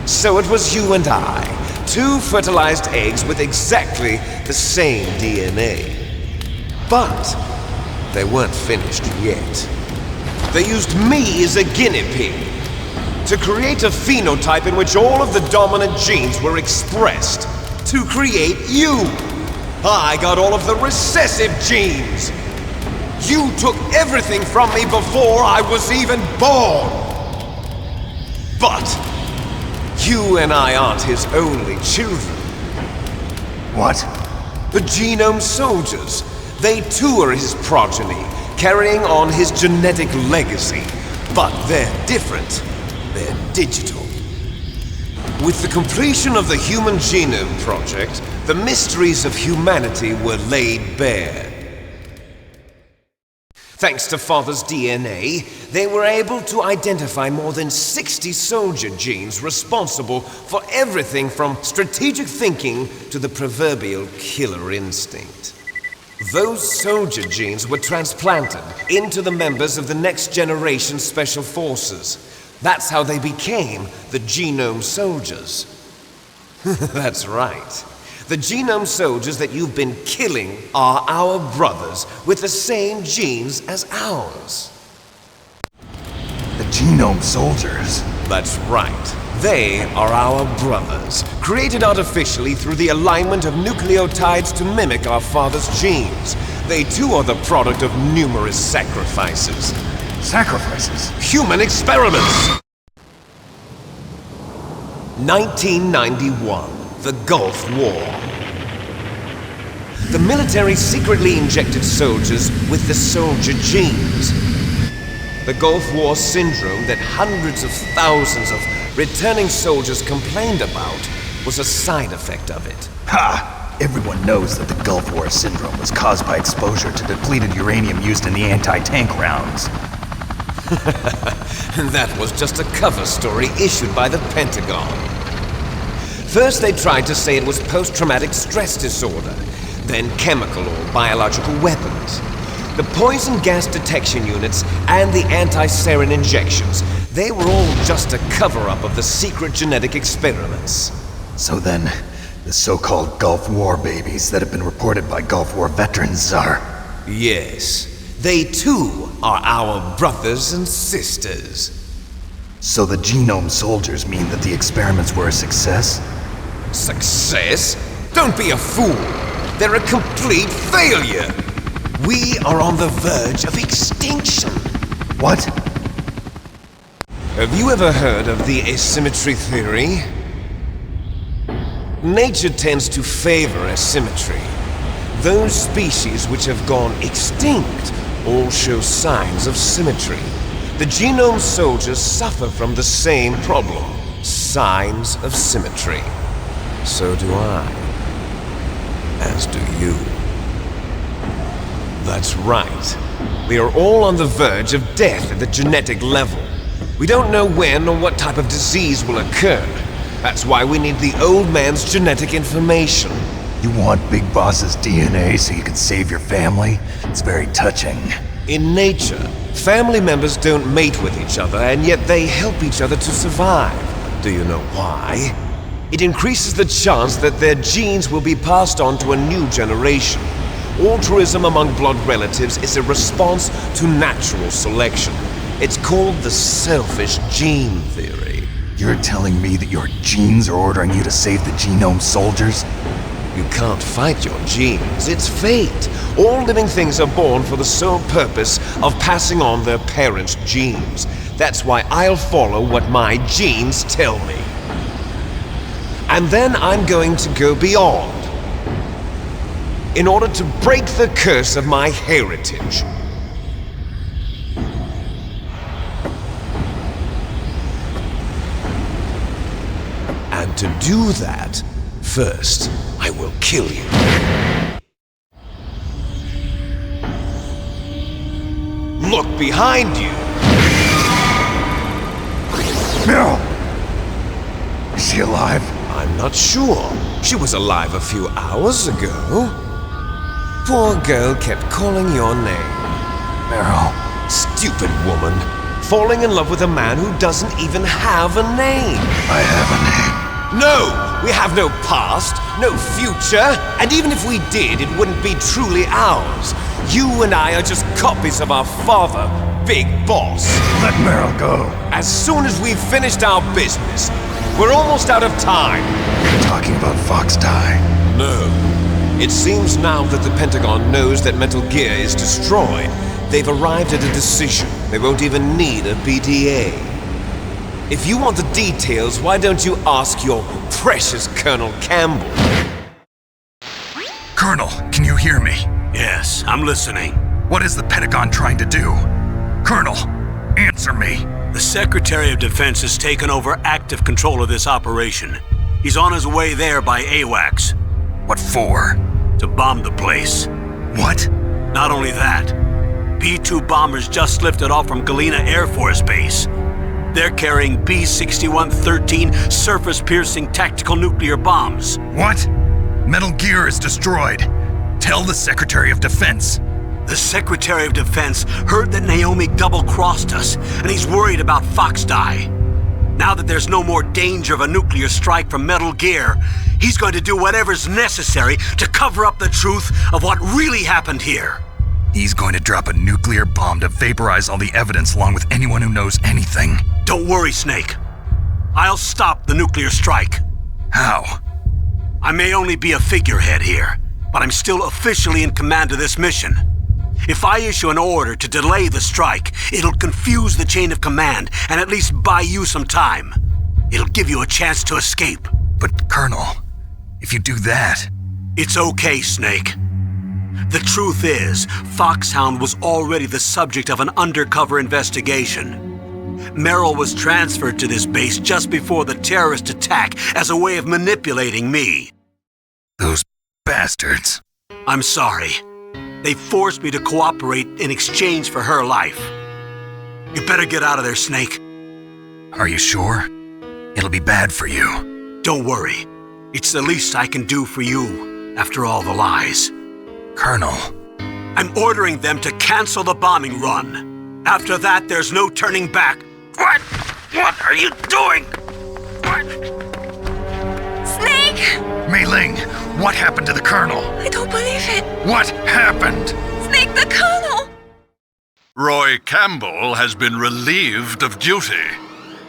So it was you and I, 2 fertilized eggs with exactly the same DNA. But they weren't finished yet. They used me as a guinea pig to create a phenotype in which all of the dominant genes were expressed, to create you. I got all of the recessive genes. You took everything from me before I was even born. But you and I aren't his only children. What? The Genome Soldiers. They too are his progeny, carrying on his genetic legacy. But they're different. They're digital. With the completion of the Human Genome Project, the mysteries of humanity were laid bare. Thanks to Father's DNA, they were able to identify more than 60 soldier genes responsible for everything from strategic thinking to the proverbial killer instinct. Those soldier genes were transplanted into the members of the next generation special forces. That's how they became the Genome Soldiers. That's right. The Genome Soldiers that you've been killing are our brothers with the same genes as ours. The Genome Soldiers? That's right. They are our brothers, created artificially through the alignment of nucleotides to mimic our father's genes. They too are the product of numerous sacrifices. Sacrifices? Human experiments! 1991, the Gulf War. The military secretly injected soldiers with the soldier genes. The Gulf War syndrome that hundreds of thousands of returning soldiers complained about was a side effect of it. Ha! Everyone knows that the Gulf War syndrome was caused by exposure to depleted uranium used in the anti-tank rounds. That was just a cover story issued by the Pentagon. First they tried to say it was post-traumatic stress disorder, then chemical or biological weapons. The poison gas detection units and the anti-sarin injections, they were all just a cover-up of the secret genetic experiments. So then, the so-called Gulf War babies that have been reported by Gulf War veterans are... Yes, they too are our brothers and sisters. So the Genome Soldiers mean that the experiments were a success? Success? Don't be a fool! They're a complete failure! We are on the verge of extinction! What? Have you ever heard of the asymmetry theory? Nature tends to favor asymmetry. Those species which have gone extinct all show signs of symmetry. The Genome Soldiers suffer from the same problem, signs of symmetry. So do I. As do you. That's right. We are all on the verge of death at the genetic level. We don't know when or what type of disease will occur. That's why we need the old man's genetic information. You want Big Boss's DNA so you can save your family? It's very touching. In nature, family members don't mate with each other, and yet they help each other to survive. Do you know why? It increases the chance that their genes will be passed on to a new generation. Altruism among blood relatives is a response to natural selection. It's called the selfish gene theory. You're telling me that your genes are ordering you to save the Genome Soldiers? You can't fight your genes. It's fate. All living things are born for the sole purpose of passing on their parents' genes. That's why I'll follow what my genes tell me. And then I'm going to go beyond, in order to break the curse of my heritage. And to do that, first, I will kill you. Look behind you! Meryl! Is she alive? I'm not sure. She was alive a few hours ago. Poor girl kept calling your name. Meryl. Stupid woman. Falling in love with a man who doesn't even have a name. I have a name. No! We have no past, no future, and even if we did, it wouldn't be truly ours. You and I are just copies of our father, Big Boss. Let Meryl go. As soon as we've finished our business, we're almost out of time. You're talking about Fox Die. No. It seems now that the Pentagon knows that Metal Gear is destroyed. They've arrived at a decision. They won't even need a BDA. If you want the details, why don't you ask your precious Colonel Campbell? Colonel, can you hear me? Yes, I'm listening. What is the Pentagon trying to do? Colonel, answer me. The Secretary of Defense has taken over active control of this operation. He's on his way there by AWACS. What for? To bomb the place. What? Not only that, B-2 bombers just lifted off from Galena Air Force Base. They're carrying B-6113 surface-piercing tactical nuclear bombs. What? Metal Gear is destroyed. Tell the Secretary of Defense. The Secretary of Defense heard that Naomi double-crossed us, and he's worried about Fox Die. Now that there's no more danger of a nuclear strike from Metal Gear, he's going to do whatever's necessary to cover up the truth of what really happened here. He's going to drop a nuclear bomb to vaporize all the evidence along with anyone who knows anything. Don't worry, Snake. I'll stop the nuclear strike. How? I may only be a figurehead here, but I'm still officially in command of this mission. If I issue an order to delay the strike, it'll confuse the chain of command and at least buy you some time. It'll give you a chance to escape. But, Colonel, if you do that... It's okay, Snake. The truth is, Foxhound was already the subject of an undercover investigation. Merrill was transferred to this base just before the terrorist attack as a way of manipulating me. Those bastards. I'm sorry. They forced me to cooperate in exchange for her life. You better get out of there, Snake. Are you sure? It'll be bad for you. Don't worry. It's the least I can do for you, after all the lies. Colonel. I'm ordering them to cancel the bombing run. After that, there's no turning back. What? What are you doing? What? Snake! Mei Ling, what happened to the Colonel? I don't believe it. What happened? Snake, the Colonel! Roy Campbell has been relieved of duty.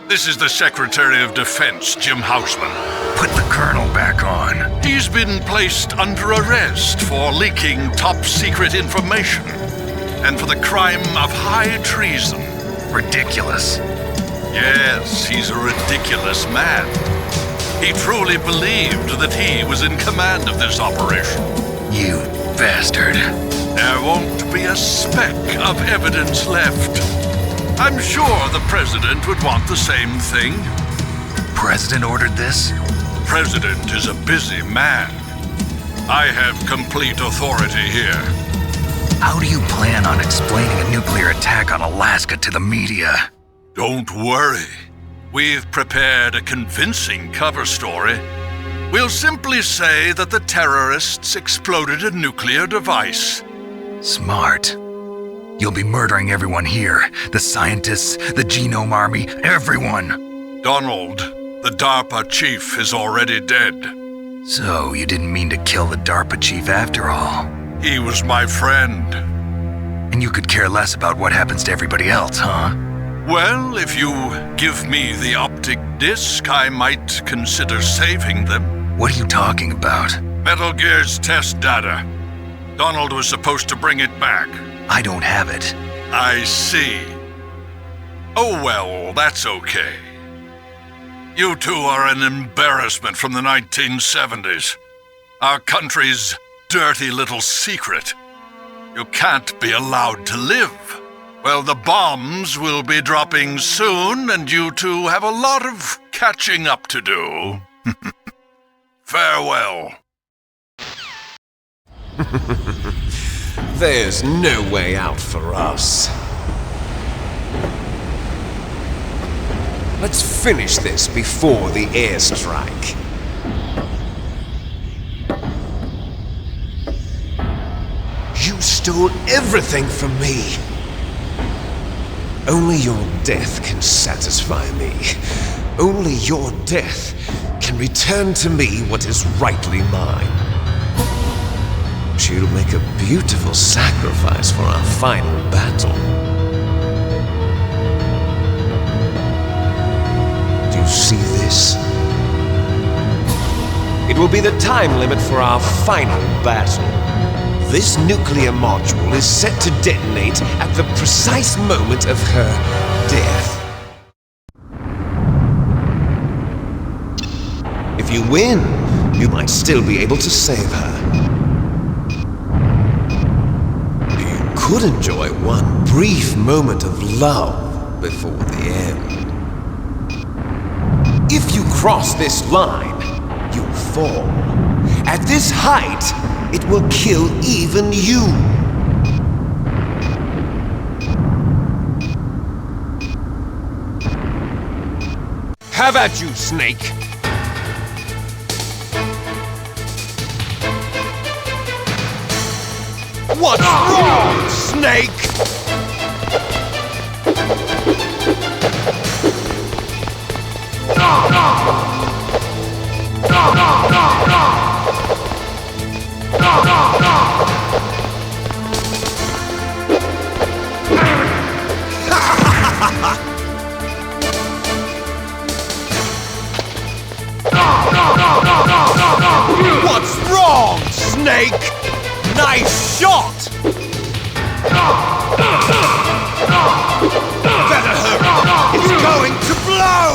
This is the Secretary of Defense, Jim Houseman. Put the Colonel back on. He's been placed under arrest for leaking top-secret information and for the crime of high treason. Ridiculous. Yes, he's a ridiculous man. He truly believed that he was in command of this operation. You bastard. There won't be a speck of evidence left. I'm sure the President would want the same thing. President ordered this? President is a busy man. I have complete authority here. How do you plan on explaining a nuclear attack on Alaska to the media? Don't worry. We've prepared a convincing cover story. We'll simply say that the terrorists exploded a nuclear device. Smart. You'll be murdering everyone here. The scientists, the Genome Army, everyone. Donald, the DARPA chief, is already dead. So you didn't mean to kill the DARPA chief after all? He was my friend. And you could care less about what happens to everybody else, huh? Well, if you give me the optic disc, I might consider saving them. What are you talking about? Metal Gear's test data. Donald was supposed to bring it back. I don't have it. I see. Oh well, that's okay. You two are an embarrassment from the 1970s. Our country's dirty little secret. You can't be allowed to live. Well, the bombs will be dropping soon, and you two have a lot of catching up to do. Farewell. There's no way out for us. Let's finish this before the airstrike. You stole everything from me. Only your death can satisfy me. Only your death can return to me what is rightly mine. She'll make a beautiful sacrifice for our final battle. Do you see this? It will be the time limit for our final battle. This nuclear module is set to detonate at the precise moment of her death. If you win, you might still be able to save her. You could enjoy one brief moment of love before the end. If you cross this line, you'll fall. At this height, it will kill even you. Have at you, Snake. What's wrong, Snake? What's wrong, Snake? Nice shot! Better hurry! It's going to blow!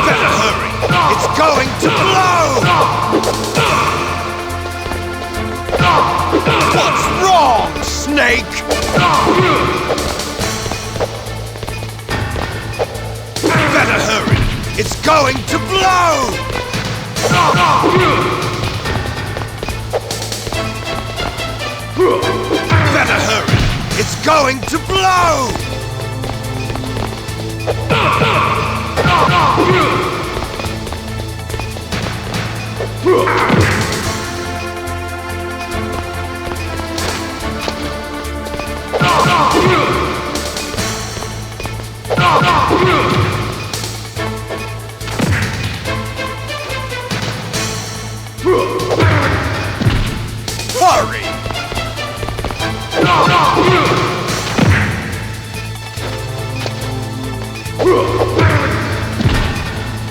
Better hurry! It's going to blow! What's wrong, Snake? Better hurry! It's going to blow! Better hurry! It's going to blow! Hurry!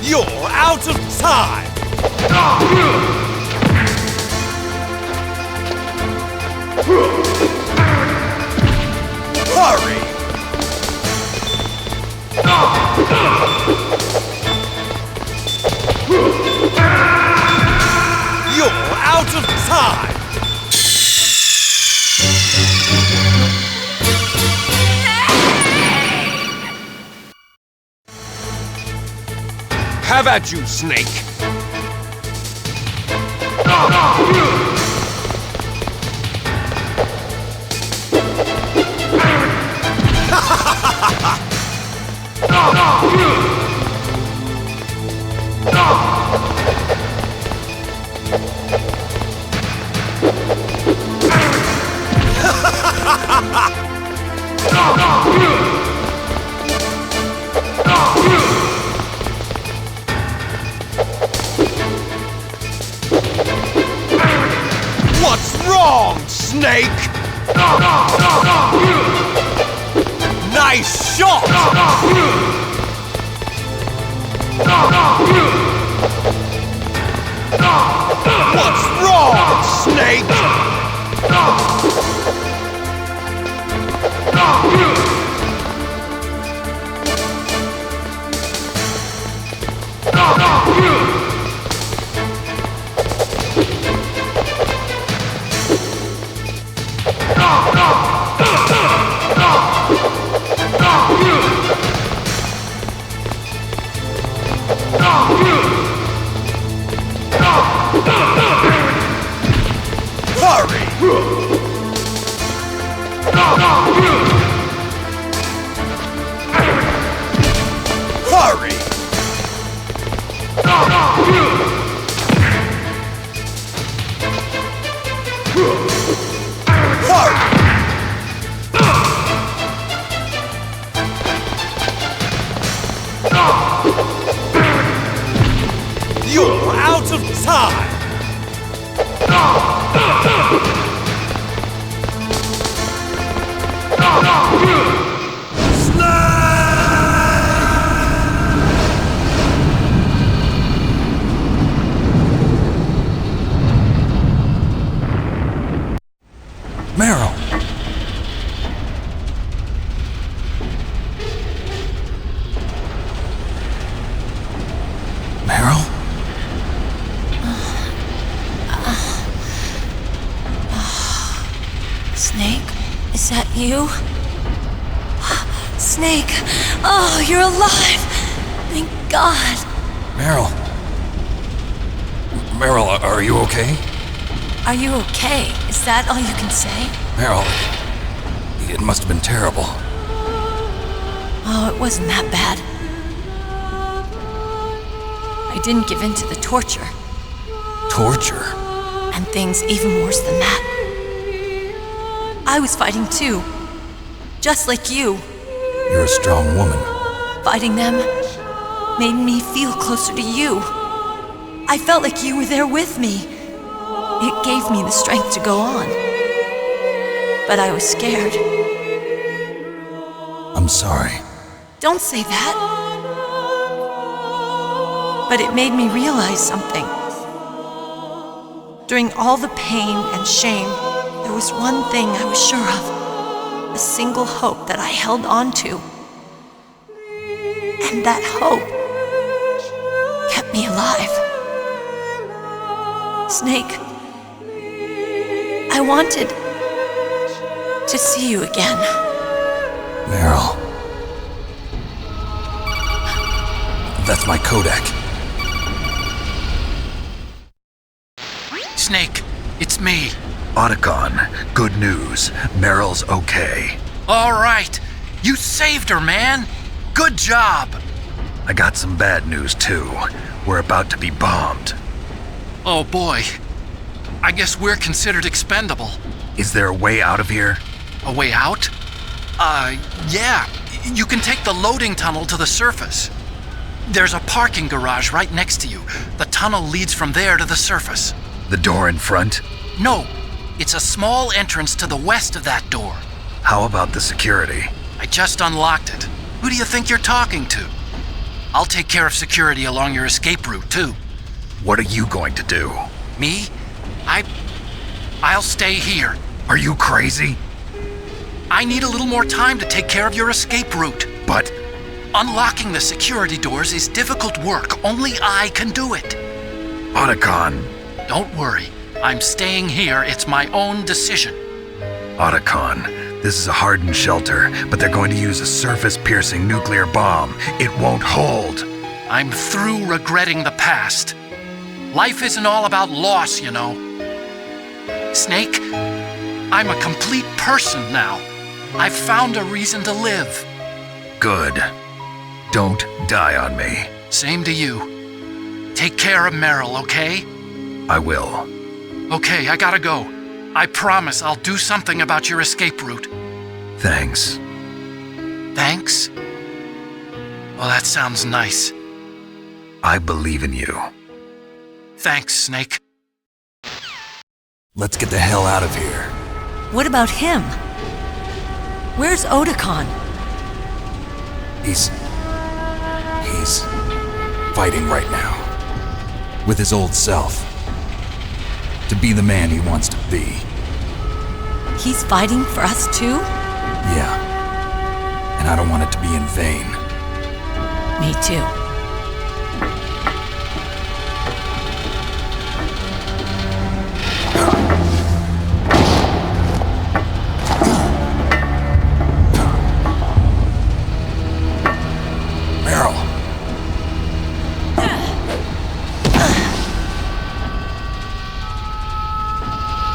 You're out of time! Hurry! You're out of time! Have at you, Snake! What's wrong, Snake? Nice shot! What's wrong, Snake? Hurry! Hurry! You're out of time! Snake, is that you? Snake! Oh, you're alive! Thank God! Meryl. Meryl, are you okay? Are you okay? Is that all you can say? Meryl, it must have been terrible. Oh, it wasn't that bad. I didn't give in to the torture. Torture? And things even worse than that. I was fighting too. Just like you. You're a strong woman. Fighting them made me feel closer to you. I felt like you were there with me. It gave me the strength to go on. But I was scared. I'm sorry. Don't say that. But it made me realize something. During all the pain and shame, there was one thing I was sure of. A single hope that I held on to. And that hope kept me alive. Snake, I wanted to see you again. Meryl. That's my codec. Snake, it's me. Otacon, good news. Meryl's okay. All right. You saved her, man. Good job. I got some bad news, too. We're about to be bombed. Oh, boy. I guess we're considered expendable. Is there a way out of here? A way out? Yeah. You can take the loading tunnel to the surface. There's a parking garage right next to you. The tunnel leads from there to the surface. The door in front? No. It's a small entrance to the west of that door. How about the security? I just unlocked it. Who do you think you're talking to? I'll take care of security along your escape route, too. What are you going to do? Me? I'll stay here. Are you crazy? I need a little more time to take care of your escape route. But unlocking the security doors is difficult work. Only I can do it. Otacon. Don't worry. I'm staying here. It's my own decision. Otacon, this is a hardened shelter, but they're going to use a surface-piercing nuclear bomb. It won't hold. I'm through regretting the past. Life isn't all about loss, you know. Snake, I'm a complete person now. I've found a reason to live. Good. Don't die on me. Same to you. Take care of Meryl, okay? I will. Okay, I gotta go. I promise I'll do something about your escape route. Thanks. Thanks? Well, that sounds nice. I believe in you. Thanks, Snake. Let's get the hell out of here. What about him? Where's Otacon? He's fighting right now. With his old self. To be the man he wants to be. He's fighting for us too? Yeah. And I don't want it to be in vain. Me too. Meryl.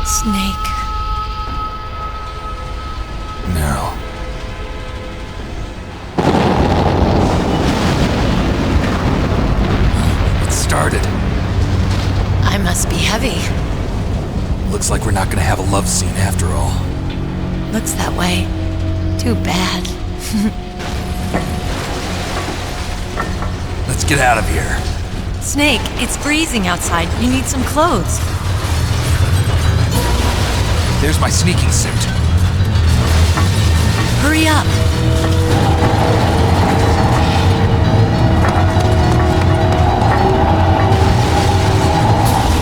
Snake. Meryl. It started. I must be heavy. Looks like we're not gonna have a love scene after all. Looks that way. Too bad. Let's get out of here. Snake, it's freezing outside. You need some clothes. There's my sneaking suit. Hurry up.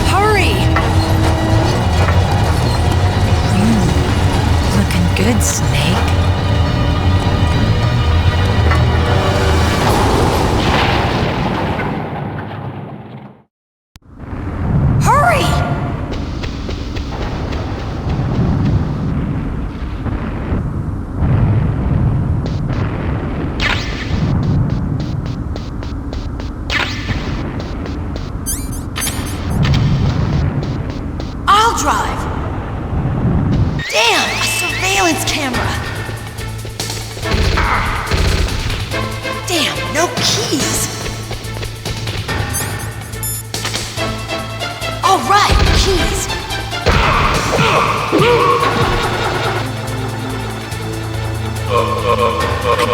Hurry! Looking good, Snake. I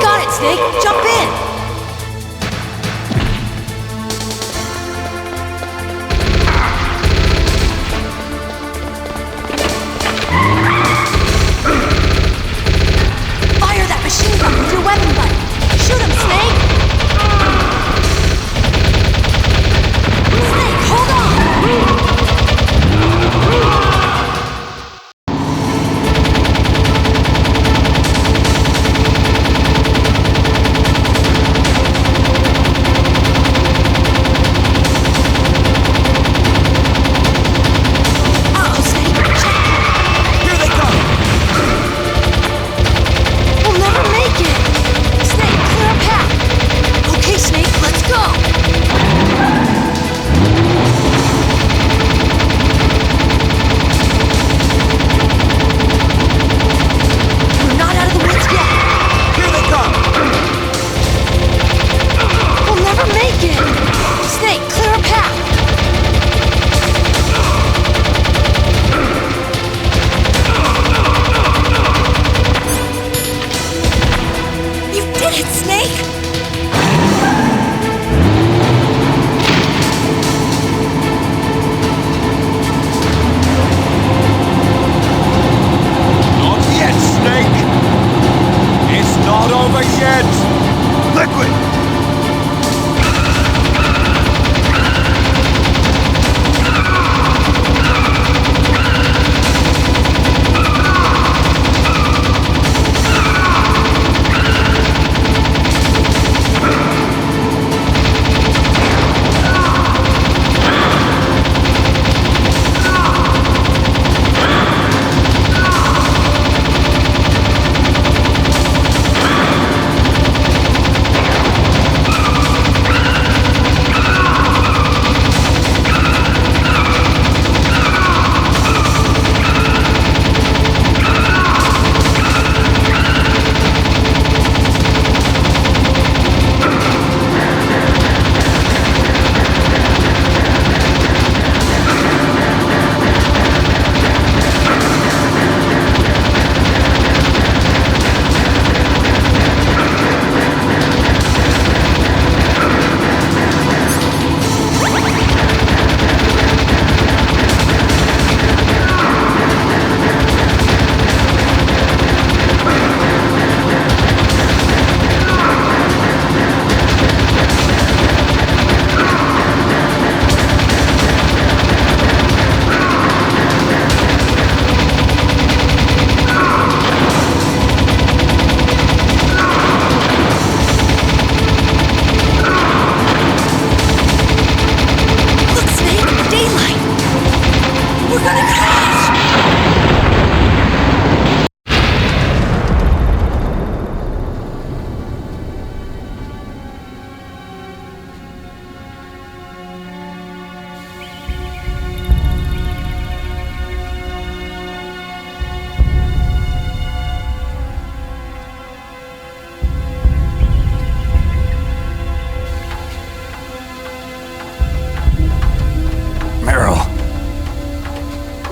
got it, Snake! Jump in! Fire that machine gun with your weapon button! Shoot him, Snake! Snake, hold on!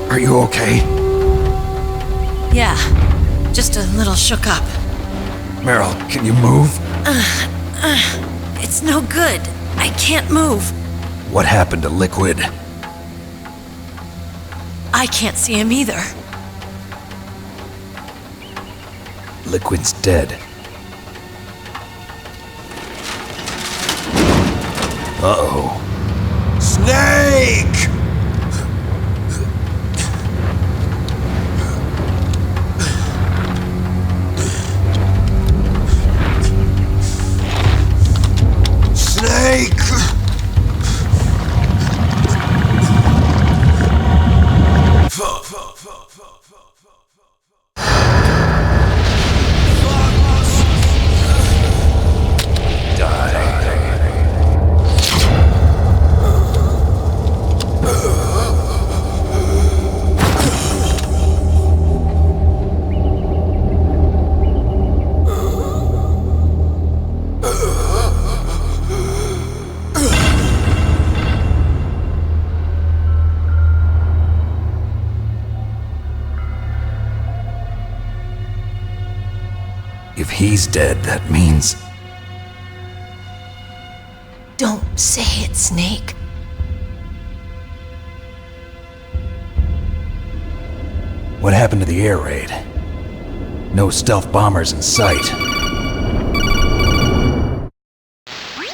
Are you okay? Yeah, just a little shook up. Meryl, can you move? It's no good. I can't move. What happened to Liquid? I can't see him either. Liquid's dead. Uh-oh. Snake! Snake! If he's dead, that means... Don't say it, Snake. What happened to the air raid? No stealth bombers in sight.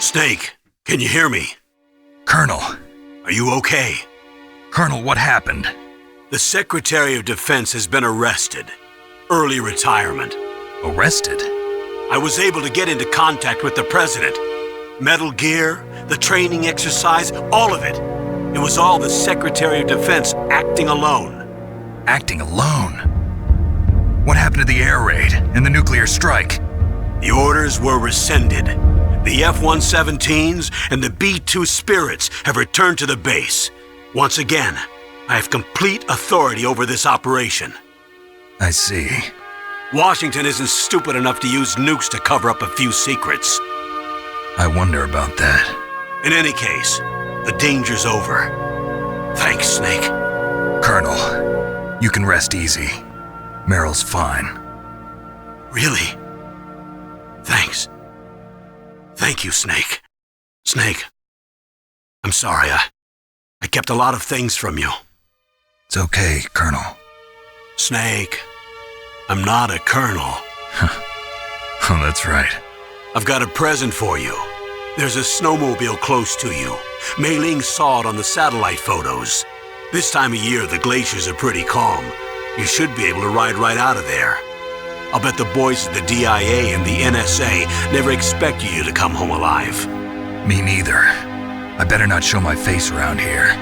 Snake, can you hear me? Colonel. Are you okay? Colonel, what happened? The Secretary of Defense has been arrested. Early retirement. Arrested? I was able to get into contact with the President. Metal Gear, the training exercise, all of it. It was all the Secretary of Defense acting alone. Acting alone? What happened to the air raid and the nuclear strike? The orders were rescinded. The F-117s and the B-2 Spirits have returned to the base. Once again, I have complete authority over this operation. I see. Washington isn't stupid enough to use nukes to cover up a few secrets. I wonder about that. In any case, the danger's over. Thanks, Snake. Colonel, you can rest easy. Meryl's fine. Really? Thanks. Thank you, Snake. Snake, I'm sorry. I kept a lot of things from you. It's okay, Colonel. Snake, I'm not a colonel. Oh, that's right. I've got a present for you. There's a snowmobile close to you. Mei Ling saw it on the satellite photos. This time of year, the glaciers are pretty calm. You should be able to ride right out of there. I'll bet the boys at the DIA and the NSA never expected you to come home alive. Me neither. I better not show my face around here.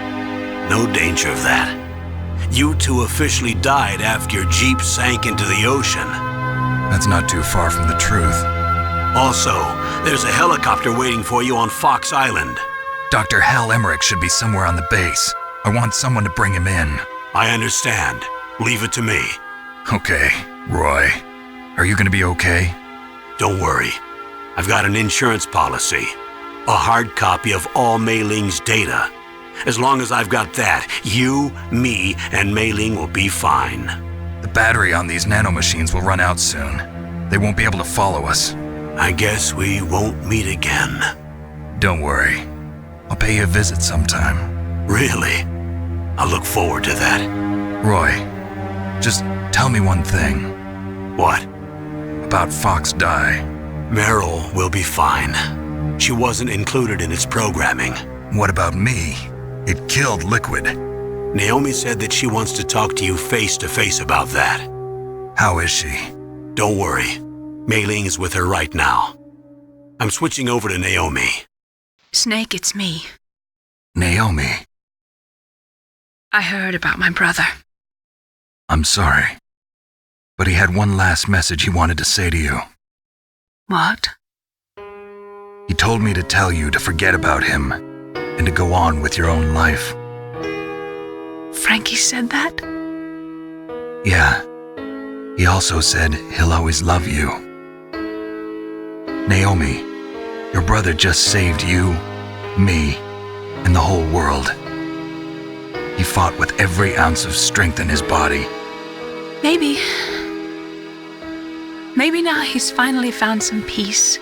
No danger of that. You two officially died after your Jeep sank into the ocean. That's not too far from the truth. Also, there's a helicopter waiting for you on Fox Island. Dr. Hal Emmerich should be somewhere on the base. I want someone to bring him in. I understand. Leave it to me. Okay, Roy. Are you gonna be okay? Don't worry. I've got an insurance policy. A hard copy of all Mei Ling's data. As long as I've got that, you, me, and Mei Ling will be fine. The battery on these nanomachines will run out soon. They won't be able to follow us. I guess we won't meet again. Don't worry. I'll pay you a visit sometime. Really? I look forward to that. Roy, just tell me one thing. What? About Fox Die. Meryl will be fine. She wasn't included in its programming. What about me? It killed Liquid. Naomi said that she wants to talk to you face to face about that. How is she? Don't worry. Mei Ling is with her right now. I'm switching over to Naomi. Snake, it's me. Naomi. I heard about my brother. I'm sorry. But he had one last message he wanted to say to you. What? He told me to tell you to forget about him and to go on with your own life. Frankie said that? Yeah. He also said he'll always love you. Naomi, your brother just saved you, me, and the whole world. He fought with every ounce of strength in his body. Maybe now he's finally found some peace.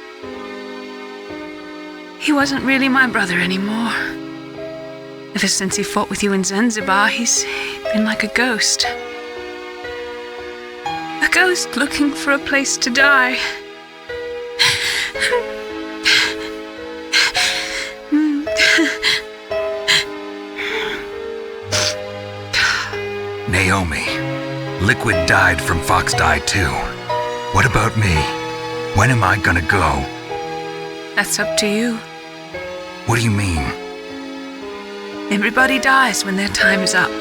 He wasn't really my brother anymore. Ever since he fought with you in Zanzibar, he's been like a ghost. A ghost looking for a place to die. Naomi, Liquid died from Fox Die too. What about me? When am I gonna go? That's up to you. What do you mean? Everybody dies when their time is up.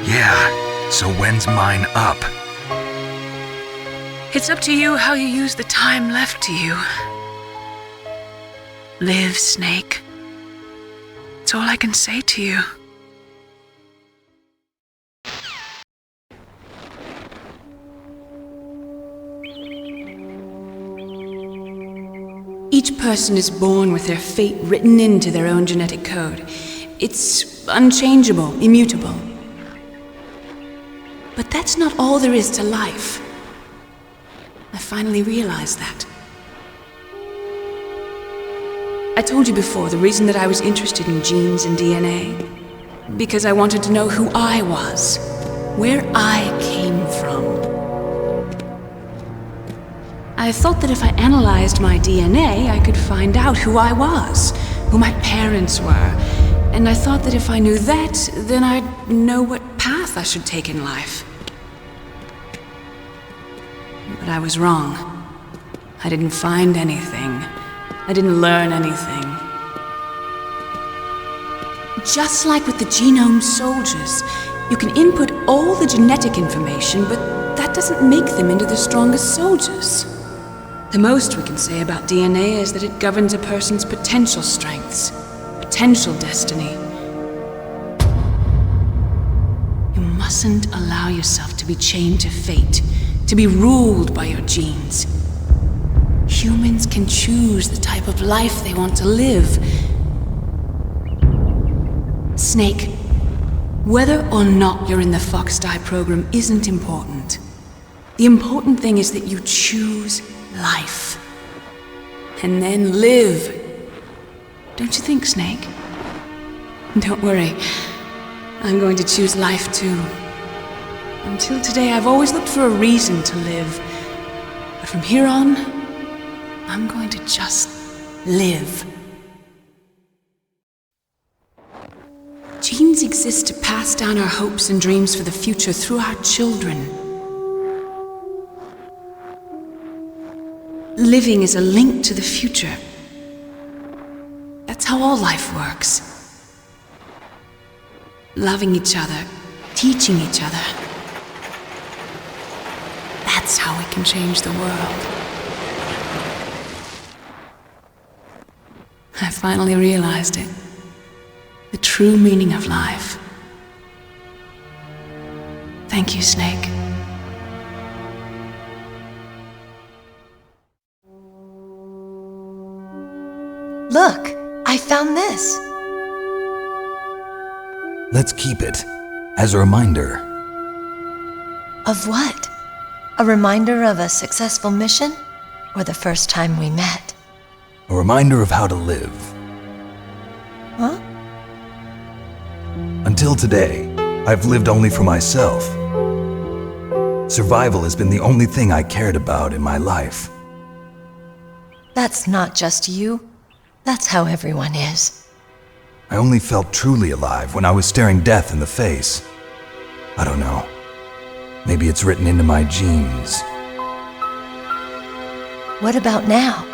Yeah, so when's mine up? It's up to you how you use the time left to you. Live, Snake. That's all I can say to you. Each person is born with their fate written into their own genetic code. It's unchangeable, immutable. But that's not all there is to life. I finally realized that. I told you before the reason that I was interested in genes and DNA. Because I wanted to know who I was, where I came from. I thought that if I analyzed my DNA, I could find out who I was, who my parents were, and I thought that if I knew that, then I'd know what path I should take in life. But I was wrong. I didn't find anything. I didn't learn anything. Just like with the genome soldiers, you can input all the genetic information, but that doesn't make them into the strongest soldiers. The most we can say about DNA is that it governs a person's potential strengths, potential destiny. You mustn't allow yourself to be chained to fate, to be ruled by your genes. Humans can choose the type of life they want to live. Snake, whether or not you're in the Fox-Die program isn't important. The important thing is that you choose life. And then live. Don't you think, Snake? Don't worry. I'm going to choose life too. Until today, I've always looked for a reason to live. But from here on, I'm going to just live. Genes exist to pass down our hopes and dreams for the future through our children. Living is a link to the future. That's how all life works. Loving each other, teaching each other. That's how we can change the world. I finally realized it. The true meaning of life. Thank you, Snake. Look, I found this. Let's keep it as a reminder. Of what? A reminder of a successful mission? Or the first time we met? A reminder of how to live. Huh? Until today, I've lived only for myself. Survival has been the only thing I cared about in my life. That's not just you. That's how everyone is. I only felt truly alive when I was staring death in the face. I don't know. Maybe it's written into my genes. What about now?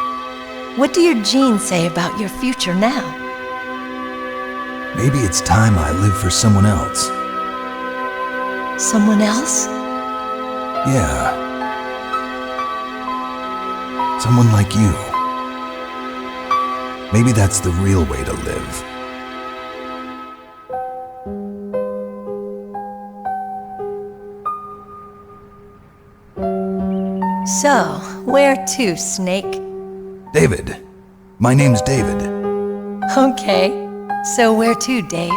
What do your genes say about your future now? Maybe it's time I live for someone else. Someone else? Yeah. Someone like you. Maybe that's the real way to live. So, where to, Snake? David. My name's David. Okay. So where to, Dave?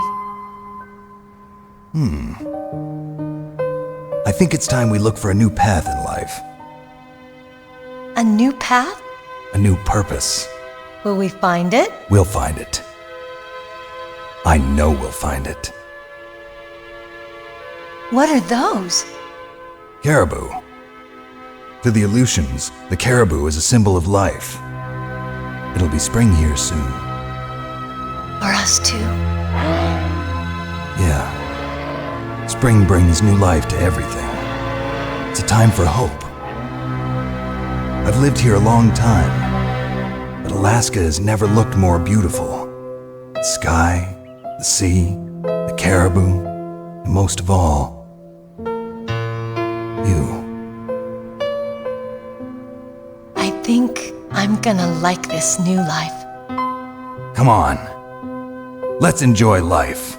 I think it's time we look for a new path in life. A new path? A new purpose. Will we find it? We'll find it. I know we'll find it. What are those? Caribou. To the Aleutians, the caribou is a symbol of life. It'll be spring here soon. For us too? Yeah. Spring brings new life to everything. It's a time for hope. I've lived here a long time, but Alaska has never looked more beautiful. The sky, the sea, the caribou, and most of all, you. I think I'm gonna like this new life. Come on. Let's enjoy life.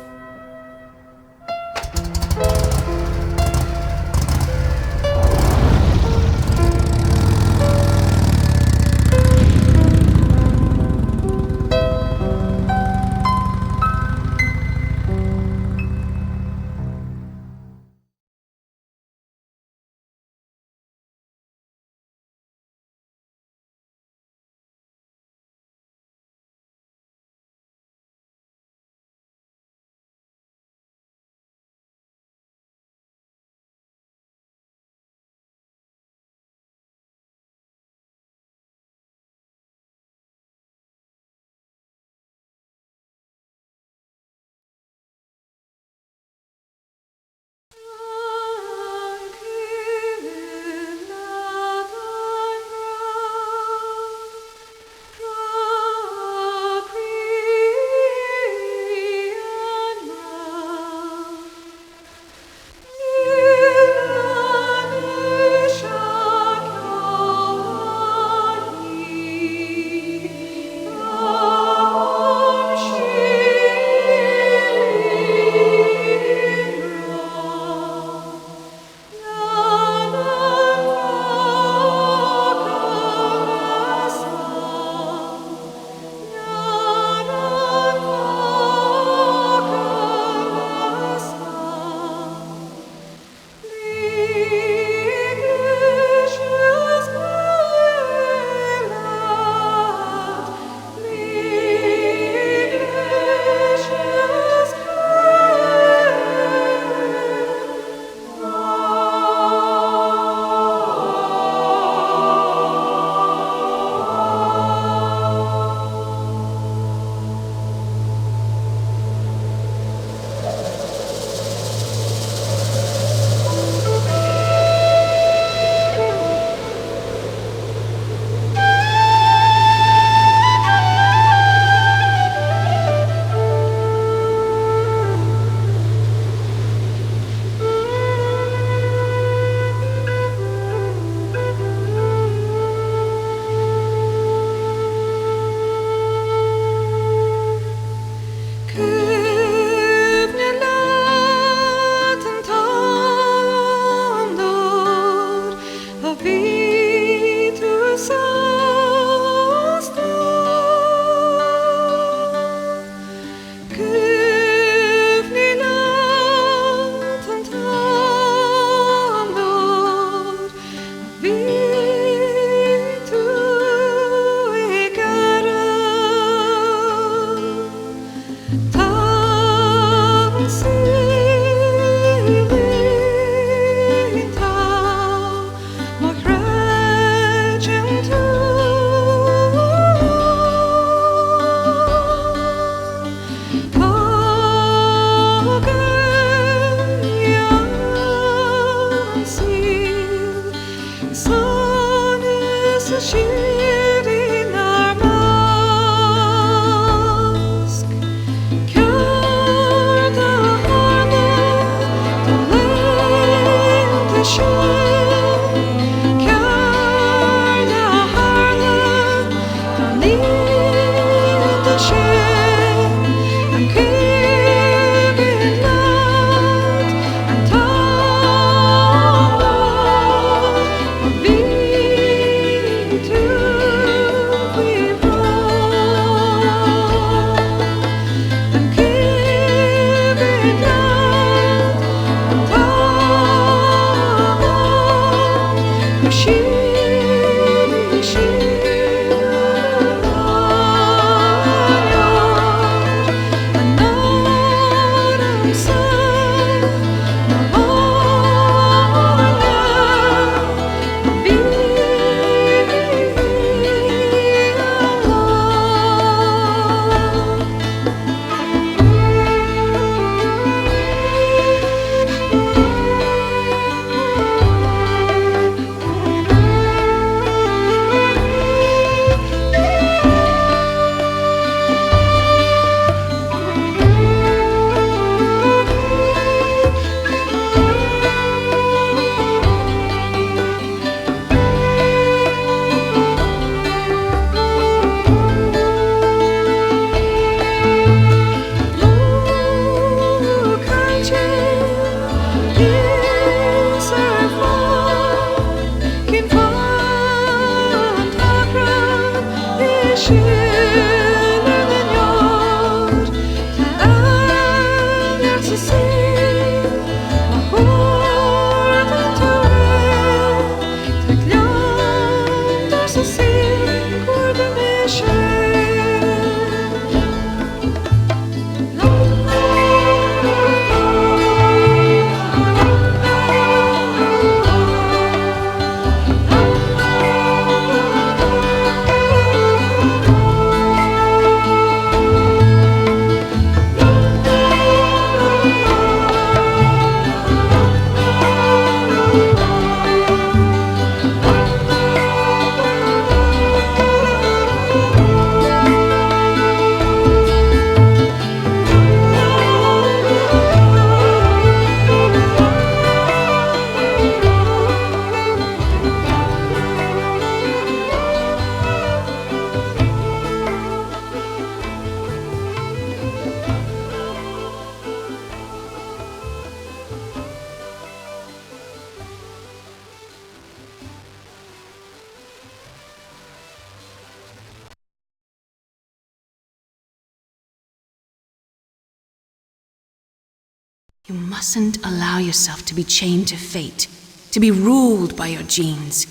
You mustn't allow yourself to be chained to fate, to be ruled by your genes.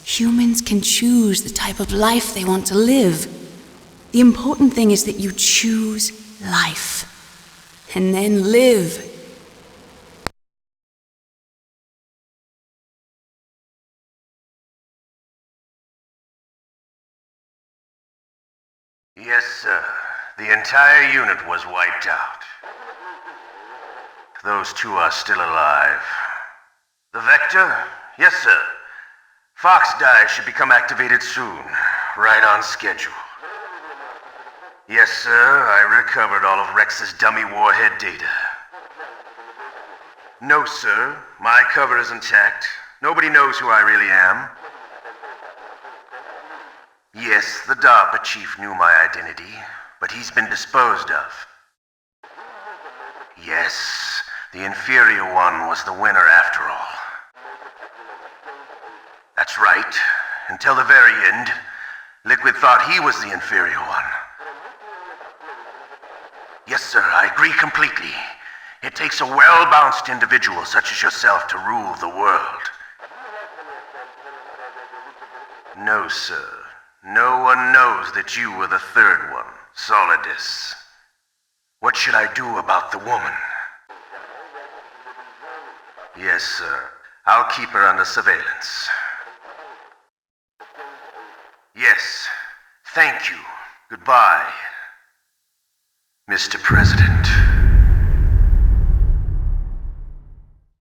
Humans can choose the type of life they want to live. The important thing is that you choose life. And then live. Yes, sir. The entire unit was wiped out. Those two are still alive. The Vector? Yes, sir. Fox Dive should become activated soon. Right on schedule. Yes, sir. I recovered all of Rex's dummy warhead data. No, sir. My cover is intact. Nobody knows who I really am. Yes, the DARPA chief knew my identity, but he's been disposed of. Yes, the inferior one was the winner after all. That's right. Until the very end, Liquid thought he was the inferior one. Yes, sir, I agree completely. It takes a well-balanced individual such as yourself to rule the world. No, sir. No one knows that you were the third one, Solidus. What should I do about the woman? Yes, sir. I'll keep her under surveillance. Yes. Thank you. Goodbye, Mr. President.